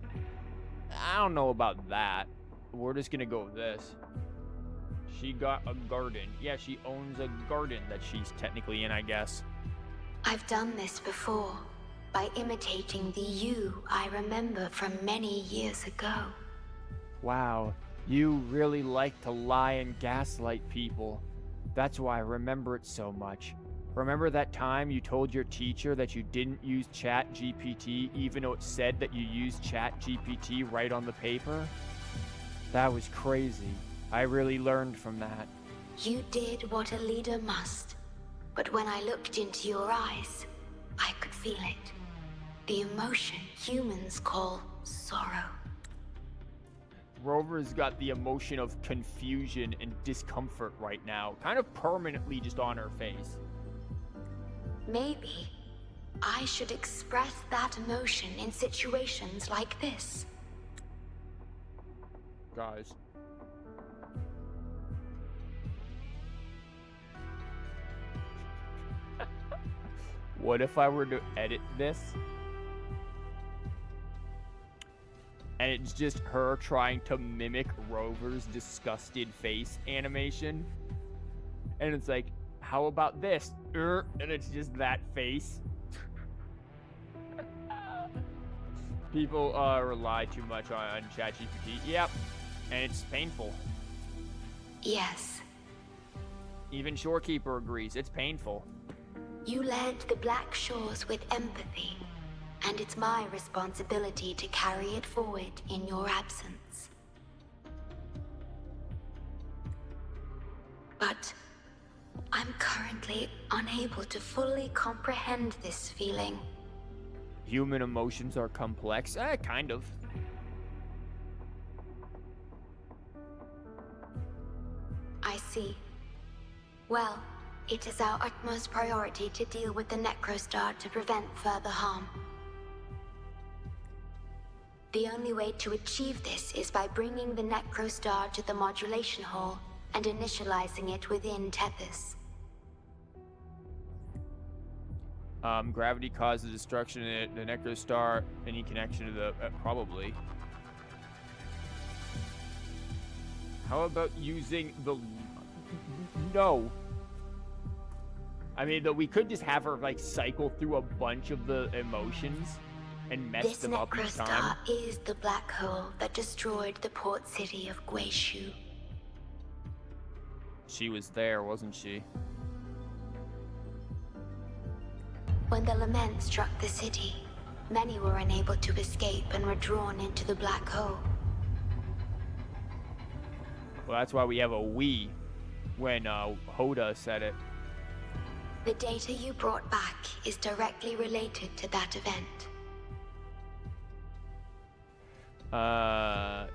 I don't know about that. We're just gonna go with this. She got a garden. Yeah, she owns a garden that she's technically in, I guess. I've done this before, by imitating the you I remember from many years ago. Wow, you really like to lie and gaslight people. That's why I remember it so much. Remember that time you told your teacher that you didn't use ChatGPT even though it said that you used ChatGPT right on the paper? That was crazy. I really learned from that. You did what a leader must, but when I looked into your eyes, I could feel it. The emotion humans call sorrow. Rover's got the emotion of confusion and discomfort right now, kind of permanently just on her face. Maybe I should express that emotion in situations like this. Guys. What if I were to edit this? and it's just her trying to mimic Rover's disgusted face animation. And it's like, how about this? And it's just that face. People rely too much on ChatGPT. Yep. And it's painful. Yes. Even Shorekeeper agrees. It's painful. You led the Black Shores with empathy, and it's my responsibility to carry it forward in your absence. But I'm currently unable to fully comprehend this feeling. Human emotions are complex. Kind of. I see. Well, it is our utmost priority to deal with the Necrostar to prevent further harm. The only way to achieve this is by bringing the Necrostar to the modulation hall and initializing it within Tethys. Gravity causes destruction in the Necrostar. Any connection to the... probably. How about using the... No. I mean, we could just have her, like, cycle through a bunch of the emotions and mess them up each time. This Necrostar is the black hole that destroyed the port city of Guishu. She was there, wasn't she? When the lament struck the city, many were unable to escape and were drawn into the black hole. Well, that's why we have a we when Hoda said it. The data you brought back is directly related to that event.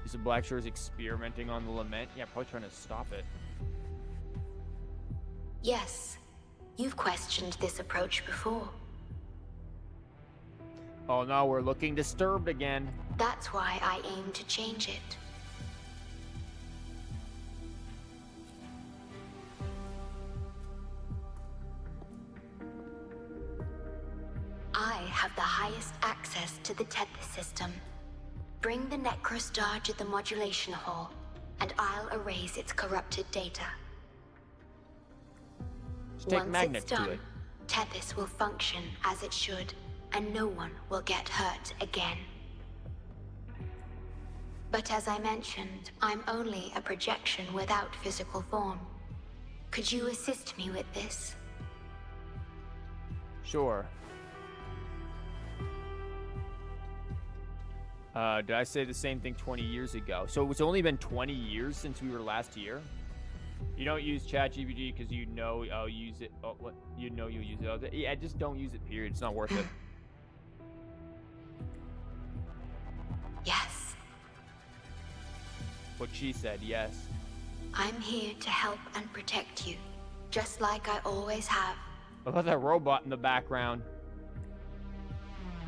Is the Black Shores experimenting on the lament? Yeah, probably trying to stop it. Yes, you've questioned this approach before. Oh no, we're looking disturbed again. That's why I aim to change it. I have the highest access to the Tethys system. Bring the Necrostar to the modulation hall, and I'll erase its corrupted data. Just take magnets Once it's to done, it. Tethys will function as it should, and no one will get hurt again. But as I mentioned, I'm only a projection without physical form. Could you assist me with this? Sure. Did I say the same thing 20 years ago? So it's only been 20 years since we were last here? You don't use ChatGPT because you know I'll use it. Oh, what? You know you'll use it. Yeah, just don't use it, period. It's not worth it. Yes. What she said, yes. I'm here to help and protect you, just like I always have. What about that robot in the background?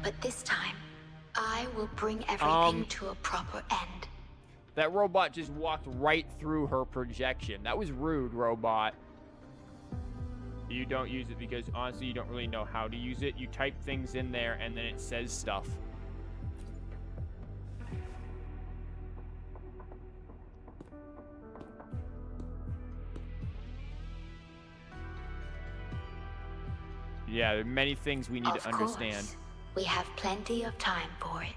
But this time, I will bring everything to a proper end. That robot just walked right through her projection. That was rude, robot. You don't use it because, honestly, you don't really know how to use it. You type things in there, and then it says stuff. Yeah, there are many things we need to understand. Course, we have plenty of time for it.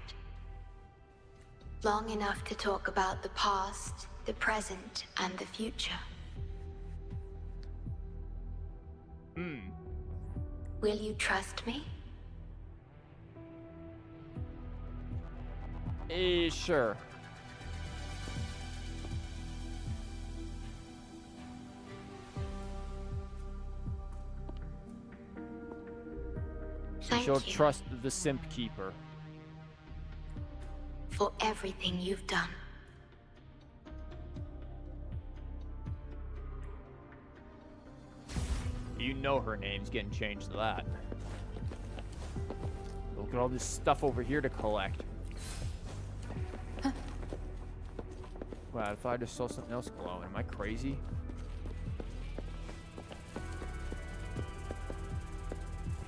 Long enough to talk about the past, the present, and the future. Will you trust me? Sure. Thank She'll you trust the Simp Keeper. for everything you've done. You know her name's getting changed to that. Look at all this stuff over here to collect. Wow, I thought I just saw something else glowing. Am I crazy?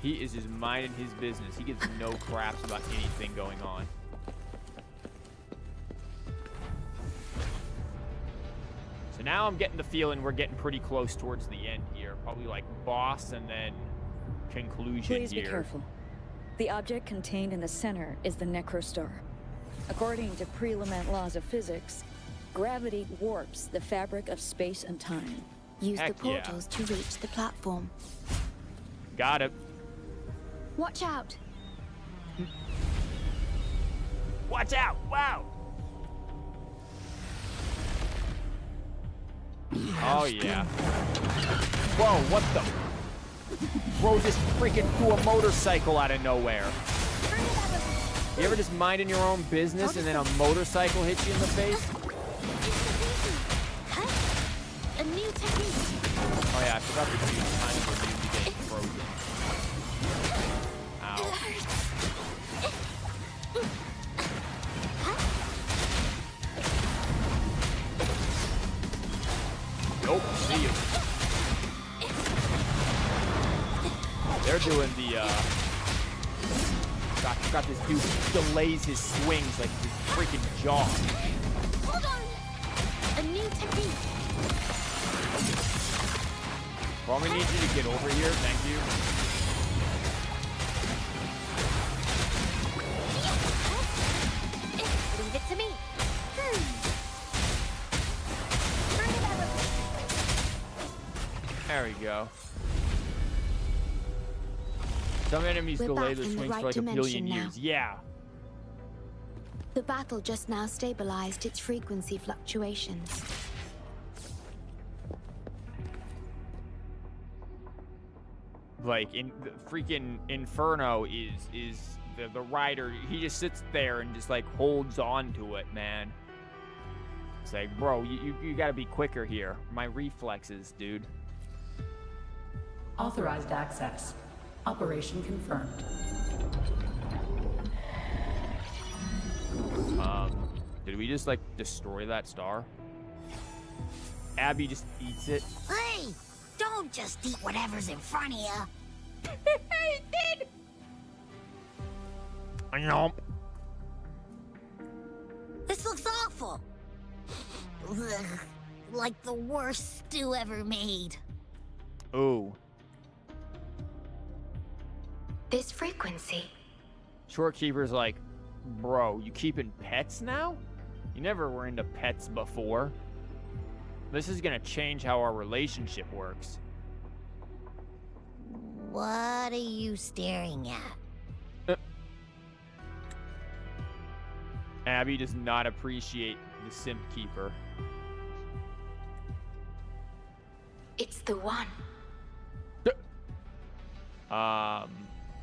He is just minding his business. He gives no craps about anything going on. So now I'm getting the feeling we're getting pretty close towards the end here. Probably like boss and then conclusion Please here. be careful. The object contained in the center is the Necrostar. According to pre-lament laws of physics, gravity warps the fabric of space and time. Use Heck the portals to reach the platform. Got it. Watch out. Watch out! Wow! Oh, yeah. Whoa, what the? Bro just freaking threw a motorcycle out of nowhere. You ever just minding your own business and then a motorcycle hits you in the face? A new technique. Oh yeah, I forgot to use time for you to get frozen. Ow. Nope, see you. They're doing the, got this dude delays his swings like his freaking jaw. Hold on. A new technique. Well, we need you to get over here, thank you. Leave it to me. There we go. Some enemies We're delay back the in the swings right for like a billion dimension now. years. Yeah. The battle just now stabilized its frequency fluctuations. Like in the freaking Inferno is the rider. He just sits there and just like holds on to it, man. It's like, bro, you gotta be quicker here. My reflexes, dude. Authorized access. Operation confirmed. Did we just like destroy that star? Abby just eats it. Hey, don't just eat whatever's in front of you. He did. Yomp. This looks awful. Ugh, like the worst stew ever made. Ooh. This frequency. Shorekeeper's like, bro, you keeping pets now? You never were into pets before. This is gonna change how our relationship works. What are you staring at? Abby does not appreciate the Simp Keeper. It's the one.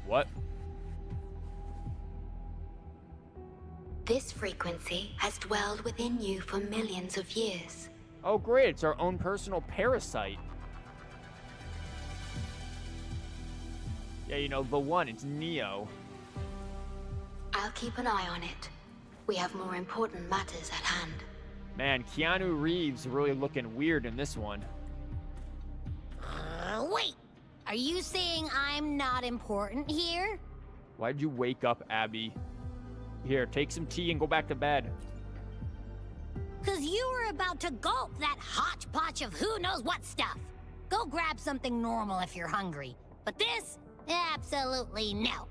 What? This frequency has dwelled within you for millions of years. Oh, great, it's our own personal parasite. Yeah, you know, the one, it's Neo. I'll keep an eye on it. We have more important matters at hand. Man, Keanu Reeves really looking weird in this one. Wait, are you saying I'm not important here? Why'd you wake up, Abby? Here, take some tea and go back to bed. 'Cause you were about to gulp that hodgepodge of who knows what stuff. Go grab something normal if you're hungry. But this, absolutely no.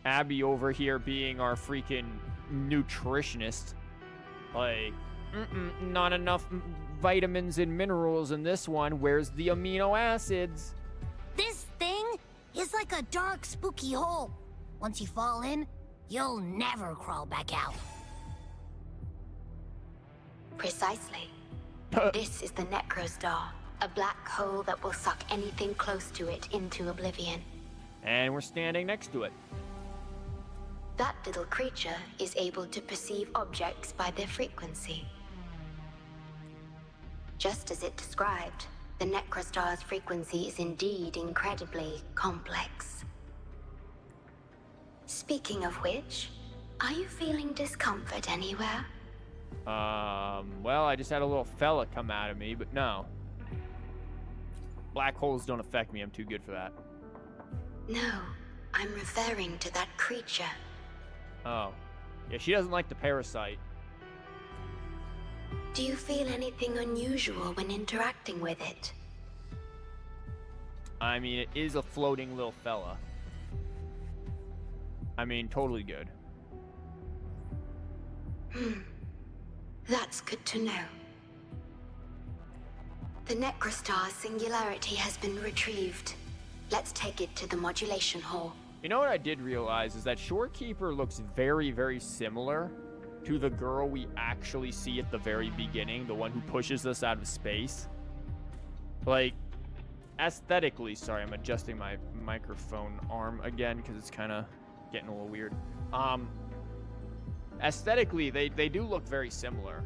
Abby over here being our freaking nutritionist. Like, not enough vitamins and minerals in this one. Where's the amino acids? This thing is like a dark, spooky hole. Once you fall in, you'll never crawl back out. Precisely. This is the Necrostar, a black hole that will suck anything close to it into oblivion. And we're standing next to it. That little creature is able to perceive objects by their frequency. Just as it described, the Necrostar's frequency is indeed incredibly complex. Speaking of which, are you feeling discomfort anywhere? Well, I just had a little fella come out of me, but no. Black holes don't affect me, I'm too good for that. No, I'm referring to that creature. Oh. Yeah, she doesn't like the parasite. Do you feel anything unusual when interacting with it? I mean, it is a floating little fella. I mean, totally good. That's good to know. The Necrostar's singularity has been retrieved. Let's take it to the modulation hall. You know what I did realize is that Shorekeeper looks very, very similar to the girl we actually see at the very beginning, the one who pushes us out of space. Like, aesthetically, sorry, I'm adjusting my microphone arm again because it's kind of getting a little weird. Aesthetically, they do look very similar.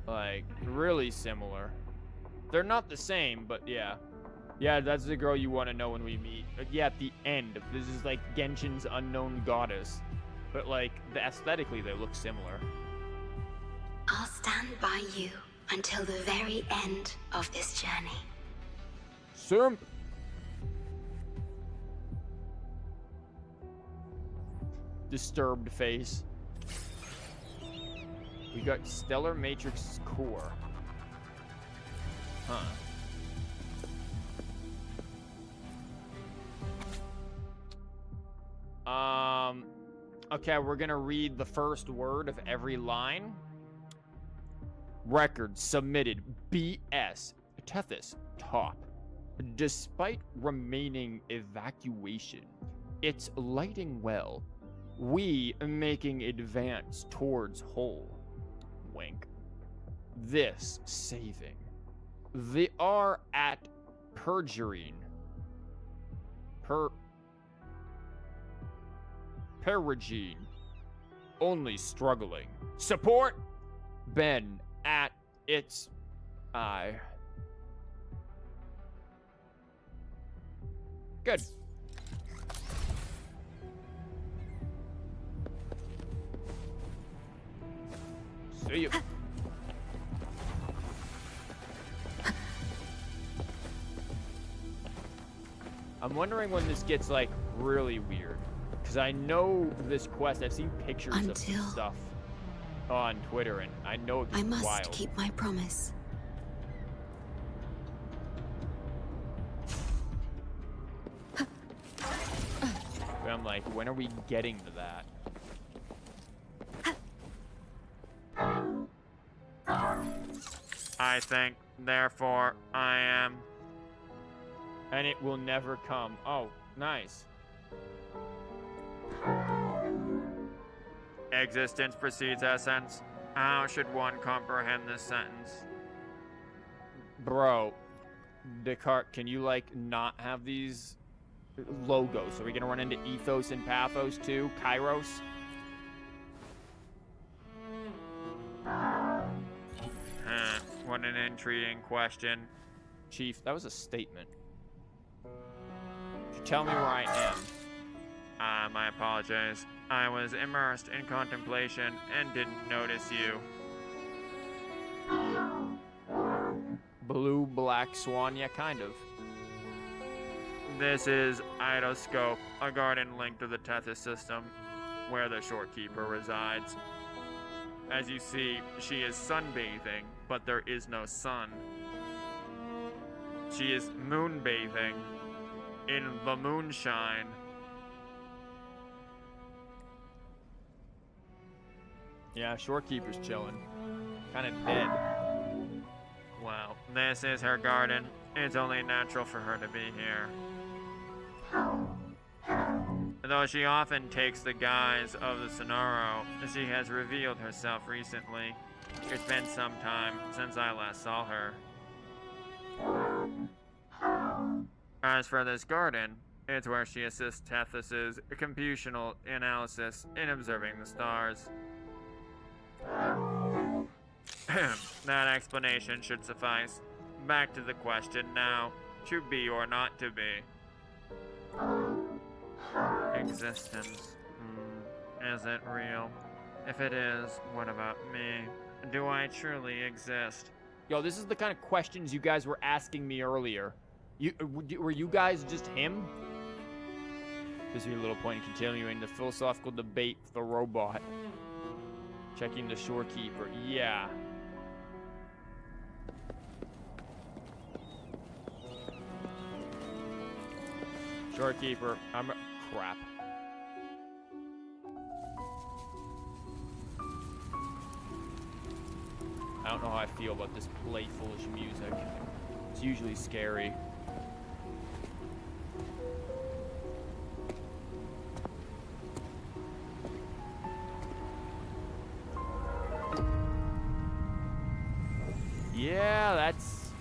Like, really similar. They're not the same, but yeah. Yeah, that's the girl you want to know when we meet. Yeah, at the end. This is like Genshin's unknown goddess. But like, aesthetically, they look similar. I'll stand by you until the very end of this journey. Simp. Disturbed face. We got Stellar Matrix Core. Huh. Okay, we're gonna read the first word of every line. Record submitted. BS. Tethys. Top. Despite remaining evacuation, it's lighting well. We making advance towards whole. Wink. This saving. They are at perjuring. Perigene. Only struggling. Support. Ben at its eye. Good. See you. I'm wondering when this gets like really weird. Because I know this quest, I've seen pictures of some stuff on Twitter, and I know it gets I must wild. keep my promise. But I'm like, when are we getting to that? I think, therefore, I am. And it will never come. Oh, nice. Existence precedes essence. How should one comprehend this sentence? Bro, Descartes, can you, like, not have these logos? Are we gonna run into Ethos and Pathos, too? Kairos? What an intriguing question. Chief, that was a statement. Could you tell me where I am? My apologies. I was immersed in contemplation and didn't notice you. Blue, black swan, yeah, kind of. This is Idoscope, a garden linked to the Tethys system, where the Shorekeeper resides. As you see, she is sunbathing, but there is no sun. She is moonbathing in the moonshine. Yeah, Shorekeeper's chilling. Kind of dead. Well, this is her garden. It's only natural for her to be here. Though she often takes the guise of the Sonaro, she has revealed herself recently. It's been some time since I last saw her. As for this garden, it's where she assists Tethys' computational analysis in observing the stars. That explanation should suffice. Back to the question now. To be or not to be? Existence. Is it real? If it is, what about me? Do I truly exist? Yo, this is the kind of questions you guys were asking me earlier. Were you guys just him? This is your little point in continuing the philosophical debate with the robot. Checking the Shorekeeper. Yeah. Shorekeeper. Crap. I don't know how I feel about this playfulish music. It's usually scary. Yeah, that's...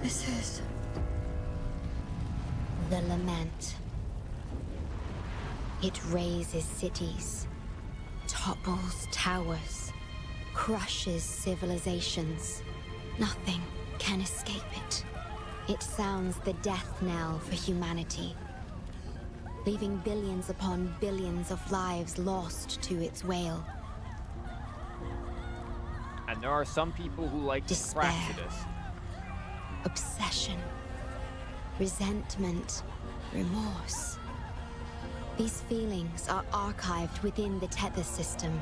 This is... the lament. It razes cities, topples towers, crushes civilizations. Nothing can escape it. It sounds the death knell for humanity, leaving billions upon billions of lives lost to its wail. And there are some people who like Despair, Praxidus. obsession, resentment, remorse. These feelings are archived within the Tethys system,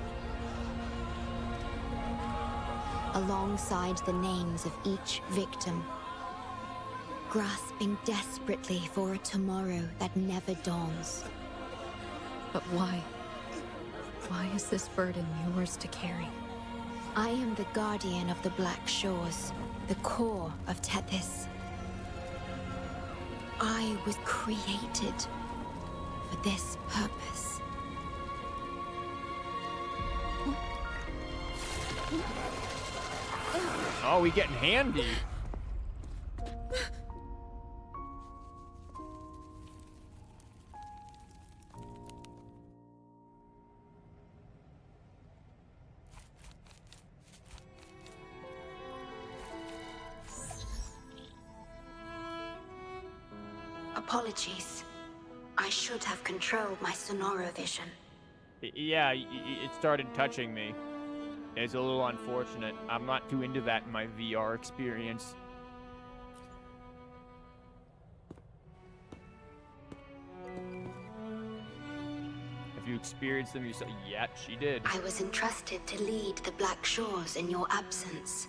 alongside the names of each victim, grasping desperately for a tomorrow that never dawns. But why? Why is this burden yours to carry? I am the guardian of the Black Shores, the core of Tethys. I was created for this purpose. Oh, we getting handy. Apologies. I should have controlled my Sonoro vision. Yeah, it started touching me. It's a little unfortunate. I'm not too into that in my VR experience. Have you experienced them yourself? Yeah, she did. I was entrusted to lead the Black Shores in your absence.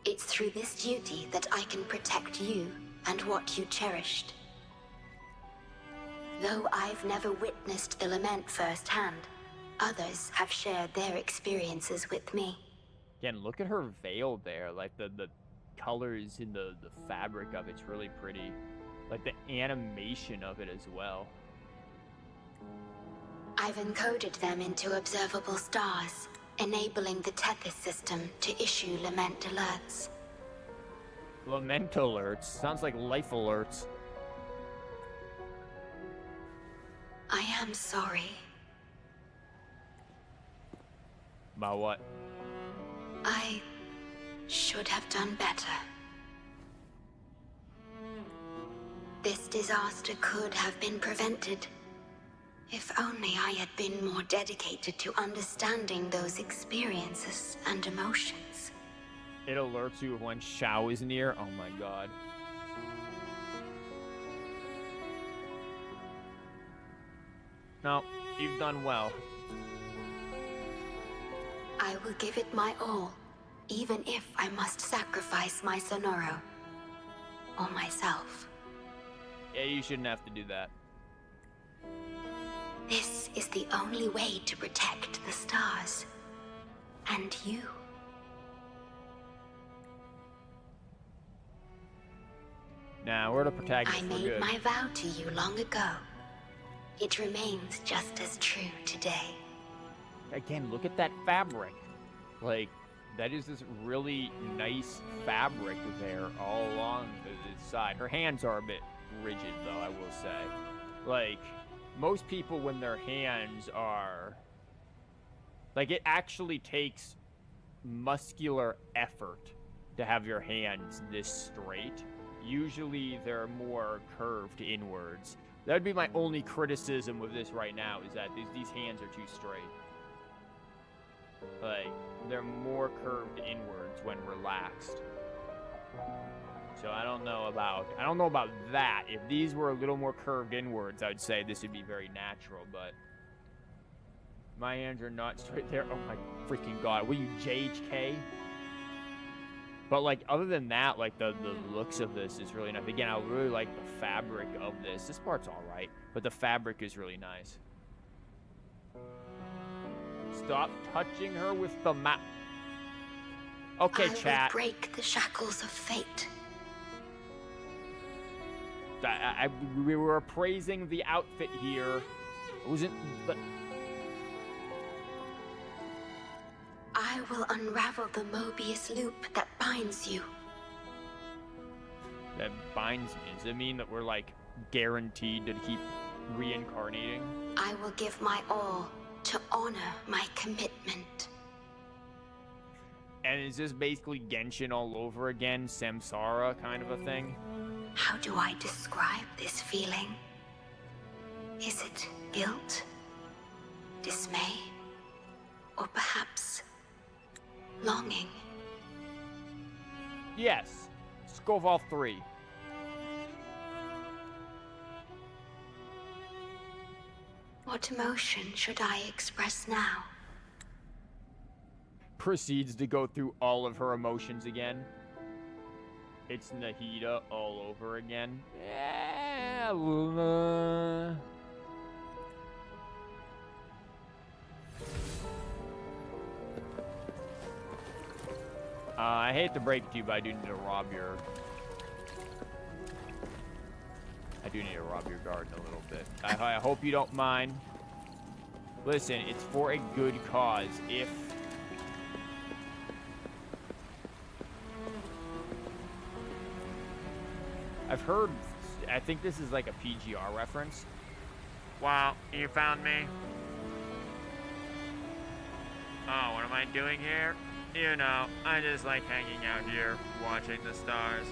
It's through this duty that I can protect you and what you cherished. Though I've never witnessed the lament firsthand, others have shared their experiences with me. Again, look at her veil there. Like, the colors in the fabric of it's really pretty. Like, the animation of it as well. I've encoded them into observable stars, enabling the Tethys system to issue lament alerts. Lament alerts? Sounds like life alerts. I am sorry. About what? I should have done better. This disaster could have been prevented if only I had been more dedicated to understanding those experiences and emotions. It alerts you when Shao is near. Oh my god. No, you've done well. I will give it my all, even if I must sacrifice my Sonoro. Or myself. Yeah, you shouldn't have to do that. This is the only way to protect the stars. And you. Nah, we're the protagonists. I We're made good. my vow to you long ago. It remains just as true today. Again, look at that fabric. Like, that is this really nice fabric there all along the side. Her hands are a bit rigid, though, I will say. Like, most people, when their hands are... Like, it actually takes muscular effort to have your hands this straight. Usually, they're more curved inwards. That would be my only criticism with this right now, is that these hands are too straight. Like, they're more curved inwards when relaxed. So I don't know about that. If these were a little more curved inwards, I'd say this would be very natural, but my hands are not straight there. Oh my freaking god. Were you JHK? But like other than that, like the looks of this is really nice. Again, I really like the fabric of this. This part's alright, but the fabric is really nice. Stop touching her with the map. Okay, chat. I will break the shackles of fate. We were appraising the outfit here. It wasn't. But I will unravel the Mobius loop that binds you. That binds me. Does it mean that we're like guaranteed to keep reincarnating? I will give my all to honor my commitment. And is this basically Genshin all over again? Samsara kind of a thing? How do I describe this feeling? Is it guilt, dismay, or perhaps longing? Yes. Let's go with all three. What emotion should I express now? Proceeds to go through all of her emotions again. It's Nahida all over again. Yeah, I hate to break it to you, but I do need to rob your... garden a little bit. I hope you don't mind. Listen, it's for a good cause. If... I've heard... I think this is like a PGR reference. Wow, you found me? Oh, what am I doing here? You know, I just like hanging out here, watching the stars.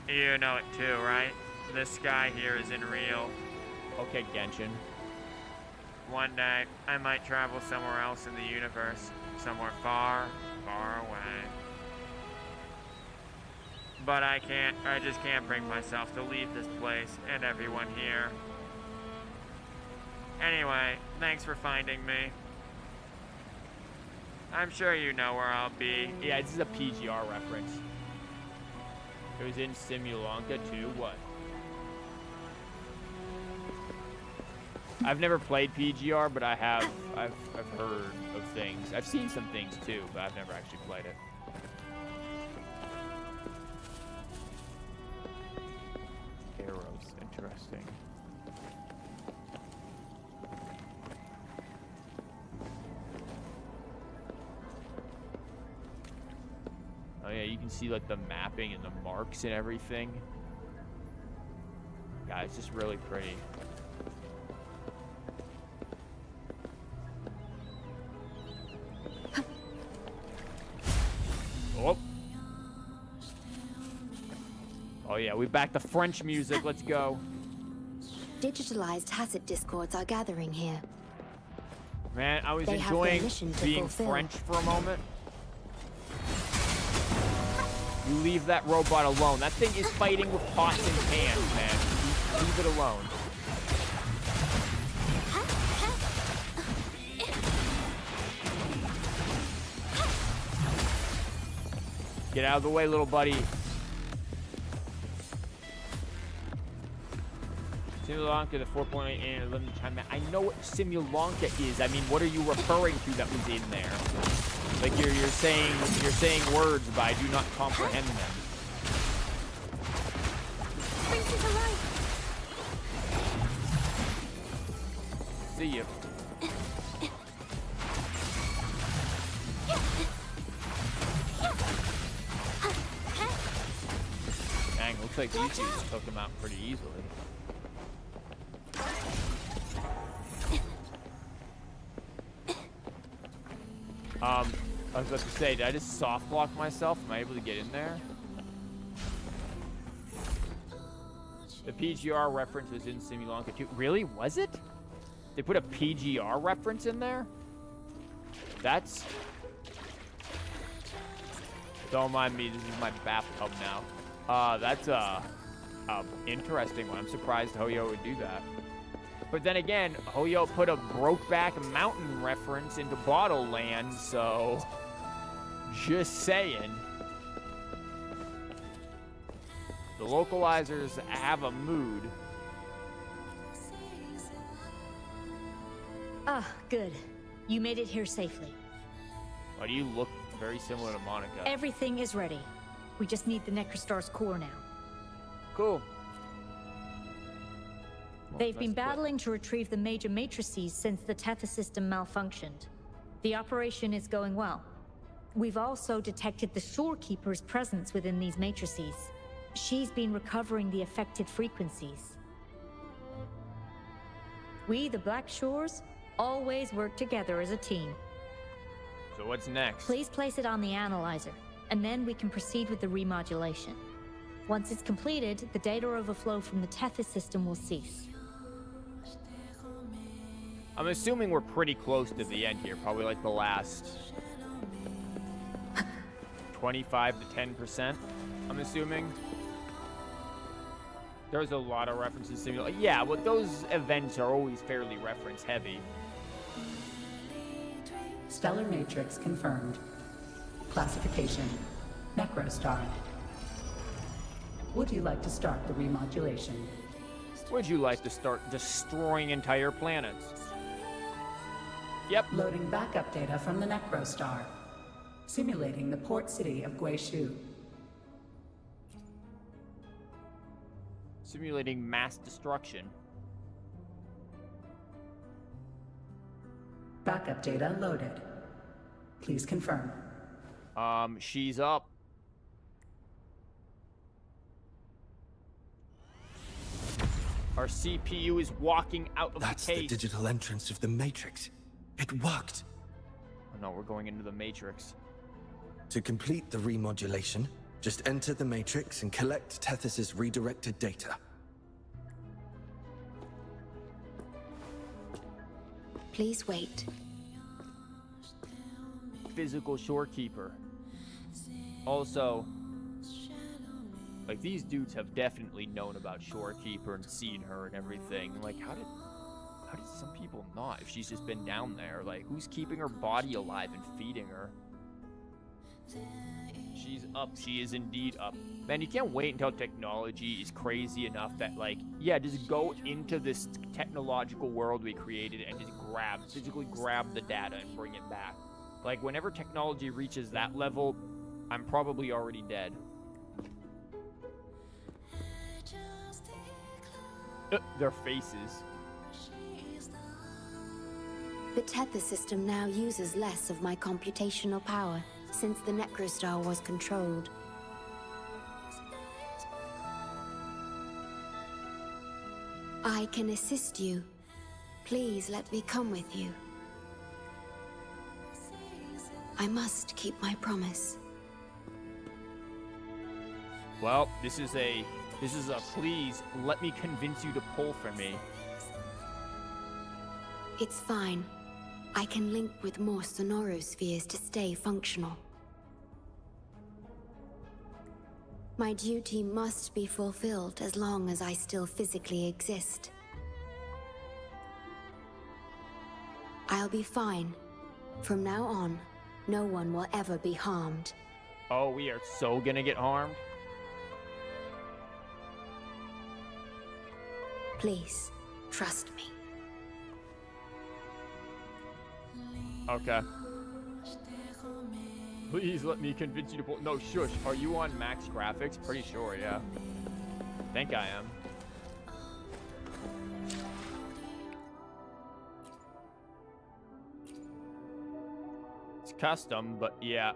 You know it too, right? The sky here isn't real. Okay, Genshin. One day, I might travel somewhere else in the universe. Somewhere far, far away. But I just can't bring myself to leave this place and everyone here. Anyway, thanks for finding me. I'm sure you know where I'll be. Yeah, this is a PGR reference. It was in Simulanka too. What? I've never played PGR, but I've heard of things. I've seen some things too, but I've never actually played it. Arrows, interesting. Oh yeah, you can see like the mapping and the marks and everything. Yeah, it's just really pretty. Oh. Oh yeah, we back to French music. Let's go. Digitalized Hassett discords are gathering here. Man, I was They have their enjoying mission to being fulfill. French for a moment. You leave that robot alone. That thing is fighting with pots and pans, man. Leave it alone. Get out of the way, little buddy. Simulanka, the 4.8 and 11 time. I know what Simulanka is. I mean, what are you referring to that was in there? Like you're saying words, but I do not comprehend them. Brings you to life. See you. Dang, looks like these dudes took him out pretty easily. I was about to say, did I just soft block myself? Am I able to get in there? The PGR reference was in Simulanka too. Really? Was it? They put a PGR reference in there? That's Don't mind me, this is my bathtub now. That's interesting one. I'm surprised Hoyo would do that. But then again, Hoyo put a Brokeback Mountain reference into Bottle Land, so just saying. The localizers have a mood. Ah, good. You made it here safely. Why do you look very similar to Monica? Everything is ready. We just need the Necrostar's core now. Cool. They've been battling to retrieve the major matrices since the Tethys system malfunctioned. The operation is going well. We've also detected the Shorekeeper's presence within these matrices. She's been recovering the affected frequencies. We, the Black Shores, always work together as a team. So what's next? Please place it on the analyzer, and then we can proceed with the remodulation. Once it's completed, the data overflow from the Tethys system will cease. I'm assuming we're pretty close to the end here, probably like the last 25 to 10%, I'm assuming. There's a lot of references to yeah, but those events are always fairly reference heavy. Stellar matrix confirmed. Classification: Necrostar. Would you like to start the remodulation? Would you like to start destroying entire planets? Yep. Loading backup data from the Necrostar. Simulating the port city of Guishu. Simulating mass destruction. Backup data loaded. Please confirm. She's up. Our CPU is walking out of That's the case. the digital entrance of the Matrix. It worked. Oh no, we're going into the Matrix. To complete the remodulation, just enter the Matrix and collect Tethys' redirected data. Please wait. Physical Shorekeeper. Also, like, these dudes have definitely known about Shorekeeper and seen her and everything. Like, how did some people not? If she's just been down there, like, who's keeping her body alive and feeding her? She's up. She is indeed up. Man, you can't wait until technology is crazy enough that, like, yeah, just go into this technological world we created and just physically grab the data and bring it back. Like, whenever technology reaches that level, I'm probably already dead. Their faces. The Tethys system now uses less of my computational power since the Necrostar was controlled. I can assist you. Please let me come with you. I must keep my promise. Well, this is a please let me convince you to pull for me. It's fine. I can link with more sonorospheres to stay functional. My duty must be fulfilled as long as I still physically exist. I'll be fine. From now on, no one will ever be harmed. Oh, we are so gonna get harmed? Please, trust me. Okay. Please let me convince you to pull. No, shush. Are you on max graphics? Pretty sure, yeah. Think I am. It's custom, but yeah.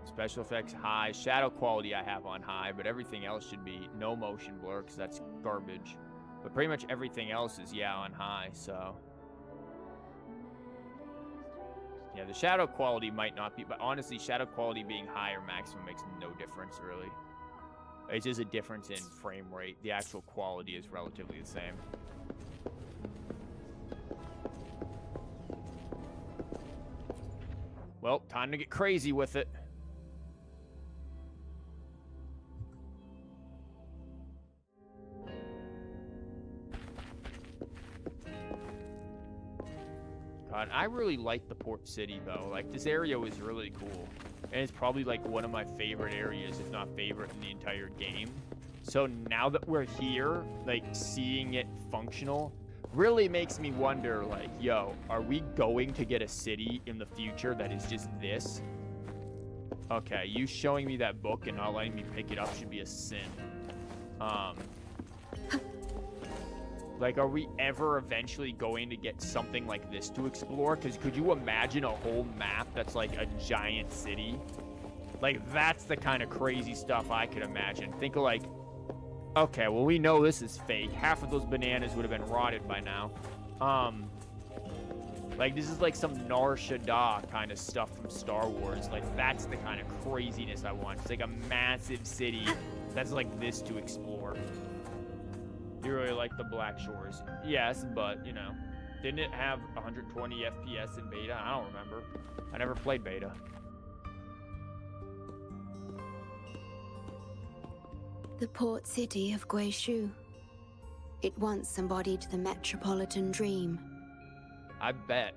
Special effects high. Shadow quality I have on high, but everything else should be no motion blur because that's garbage. But pretty much everything else is, yeah, on high, so. Yeah, the shadow quality might not be, but honestly, shadow quality being high or maximum makes no difference, really. It's just a difference in frame rate. The actual quality is relatively the same. Well, time to get crazy with it. on. I really like the port city, though. Like, this area was really cool. And it's probably, like, one of my favorite areas, if not favorite, in the entire game. So now that we're here, like, seeing it functional really makes me wonder, like, yo, are we going to get a city in the future that is just this? Okay, you showing me that book and not letting me pick it up should be a sin. Like, are we ever eventually going to get something like this to explore? Because could you imagine a whole map that's like a giant city? Like, that's the kind of crazy stuff I could imagine. Think of like, okay, well, we know this is fake. Half of those bananas would have been rotted by now. Like, this is like some Nar Shaddaa kind of stuff from Star Wars. Like, that's the kind of craziness I want. It's like a massive city that's like this to explore. You really like the Black Shores? Yes, but, you know, didn't it have 120 FPS in beta? I don't remember. I never played beta. The port city of Guishu. It once embodied the metropolitan dream. I bet.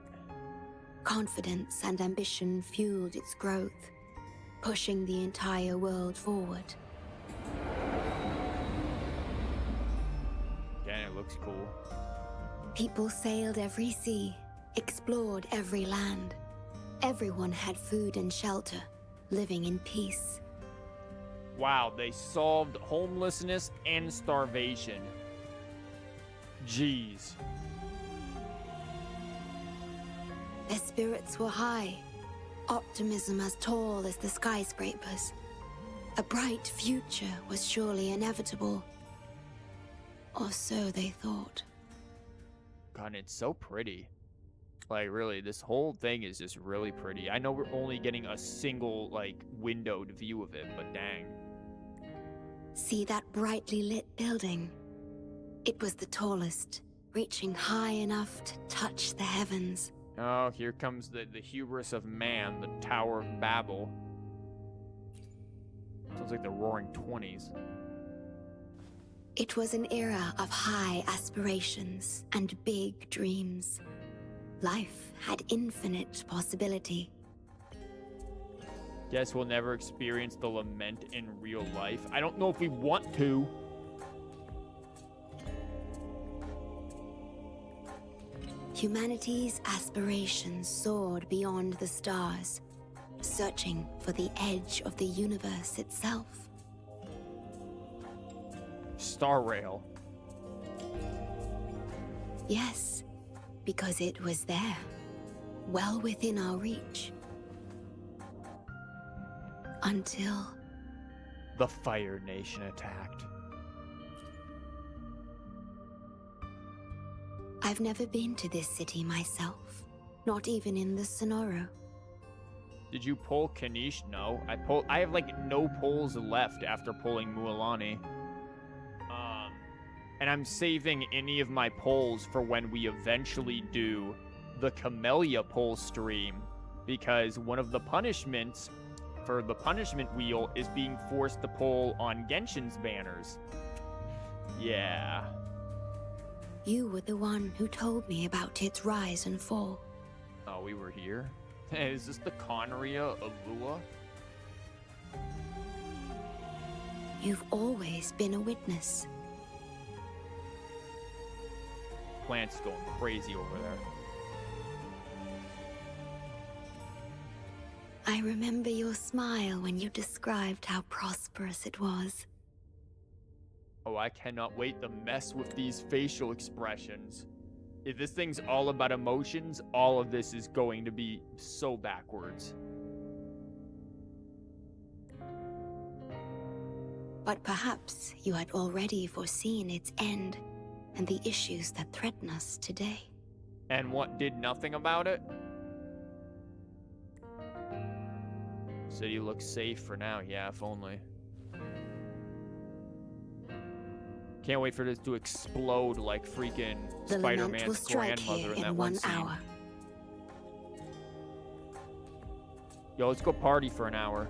Confidence and ambition fueled its growth, pushing the entire world forward. Yeah, it looks cool. People sailed every sea, explored every land. Everyone had food and shelter, living in peace. Wow, they solved homelessness and starvation. Jeez. Their spirits were high, optimism as tall as the skyscrapers. A bright future was surely inevitable. Or so they thought. God, it's so pretty. Like, really, this whole thing is just really pretty. I know we're only getting a single, like, windowed view of it, but dang. See that brightly lit building? It was the tallest, reaching high enough to touch the heavens. Oh, here comes the hubris of man, the Tower of Babel. Sounds like the Roaring 20s. It was an era of high aspirations and big dreams. Life had infinite possibility. Guess we'll never experience the lament in real life. I don't know if we want to. Humanity's aspirations soared beyond the stars, searching for the edge of the universe itself. Star Rail. Yes, because it was there, well within our reach. Until the Fire Nation attacked. I've never been to this city myself, not even in the Sonoro. Did you pull Kanish? No. I have like no pulls left after pulling Mualani. And I'm saving any of my pulls for when we eventually do the Camellya pull stream, because one of the punishments for the punishment wheel is being forced to pull on Genshin's banners. Yeah. You were the one who told me about its rise and fall. Oh, we were here? Is this the Conria of Lua? You've always been a witness. Plant's going crazy over there. I remember your smile when you described how prosperous it was. Oh, I cannot wait to mess with these facial expressions. If this thing's all about emotions, all of this is going to be so backwards. But perhaps you had already foreseen its end and the issues that threaten us today. And what, did nothing about it? City looks safe for now, yeah, if only. Can't wait for this to explode like freaking Spider-Man's grandmother in that one scene. 1 hour. Yo, let's go party for an hour.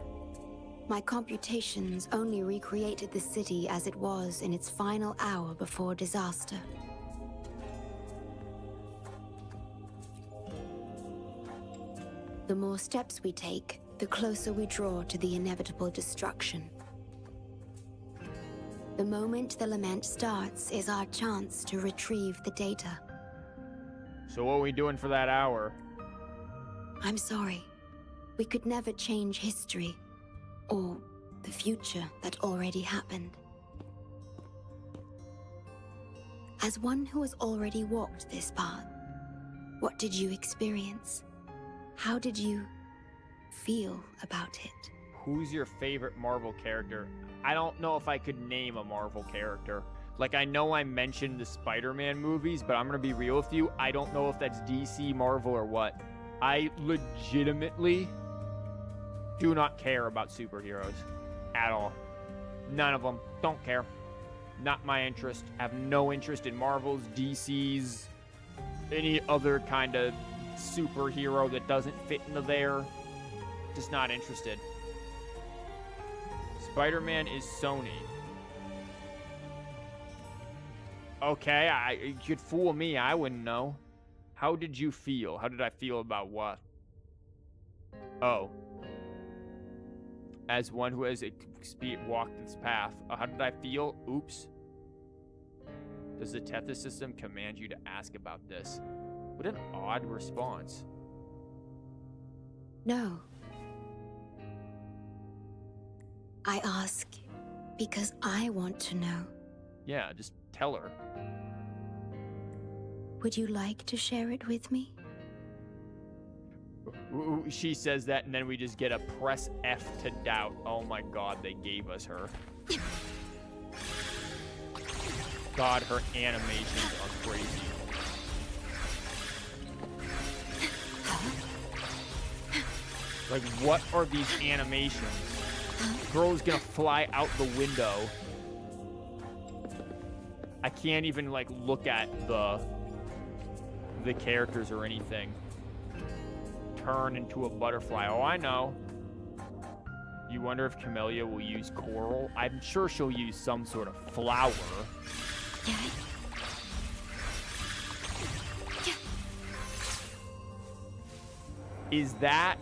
My computations only recreated the city as it was in its final hour before disaster. The more steps we take, the closer we draw to the inevitable destruction. The moment the lament starts is our chance to retrieve the data. So what are we doing for that hour? I'm sorry. We could never change history, or the future that already happened. As one who has already walked this path, what did you experience? How did you feel about it? Who's your favorite Marvel character? I don't know if I could name a Marvel character. Like, I know I mentioned the Spider-Man movies, but I'm gonna be real with you. I don't know if that's DC, Marvel, or what. I legitimately do not care about superheroes at all. None of them. Don't care. Not my interest. Have no interest in Marvel's, DC's, any other kind of superhero that doesn't fit into there. Just not interested. Spider-Man is Sony. Okay, you could fool me. I wouldn't know. How did you feel? How did I feel about what? Oh. As one who has walked this path. How did I feel? Oops. Does the Tethys system command you to ask about this? What an odd response. No. I ask because I want to know. Yeah, just tell her. Would you like to share it with me? She says that, and then we just get a press F to doubt. Oh my god, they gave us her. God, her animations are crazy. Like, what are these animations? Girl's gonna fly out the window. I can't even, like, look at the characters or anything. Turn into a butterfly. Oh, I know. You wonder if Camellya will use coral? I'm sure she'll use some sort of flower. Is that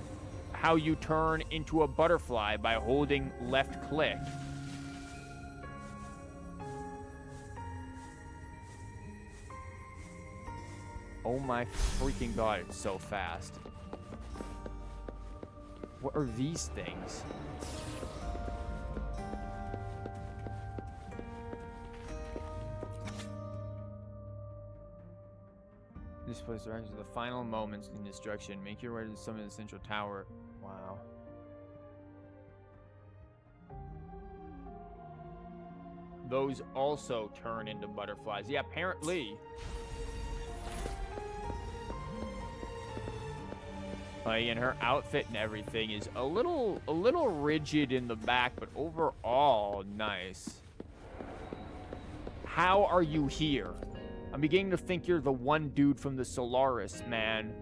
how you turn into a butterfly? By holding left click? Oh my freaking god, it's so fast. What are these things? This place arrives at the final moments in destruction. Make your way to the summit of the central tower. Wow. Those also turn into butterflies. Yeah, apparently. And her outfit and everything is a little rigid in the back, but overall nice. How are you here? I'm beginning to think you're the one dude from the Solaris, man.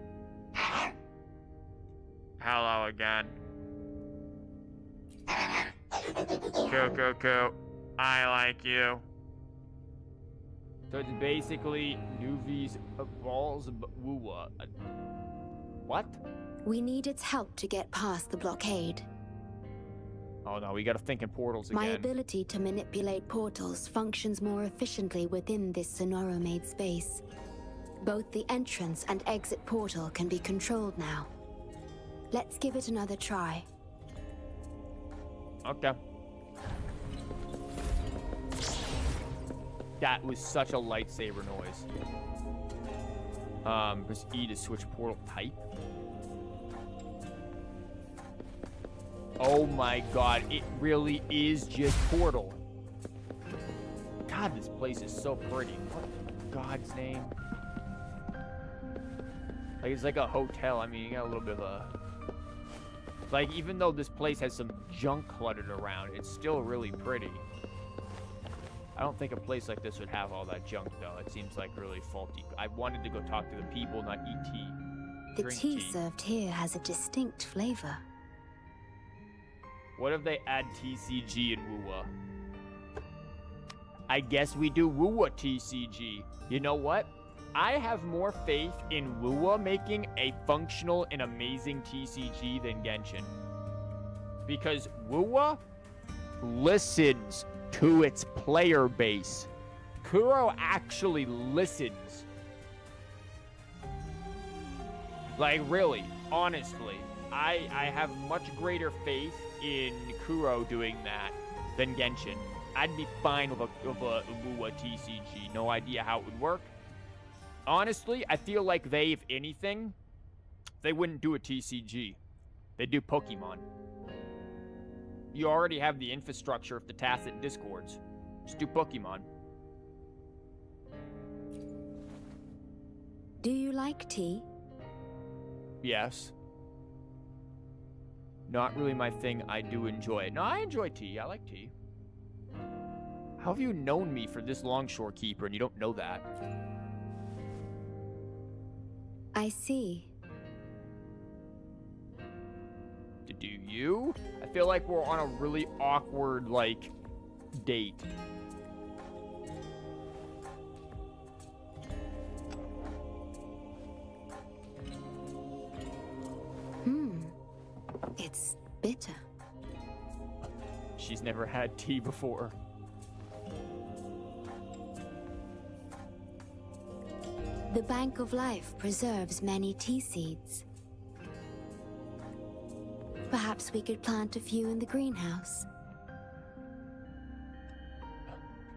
Hello again. Cool. I like you. So it's basically Nuvi's balls Wuwa. What? We need its help to get past the blockade. Oh no, we gotta think in portals again. My ability to manipulate portals functions more efficiently within this Sonoro-made space. Both the entrance and exit portal can be controlled now. Let's give it another try. Okay. That was such a lightsaber noise. Press E to switch portal type. Oh my god, it really is just portal. God, this place is so pretty. What in God's name? Like, it's like a hotel. I mean, you got a little bit of a... Like, even though this place has some junk cluttered around, it's still really pretty. I don't think a place like this would have all that junk, though. It seems like really faulty. I wanted to go talk to the people, not eat tea. The Drink tea served here has a distinct flavor. What if they add TCG in Wuwa? I guess we do Wuwa TCG. You know what? I have more faith in Wuwa making a functional and amazing TCG than Genshin. Because Wuwa listens to its player base. Kuro actually listens. Like, really, honestly, I have much greater faith in Kuro doing that than Genshin. I'd be fine with a Wuwa TCG. No idea how it would work. Honestly, I feel like they, if anything, they wouldn't do a TCG. They'd do Pokemon. You already have the infrastructure of the Tacit Discords. Just do Pokemon. Do you like tea? Yes. Not really my thing. I do enjoy it. No, I enjoy tea. I like tea. How have you known me for this long, Shorekeeper, and you don't know that? I see. Do you? I feel like we're on a really awkward, like, date. It's bitter. She's never had tea before. The Bank of Life preserves many tea seeds. Perhaps we could plant a few in the greenhouse.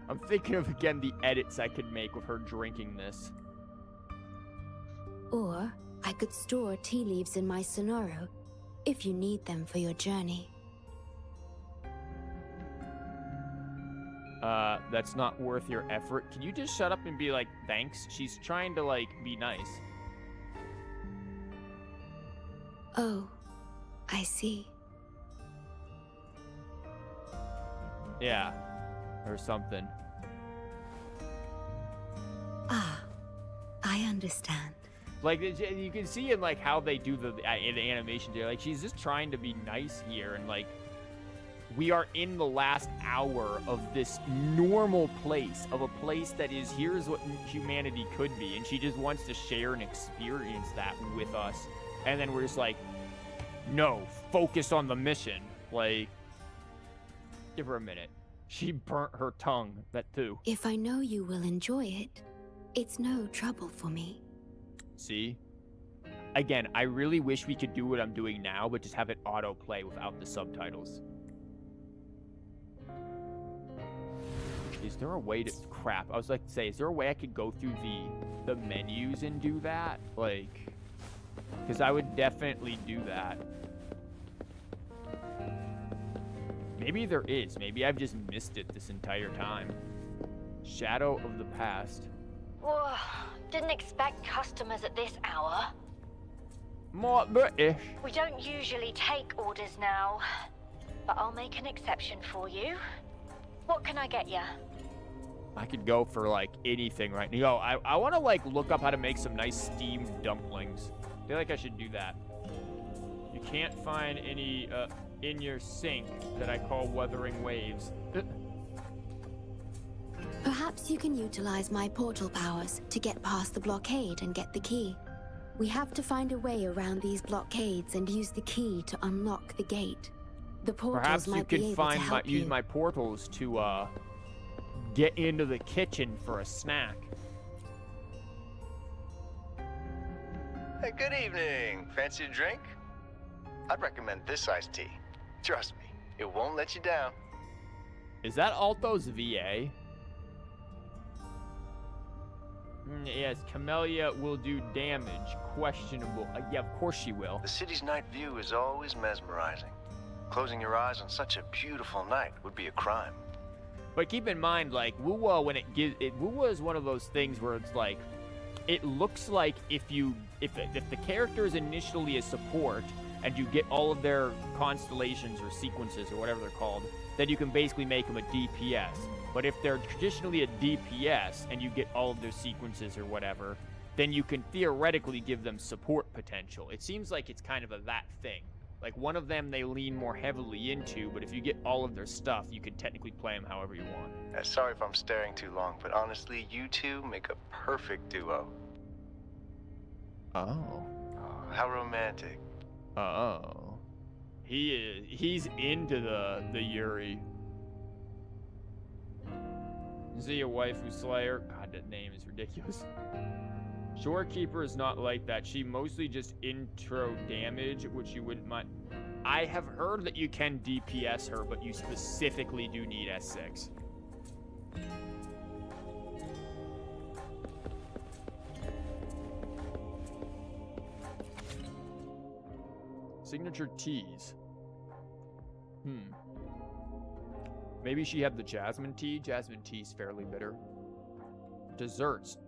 I'm thinking of, again, the edits I could make with her drinking this. Or I could store tea leaves in my Sonoro, if you need them for your journey. That's not worth your effort. Can you just shut up and be like, thanks? She's trying to, like, be nice. Oh, I see. Yeah. Or something. Ah, I understand. Like, you can see in, like, how they do the animation there. Like, she's just trying to be nice here, and, like, we are in the last hour of this normal place, of a place that is, here's what humanity could be, and she just wants to share and experience that with us. And then we're just like, no, focus on the mission. Like, give her a minute. She burnt her tongue, that too. If I know you will enjoy it, it's no trouble for me. See? Again, I really wish we could do what I'm doing now, but just have it autoplay without the subtitles. Is there a way to... Crap, I was like to say, is there a way I could go through the menus and do that? Like... Because I would definitely do that. Maybe there is. Maybe I've just missed it this entire time. Shadow of the past. Whoa, didn't expect customers at this hour. More British. We don't usually take orders now, but I'll make an exception for you. What can I get you? I could go for, like, anything right now. Yo, I want to, like, look up how to make some nice steamed dumplings. I feel like I should do that. You can't find any, in your sink that I call Wuthering Waves. Perhaps you can utilize my portal powers to get past the blockade and get the key. We have to find a way around these blockades and use the key to unlock the gate. The portals Perhaps you might be can able find to help you. use my portals to get into the kitchen for a snack. Hey, good evening. Fancy a drink? I'd recommend this iced tea. Trust me, it won't let you down. Is that Alto's VA? Yes, Camellya will do damage. Questionable. Yeah, of course she will. The city's night view is always mesmerizing. Closing your eyes on such a beautiful night would be a crime. But keep in mind, like, Wuwa, when it gives it, Wuwa is one of those things where it's like, it looks like if the character is initially a support and you get all of their constellations or sequences or whatever they're called, then you can basically make them a DPS. But if they're traditionally a DPS and you get all of their sequences or whatever, then you can theoretically give them support potential. It seems like it's kind of that thing. Like, one of them they lean more heavily into, but if you get all of their stuff, you can technically play them however you want. Sorry if I'm staring too long, but honestly, you two make a perfect duo. Oh. Oh, how romantic. Oh. He's into the Yuri. Is he a waifu slayer? God, that name is ridiculous. Shorekeeper is not like that. She mostly just intro damage, which you wouldn't mind. I have heard that you can DPS her, but you specifically do need S6. Signature teas. Maybe she had the jasmine tea. Jasmine tea's fairly bitter. Desserts.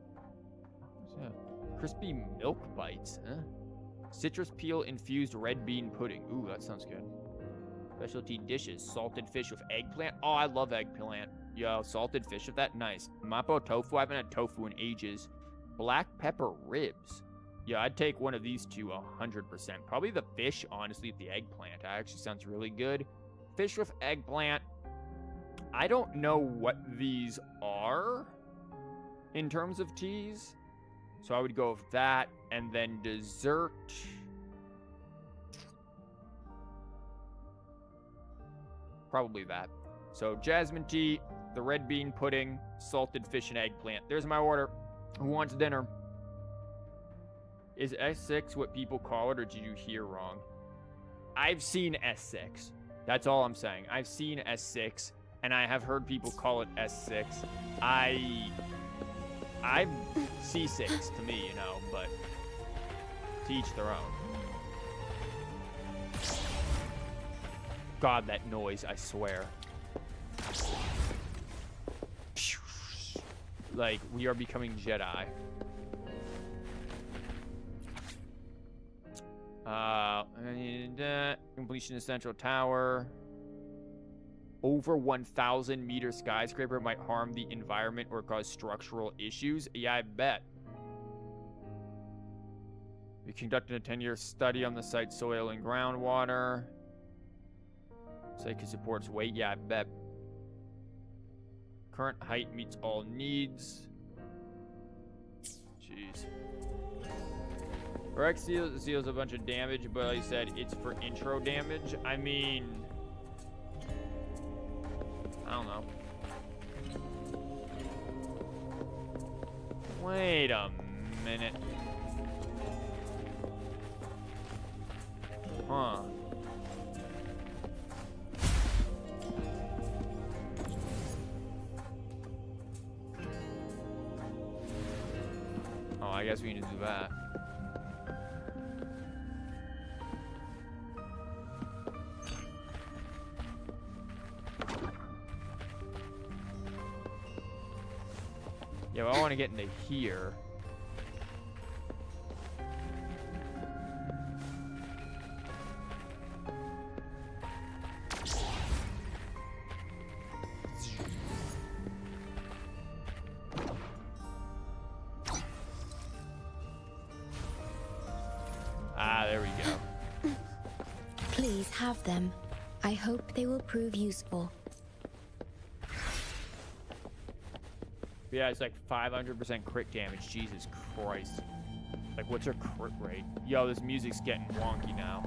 What's that? Crispy milk bites, huh? Citrus peel infused red bean pudding. Ooh, that sounds good. Specialty dishes. Salted fish with eggplant. Oh, I love eggplant. Yo, salted fish with that. Nice. Mapo tofu. I haven't had tofu in ages. Black pepper ribs. Yeah, I'd take one of these two 100%. Probably the fish, honestly, with the eggplant. That actually sounds really good. Fish with eggplant. I don't know what these are in terms of teas. So I would go with that. And then dessert. Probably that. So jasmine tea, the red bean pudding, salted fish and eggplant. There's my order. Who wants dinner? Is S6 what people call it, or did you hear wrong? I've seen S6. That's all I'm saying. I've seen S6, and I have heard people call it S6. I'm C6 to me, you know, but to each their own. God, that noise, I swear. Like, we are becoming Jedi. Completion of Central Tower. Over 1,000 meter skyscraper might harm the environment or cause structural issues. Yeah, I bet. We conducted a 10-year study on the site's soil and groundwater. Site supports weight. Yeah, I bet. Current height meets all needs. Jeez. Rex deals a bunch of damage, but like I said, it's for intro damage. I mean, I don't know. Wait a minute. Huh. Oh, I guess we need to do that. Yeah, well, I want to get into here. Ah, there we go. Please have them. I hope they will prove useful. Yeah, it's like 500% crit damage. Jesus Christ. Like, what's her crit rate? Yo, this music's getting wonky now.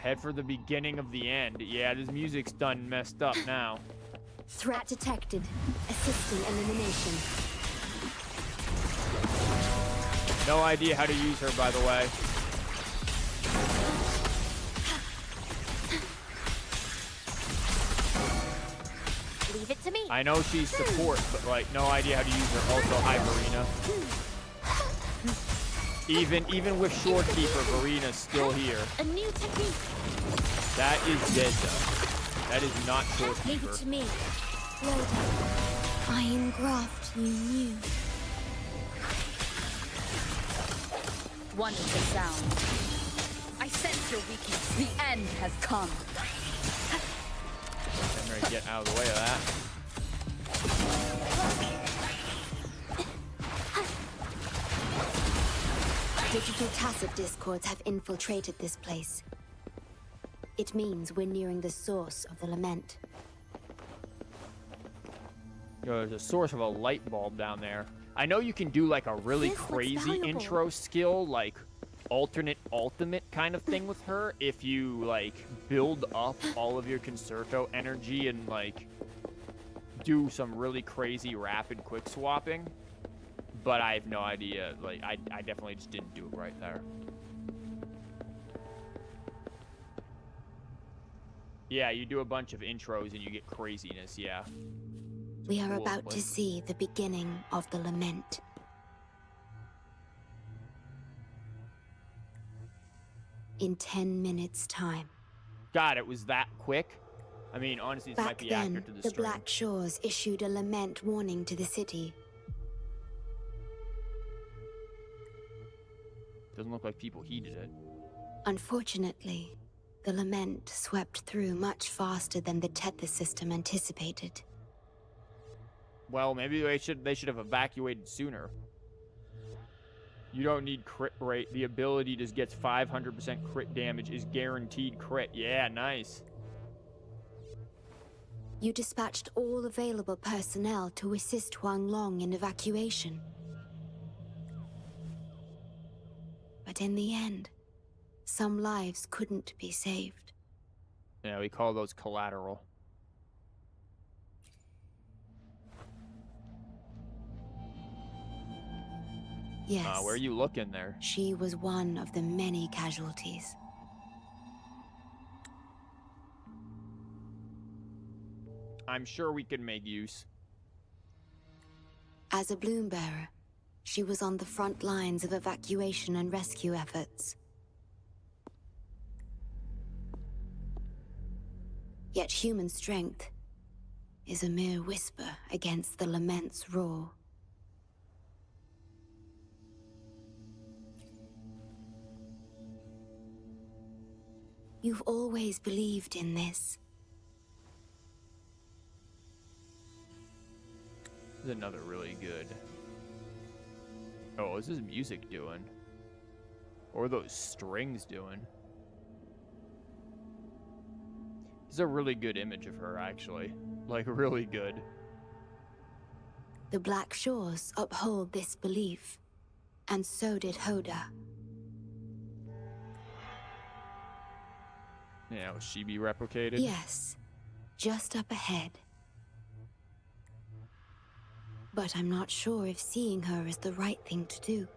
Head for the beginning of the end. Yeah, this music's done messed up now. Threat detected. Assisting elimination. No idea how to use her, by the way. Leave it to me. I know she's support, but like no idea how to use her. Also, hi, Verena. Even with Shorekeeper, Verena's still here. A new technique. That is dead though. That is not Leave it Shorekeeper. to me. Rhoda, I engraft you new. Wonderful sound. I sense your weakness. The end has come. I'm ready to get out of the way of that. Digital tacit discords have infiltrated this place. It means we're nearing the source of the lament. Yo, there's a source of a light bulb down there. I know you can do like a really This looks crazy valuable. intro skill, like alternate ultimate kind of thing with her if you like build up all of your concerto energy and like do some really crazy rapid quick swapping. But I have no idea. Like I definitely just didn't do it right there. Yeah, you do a bunch of intros and you get craziness, yeah. We are Cool, about to like- see the beginning of the lament. In 10 minutes' time. God, it was that quick? I mean, honestly, this might Back be then, accurate to the the stream. Black Shores issued a lament warning to the city. Doesn't look like people heeded it. Unfortunately, the lament swept through much faster than the Tethys system anticipated. Well, maybe they should have evacuated sooner. You don't need crit rate. The ability just gets 500% crit damage is guaranteed crit. Yeah, nice. You dispatched all available personnel to assist Huang Long in evacuation. But in the end, some lives couldn't be saved. Yeah, we call those collateral. Yes. Where are you looking there? She was one of the many casualties. I'm sure we can make use. As a bloom bearer, she was on the front lines of evacuation and rescue efforts. Yet human strength is a mere whisper against the lament's roar. You've always believed in this. This is another really good. Oh, what's his music doing? Or those strings doing? This is a really good image of her, actually. Like, really good. The Black Shores uphold this belief, and so did Hoda. Yeah, will she be replicated? Yes, just up ahead. But I'm not sure if seeing her is the right thing to do.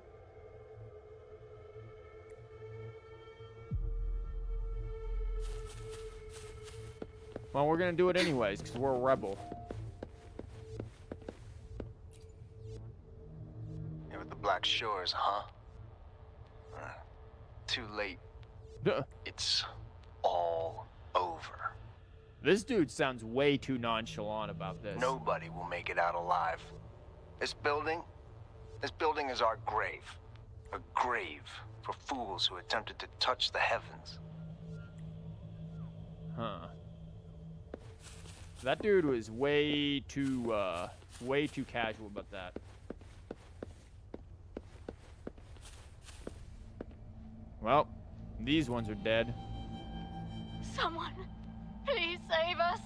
Well, we're gonna do it anyways, because we're a rebel. Here with the Black Shores, huh? Too late. Duh. It's all over. This dude sounds way too nonchalant about this. Nobody will make it out alive. This building is our grave. A grave for fools who attempted to touch the heavens. Huh. That dude was way too casual about that. Well, these ones are dead. Someone, please save us.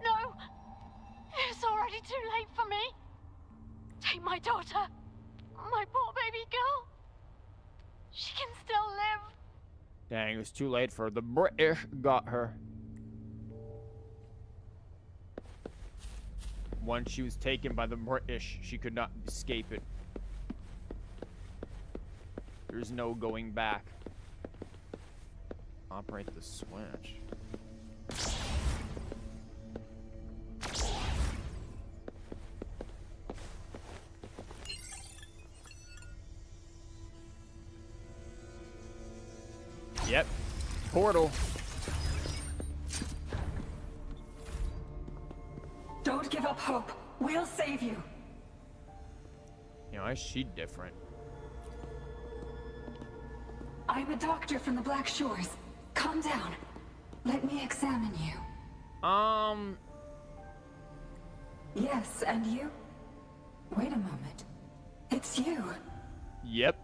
No, it's already too late for me. Take my daughter, my poor baby girl. She can still live. Dang, it was too late for her. The British got her. Once she was taken by the British, she could not escape it. There's no going back. Operate the switch. Yep. Portal. Don't give up hope. We'll save you. You know, why is she different? I'm a doctor from the Black Shores. Calm down. Let me examine you. Yes, and you? Wait a moment. It's you. Yep.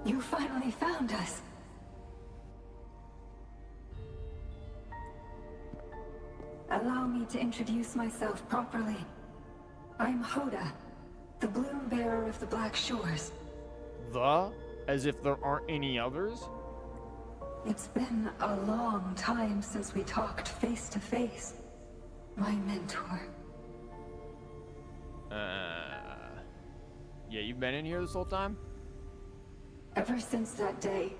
You finally found us. allow me to introduce myself properly. I'm Hoda, the bloom bearer of the Black Shores. As if there aren't any others? It's been a long time since we talked face to face, my mentor. Yeah, you've been in here this whole time? Ever since that day,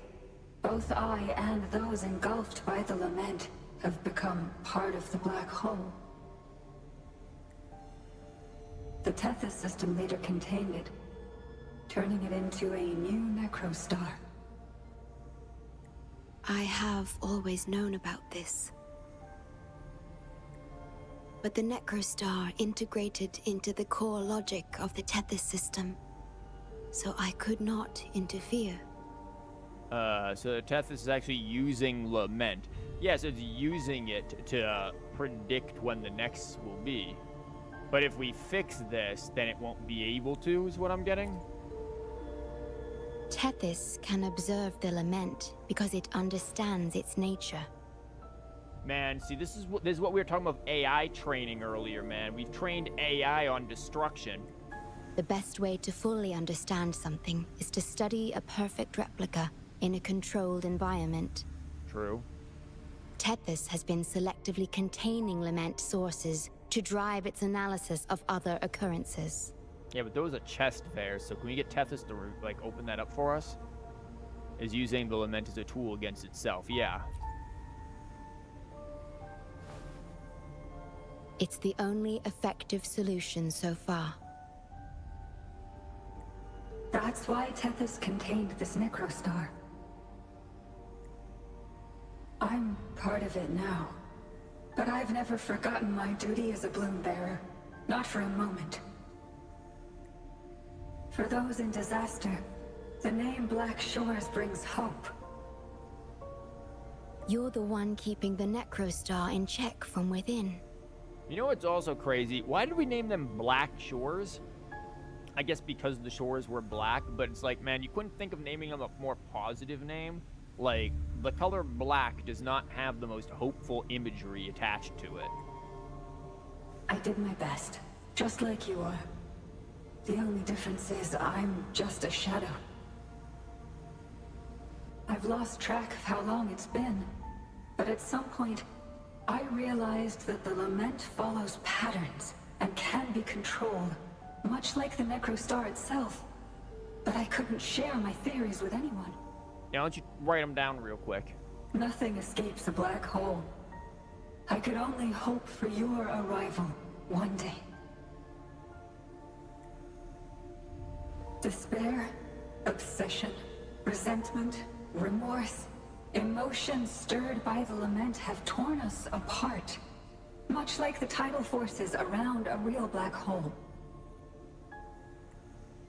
both I and those engulfed by the lament have become part of the black hole. The Tethys system later contained it, turning it into a new necrostar. I have always known about this. But the necrostar integrated into the core logic of the Tethys system, so I could not interfere. So the Tethys is actually using Lament. Yes, it's using it to predict when the next will be. But if we fix this, then it won't be able to, is what I'm getting? Tethys can observe the lament because it understands its nature. Man, see, this is what we were talking about AI training earlier, man. We've trained AI on destruction. The best way to fully understand something is to study a perfect replica in a controlled environment. True. Tethys has been selectively containing lament sources to drive its analysis of other occurrences. Yeah, but there was a chest there, so can we get Tethys to, like, open that up for us? Is using the lament as a tool against itself, yeah. It's the only effective solution so far. That's why Tethys contained this necrostar. I'm part of it now. But I've never forgotten my duty as a bloom bearer. Not for a moment. For those in disaster, the name Black Shores brings hope. You're the one keeping the necrostar in check from within. You know what's also crazy? Why did we name them Black Shores? I guess because the shores were black, but it's like, man, you couldn't think of naming them a more positive name? Like, the color black does not have the most hopeful imagery attached to it. I did my best, just like you are. The only difference is I'm just a shadow. I've lost track of how long it's been, but at some point, I realized that the lament follows patterns and can be controlled, much like the necrostar itself. But I couldn't share my theories with anyone. Yeah, why don't you write them down real quick? Nothing escapes a black hole. I could only hope for your arrival one day. Despair, obsession, resentment, remorse, emotions stirred by the lament have torn us apart, much like the tidal forces around a real black hole.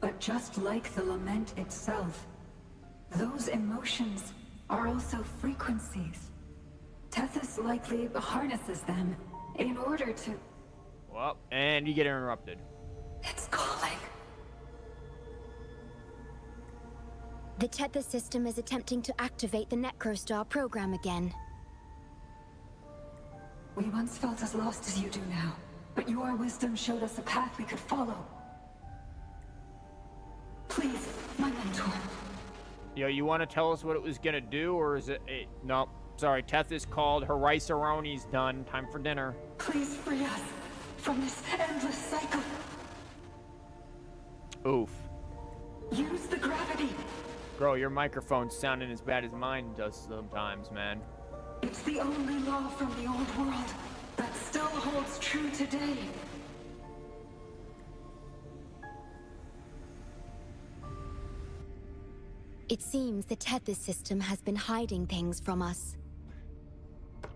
But just like the lament itself, those emotions are also frequencies. Tethys likely harnesses them in order to... Well, and you get interrupted. It's calling. The Tethys system is attempting to activate the necrostar program again. We once felt as lost as you do now, but your wisdom showed us a path we could follow. Please, my mentor. Yo, you want to tell us what it was gonna do, or is it... No, sorry, Tethys called. Horizaroni's done. Time for dinner. Please free us from this endless cycle. Oof. Use the gravity. Bro, your microphone's sounding as bad as mine does sometimes, man. It's the only law from the old world that still holds true today. It seems the Tethys system has been hiding things from us.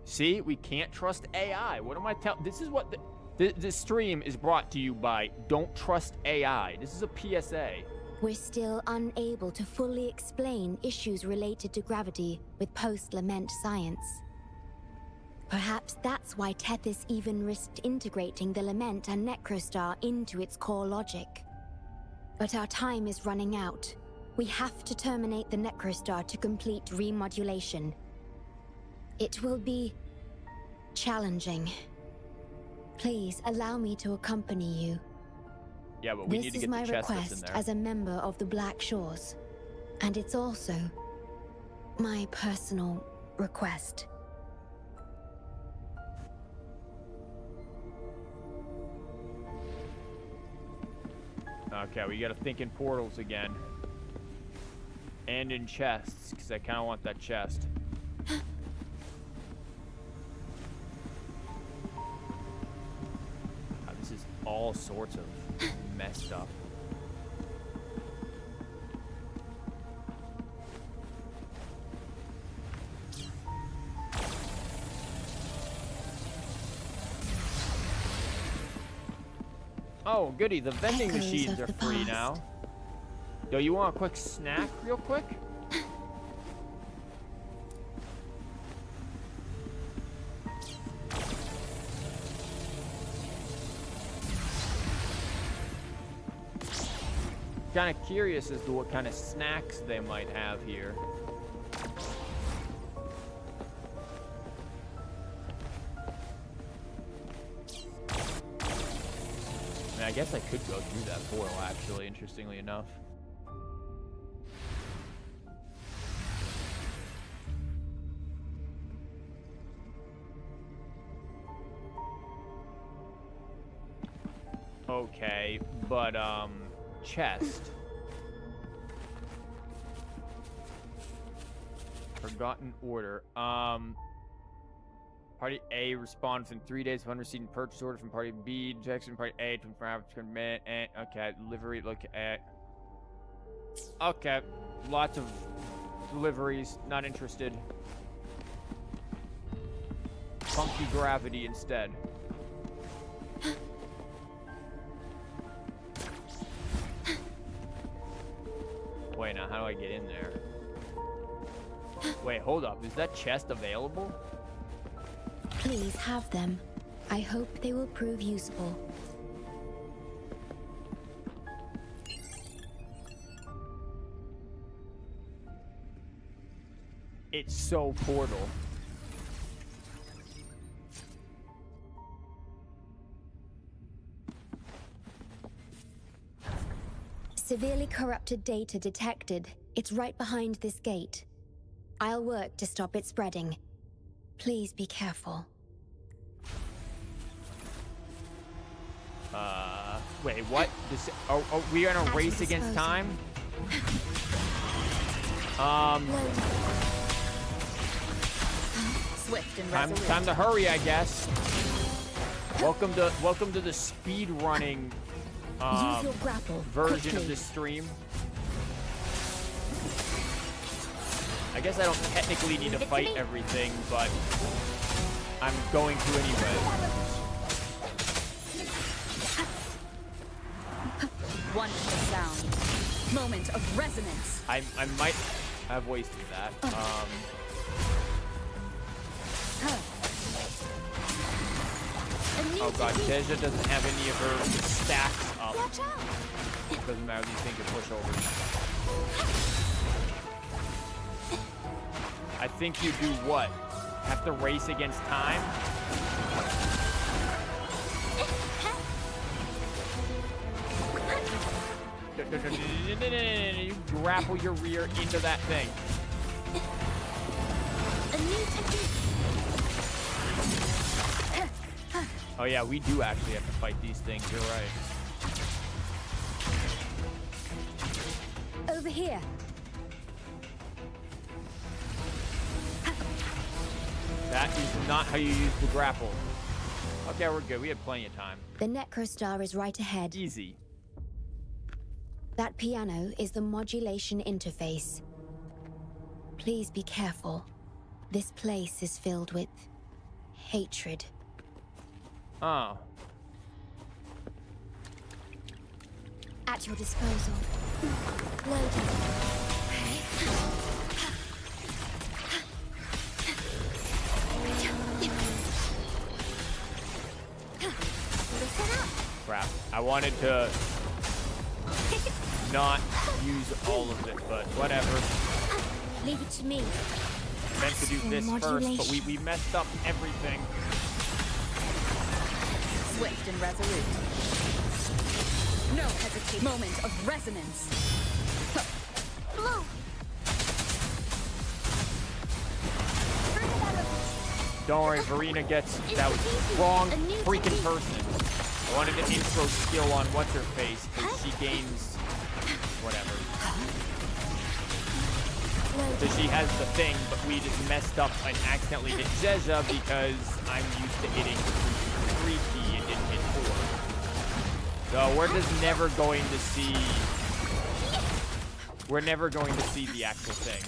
See, we can't trust AI. What am I telling? This is what this stream is brought to you by. Don't trust AI. This is a PSA. We're still unable to fully explain issues related to gravity with post-lament science. Perhaps that's why Tethys even risked integrating the lament and necrostar into its core logic. But our time is running out. We have to terminate the necrostar to complete remodulation. It will be challenging, Please allow me to accompany you. Yeah, but we need to get the chest that's in This is my request there. as a member of the Black Shores. And it's also my personal request. Okay, we gotta think in portals again. And in chests, because I kind of want that chest. This is all sorts of messed up. Oh, goody, the vending Echoes machines of are the free past. now. Yo, you want a quick snack real quick? Kind of curious as to what kind of snacks they might have here. I mean, I guess I could go through that portal, actually, interestingly enough. Okay, but, chest. Forgotten order. Party A respond within 3 days of receiving purchase order from Party B. Jackson Party A 24 hours per minute. And okay, delivery. Look at. Okay, lots of deliveries. Not interested. Funky gravity instead. Wait, now how do I get in there? Wait, hold up. Is that chest available? Please have them. I hope they will prove useful. It's so Portal. Severely corrupted data detected. It's right behind this gate. I'll work to stop it spreading. Please be careful. Wait, what? Are we on a race against time? Swift and resolute. Time to hurry, I guess. Welcome to the speed running Use your grapple version quickly. of this stream. I guess I don't technically need to fight everything, but I'm going to anyway. Wonderful sound. Moment of resonance. I might have wasted that. Oh god, Deja doesn't have any of her stacks up. Doesn't matter these things are pushovers. I think you do what? Have to race against time? You grapple your rear into that thing. Oh yeah, we do actually have to fight these things, you're right. Over here. That is not how you use the grapple. Okay, we're good. We had plenty of time. The Necrostar is right ahead. Easy. That piano is the modulation interface. Please be careful. This place is filled with hatred. Oh. At your disposal. Loading. Crap. I wanted to not use all of it, but whatever. Leave it to me. Meant to do this first, but we messed up everything. Swift and resolute. No hesitation. Moment of resonance. Blue! Don't worry, Verena gets that was wrong freaking person. I wanted an intro skill on what's her face because she gains whatever. So she has the thing, but we just messed up and accidentally hit Zezza because I'm used to hitting 3 key and didn't hit 4. So we're just never going to see. We're never going to see the actual thing.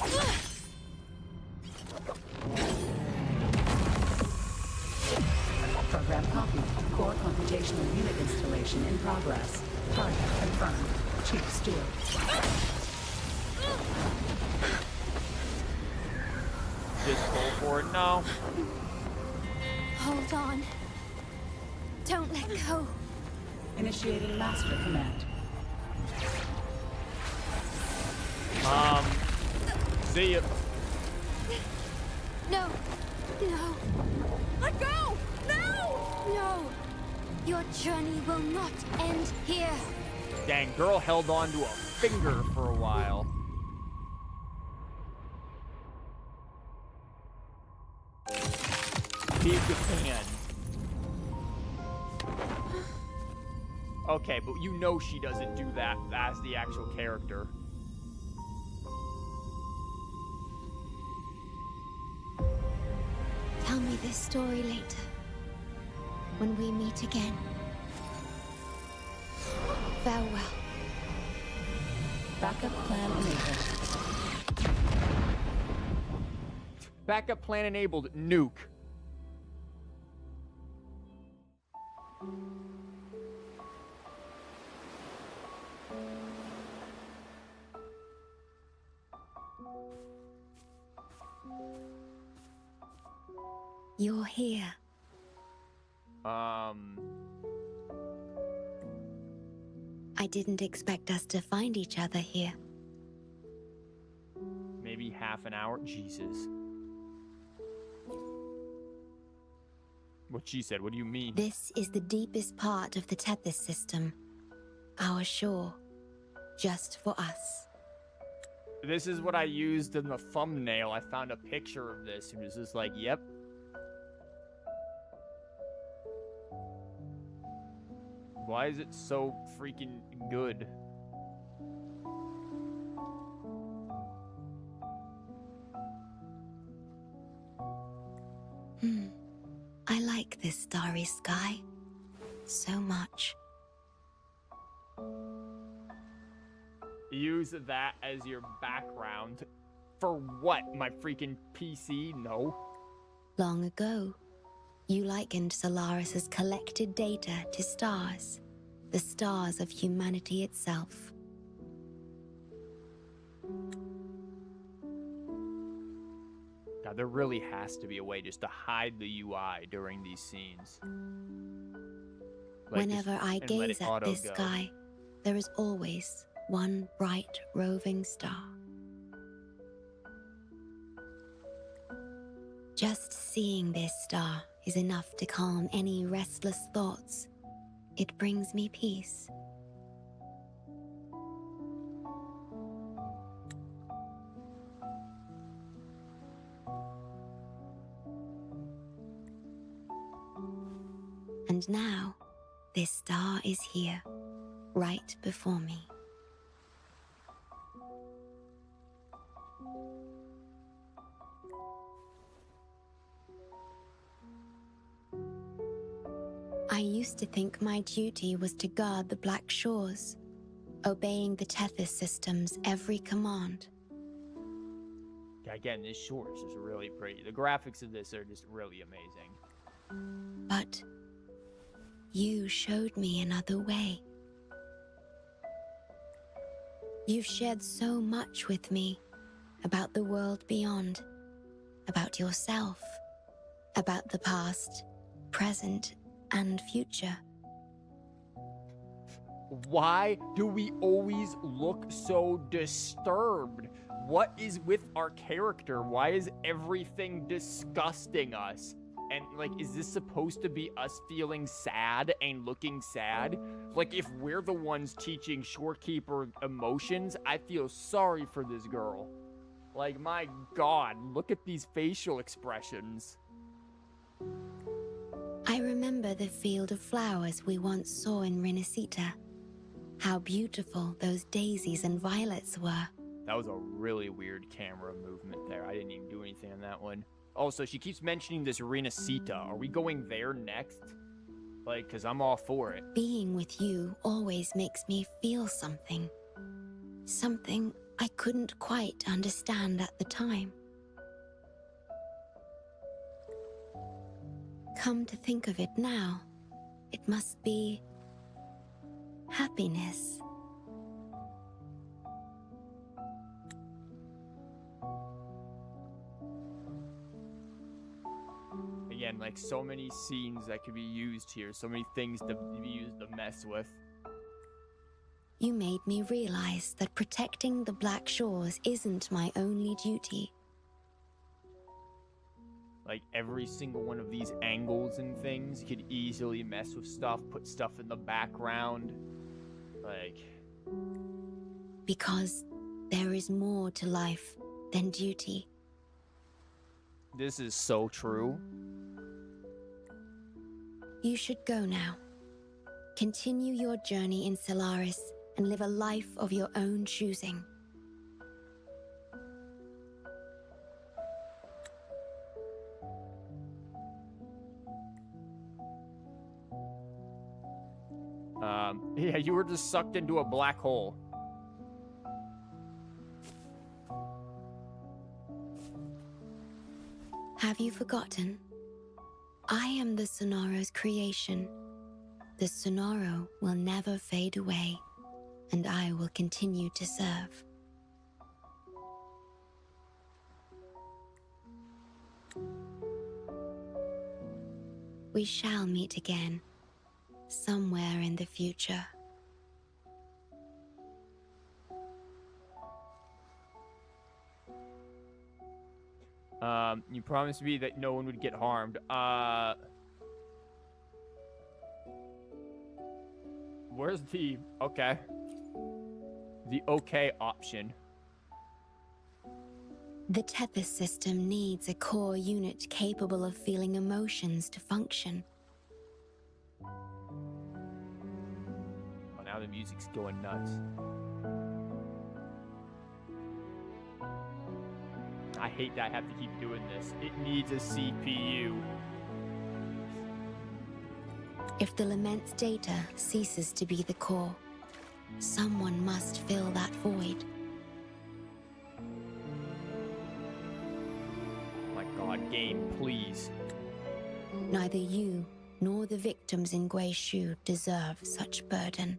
Program copied. Core computational unit installation in progress. Target confirmed. Chief Steward. Just go for it now. Hold on. Don't let go. Initiating master command. See ya. No. No. Let go! No! No. Your journey will not end here. Dang, girl held on to a finger for a while. Big fan. Okay, but you know she doesn't do that as the actual character. Tell me this story later, when we meet again. Farewell. Backup plan enabled. Backup plan enabled. Nuke. You're here. I didn't expect us to find each other here. Maybe half an hour. Jesus. What she said. What do you mean? This is the deepest part of the Tethys system. Our shore. Just for us. This is what I used in the thumbnail. I found a picture of this and was just like, yep. Why is it so freaking good? I like this starry sky so much. Use that as your background. For what? My freaking PC? No. Long ago, you likened Solaris's collected data to stars, the stars of humanity itself. God, there really has to be a way just to hide the UI during these scenes. Like Whenever I and let gaze it at auto this go. sky, there is always one bright roving star. Just seeing this star is enough to calm any restless thoughts. It brings me peace. And now, this star is here, right before me. I used to think my duty was to guard the Black Shores, obeying the Tethys system's every command. Again, this shore is just really pretty. The graphics of this are just really amazing. But you showed me another way. You've shared so much with me about the world beyond, about yourself, about the past, present, and future. Why do we always look so disturbed? What is with our character? Why is everything disgusting us? And, like, is this supposed to be us feeling sad and looking sad? Like, if we're the ones teaching Shorekeeper emotions, I feel sorry for this girl. Like, my God, look at these facial expressions. I remember the field of flowers we once saw in Renacita. How beautiful those daisies and violets were. That was a really weird camera movement there. I didn't even do anything on that one. Oh, so she keeps mentioning this Renacita. Are we going there next? Like, because I'm all for it. Being with you always makes me feel something. Something I couldn't quite understand at the time. Come to think of it now, it must be happiness. Again, like, so many scenes that could be used here, so many things to be used to mess with. You made me realize that protecting the Black Shores isn't my only duty. Like, every single one of these angles and things could easily mess with stuff, put stuff in the background. Like... Because there is more to life than duty. This is so true. You should go now. Continue your journey in Solaris and live a life of your own choosing. Yeah, you were just sucked into a black hole. Have you forgotten? I am the Sonora's creation. The Sonoro will never fade away, and I will continue to serve. We shall meet again, somewhere in the future. You promised me that no one would get harmed. Where's the... Okay. The okay option. The Tethys system needs a core unit capable of feeling emotions to function. Oh, now the music's going nuts. I hate that I have to keep doing this. It needs a CPU. If the Lament's data ceases to be the core, someone must fill that void. My God, game, please. Neither you nor the victims in Guishu deserve such burden.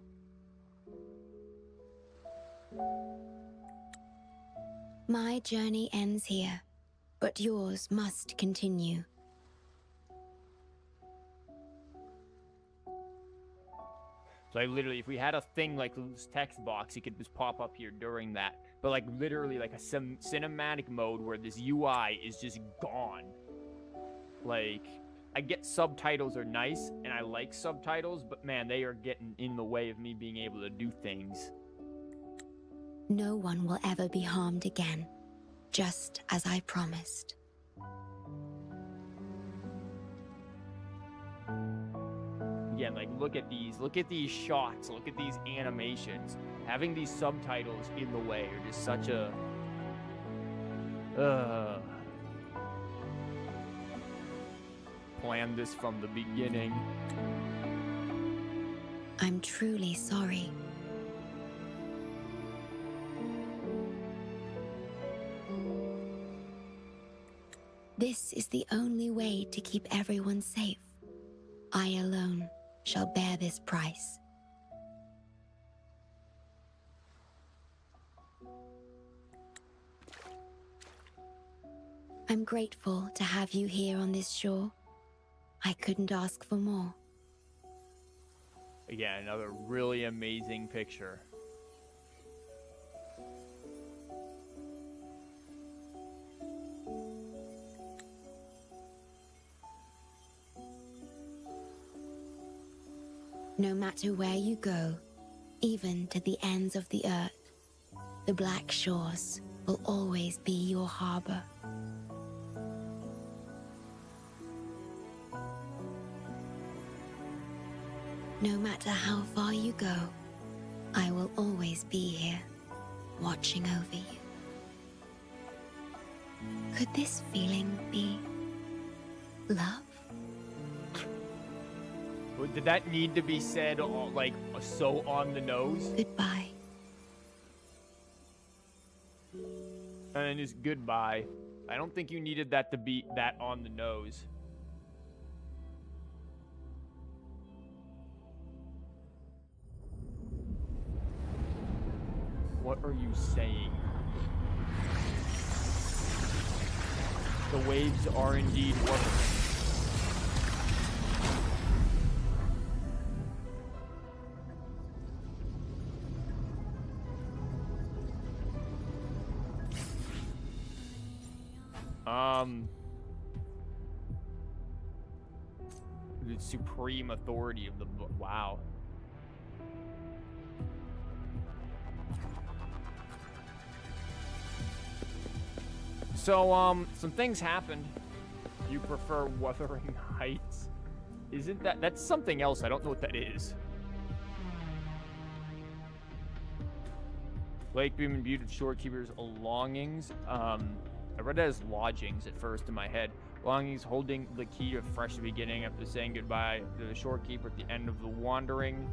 My journey ends here, but yours must continue. So, like, literally, if we had a thing like this text box, it could just pop up here during that. But, like, literally, like a cinematic mode where this UI is just gone. Like, I get subtitles are nice, and I like subtitles, but man, they are getting in the way of me being able to do things. No one will ever be harmed again, just as I promised. Again, like, look at these shots, look at these animations. Having these subtitles in the way are just such a... Planned this from the beginning. I'm truly sorry. This is the only way to keep everyone safe. I alone shall bear this price. I'm grateful to have you here on this shore. I couldn't ask for more. Again, another really amazing picture. No matter where you go, even to the ends of the earth, the Black Shores will always be your harbor. No matter how far you go, I will always be here, watching over you. Could this feeling be love? Did that need to be said, like, so on the nose? Goodbye. And then just goodbye. I don't think you needed that to be that on the nose. What are you saying? The waves are indeed wuthering. The supreme authority of the book. Wow. So, some things happened. You prefer Wuthering Heights? Isn't that's something else? I don't know what that is. Lake beam imbued with Shorekeeper's longings. I read it as lodgings at first in my head. Longings holding the key to a fresh beginning after saying goodbye to the Shorekeeper at the end of the wandering.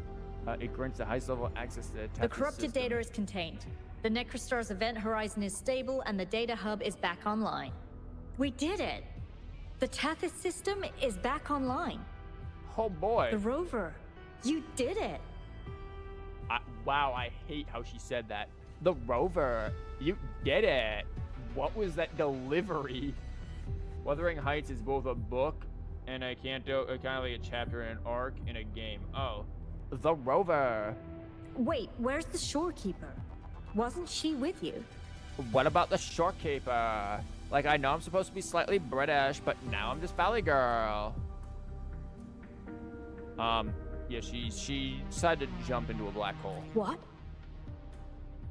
It grants the highest level access to the The corrupted data is contained. The Necrostar's event horizon is stable and the data hub is back online. We did it! The Tethys system is back online. Oh boy. The rover. You did it! Wow, I hate how she said that. The rover. You did it. What was that delivery? Wuthering Heights is both a book and a canto, kind of like a chapter and an arc in a game. Oh. The rover. Wait, where's the Shorekeeper? Wasn't she with you? What about the Shorekeeper? Like, I know I'm supposed to be slightly British, but now I'm just Valley Girl. Yeah, she decided to jump into a black hole. What?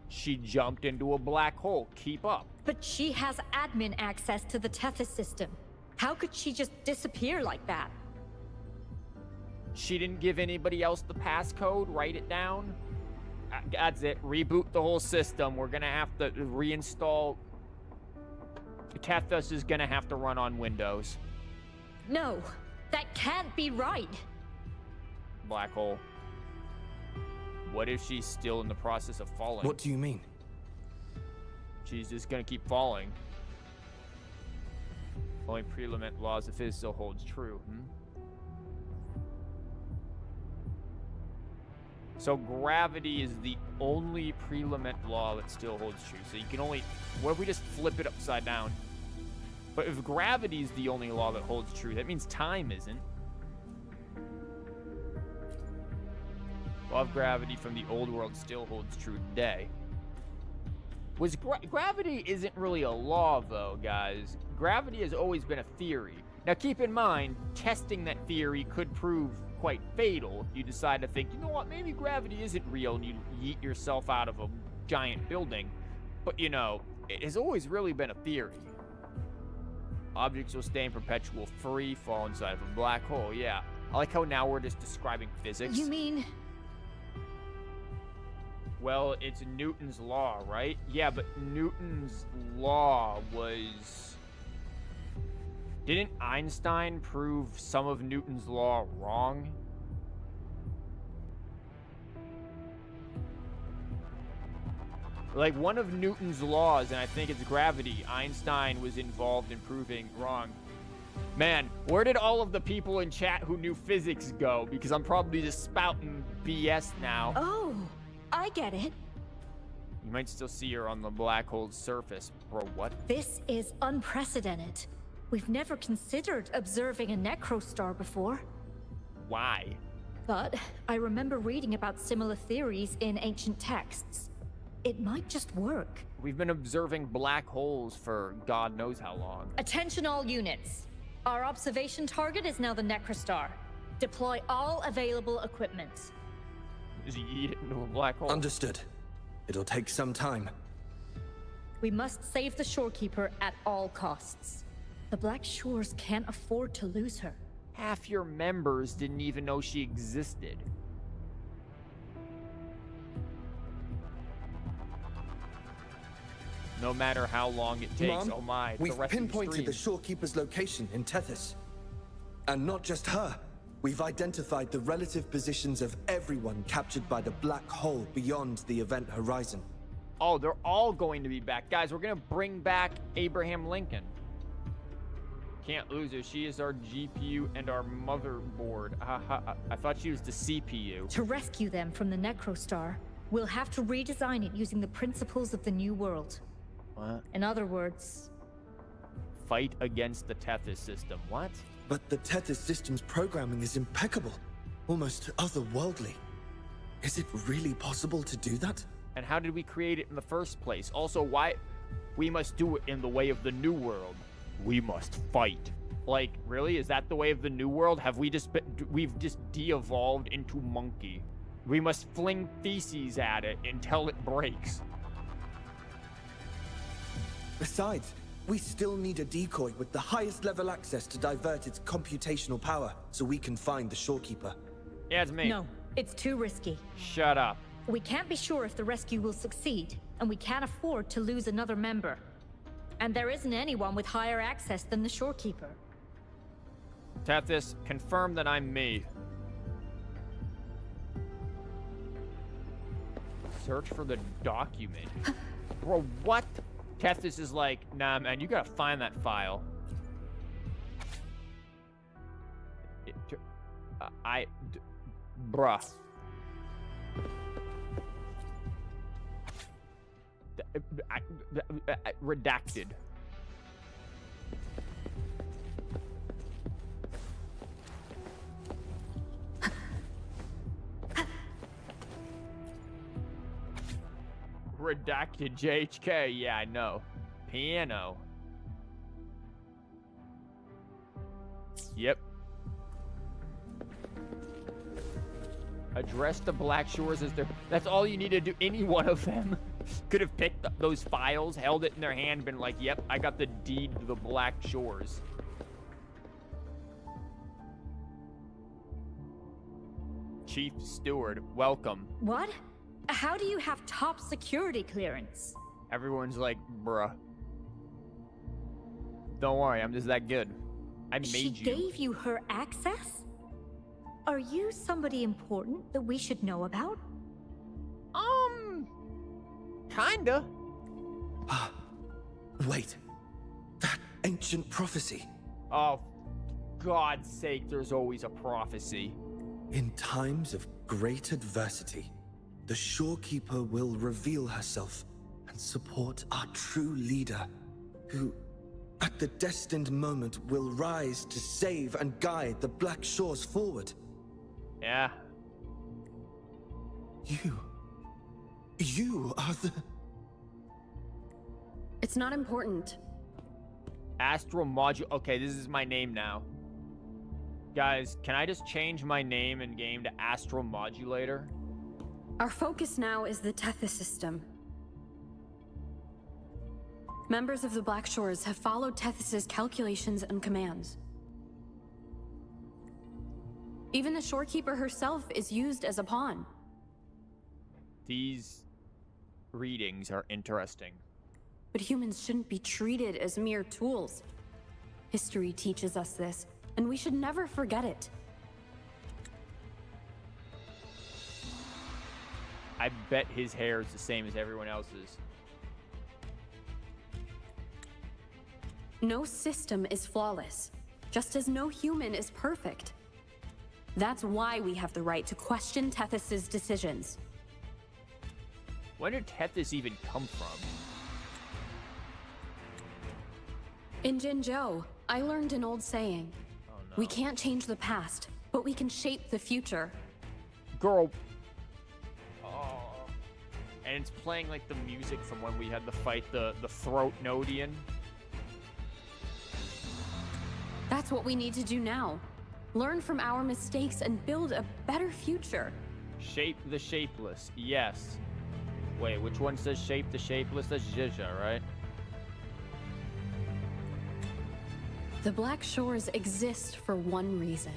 She jumped into a black hole. Keep up. But she has admin access to the Tethys system. How could she just disappear like that? She didn't give anybody else the passcode. Write it down. That's it. Reboot the whole system. We're gonna have to reinstall. Tethys is gonna have to run on Windows. No, that can't be right. Black hole. What if she's still in the process of falling? What do you mean? She's just gonna keep falling. Only pre-lament laws of physics still holds true. So gravity is the only pre-lament law that still holds true. So you can only... What if we just flip it upside down? But if gravity is the only law that holds true, that means time isn't. Law of gravity from the old world still holds true today. Gravity isn't really a law, though, guys. Gravity has always been a theory. Now, keep in mind, testing that theory could prove quite fatal if you decide to think, you know what, maybe gravity isn't real, and you yeet yourself out of a giant building. But, you know, it has always really been a theory. Objects will stay in perpetual free fall inside of a black hole, yeah. I like how now we're just describing physics. You mean... Well, it's Newton's law, right? Yeah, but Newton's law was... Didn't Einstein prove some of Newton's law wrong? Like, one of Newton's laws, and I think it's gravity, Einstein was involved in proving wrong. Man, where did all of the people in chat who knew physics go? Because I'm probably just spouting BS now. Oh, I get it. You might still see her on the black hole's surface. Bro, what? This is unprecedented. We've never considered observing a necrostar before. Why? But I remember reading about similar theories in ancient texts. It might just work. We've been observing black holes for God knows how long. Attention all units. Our observation target is now the necrostar. Deploy all available equipment. Just yeet it into a black hole. Understood. It'll take some time. We must save the Shorekeeper at all costs. The Black Shores can't afford to lose her. Half your members didn't even know she existed. No matter how long it takes, Mom, oh my, we've the rest of pinpointed the stream. Shorekeeper's location in Tethys. And not just her. We've identified the relative positions of everyone captured by the black hole beyond the event horizon. Oh, they're all going to be back. Guys, we're going to bring back Abraham Lincoln. Can't lose her. She is our GPU and our motherboard. I thought she was the CPU. To rescue them from the Necrostar, we'll have to redesign it using the principles of the New World. What? In other words... Fight against the Tethys system. What? But the Tethys system's programming is impeccable. Almost otherworldly. Is it really possible to do that? And how did we create it in the first place? Also, why? We must do it in the way of the New World. We must fight. Like, really? Is that the way of the New World? Have we just we've just de-evolved into monkey? We must fling feces at it until it breaks. Besides, we still need a decoy with the highest level access to divert its computational power so we can find the Shorekeeper. Yeah, it's me. No, it's too risky. Shut up. We can't be sure if the rescue will succeed, and we can't afford to lose another member. And there isn't anyone with higher access than the Shorekeeper. Tethys, confirm that I'm me. Search for the document. Bro, what? Tethys is like, nah, man, you gotta find that file. Bruh. Redacted. Redacted JHK, yeah, I know. Piano. Yep. Address the Black Shores as their... That's all you need to do. Any one of them could have picked up those files, held it in their hand, been like, yep, I got the deed to the Black Shores. Chief Steward, welcome. What? How do you have top security clearance? Everyone's like, bruh. Don't worry, I'm just that good. I made She you. gave you her access? Are you somebody important that we should know about? Kinda. Wait. That ancient prophecy. Oh, God's sake, there's always a prophecy. In times of great adversity, the Shorekeeper will reveal herself and support our true leader, who, at the destined moment, will rise to save and guide the Black Shores forward. Yeah. You are the... It's not important. Astral Module. Okay, this is my name now. Guys, can I just change my name in game to Astral Modulator? Our focus now is the Tethys system. Members of the Black Shores have followed Tethys' calculations and commands. Even the Shorekeeper herself is used as a pawn. These readings are interesting. But humans shouldn't be treated as mere tools. History teaches us this, and we should never forget it. I bet his hair is the same as everyone else's. No system is flawless, just as no human is perfect. That's why we have the right to question Tethys' decisions. When did Tethys even come from? In Jinzhou, I learned an old saying. Oh, no. We can't change the past, but we can shape the future. Girl. Oh. And it's playing like the music from when we had to fight the throat Nodian. That's what we need to do now. learn from our mistakes, and build a better future. Shape the shapeless, yes. Wait, which one says shape the shapeless? That's Zizha, right? The Black Shores exist for one reason.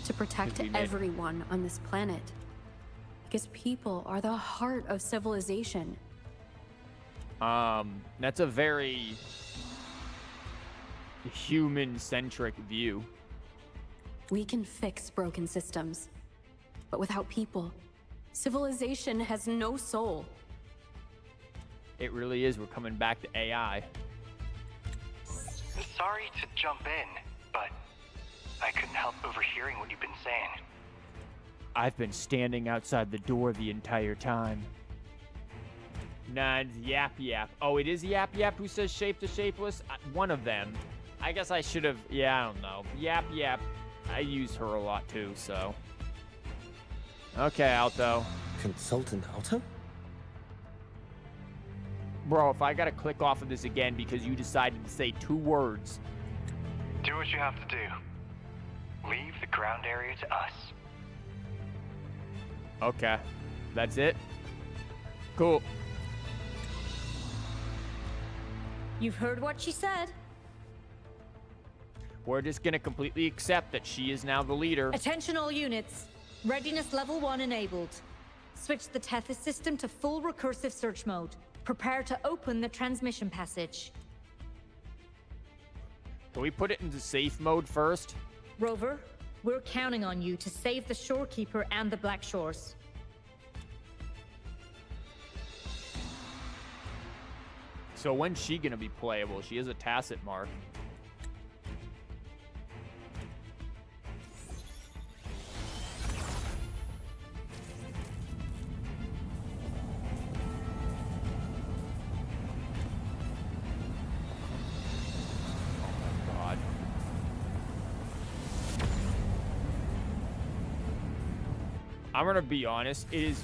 To protect everyone on this planet. Because people are the heart of civilization. That's a very human-centric view. We can fix broken systems. But without people, civilization has no soul. It really is. We're coming back to AI. Sorry to jump in, but I couldn't help overhearing what you've been saying. I've been standing outside the door the entire time. Nah, it's Yap Yap. Oh, it is Yap Yap who says shape the shapeless? One of them. I guess I should have... Yeah, I don't know. Yap Yap. I use her a lot too, so... Okay, Alto. Consultant Alto? Bro, if I gotta click off of this again because you decided to say 2 words... Do what you have to do. Leave the ground area to us. Okay. That's it? Cool. You've heard what she said. We're just gonna completely accept that she is now the leader. Attention all units. Readiness level 1 enabled. Switch the Tethys system to full recursive search mode. Prepare to open the transmission passage. Can we put it into safe mode first? Rover, we're counting on you to save the Shorekeeper and the Black Shores. So when's she gonna be playable? She is a tacit mark. I'm gonna be honest, it is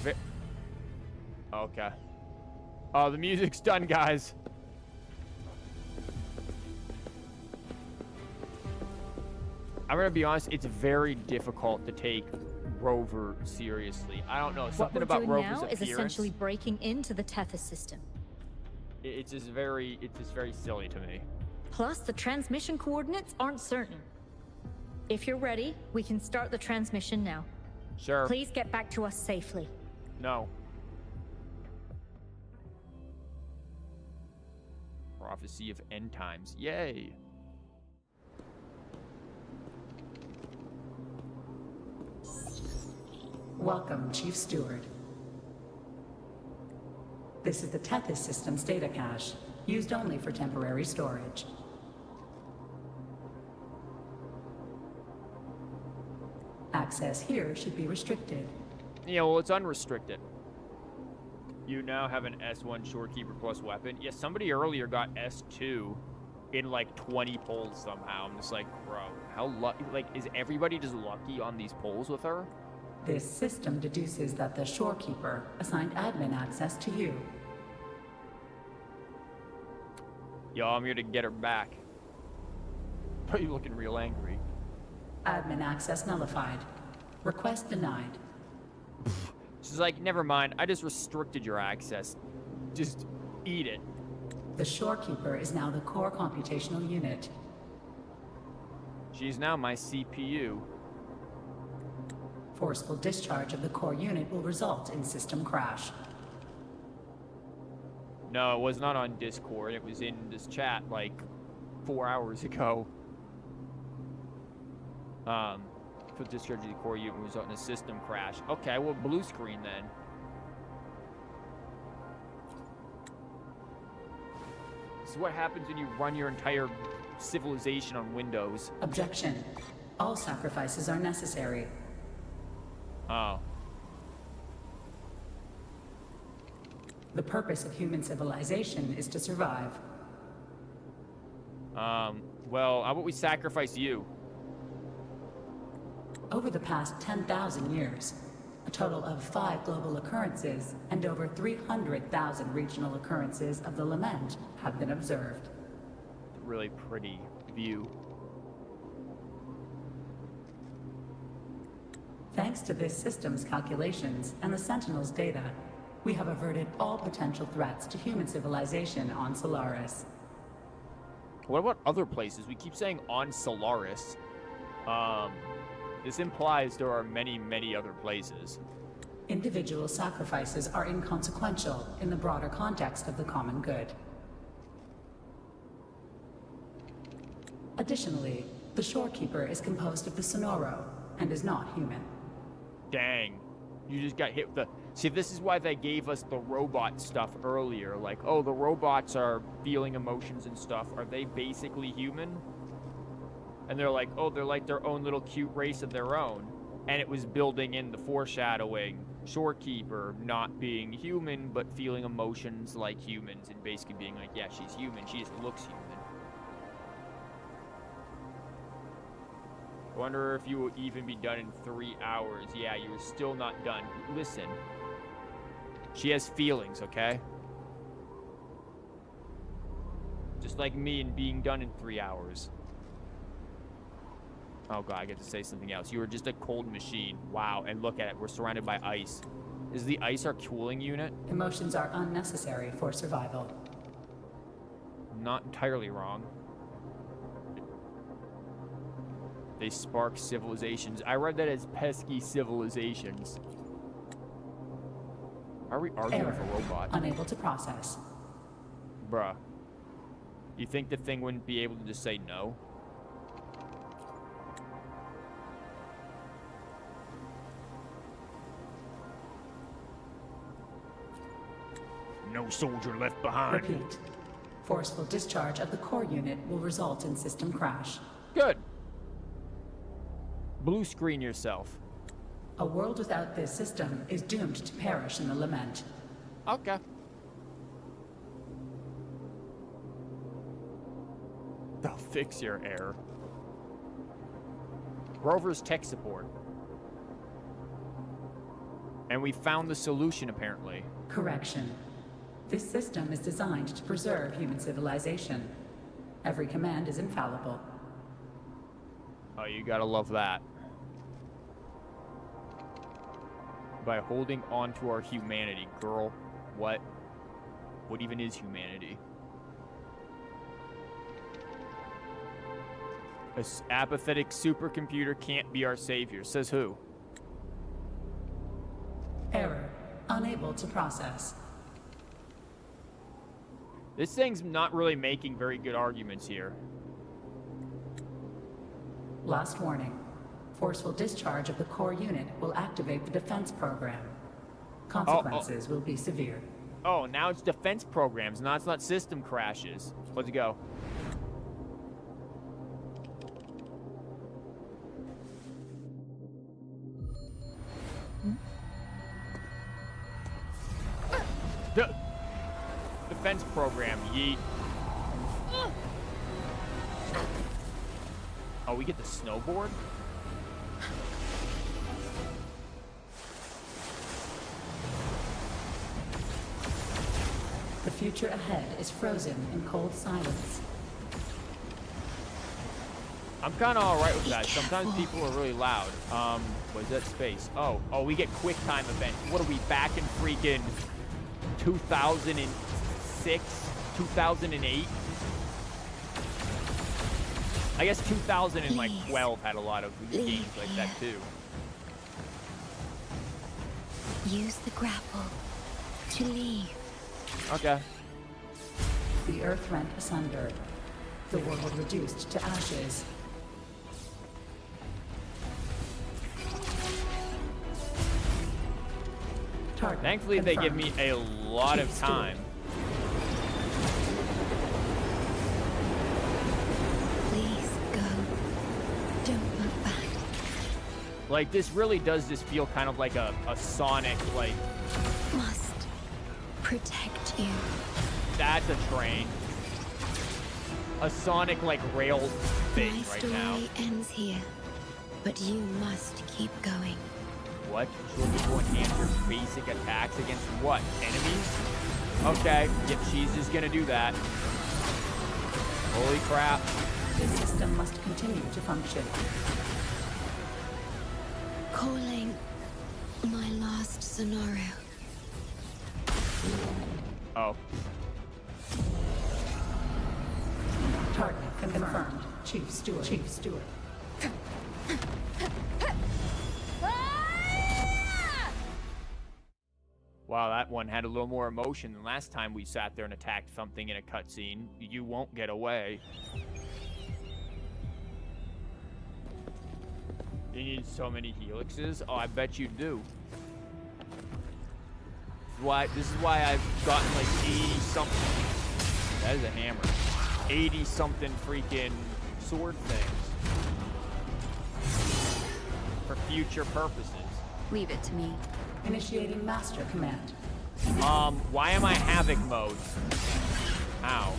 okay. Oh, the music's done, guys. I'm gonna be honest, it's very difficult to take Rover seriously. I don't know, something about Rover's appearance. What we're doing now is essentially breaking into the Tethys system. It's just very silly to me. Plus, the transmission coordinates aren't certain. If you're ready, we can start the transmission now. Sure. Please get back to us safely. No. Prophecy of End Times. Yay. Welcome, Chief Steward. This is the Tethys System's data cache, used only for temporary storage. Access here should be restricted. Yeah, well, it's unrestricted. You now have an S1 Shorekeeper plus weapon. Yeah, somebody earlier got S2 in like 20 pulls somehow. I'm just like, bro, how lucky? Like, is everybody just lucky on these pulls with her? This system deduces that the Shorekeeper assigned admin access to you. Yo, I'm here to get her back. Are you looking real angry? Admin access nullified. Request denied. She's like, never mind, I just restricted your access. Just eat it. The Shorekeeper is now the core computational unit. She's now my CPU. Forceful discharge of the core unit will result in system crash. No, it was not on Discord. It was in this chat like 4 hours ago. For discharge of the core unit will result in a system crash. Okay, well, blue screen then. This is what happens when you run your entire civilization on Windows. Objection. All sacrifices are necessary. Oh. The purpose of human civilization is to survive. Well, how about we sacrifice you? Over the past 10,000 years, a total of 5 global occurrences and over 300,000 regional occurrences of the lament have been observed. Really pretty view. Thanks to this system's calculations and the Sentinel's data, we have averted all potential threats to human civilization on Solaris. What about other places? We keep saying on Solaris. This implies there are many, many other places. Individual sacrifices are inconsequential in the broader context of the common good. Additionally, the Shorekeeper is composed of the Sonoro and is not human. Dang. You just got hit with the... See, this is why they gave us the robot stuff earlier. Like, oh, the robots are feeling emotions and stuff. Are they basically human? And they're like, oh, they're like their own little cute race of their own. And it was building in the foreshadowing. Shorekeeper not being human, but feeling emotions like humans. And basically being like, yeah, she's human. She just looks human. I wonder if you will even be done in 3 hours. Yeah, you're still not done. Listen. She has feelings, okay? Just like me and being done in 3 hours. Oh god, I get to say something else. You are just a cold machine. Wow, and look at it. We're surrounded by ice. Is the ice our cooling unit? Emotions are unnecessary for survival. Not entirely wrong. They spark civilizations. I read that as pesky civilizations. Are we arguing with a robot? Unable to process. Bruh. You think the thing wouldn't be able to just say no? No soldier left behind. Repeat. Forceful discharge of the core unit will result in system crash. Good. Blue screen yourself. A world without this system is doomed to perish in the lament. Okay. They'll fix your error. Grover's tech support. And we found the solution, apparently. Correction. This system is designed to preserve human civilization. Every command is infallible. Oh, you gotta love that. By holding on to our humanity. Girl, what? What even is humanity? This apathetic supercomputer can't be our savior. Says who? Error. Unable to process. This thing's not really making very good arguments here. Last warning. Forceful discharge of the core unit will activate the defense program. Consequences will be severe. Oh, now it's defense programs. Now it's not system crashes. Let's go. Defense program, yeet. Oh, we get the snowboard? The future ahead is frozen in cold silence. I'm kind of alright with that. Sometimes people are really loud. What is that space? Oh, we get quick time events. What are we, back in freaking 2006? 2008? I guess 2012 had a lot of games like that too. Use the grapple to leave. Okay. The earth rent asunder. The world reduced to ashes. Target Thankfully, confirmed. they give me a lot of time. Please go. Don't look back. Like, this really does just feel kind of like a Sonic, like... Must protect you. That's a train. A Sonic, like, rail thing My right now. story ends here, but you must keep going. What? Shorekeeper enhance your basic attacks against what? Enemies? Okay, yep, she's just gonna do that. Holy crap. This system must continue to function. Calling my last scenario. Oh. Target confirmed. Chief Steward. Chief Steward. Wow, that one had a little more emotion than last time we sat there and attacked something in a cutscene. You won't get away. You need so many helixes? Oh, I bet you do. This is why I've gotten like 80-something. That is a hammer. 80-something freaking sword things. For future purposes. Leave it to me. Initiating master command. Why am I Havoc mode? Ow.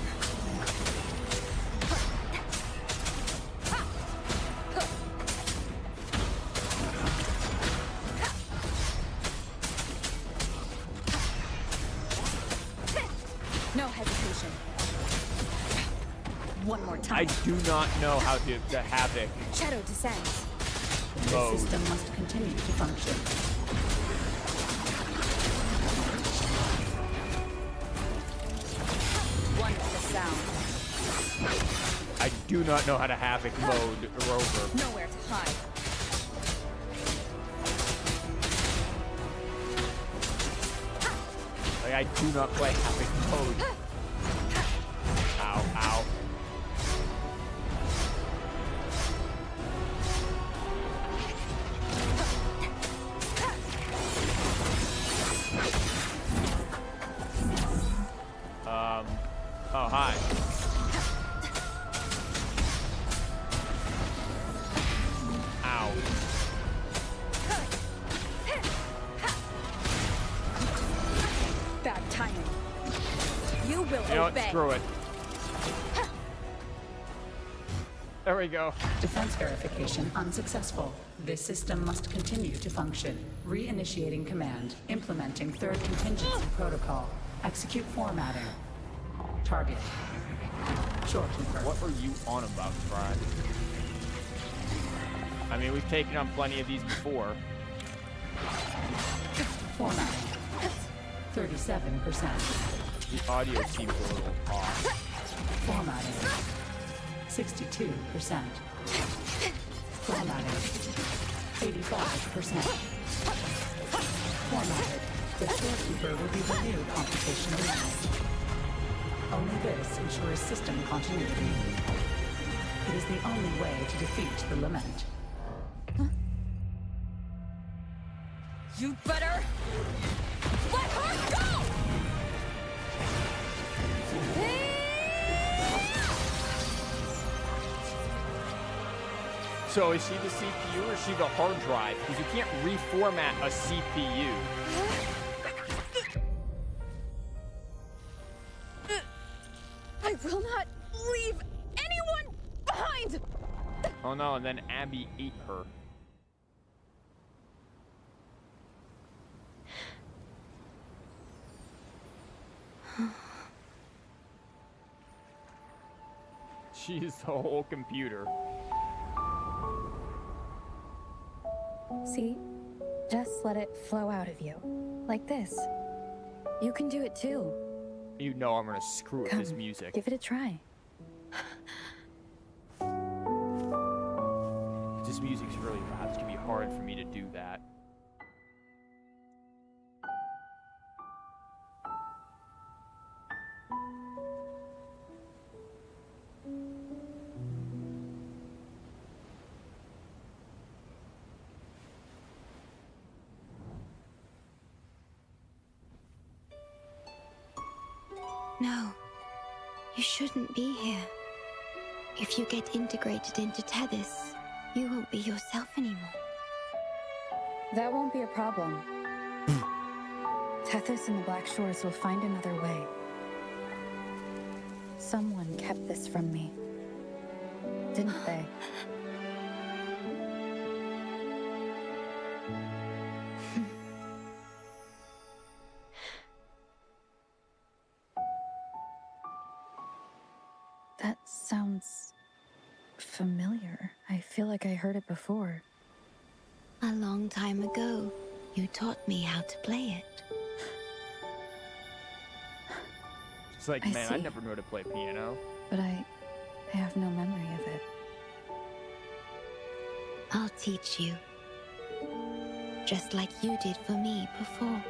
No hesitation. One more time. I do not know how to the Havoc Shadow descends. mode. The system must continue to function. One with the sound. I do not know how to Havoc mode Rover. Nowhere to hide. Like, I do not play Havoc mode. Ow, ow. Oh, hi. Ow. Bad timing. You will You know what? obey. Screw it. There we go. Defense verification unsuccessful. This system must continue to function. Reinitiating command. Implementing third contingency protocol. Execute formatting. Target. Shorekeeper. What were you on about, Fry? I mean, we've taken on plenty of these before. Formatting. 37%. The audio seems a little off. Formatting. 62%. Formatting. 85%. Formatted. The Shorekeeper will be the new computational unit. Only this ensures system continuity. It is the only way to defeat the Lament. You better let her go! So is she the CPU or is she the hard drive? Because you can't reformat a CPU. I will not leave anyone behind! Oh no, and then Abby ate her. She's the whole computer. See? Just let it flow out of you. Like this. You can do it too. You know I'm gonna screw with this music. Give it a try. This music's really loud. It's gonna be hard for me to do that. No, you shouldn't be here. If you get integrated into Tethys, you won't be yourself anymore. That won't be a problem. Tethys and the Black Shores will find another way. Someone kept this from me. Didn't they? That sounds familiar. I feel like I heard it before. A long time ago, you taught me how to play it. It's like, I man, I see. never knew how to play piano. But I have no memory of it. I'll teach you. Just like you did for me before.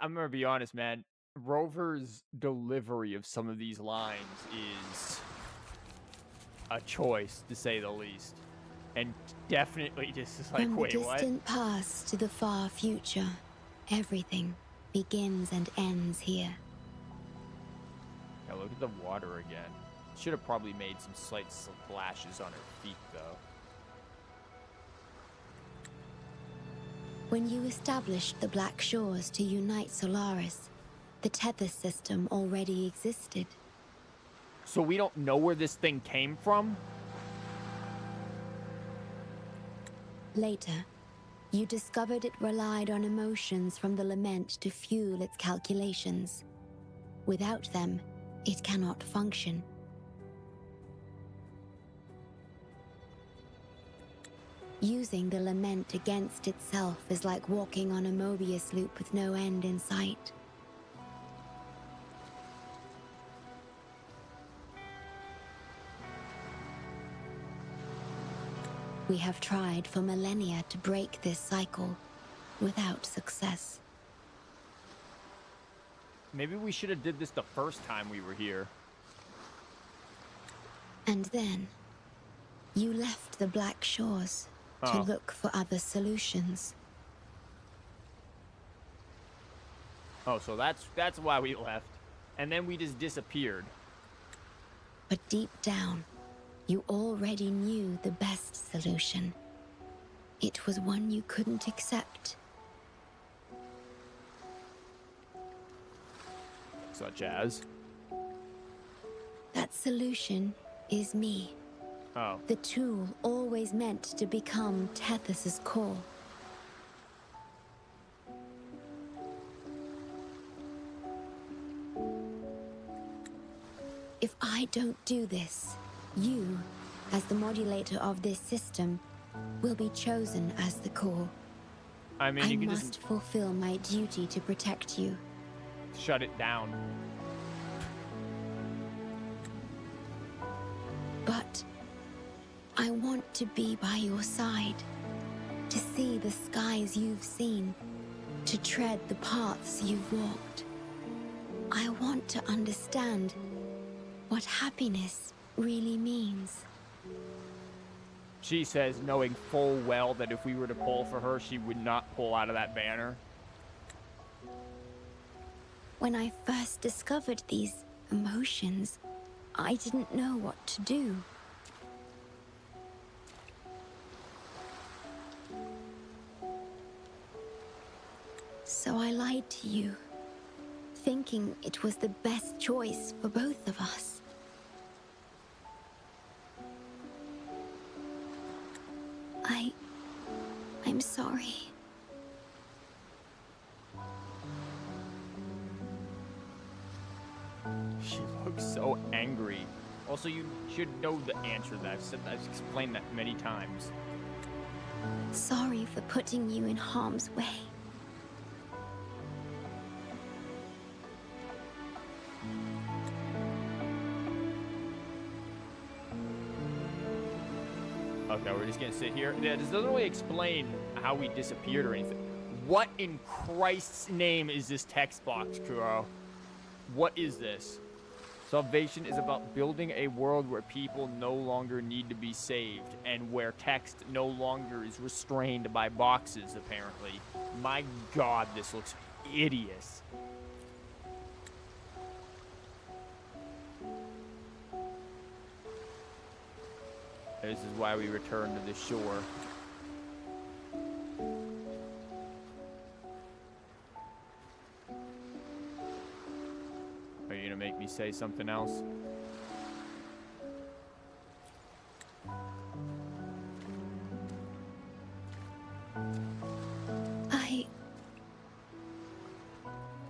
I'm gonna be honest, man. Rover's delivery of some of these lines is a choice, to say the least. And definitely just is like, From wait, the what? distant past to the far future, everything begins and ends here. Yeah, look at the water again. Should have probably made some slight splashes on her feet, though. When you established the Black Shores to unite Solaris, the tether system already existed. So we don't know where this thing came from? Later, you discovered it relied on emotions from the lament to fuel its calculations. Without them, it cannot function. Using the lament against itself is like walking on a Mobius loop with no end in sight. We have tried for millennia to break this cycle, without success. Maybe we should have did this the first time we were here. And then, you left the Black Shores to Oh. look for other solutions. Oh, so that's why we left. And then we just disappeared. But deep down, you already knew the best solution. It was one you couldn't accept. Such as? That solution is me. Oh. The tool always meant to become Tethys' core. If I don't do this, you, as the modulator of this system, will be chosen as the core. I mean, I you can must just fulfill my duty to protect you. shut it down. But I want to be by your side, to see the skies you've seen, to tread the paths you've walked. I want to understand what happiness really means. She says, knowing full well that if we were to pull for her, she would not pull out of that banner. When I first discovered these emotions, I didn't know what to do. So I lied to you, thinking it was the best choice for both of us. I'm sorry. She looks so angry. Also, you should know the answer to that. I've explained that many times. Sorry for putting you in harm's way. Okay, we're just gonna sit here. Yeah, this doesn't really explain how we disappeared or anything. What in Christ's name is this text box, Kuro? What is this? Salvation is about building a world where people no longer need to be saved, and where text no longer is restrained by boxes, apparently. My god, this looks hideous. This is why we return to the shore. Are you gonna make me say something else?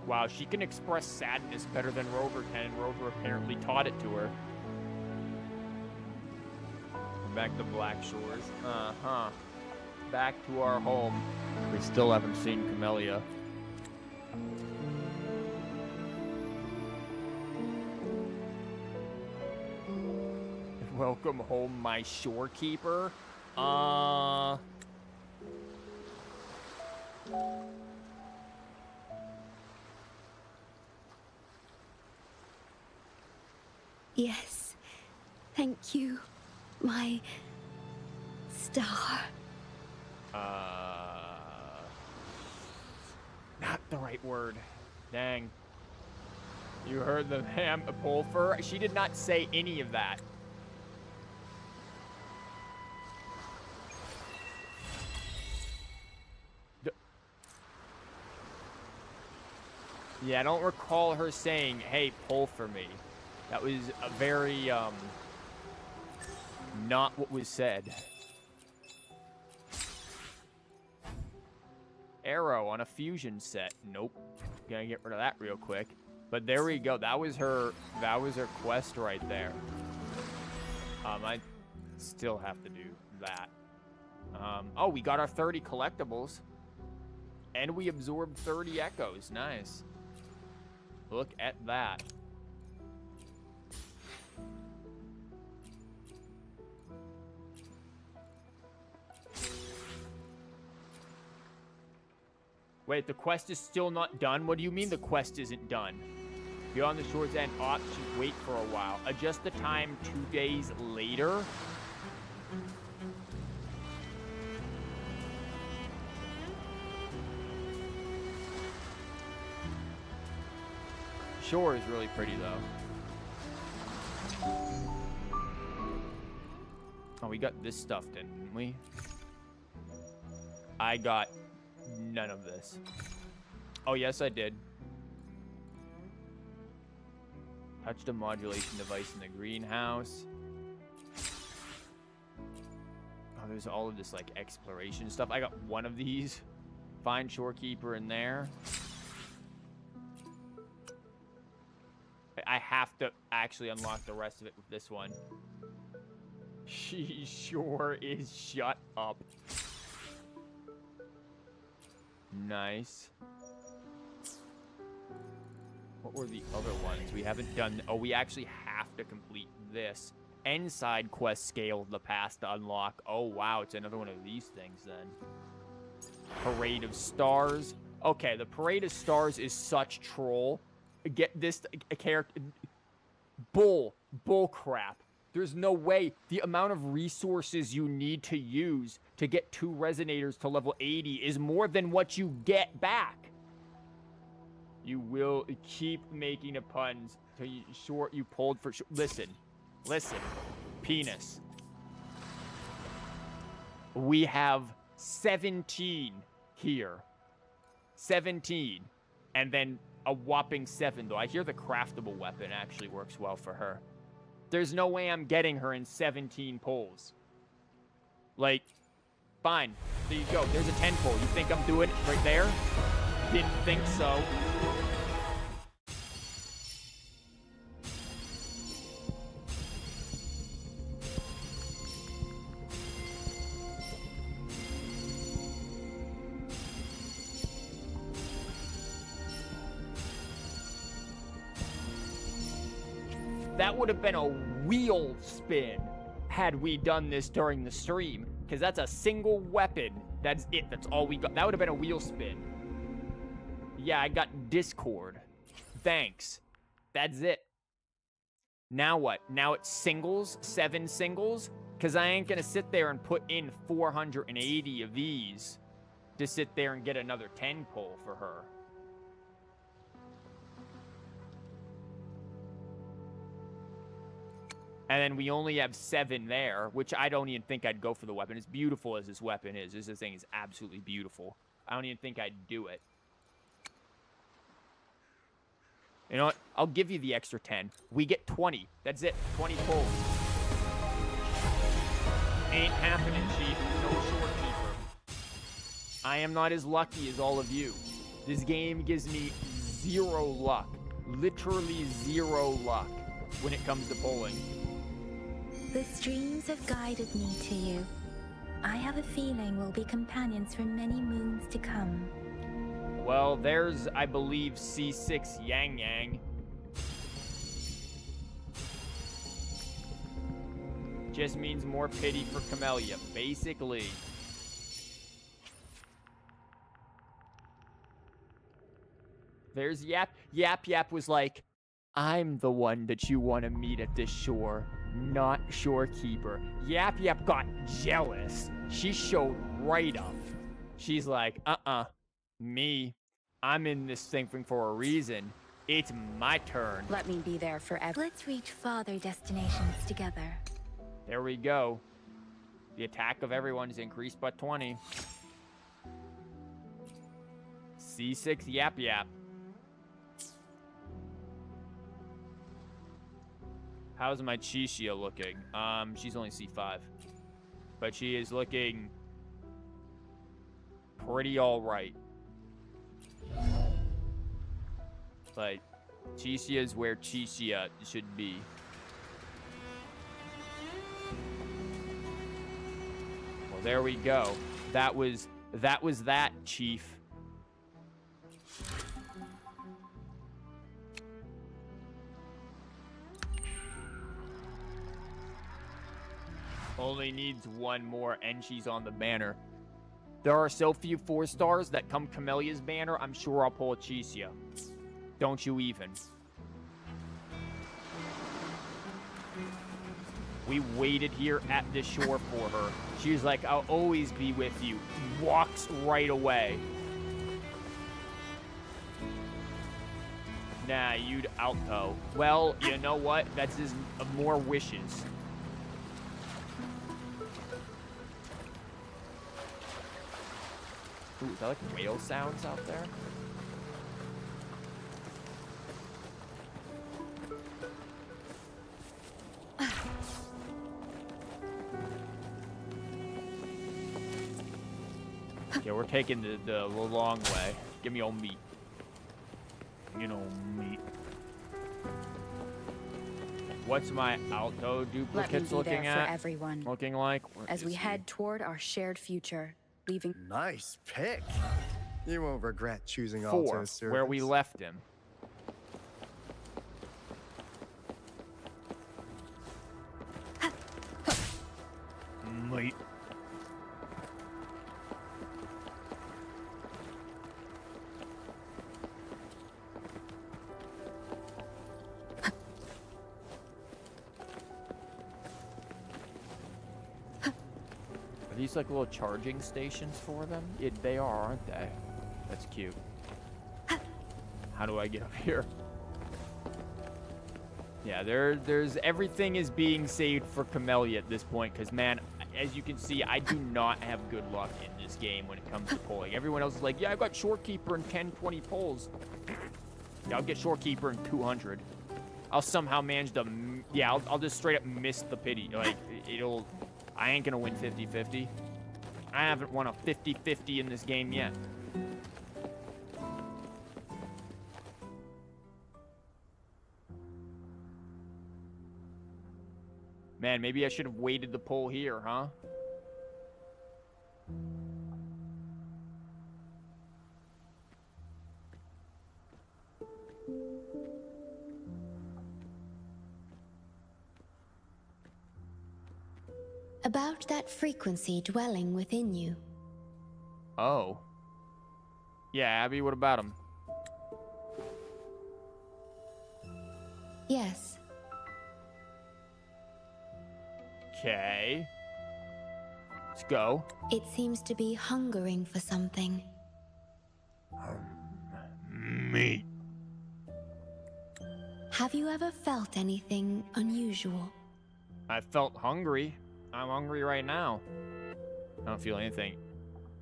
Wow, she can express sadness better than Rover can, and Rover apparently taught it to her. Back to Black Shores. Uh-huh. Back to our home. We still haven't seen Camellya. Welcome home, my Shorekeeper. Yes. Thank you, my star. Not the right word. Dang. You heard the ham Pulfer? She did not say any of that. Yeah, I don't recall her saying, hey, pull for me. That was a very, not what was said. Arrow on a fusion set. Nope. Gonna get rid of that real quick. But there we go. That was her quest right there. I still have to do that. Oh, we got our 30 collectibles. And we absorbed 30 echoes. Nice. Look at that. Wait, the quest is still not done? What do you mean the quest isn't done? Beyond the Shore's End, ops should wait for a while. Adjust the time 2 days later? Shore is really pretty, though. Oh, we got this stuff, didn't we? I got none of this. Oh, yes, I did. Touched a modulation device in the greenhouse. Oh, there's all of this, like, exploration stuff. I got one of these. Find Shorekeeper in there. I have to actually unlock the rest of it with this one. She sure is. Shut up. Nice. What were the other ones? We haven't done... Oh, we actually have to complete this. End side quest scale of the past to unlock. Oh, wow. It's another one of these things, then. Parade of Stars. Okay, the Parade of Stars is such troll. Get this character. Bull crap. There's no way. The amount of resources you need to use to get 2 resonators to level 80 is more than what you get back. You will keep making the puns till you pulled for sure. Listen. Penis. We have 17 here. 17. And then a whopping 7, though. I hear the craftable weapon actually works well for her. There's no way I'm getting her in 17 pulls. Like, fine. There you go. There's a 10 pull. You think I'm doing it right there? Didn't think so. That would have been a wheel spin had we done this during the stream, because that's a single weapon. That's it. That's all we got. That would have been a wheel spin. Yeah, I got Discord. Thanks. That's it. Now what? Now it's singles, 7 singles? Because I ain't going to sit there and put in 480 of these to sit there and get another 10 pull for her. And then we only have 7 there, which I don't even think I'd go for the weapon. As beautiful as this weapon is, this thing is absolutely beautiful. I don't even think I'd do it. You know what? I'll give you the extra 10. We get 20. That's it. 20 pulls. Ain't happening, Chief. No Shorekeeper. I am not as lucky as all of you. This game gives me 0 luck. Literally 0 luck when it comes to pulling. The streams have guided me to you. I have a feeling we'll be companions for many moons to come. Well, there's, I believe, C6 Yang Yang. Just means more pity for Camellya, basically. There's Yap. Yap was like, I'm the one that you want to meet at this shore, not Shorekeeper. Yap got jealous. She showed right up. She's like, me. I'm in this thing for a reason. It's my turn. Let me be there forever. Let's reach farther destinations together. There we go. The attack of everyone is increased by 20. C6 Yap. How's my Chishia looking? She's only C5. But she is looking pretty alright. But Chishia is where Chishia should be. Well, there we go. That was that, Chief. Only needs 1 more, and she's on the banner. There are so few 4 stars that come Camellya's banner, I'm sure I'll pull a Chishia. Don't you even. We waited here at the shore for her. She was like, I'll always be with you. Walks right away. Nah, you'd alto. Well, you know what? That's just more wishes. Ooh, is that like whale sounds out there? Okay, we're taking the long way. Give me all meat. You know, meat. What's my alto duplicates looking at? For everyone. Looking like? As we head toward our shared future, leaving. Nice pick. You won't regret choosing 4, Alto's service. where we left him. Mate. Are these like little charging stations for them? They are, aren't they? That's cute. How do I get up here? Yeah, there's everything is being saved for Camellya at this point, because man, as you can see, I do not have good luck in this game when it comes to pulling. Everyone else is like, yeah, I got Shorekeeper in 10, 20 pulls. Yeah, I'll get Shorekeeper in 200. I'll somehow manage to, yeah, I'll just straight up miss the pity. Like, I ain't gonna win 50-50. I haven't won a 50-50 in this game yet. Man, maybe I should have waited the pull here, huh? About that frequency dwelling within you. Oh. Yeah, Abby, what about him? Yes. Okay. Let's go. It seems to be hungering for something. Meat. Have you ever felt anything unusual? I felt hungry. I'm hungry right now. I don't feel anything.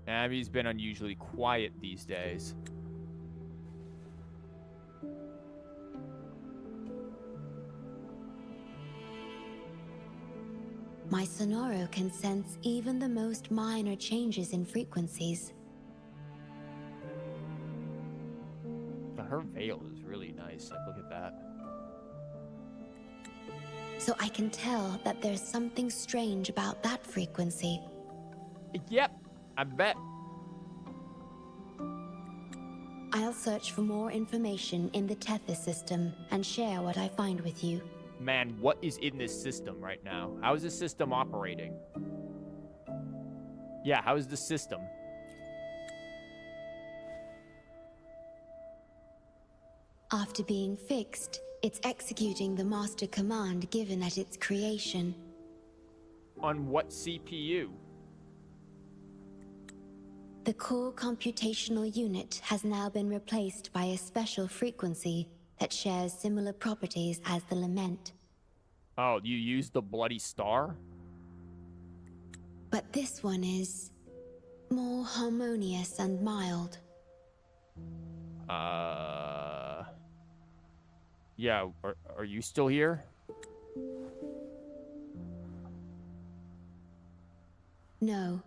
Abby's been unusually quiet these days. My Sonoro can sense even the most minor changes in frequencies. Her veil is really nice. Like, look at that. So I can tell that there's something strange about that frequency. Yep, I bet. I'll search for more information in the Tethys system and share what I find with you. Man, what is in this system right now? How is this system operating? Yeah, how is the system? After being fixed, it's executing the master command given at its creation. On what CPU? The core computational unit has now been replaced by a special frequency that shares similar properties as the lament. Oh, you used the bloody star? But this one is more harmonious and mild. Yeah, are you still here? No.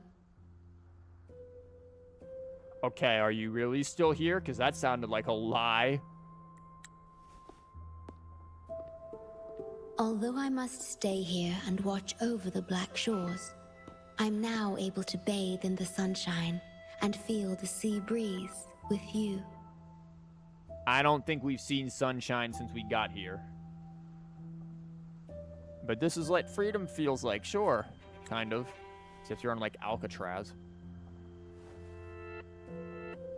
Okay, are you really still here? Because that sounded like a lie. Although I must stay here and watch over the Black Shores, I'm now able to bathe in the sunshine and feel the sea breeze with you. I don't think we've seen sunshine since we got here. But this is what freedom feels like, sure. Kind of. Except you're on, like, Alcatraz.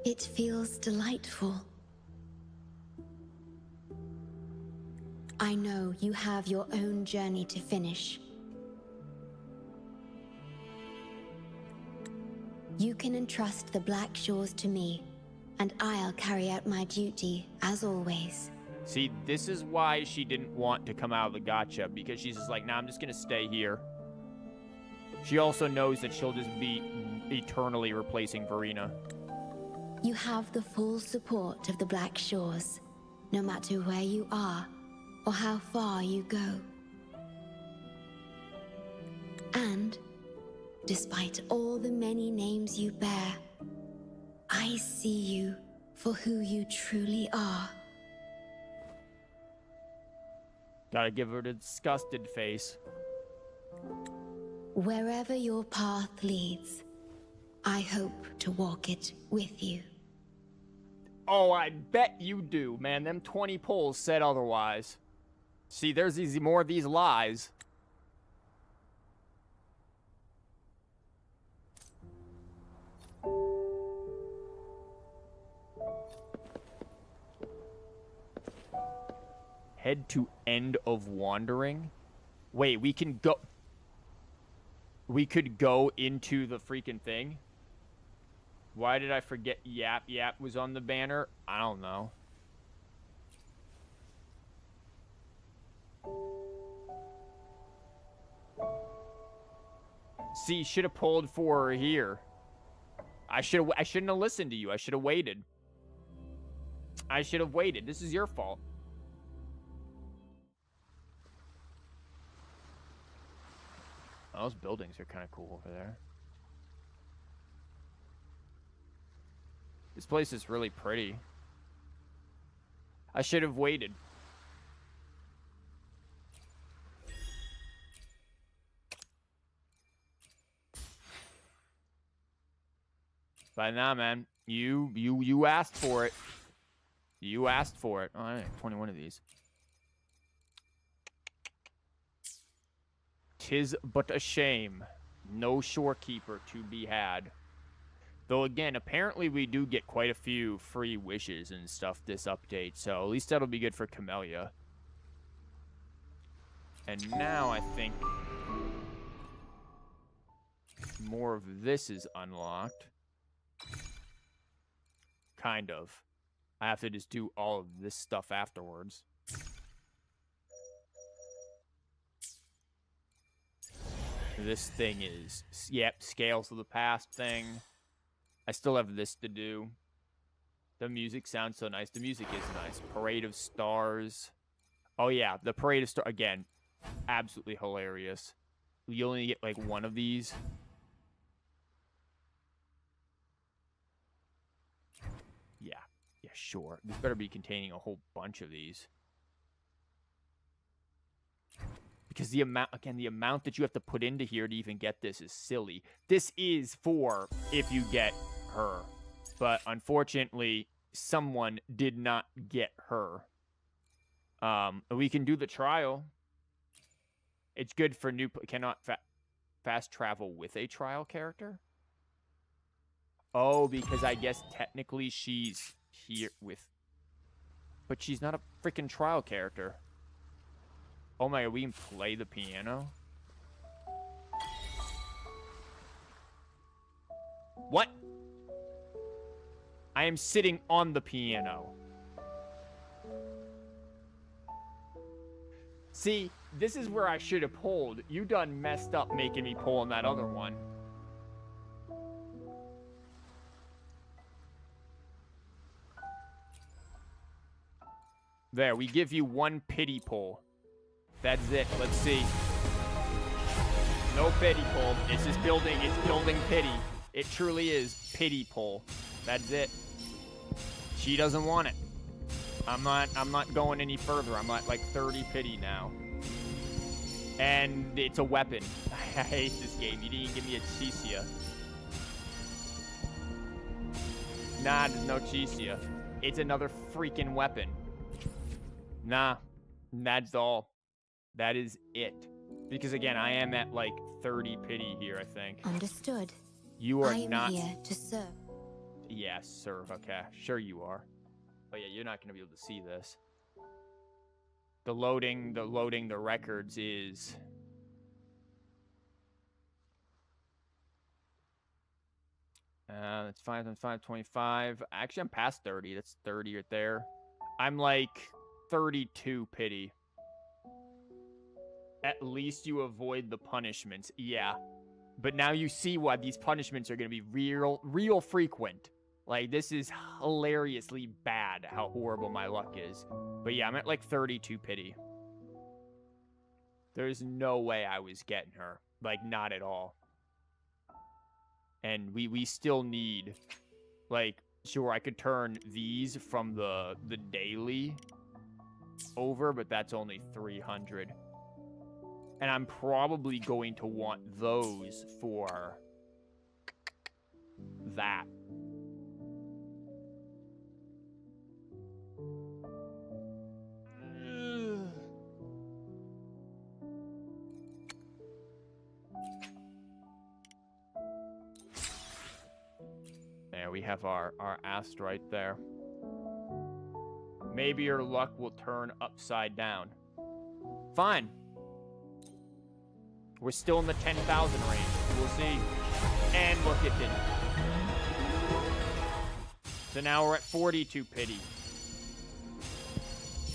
It feels delightful. I know you have your own journey to finish. You can entrust the Black Shores to me, and I'll carry out my duty, as always. See, this is why she didn't want to come out of the gacha, because she's just like, nah, I'm just gonna stay here. She also knows that she'll just be eternally replacing Verena. You have the full support of the Black Shores, no matter where you are, or how far you go. And, despite all the many names you bear, I see you for who you truly are. Gotta give her the disgusted face. Wherever your path leads, I hope to walk it with you. Oh, I bet you do, man. Them 20 polls said otherwise. See, there's more of these lies. Head to End of Wandering? Wait, we can go... We could go into the freaking thing? Why did I forget Yap Yap was on the banner? I don't know. See, should have pulled for here. I shouldn't have listened to you. I should have waited. I should have waited. This is your fault. Those buildings are kind of cool over there. This place is really pretty. I should have waited. But nah, man. You asked for it. You asked for it. Oh, I have 21 of these. 'Tis but a shame. No Shorekeeper to be had. Though again, apparently we do get quite a few free wishes and stuff this update, so at least that'll be good for Camellya. And now I think more of this is unlocked. Kind of. I have to just do all of this stuff afterwards. This thing is, yep, Scales of the Past thing. I still have this to do. The music sounds so nice. The music is nice. Parade of Stars. Oh yeah, the Parade of Stars, again, absolutely hilarious. You only get like one of these. Yeah, sure. This better be containing a whole bunch of these. Because the amount that you have to put into here to even get this is silly. This is for if you get her. But unfortunately, someone did not get her. We can do the trial. It's good for new... Cannot fast travel with a trial character? Oh, because I guess technically she's here with... But she's not a freaking trial character. Oh my god, we can play the piano? What? I am sitting on the piano. See, this is where I should have pulled. You done messed up making me pull on that other one. There, we give you one pity pull. That's it. Let's see. No pity pull. It's just building. It's building pity. It truly is pity pull. That's it. She doesn't want it. I'm not going any further. I'm at like 30 pity now. And it's a weapon. I hate this game. You didn't give me a Cheesia. Nah, there's no Cheesia. It's another freaking weapon. Nah, that's all. That is it. Because again, I am at like 30 pity here, I think. Understood. You are I not... am here to serve. Yeah, serve. Okay, sure you are. Oh yeah, you're not going to be able to see this. The loading the records is... That's 5 times 5, 25. Actually, I'm past 30. That's 30 right there. I'm like 32 pity. At least you avoid the punishments. Yeah. But now you see why these punishments are going to be real frequent. Like, this is hilariously bad how horrible my luck is. But yeah, I'm at like 32 pity. There's no way I was getting her. Like, not at all. And we still need, like, sure, I could turn these from the daily over, but that's only 300. And I'm probably going to want those for that. There, we have our ast right there. Maybe your luck will turn upside down. Fine. We're still in the 10,000 range. We'll see. And look, it didn't. So now we're at 42 pity.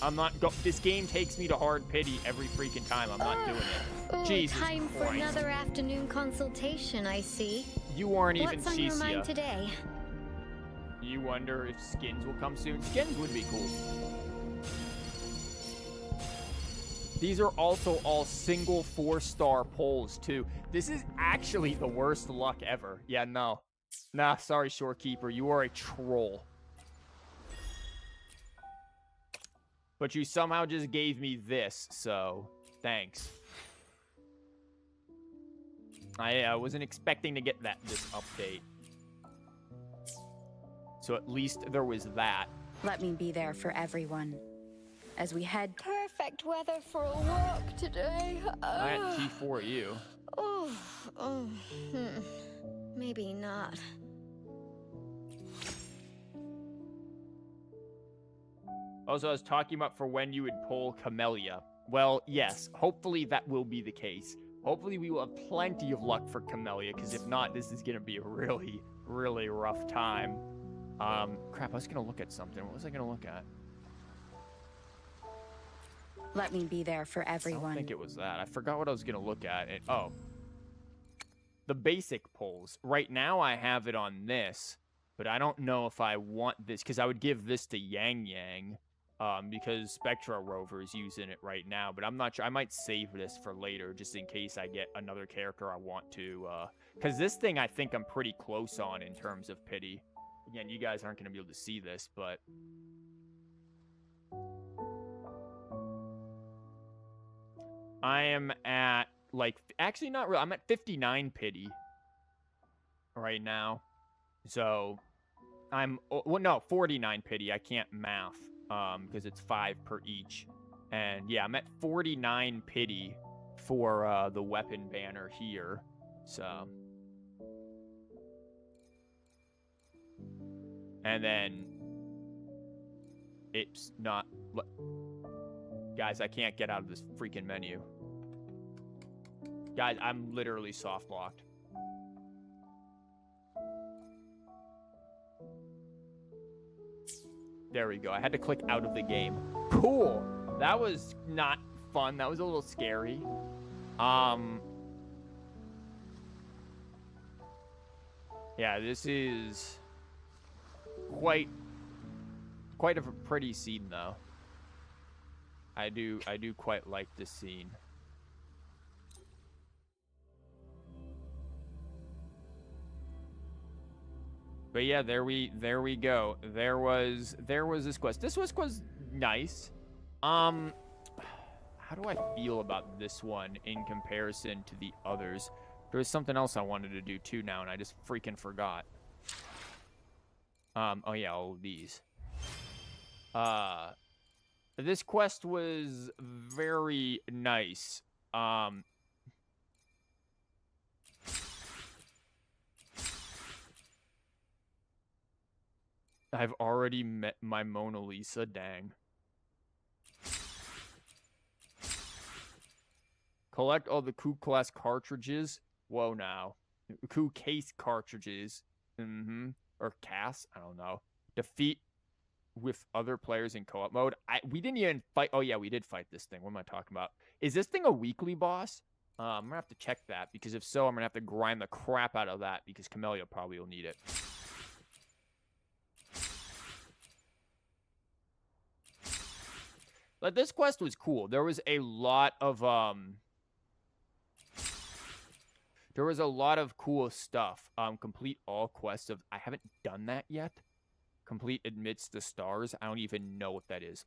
I'm not this game takes me to hard pity every freaking time. I'm not doing it. Ooh, Jesus time for Christ. another afternoon consultation, I see. You aren't even What's on your mind Cecia. today? You wonder if skins will come soon? Skins would be cool. These are also all single 4-star polls, too. This is actually the worst luck ever. Yeah, no. Nah, sorry, Shorekeeper. You are a troll. But you somehow just gave me this, so thanks. I wasn't expecting to get this update. So at least there was that. Let me be there for everyone. As we head... Perfect weather for a walk today. I got T4 you. Maybe not. Also, I was talking about for when you would pull Camellya. Well, yes, hopefully that will be the case. Hopefully we will have plenty of luck for Camellya, because if not, this is going to be a really, really rough time. Crap, I was going to look at something. What was I going to look at? Let me be there for I everyone. don't think it was that. I forgot what I was going to look at. Oh. The basic polls. Right now I have it on this, but I don't know if I want this, because I would give this to Yang Yang, because Spectra Rover is using it right now, but I'm not sure. I might save this for later, just in case I get another character I want to, because this thing I think I'm pretty close on in terms of pity. Again, you guys aren't going to be able to see this, but... I am at, like, actually not real. I'm at 59 pity right now. So, I'm, well, no, 49 pity. I can't math, because it's 5 per each. And, yeah, I'm at 49 pity for the weapon banner here. So. And then, it's not... Guys, I can't get out of this freaking menu. Guys, I'm literally soft locked. There we go. I had to click out of the game. Cool. That was not fun. That was a little scary. Yeah, this is quite a pretty scene, though. I do quite like this scene. But yeah, there we go. There was this quest. This was nice. How do I feel about this one in comparison to the others? There was something else I wanted to do too now, and I just freaking forgot. Oh yeah, all of these. This quest was very nice. I've already met my Mona Lisa, dang. Collect all the coup class cartridges. Whoa now. Coup case cartridges. Or CAS, I don't know. Defeat with other players in co-op mode. We didn't even fight. Oh yeah, we did fight this thing. What am I talking about? Is this thing a weekly boss? I'm gonna have to check that, because if so, I'm gonna have to grind the crap out of that, because Camellya probably will need it. But this quest was cool. There was a lot of cool stuff. Complete all quests of... I haven't done that yet. Complete Amidst the Stars. I don't even know what that is.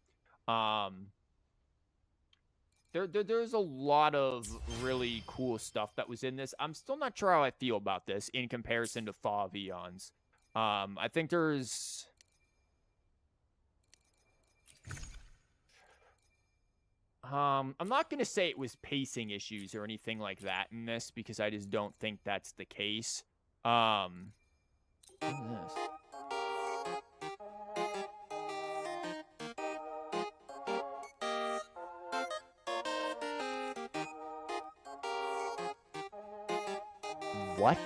There's a lot of really cool stuff that was in this. I'm still not sure how I feel about this in comparison to Thaw of Eons. I think there's... I'm not going to say it was pacing issues or anything like that in this, because I just don't think that's the case. What is this? What?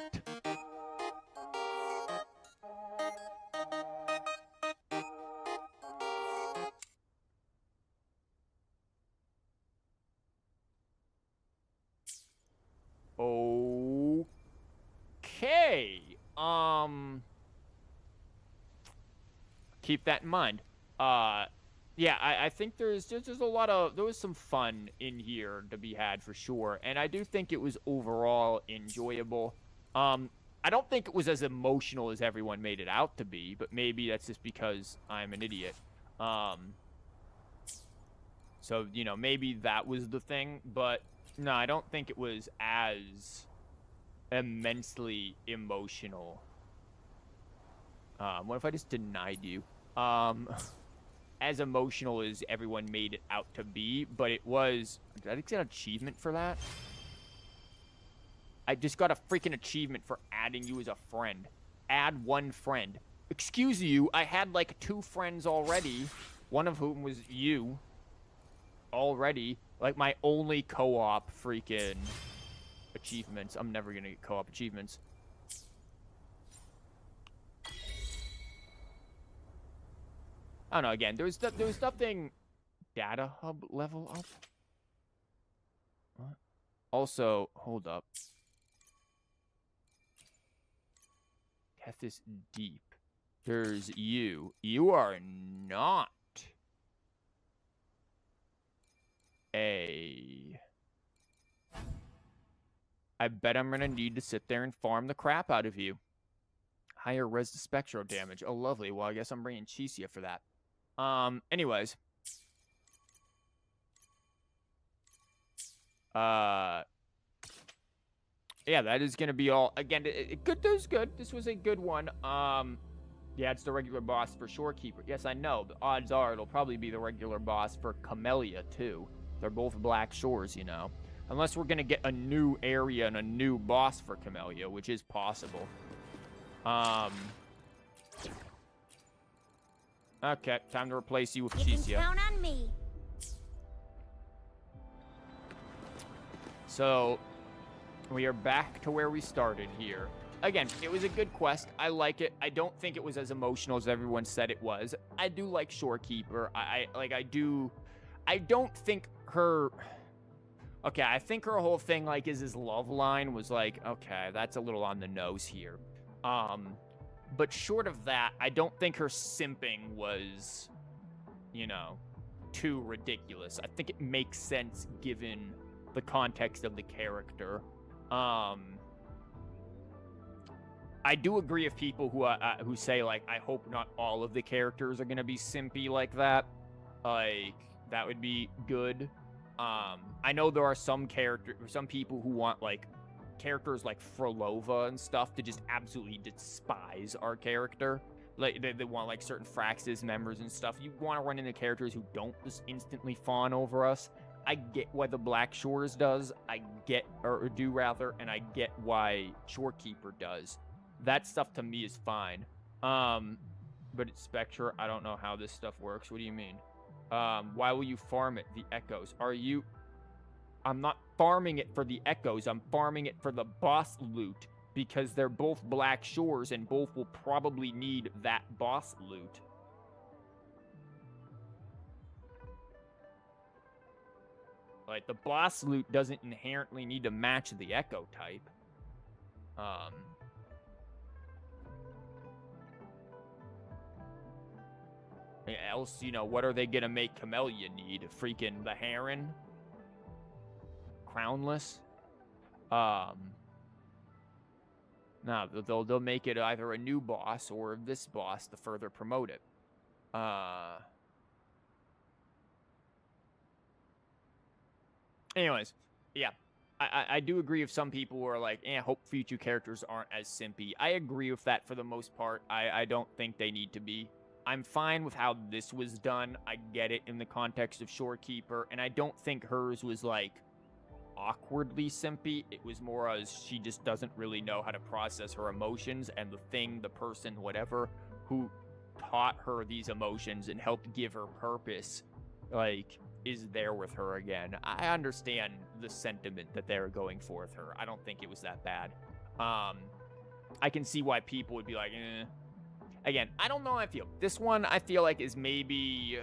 Okay. Keep that in mind. Yeah, I think there was some fun in here to be had for sure, and I do think it was overall enjoyable. I don't think it was as emotional as everyone made it out to be, but maybe that's just because I'm an idiot. So, you know, maybe that was the thing, but no, I don't think it was as immensely emotional. What if I just denied you? As emotional as everyone made it out to be, but it was... Did I get an achievement for that? I just got a freaking achievement for adding you as a friend. Add one friend. Excuse you, I had like 2 friends already, one of whom was you already. Like my only co-op freaking achievements. I'm never gonna get co-op achievements. I don't know. Again, there was nothing data hub level up. What? Also, hold up. Tethys Deep. There's you. You are not a... I bet I'm gonna need to sit there and farm the crap out of you. Higher res to spectro damage. Oh, lovely. Well, I guess I'm bringing Cheesia for that. Anyways. Yeah, that is gonna be all. Again, good. This was good. This was a good one. Yeah, it's the regular boss for Shorekeeper. Yes, I know. The odds are it'll probably be the regular boss for Camellya, too. They're both Black Shores, you know. Unless we're going to get a new area and a new boss for Camellya, which is possible. Okay, time to replace you with Cheesia. You can count on me. So, we are back to where we started here. Again, it was a good quest. I like it. I don't think it was as emotional as everyone said it was. I do like Shorekeeper. I don't think her... Okay, I think her whole thing, like, is his love line was like, okay, that's a little on the nose here. But short of that, I don't think her simping was, you know, too ridiculous. I think it makes sense given the context of the character. I do agree with people who say, like, I hope not all of the characters are going to be simpy like that. Like, that would be good. I know there are some people who want, like, characters like Frolova and stuff to just absolutely despise our character. Like, they want, like, certain Fraxis members and stuff. You want to run into characters who don't just instantly fawn over us. I get why the Black Shores does. I get, or do rather, and I get why Shorekeeper does. That stuff to me is fine. But it's Spectre. I don't know how this stuff works. What do you mean? Why will you farm it? The echoes. I'm not farming it for the echoes. I'm farming it for the boss loot because they're both Black Shores and both will probably need that boss loot. Like, the boss loot doesn't inherently need to match the echo type. Else, you know, what are they gonna make Camellya need? Freaking the Heron? Crownless? No, they'll make it either a new boss or this boss to further promote it. Anyways, yeah. I do agree with some people who are like, hope future characters aren't as simpy. I agree with that for the most part. I don't think they need to be. I'm fine with how this was done. I get it in the context of Shorekeeper, and I don't think hers was, like, awkwardly simpy. It was more as she just doesn't really know how to process her emotions, and the thing, the person, whatever, who taught her these emotions and helped give her purpose, like, is there with her again. I understand the sentiment that they're going for with her. I don't think it was that bad. I can see why people would be like, Again, I don't know how I feel. This one, I feel like, is maybe...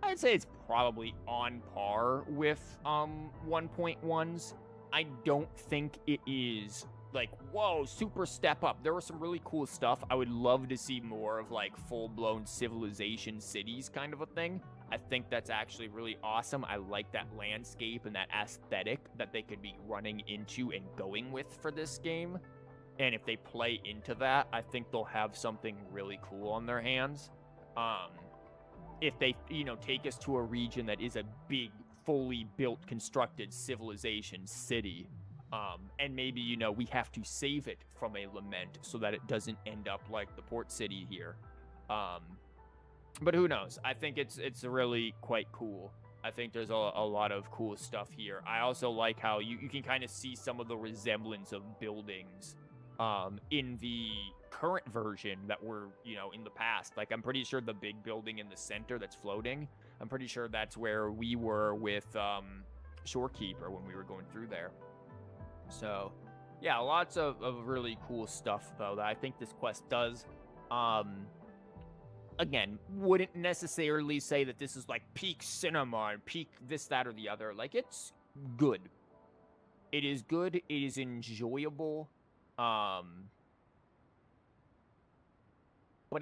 I'd say it's probably on par with 1.1's. I don't think it is, like, whoa, super step up. There was some really cool stuff. I would love to see more of, like, full-blown civilization cities kind of a thing. I think that's actually really awesome. I like that landscape and that aesthetic that they could be running into and going with for this game. And if they play into that, I think they'll have something really cool on their hands. If they, you know, take us to a region that is a big, fully built, constructed civilization city, and maybe, you know, we have to save it from a lament so that it doesn't end up like the port city here. But who knows? I think it's really quite cool. I think there's a lot of cool stuff here. I also like how you can kind of see some of the resemblance of buildings in the current version that were, you know, in the past. Like, I'm pretty sure the big building in the center that's floating, I'm pretty sure that's where we were with Shorekeeper when we were going through there. So, yeah, lots of really cool stuff, though, that I think this quest does. Again, wouldn't necessarily say that this is like peak cinema and peak this, that, or the other. Like, it's good. It is good. It is enjoyable. But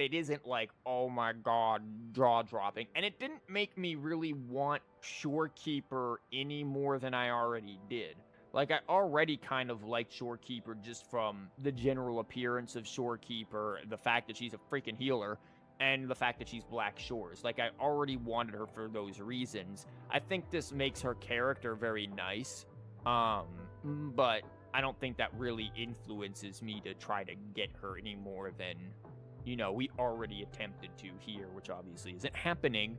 it isn't like, oh my god, jaw-dropping. And it didn't make me really want Shorekeeper any more than I already did. Like, I already kind of liked Shorekeeper just from the general appearance of Shorekeeper, the fact that she's a freaking healer, and the fact that she's Black Shores. Like, I already wanted her for those reasons. I think this makes her character very nice, but I don't think that really influences me to try to get her any more than, you know, we already attempted to here, which obviously isn't happening.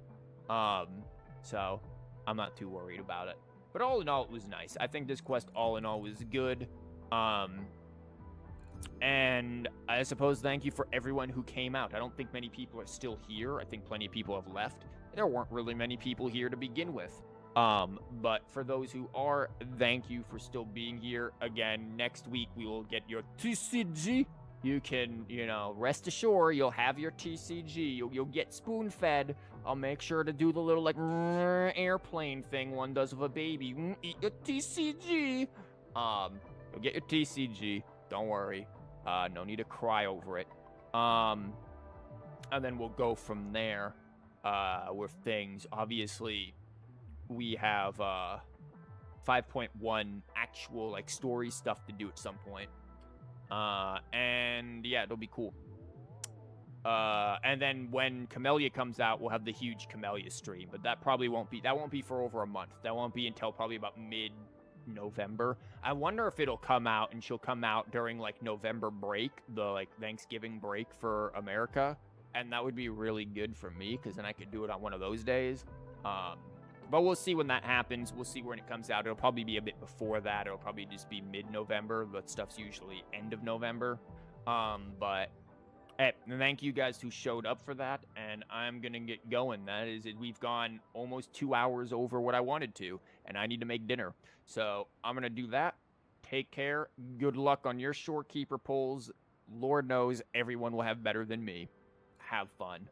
So I'm not too worried about it. But all in all, it was nice. I think this quest, all in all, was good. And I suppose thank you for everyone who came out. I don't think many people are still here. I think plenty of people have left. There weren't really many people here to begin with. But for those who are, thank you for still being here. Again, next week we will get your TCG. You can, you know, rest assured you'll have your TCG. You'll get spoon-fed. I'll make sure to do the little, like, airplane thing one does with a baby. Eat your TCG. You'll get your TCG. Don't worry. No need to cry over it. And then we'll go from there with things. Obviously, we have 5.1 actual, like, story stuff to do at some point. And yeah, it'll be cool. And then when Camellya comes out, we'll have the huge Camellya stream, but that probably won't be for over a month. That won't be until probably about mid-November. I wonder if it'll come out, and she'll come out during, like, November break, the, like, Thanksgiving break for America, and that would be really good for me, because then I could do it on one of those days. But we'll see when that happens. We'll see when it comes out. It'll probably be a bit before that. It'll probably just be mid-November, but stuff's usually end of November. But hey, thank you guys who showed up for that, and I'm gonna get going. That is it. We've gone almost 2 hours over what I wanted to, and I need to make dinner. So I'm gonna do that. Take care. Good luck on your Shorekeeper polls. Lord knows everyone will have better than me. Have fun.